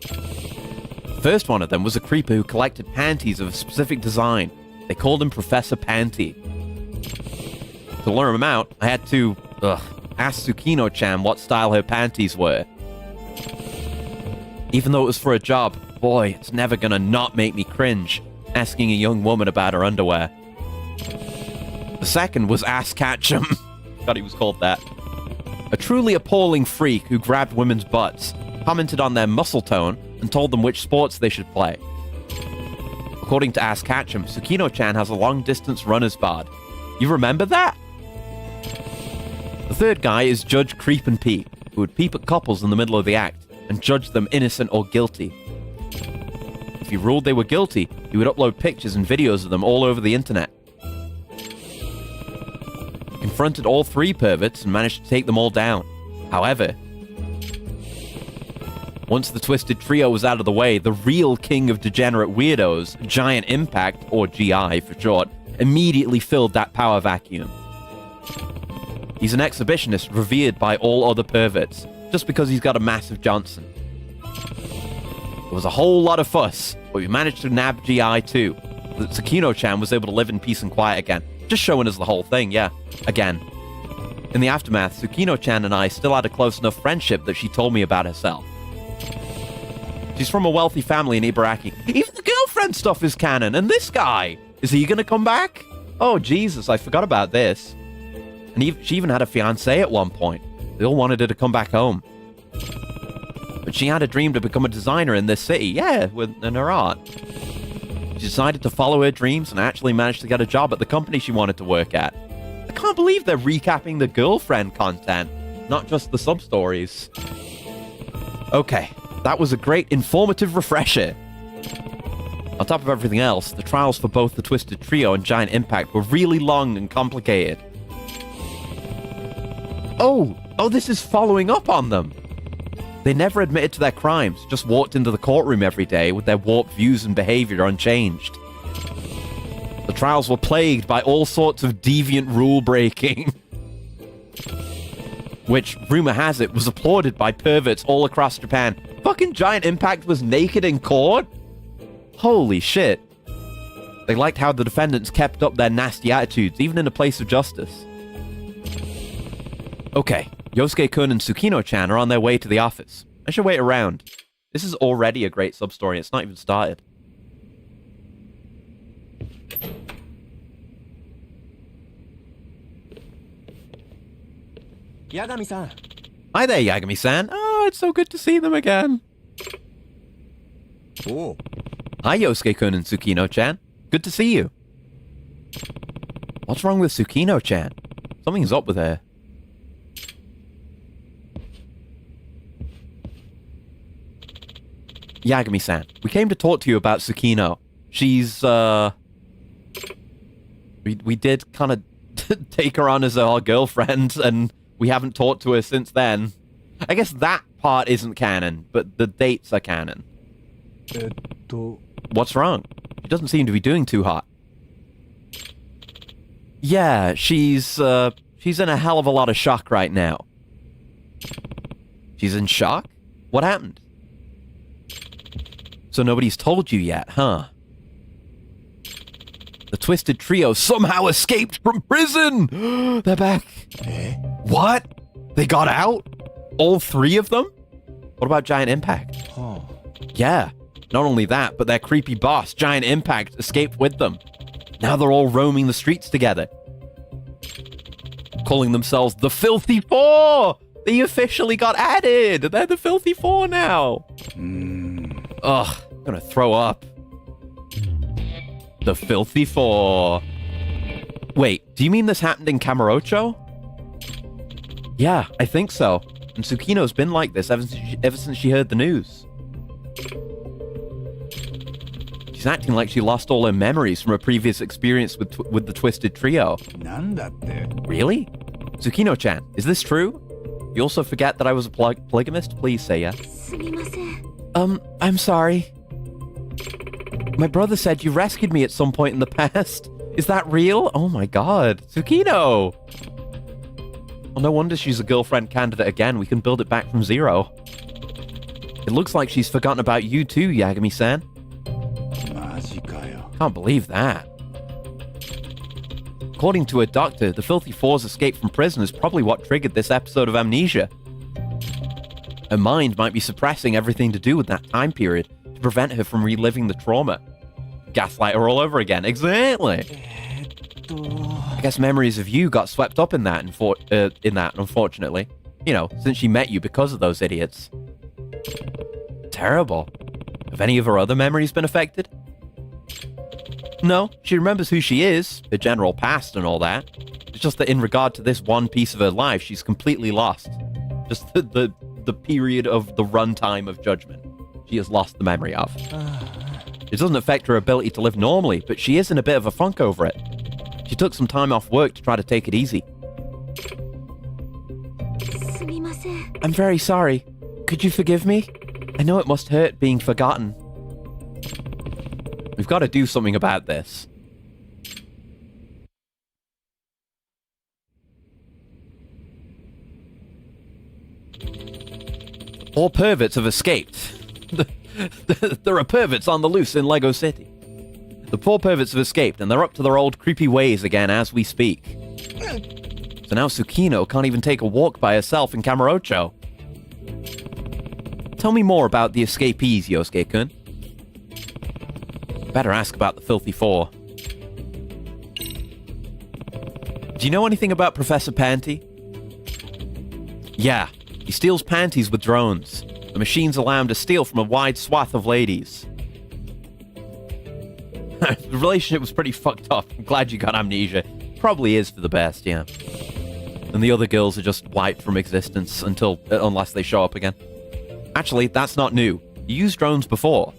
The first one of them was a creeper who collected panties of a specific design. They called him Professor Panty. To lure him out, I had to, ask Tsukino-chan what style her panties were. Even though it was for a job, boy, it's never gonna not make me cringe, asking a young woman about her underwear. The second was Ass Ketchum. God, he was called that. A truly appalling freak who grabbed women's butts, commented on their muscle tone, and told them which sports they should play. According to Ass Ketchum, Tsukino-chan has a long-distance runner's bod. You remember that? The third guy is Judge Creep and Peep, who would peep at couples in the middle of the act and judge them innocent or guilty. If he ruled they were guilty, he would upload pictures and videos of them all over the internet. He confronted all 3 perverts and managed to take them all down. However, once the Twisted Trio was out of the way, the real king of degenerate weirdos, Giant Impact, or GI for short, immediately filled that power vacuum. He's an exhibitionist revered by all other perverts, just because he's got a massive Johnson. There was a whole lot of fuss but we managed to nab GI too. That Tsukino-chan was able to live in peace and quiet again. Just showing us the whole thing, yeah. Again. In the aftermath, Tsukino-chan and I still had a close enough friendship that she told me about herself. She's from a wealthy family in Ibaraki. Even the girlfriend stuff is canon, and this guy! Is he gonna come back? Oh, Jesus, I forgot about this. And she even had a fiancé at one point. They all wanted her to come back home. But she had a dream to become a designer in this city, yeah, in her art. She decided to follow her dreams and actually managed to get a job at the company she wanted to work at. I can't believe they're recapping the girlfriend content, not just the sub-stories. Okay, that was a great informative refresher. On top of everything else, the trials for both the Twisted Trio and Giant Impact were really long and complicated. Oh, this is following up on them. They never admitted to their crimes, just walked into the courtroom every day with their warped views and behavior unchanged. The trials were plagued by all sorts of deviant rule breaking. Which, rumor has it, was applauded by perverts all across Japan. Fucking Giant Impact was naked in court? Holy shit. They liked how the defendants kept up their nasty attitudes, even in a place of justice. Okay, Yosuke-kun and Tsukino-chan are on their way to the office. I should wait around. This is already a great sub-story, it's not even started. Yagami-san. Hi there, Yagami-san. Oh, it's so good to see them again. Oh. Hi, Yosuke-kun and Tsukino-chan. Good to see you. What's wrong with Tsukino-chan? Something's up with her. Yagami-san, we came to talk to you about Tsukino. She's, We did kind of take her on as our girlfriend, and we haven't talked to her since then. I guess that part isn't canon, but the dates are canon. What's wrong? She doesn't seem to be doing too hot. Yeah, she's in a hell of a lot of shock right now. She's in shock? What happened? So nobody's told you yet, huh? The Twisted Trio somehow escaped from prison! They're back. What? They got out? All three of them? What about Giant Impact? Yeah, not only that, but their creepy boss, Giant Impact, escaped with them. Now they're all roaming the streets together. Calling themselves the Filthy Four! They officially got added! They're the Filthy Four now! Ugh, I'm gonna throw up. The Filthy Four. Wait, do you mean this happened in Kamurocho? Yeah, I think so. And Tsukino's been like this ever since she heard the news. She's acting like she lost all her memories from her previous experience with the Twisted Trio. Really? Tsukino-chan, is this true? You also forget that I was a polygamist? Please say yes. I'm sorry. My brother said you rescued me at some point in the past. Is that real? Oh my god. Tsukino! Well, no wonder she's a girlfriend candidate again. We can build it back from zero. It looks like she's forgotten about you too, Yagami-san. Can't believe that. According to a doctor, the Filthy Four's escape from prison is probably what triggered this episode of amnesia. Her mind might be suppressing everything to do with that time period to prevent her from reliving the trauma. Gaslight her all over again. Exactly. I guess memories of you got swept up in that, unfortunately. You know, since she met you because of those idiots. Terrible. Have any of her other memories been affected? No, she remembers who she is, her general past and all that. It's just that in regard to this one piece of her life, she's completely lost. Just the period of the runtime of judgment. She has lost the memory of. It doesn't affect her ability to live normally, but she is in a bit of a funk over it. She took some time off work to try to take it easy. I'm very sorry. Could you forgive me? I know it must hurt being forgotten. We've got to do something about this. All perverts have escaped. There are perverts on the loose in Lego City. The poor perverts have escaped, and they're up to their old creepy ways again as we speak. So now Tsukino can't even take a walk by herself in Kamurocho. Tell me more about the escapees, Yosuke-kun. Better ask about the Filthy Four. Do you know anything about Professor Panty? Yeah, he steals panties with drones. The machines allow him to steal from a wide swath of ladies. The relationship was pretty fucked up. I'm glad you got amnesia. Probably is for the best, yeah. And the other girls are just wiped from existence unless they show up again. Actually, that's not new. You used drones before.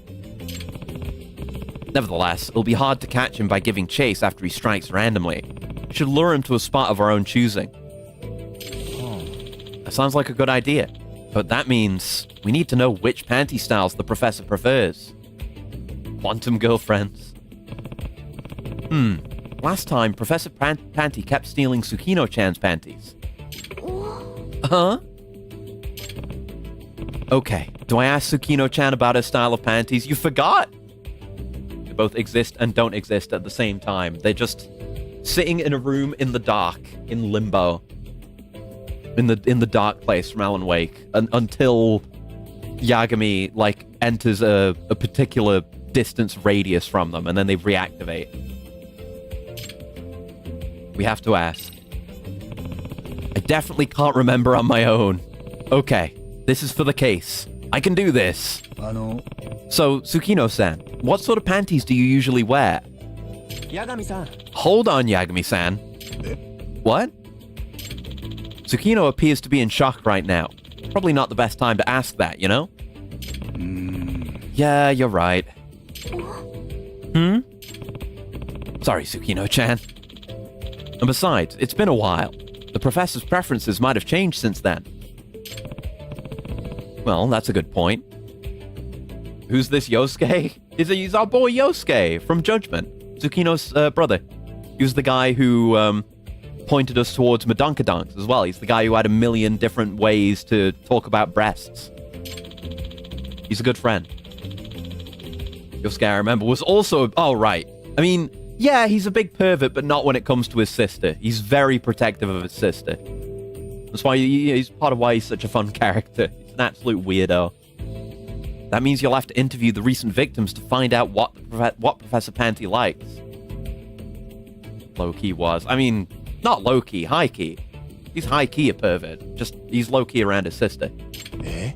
Nevertheless, it'll be hard to catch him by giving chase after he strikes randomly. We should lure him to a spot of our own choosing. That sounds like a good idea. But that means we need to know which panty styles the professor prefers. Quantum girlfriends. Last time, Professor Panty kept stealing Tsukino-chan's panties. Huh? Okay, do I ask Tsukino-chan about her style of panties? You forgot! They both exist and don't exist at the same time. They're just sitting in a room in the dark, in limbo. In the dark place from Alan Wake. Until Yagami, enters a particular distance radius from them, and then they reactivate. We have to ask. I definitely can't remember on my own. Okay, this is for the case. I can do this. So, Tsukino-san, what sort of panties do you usually wear? Yagami-san. Hold on, Yagami-san. What? Tsukino appears to be in shock right now. Probably not the best time to ask that, you know? Yeah, you're right. Sorry, Tsukino-chan. And besides, it's been a while. The professor's preferences might have changed since then. Well, that's a good point. Who's this Yosuke? He's our boy Yosuke from Judgment. Tsukino's brother. He was the guy who pointed us towards Madonkadonks as well. He's the guy who had a million different ways to talk about breasts. He's a good friend. Yosuke, I remember, was also... Oh, right. I mean, yeah, he's a big pervert, but not when it comes to his sister. He's very protective of his sister. That's why he's part of why he's such a fun character. He's an absolute weirdo. That means you'll have to interview the recent victims to find out what Professor Panty likes. Low-key was. I mean, not low-key, high-key. He's high-key a pervert. Just, he's low-key around his sister. Eh?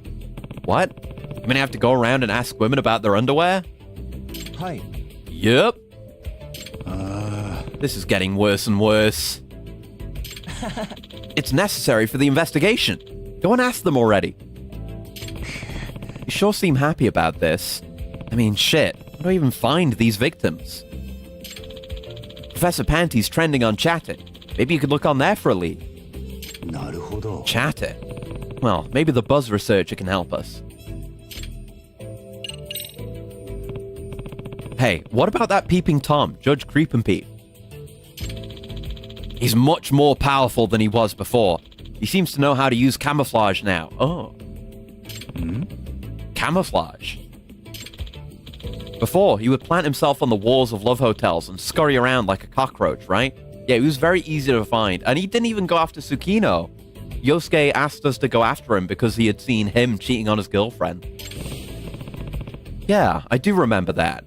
What? You mean I have to go around and ask women about their underwear? Hi. Yep. This is getting worse and worse. It's necessary for the investigation. Go and ask them already. You sure seem happy about this. I mean, shit. How do I even find these victims? Professor Panty's trending on Chatter. Maybe you could look on there for a lead. Chatter? Well, maybe the buzz researcher can help us. Hey, what about that peeping Tom, Judge Creep and Peep? He's much more powerful than he was before. He seems to know how to use camouflage now. Oh. Camouflage? Before, he would plant himself on the walls of love hotels and scurry around like a cockroach, right? Yeah, he was very easy to find. And he didn't even go after Tsukino. Yosuke asked us to go after him because he had seen him cheating on his girlfriend. Yeah, I do remember that.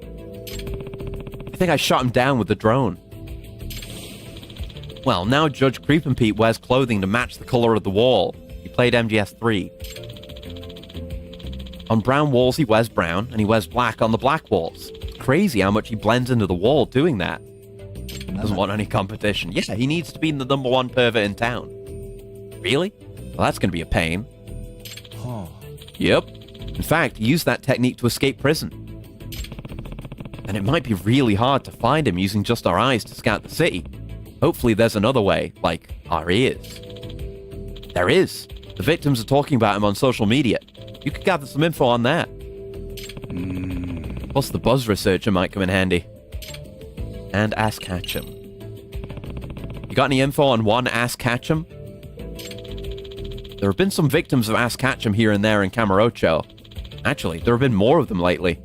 I think I shot him down with the drone. Well, now Judge Creepin' Pete wears clothing to match the color of the wall. He played MGS3. On brown walls, he wears brown, and he wears black on the black walls. It's crazy how much he blends into the wall doing that. Doesn't want any competition. Yeah, he needs to be the #1 pervert in town. Really? Well, that's going to be a pain. Yep. In fact, he used that technique to escape prison. And it might be really hard to find him using just our eyes to scout the city. Hopefully there's another way, like our ears. There is. The victims are talking about him on social media. You could gather some info on that. Plus the buzz researcher might come in handy. And Ask Ketchum. You got any info on one Ask Ketchum? There have been some victims of Ask Ketchum here and there in Kamurocho. Actually, there have been more of them lately.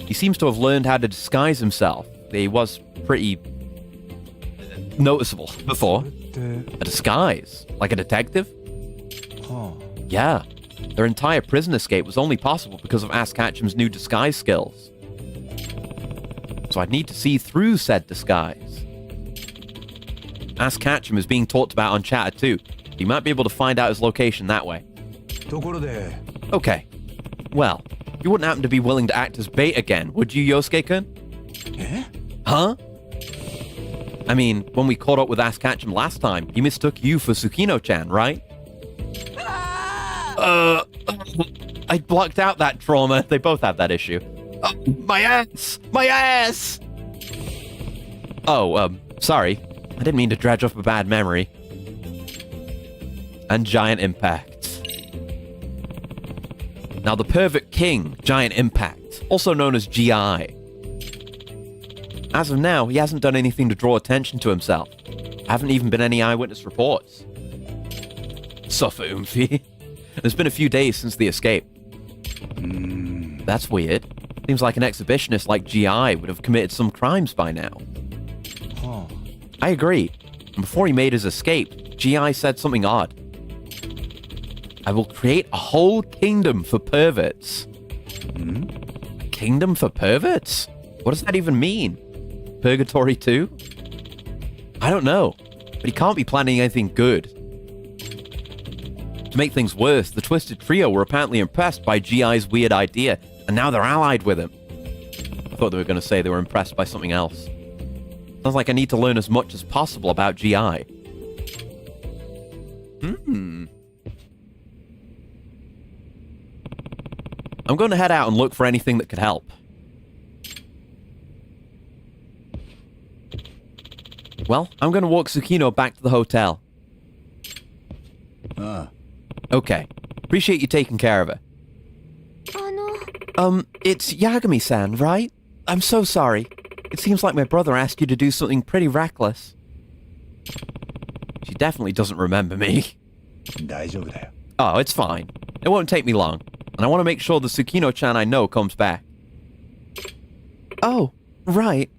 He seems to have learned how to disguise himself. He was pretty noticeable before. A disguise? Like a detective? Yeah. Their entire prison escape was only possible because of Ask Hatchim's new disguise skills. So I'd need to see through said disguise. Ask Hatchim is being talked about on Chatter too. You might be able to find out his location that way. Okay. Well, you wouldn't happen to be willing to act as bait again, would you, Yosuke-kun? Huh? I mean, when we caught up with Ask Hatchim last time, he mistook you for Tsukino-chan, right? I blocked out that trauma. They both have that issue. My ass! My ass! Oh, sorry. I didn't mean to dredge up a bad memory. And Giant Impact. Now, the Pervert King, Giant Impact, also known as GI. As of now, he hasn't done anything to draw attention to himself. Haven't even been any eyewitness reports. Suffer, Umfi. It's been a few days since the escape. That's weird. Seems like an exhibitionist like GI would have committed some crimes by now. I agree. And before he made his escape, GI said something odd. I will create a whole kingdom for perverts. A kingdom for perverts? What does that even mean? Purgatory 2? I don't know, but he can't be planning anything good. To make things worse, the Twisted Trio were apparently impressed by GI's weird idea, and now they're allied with him. I thought they were going to say they were impressed by something else. Sounds like I need to learn as much as possible about GI. I'm going to head out and look for anything that could help. Well, I'm going to walk Tsukino back to the hotel. Okay. Appreciate you taking care of her. It's Yagami-san, right? I'm so sorry. It seems like my brother asked you to do something pretty reckless. She definitely doesn't remember me. Oh, it's fine. It won't take me long. And I want to make sure the Tsukino-chan I know comes back. Oh, right.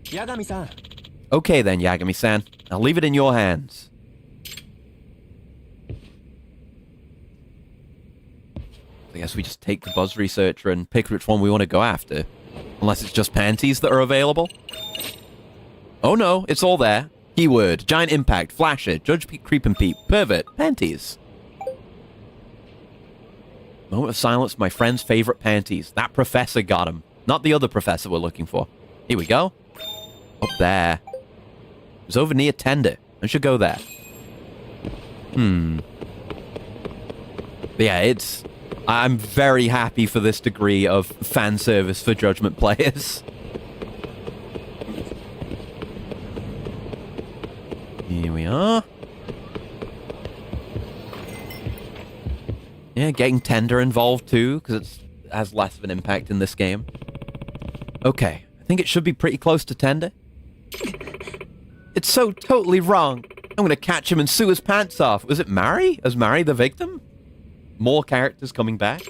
Yagami-san. Okay then, Yagami-san. I'll leave it in your hands. I guess we just take the Buzz Researcher and pick which one we want to go after. Unless it's just panties that are available. Oh no, it's all there. Keyword, Giant Impact, Flasher, Judge Pete, Creep and Peep, Pervert, Panties. Moment of silence for my friend's favorite panties. That professor got him. Not the other professor we're looking for. Here we go. Up there. It was over near Tender. I should go there. But yeah, I'm very happy for this degree of fan service for Judgment players. Here we are. Yeah, getting Tender involved too, because it has less of an impact in this game. Okay, I think it should be pretty close to Tender. It's so totally wrong. I'm gonna catch him and sue his pants off. Was it Mari? Is Mari the victim? More characters coming back?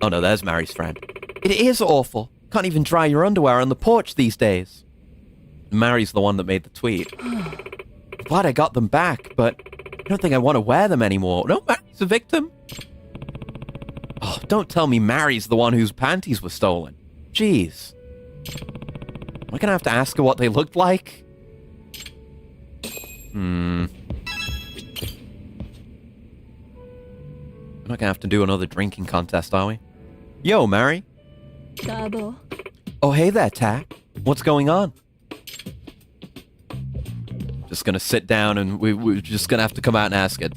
Oh no, there's Mari's friend. It is awful. Can't even dry your underwear on the porch these days. Mari's the one that made the tweet. Glad I got them back, but I don't think I want to wear them anymore. No, Mari's a victim. Oh, don't tell me Mari's the one whose panties were stolen. Jeez. Am I gonna have to ask her what they looked like? We're not gonna have to do another drinking contest, are we? Yo, Mary. Oh, hey there, Tack. What's going on? Just gonna sit down and we're just gonna have to come out and ask it.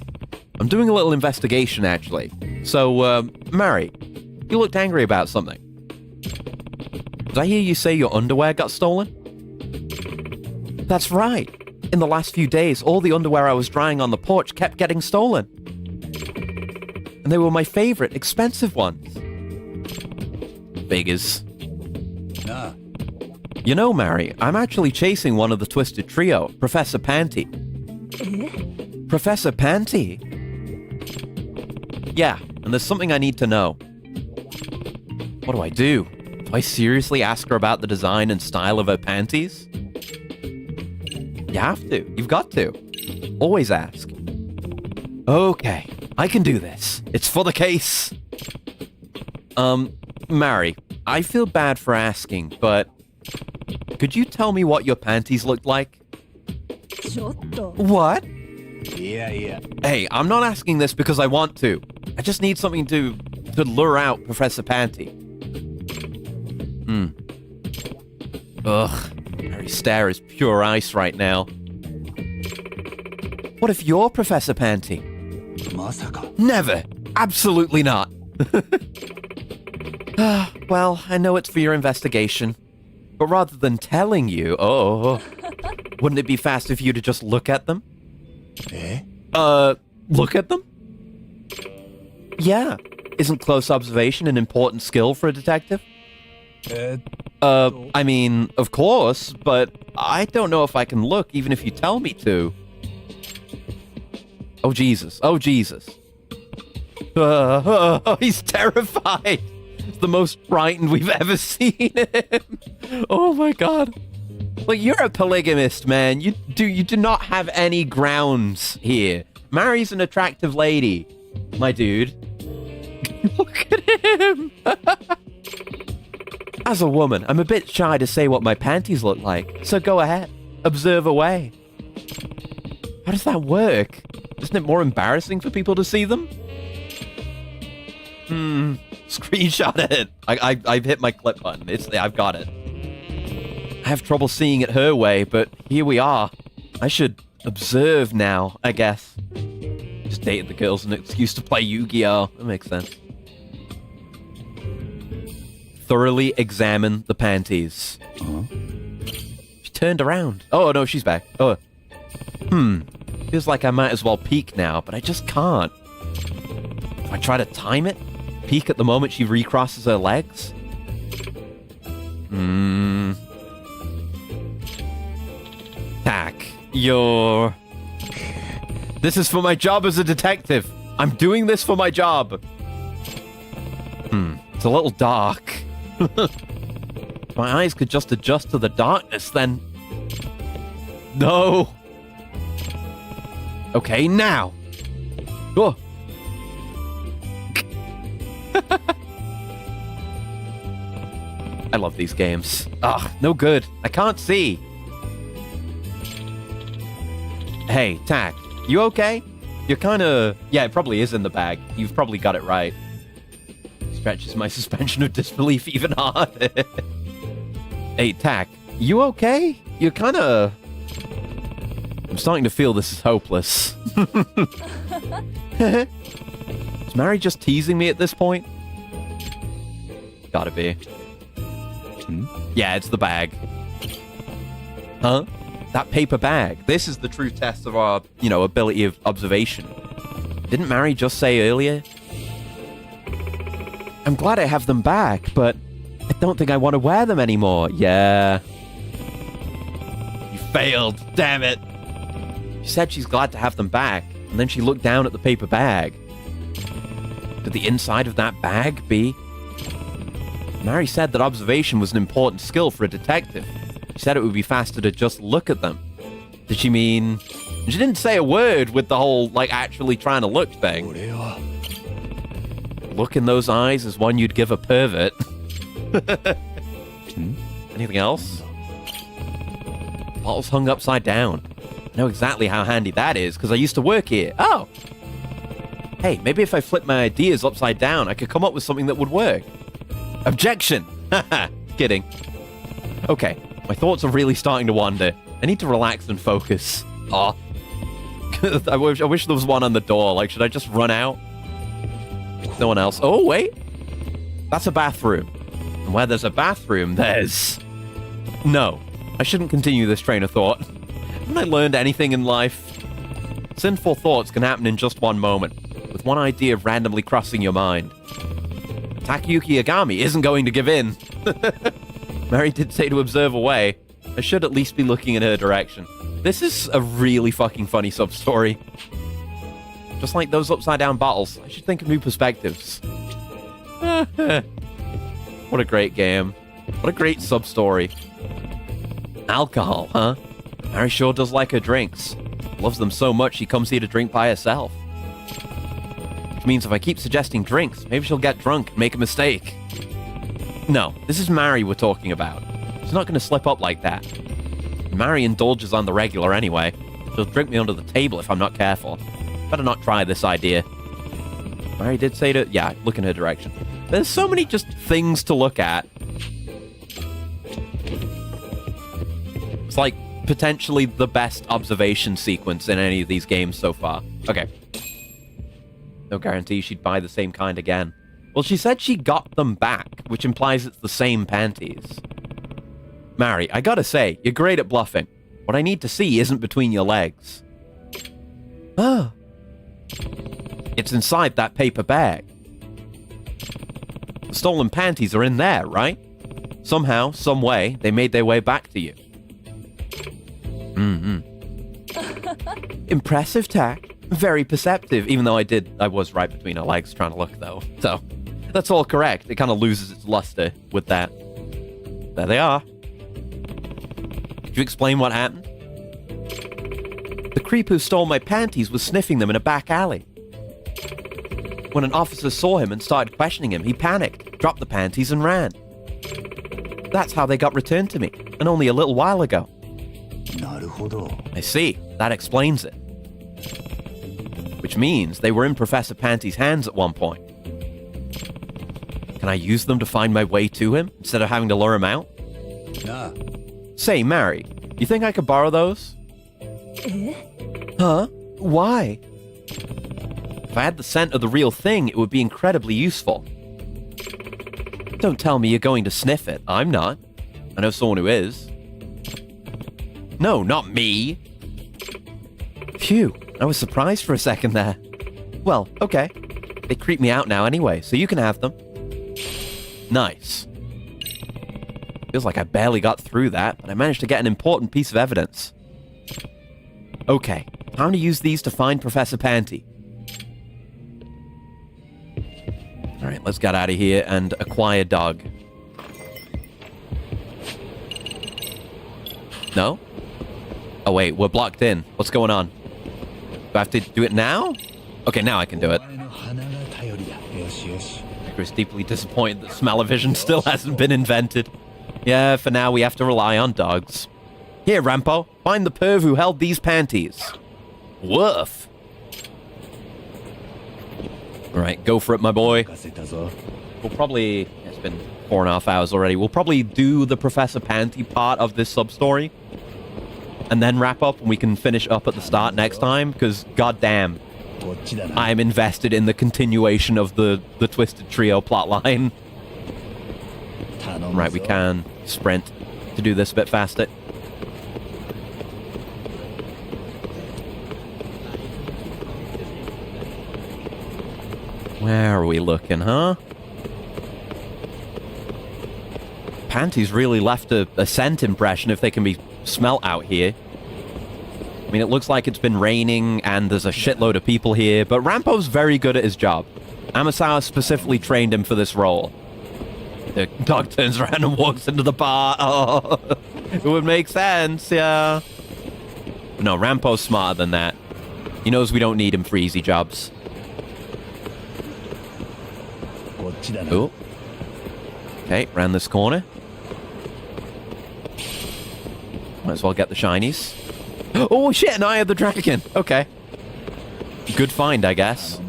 I'm doing a little investigation, actually. So, Mary, you looked angry about something. Did I hear you say your underwear got stolen? That's right. In the last few days, all the underwear I was drying on the porch kept getting stolen. And they were my favorite, expensive ones. Figures. You know, Mary, I'm actually chasing one of the Twisted Trio, Professor Panty. Professor Panty? Yeah, and there's something I need to know. What do I do? Do I seriously ask her about the design and style of her panties? You have to. You've got to. Always ask. Okay, I can do this. It's for the case. Mary, I feel bad for asking, but could you tell me what your panties looked like? What? Yeah. Hey, I'm not asking this because I want to. I just need something to lure out Professor Panty. Ugh, Mary's stare is pure ice right now. What if you're Professor Panty? Never! Absolutely not! Well, I know it's for your investigation, but rather than telling you, wouldn't it be faster for you to just look at them? Look at them? Yeah. Isn't close observation an important skill for a detective? I mean, of course, but I don't know if I can look even if you tell me to. Oh, Jesus. Oh, Jesus. He's terrified. It's the most frightened we've ever seen him. Oh, my God. Like, you're a polygamist, man. You do not have any grounds here. Mary's an attractive lady, my dude. Look at him. As a woman, I'm a bit shy to say what my panties look like, so go ahead. Observe away. How does that work? Isn't it more embarrassing for people to see them? Screenshot it. I've hit my clip button. I've got it. I have trouble seeing it her way, but here we are. I should observe now, I guess. Just dated the girls an excuse to play Yu-Gi-Oh! That makes sense. Thoroughly examine the panties. She turned around. Oh, no, she's back. Oh. Feels like I might as well peek now, but I just can't. If I try to time it, peek at the moment she recrosses her legs. Tack, This is for my job as a detective. I'm doing this for my job. It's a little dark. If my eyes could just adjust to the darkness, then... No. Okay, now. Oh. I love these games. Ugh, no good. I can't see. Hey, Tack, you okay? You're kinda... Yeah, it probably is in the bag. You've probably got it right. Stretches my suspension of disbelief even harder. Hey, Tack, you okay? You're kinda... I'm starting to feel this is hopeless. Is Mary just teasing me at this point? Gotta be. Yeah, it's the bag. Huh? That paper bag. This is the true test of our, ability of observation. Didn't Mary just say earlier? I'm glad I have them back, but I don't think I want to wear them anymore. Yeah. You failed. Damn it. She said she's glad to have them back, and then she looked down at the paper bag. Could the inside of that bag be? Mary said that observation was an important skill for a detective. She said it would be faster to just look at them. Did she mean... She didn't say a word with the whole, actually trying to look thing. Look in those eyes is one you'd give a pervert. Anything else? Bottles hung upside down. I know exactly how handy that is, because I used to work here. Oh! Hey, maybe if I flip my ideas upside down, I could come up with something that would work. Objection! Haha, kidding. Okay, my thoughts are really starting to wander. I need to relax and focus. Aw. I wish there was one on the door. Should I just run out? No one else. Oh, wait. That's a bathroom. And where there's a bathroom, there's... No. I shouldn't continue this train of thought. Haven't I learned anything in life? Sinful thoughts can happen in just one moment, with one idea randomly crossing your mind. Takayuki Agami isn't going to give in. Mary did say to observe away. I should at least be looking in her direction. This is a really fucking funny sub-story. Just like those upside-down bottles, I should think of new perspectives. What a great game. What a great sub-story. Alcohol, huh? Mary sure does like her drinks. Loves them so much she comes here to drink by herself. Which means if I keep suggesting drinks, maybe she'll get drunk and make a mistake. No, this is Mary we're talking about. She's not going to slip up like that. Mary indulges on the regular anyway. She'll drink me under the table if I'm not careful. Better not try this idea. Mary did say to... Yeah, look in her direction. There's so many just things to look at. It's like potentially the best observation sequence in any of these games so far. Okay. No guarantee she'd buy the same kind again. Well, she said she got them back, which implies it's the same panties. Mary, I gotta say, you're great at bluffing. What I need to see isn't between your legs. Ah. It's inside that paper bag. The stolen panties are in there, right? Somehow, some way, they made their way back to you. Impressive tack. Very perceptive, even though I was right between her legs trying to look, though. So, that's all correct. It kind of loses its luster with that. There they are. Could you explain what happened? The creep who stole my panties was sniffing them in a back alley. When an officer saw him and started questioning him, he panicked, dropped the panties, and ran. That's how they got returned to me, and only a little while ago. I see. That explains it. Which means they were in Professor Panty's hands at one point. Can I use them to find my way to him, instead of having to lure him out? Say, Mary, you think I could borrow those? Huh? Why? If I had the scent of the real thing, it would be incredibly useful. Don't tell me you're going to sniff it. I'm not. I know someone who is. No, not me. Phew, I was surprised for a second there. Well, okay. They creep me out now anyway, so you can have them. Nice. Feels like I barely got through that, but I managed to get an important piece of evidence. Okay, time to use these to find Professor Panty. Alright, let's get out of here and acquire dog. No? Oh wait, we're blocked in. What's going on? Do I have to do it now? Okay, now I can do it. Chris deeply disappointed that smell-o-vision still hasn't been invented. Yeah, for now we have to rely on dogs. Here, Rampo, find the perv who held these panties. Woof. Alright, go for it, my boy. We'll probably... It's been 4.5 hours already. We'll probably do the Professor Panty part of this sub-story. And then wrap up, and we can finish up at the start next time, because goddamn, I'm invested in the continuation of the Twisted Trio plotline. Right, we can sprint to do this a bit faster. Where are we looking, huh? Panties really left a scent impression if they can be smelt out here. I mean, it looks like it's been raining and there's a shitload of people here, but Rampo's very good at his job. Amasawa specifically trained him for this role. The dog turns around and walks into the bar. Oh, it would make sense, yeah. But no, Rampo's smarter than that. He knows we don't need him for easy jobs. Oh. Okay, round this corner. Might as well get the shinies. Oh shit, an Eye of the Dragon. Okay. Good find, I guess.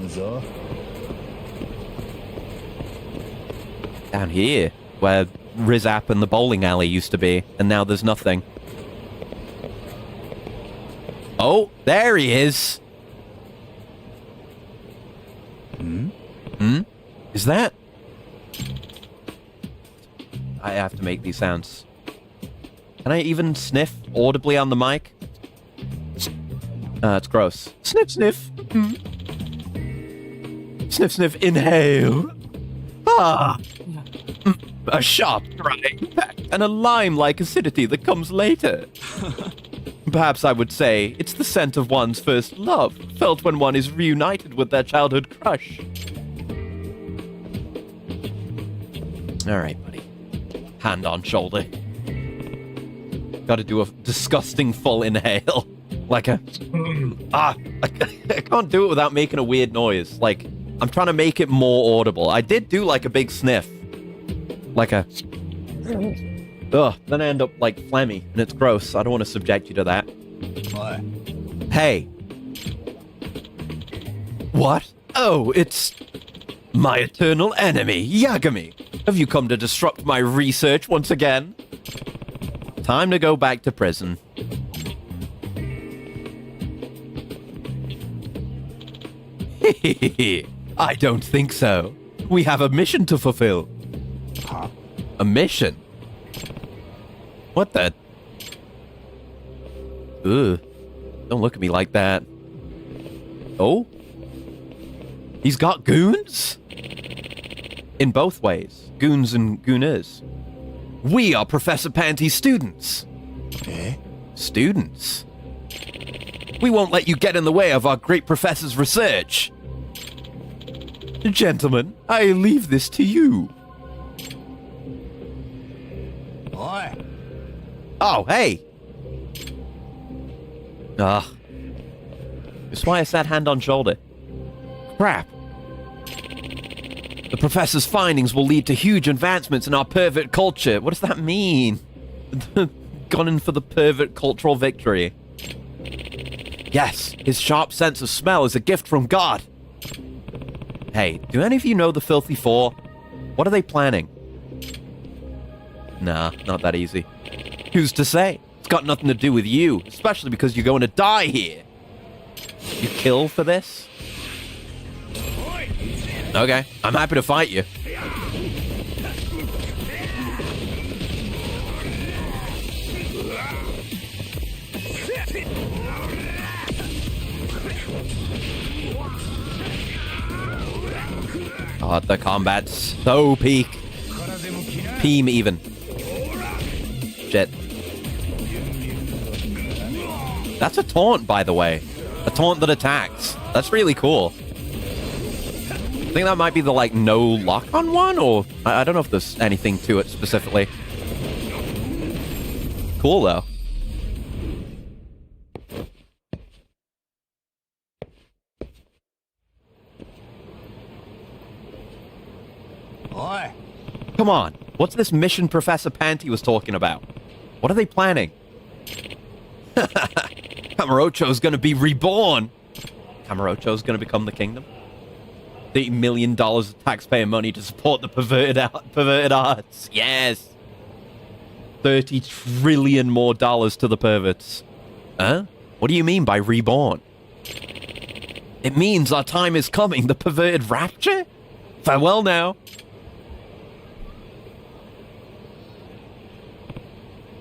Down here, where Rizap and the bowling alley used to be, and now there's nothing. Oh, there he is. Is that... I have to make these sounds. Can I even sniff audibly on the mic? It's gross. Sniff, sniff. Sniff, sniff, inhale. Ah! A sharp, dry impact, and a lime-like acidity that comes later. Perhaps I would say it's the scent of one's first love, felt when one is reunited with their childhood crush. All right, buddy. Hand on shoulder. Got to do a disgusting full inhale. Like a... I can't do it without making a weird noise. Like, I'm trying to make it more audible. I did do, like, a big sniff. Like a... Ugh, then I end up, like, phlegmy, and it's gross. I don't want to subject you to that. What? Hey. What? Oh, it's... my eternal enemy, Yagami. Have you come to disrupt my research once again? Time to go back to prison. I don't think so. We have a mission to fulfill. Huh? A mission? What the? Ugh. Don't look at me like that. Oh? He's got goons? In both ways. Goons and gooners. We are Professor Panty's students. Eh? Students? We won't let you get in the way of our great professor's research. Gentlemen, I leave this to you. Oi! Oh, hey! Ugh. That's why I said hand on shoulder. Crap. The professor's findings will lead to huge advancements in our pervert culture. What does that mean? Gone in for the pervert cultural victory. Yes, his sharp sense of smell is a gift from God. Hey, do any of you know the Filthy Four? What are they planning? Nah, not that easy. Who's to say? It's got nothing to do with you, especially because you're going to die here. You kill for this? Okay, I'm happy to fight you. Oh, the combat's so peak. Peem even. Shit. That's a taunt, by the way. A taunt that attacks. That's really cool. I think that might be the, like, no lock on one, or... I don't know if there's anything to it specifically. Cool, though. Oi! Come on. What's this mission Professor Panty was talking about? What are they planning? Kamurocho's gonna be reborn. Kamurocho's gonna become the kingdom. $30 million of taxpayer money to support the perverted arts. Yes. 30 trillion more dollars to the perverts. Huh? What do you mean by reborn? It means our time is coming. The perverted rapture? Farewell now.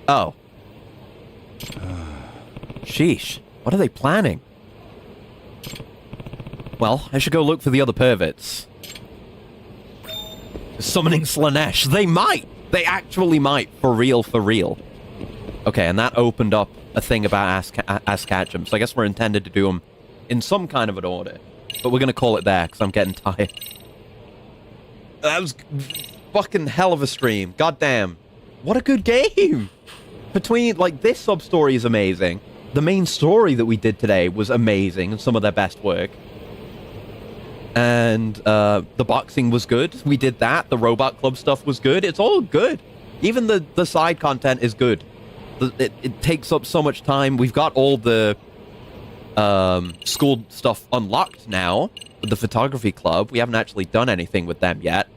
Oh. Sheesh. What are they planning? Well, I should go look for the other perverts. Summoning Slanesh. They might! They actually might. For real, for real. Okay, and that opened up a thing about Ask Ketchum. So I guess we're intended to do them in some kind of an order. But we're going to call it there, because I'm getting tired. That was fucking hell of a stream. Goddamn. What a good game! Between, like, this sub-story is amazing. The main story that we did today was amazing, and some of their best work. And the boxing was good. We did that. The Robot Club stuff was good. It's all good. Even the side content is good. It takes up so much time. We've got all the school stuff unlocked now with the photography club. We haven't actually done anything with them yet.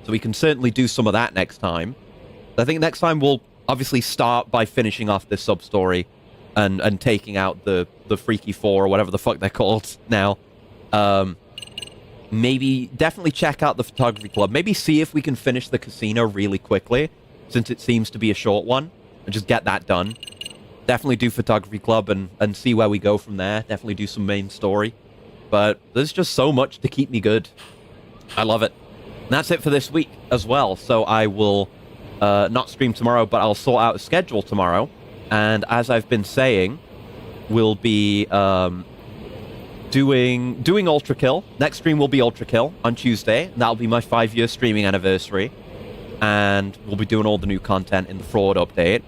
So we can certainly do some of that next time. I think next time we'll obviously start by finishing off this sub-story and taking out the Freaky Four or whatever the fuck they're called now. Maybe definitely check out the photography club. Maybe see if we can finish the casino really quickly, since it seems to be a short one, and just get that done. Definitely do photography club and see where we go from there. Definitely do some main story. But there's just so much to keep me good. I love it. And that's it for this week as well. So I will not stream tomorrow, but I'll sort out a schedule tomorrow. And as I've been saying, we'll be doing Ultra Kill. Next stream will be Ultra Kill on Tuesday. And that'll be my 5-year streaming anniversary. And we'll be doing all the new content in the Fraud update.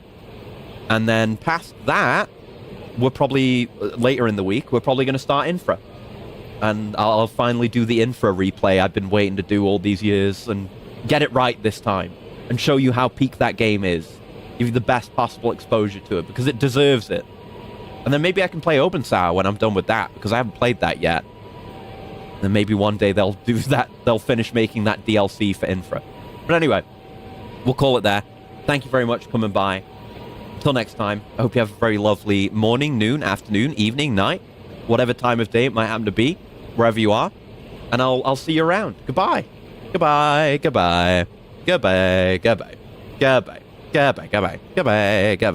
And then past that, we're probably, later in the week, we're probably going to start Infra. And I'll finally do the Infra replay I've been waiting to do all these years and get it right this time. And show you how peak that game is. Give you the best possible exposure to it, because it deserves it. And then maybe I can play OpenSAR when I'm done with that, because I haven't played that yet. And maybe one day they'll do that, they'll finish making that DLC for Infra. But anyway, we'll call it there. Thank you very much for coming by. Until next time, I hope you have a very lovely morning, noon, afternoon, evening, night, whatever time of day it might happen to be, wherever you are. And I'll see you around. Goodbye. Goodbye. Goodbye. Goodbye. Goodbye. Goodbye. Goodbye. Goodbye. Goodbye. Goodbye.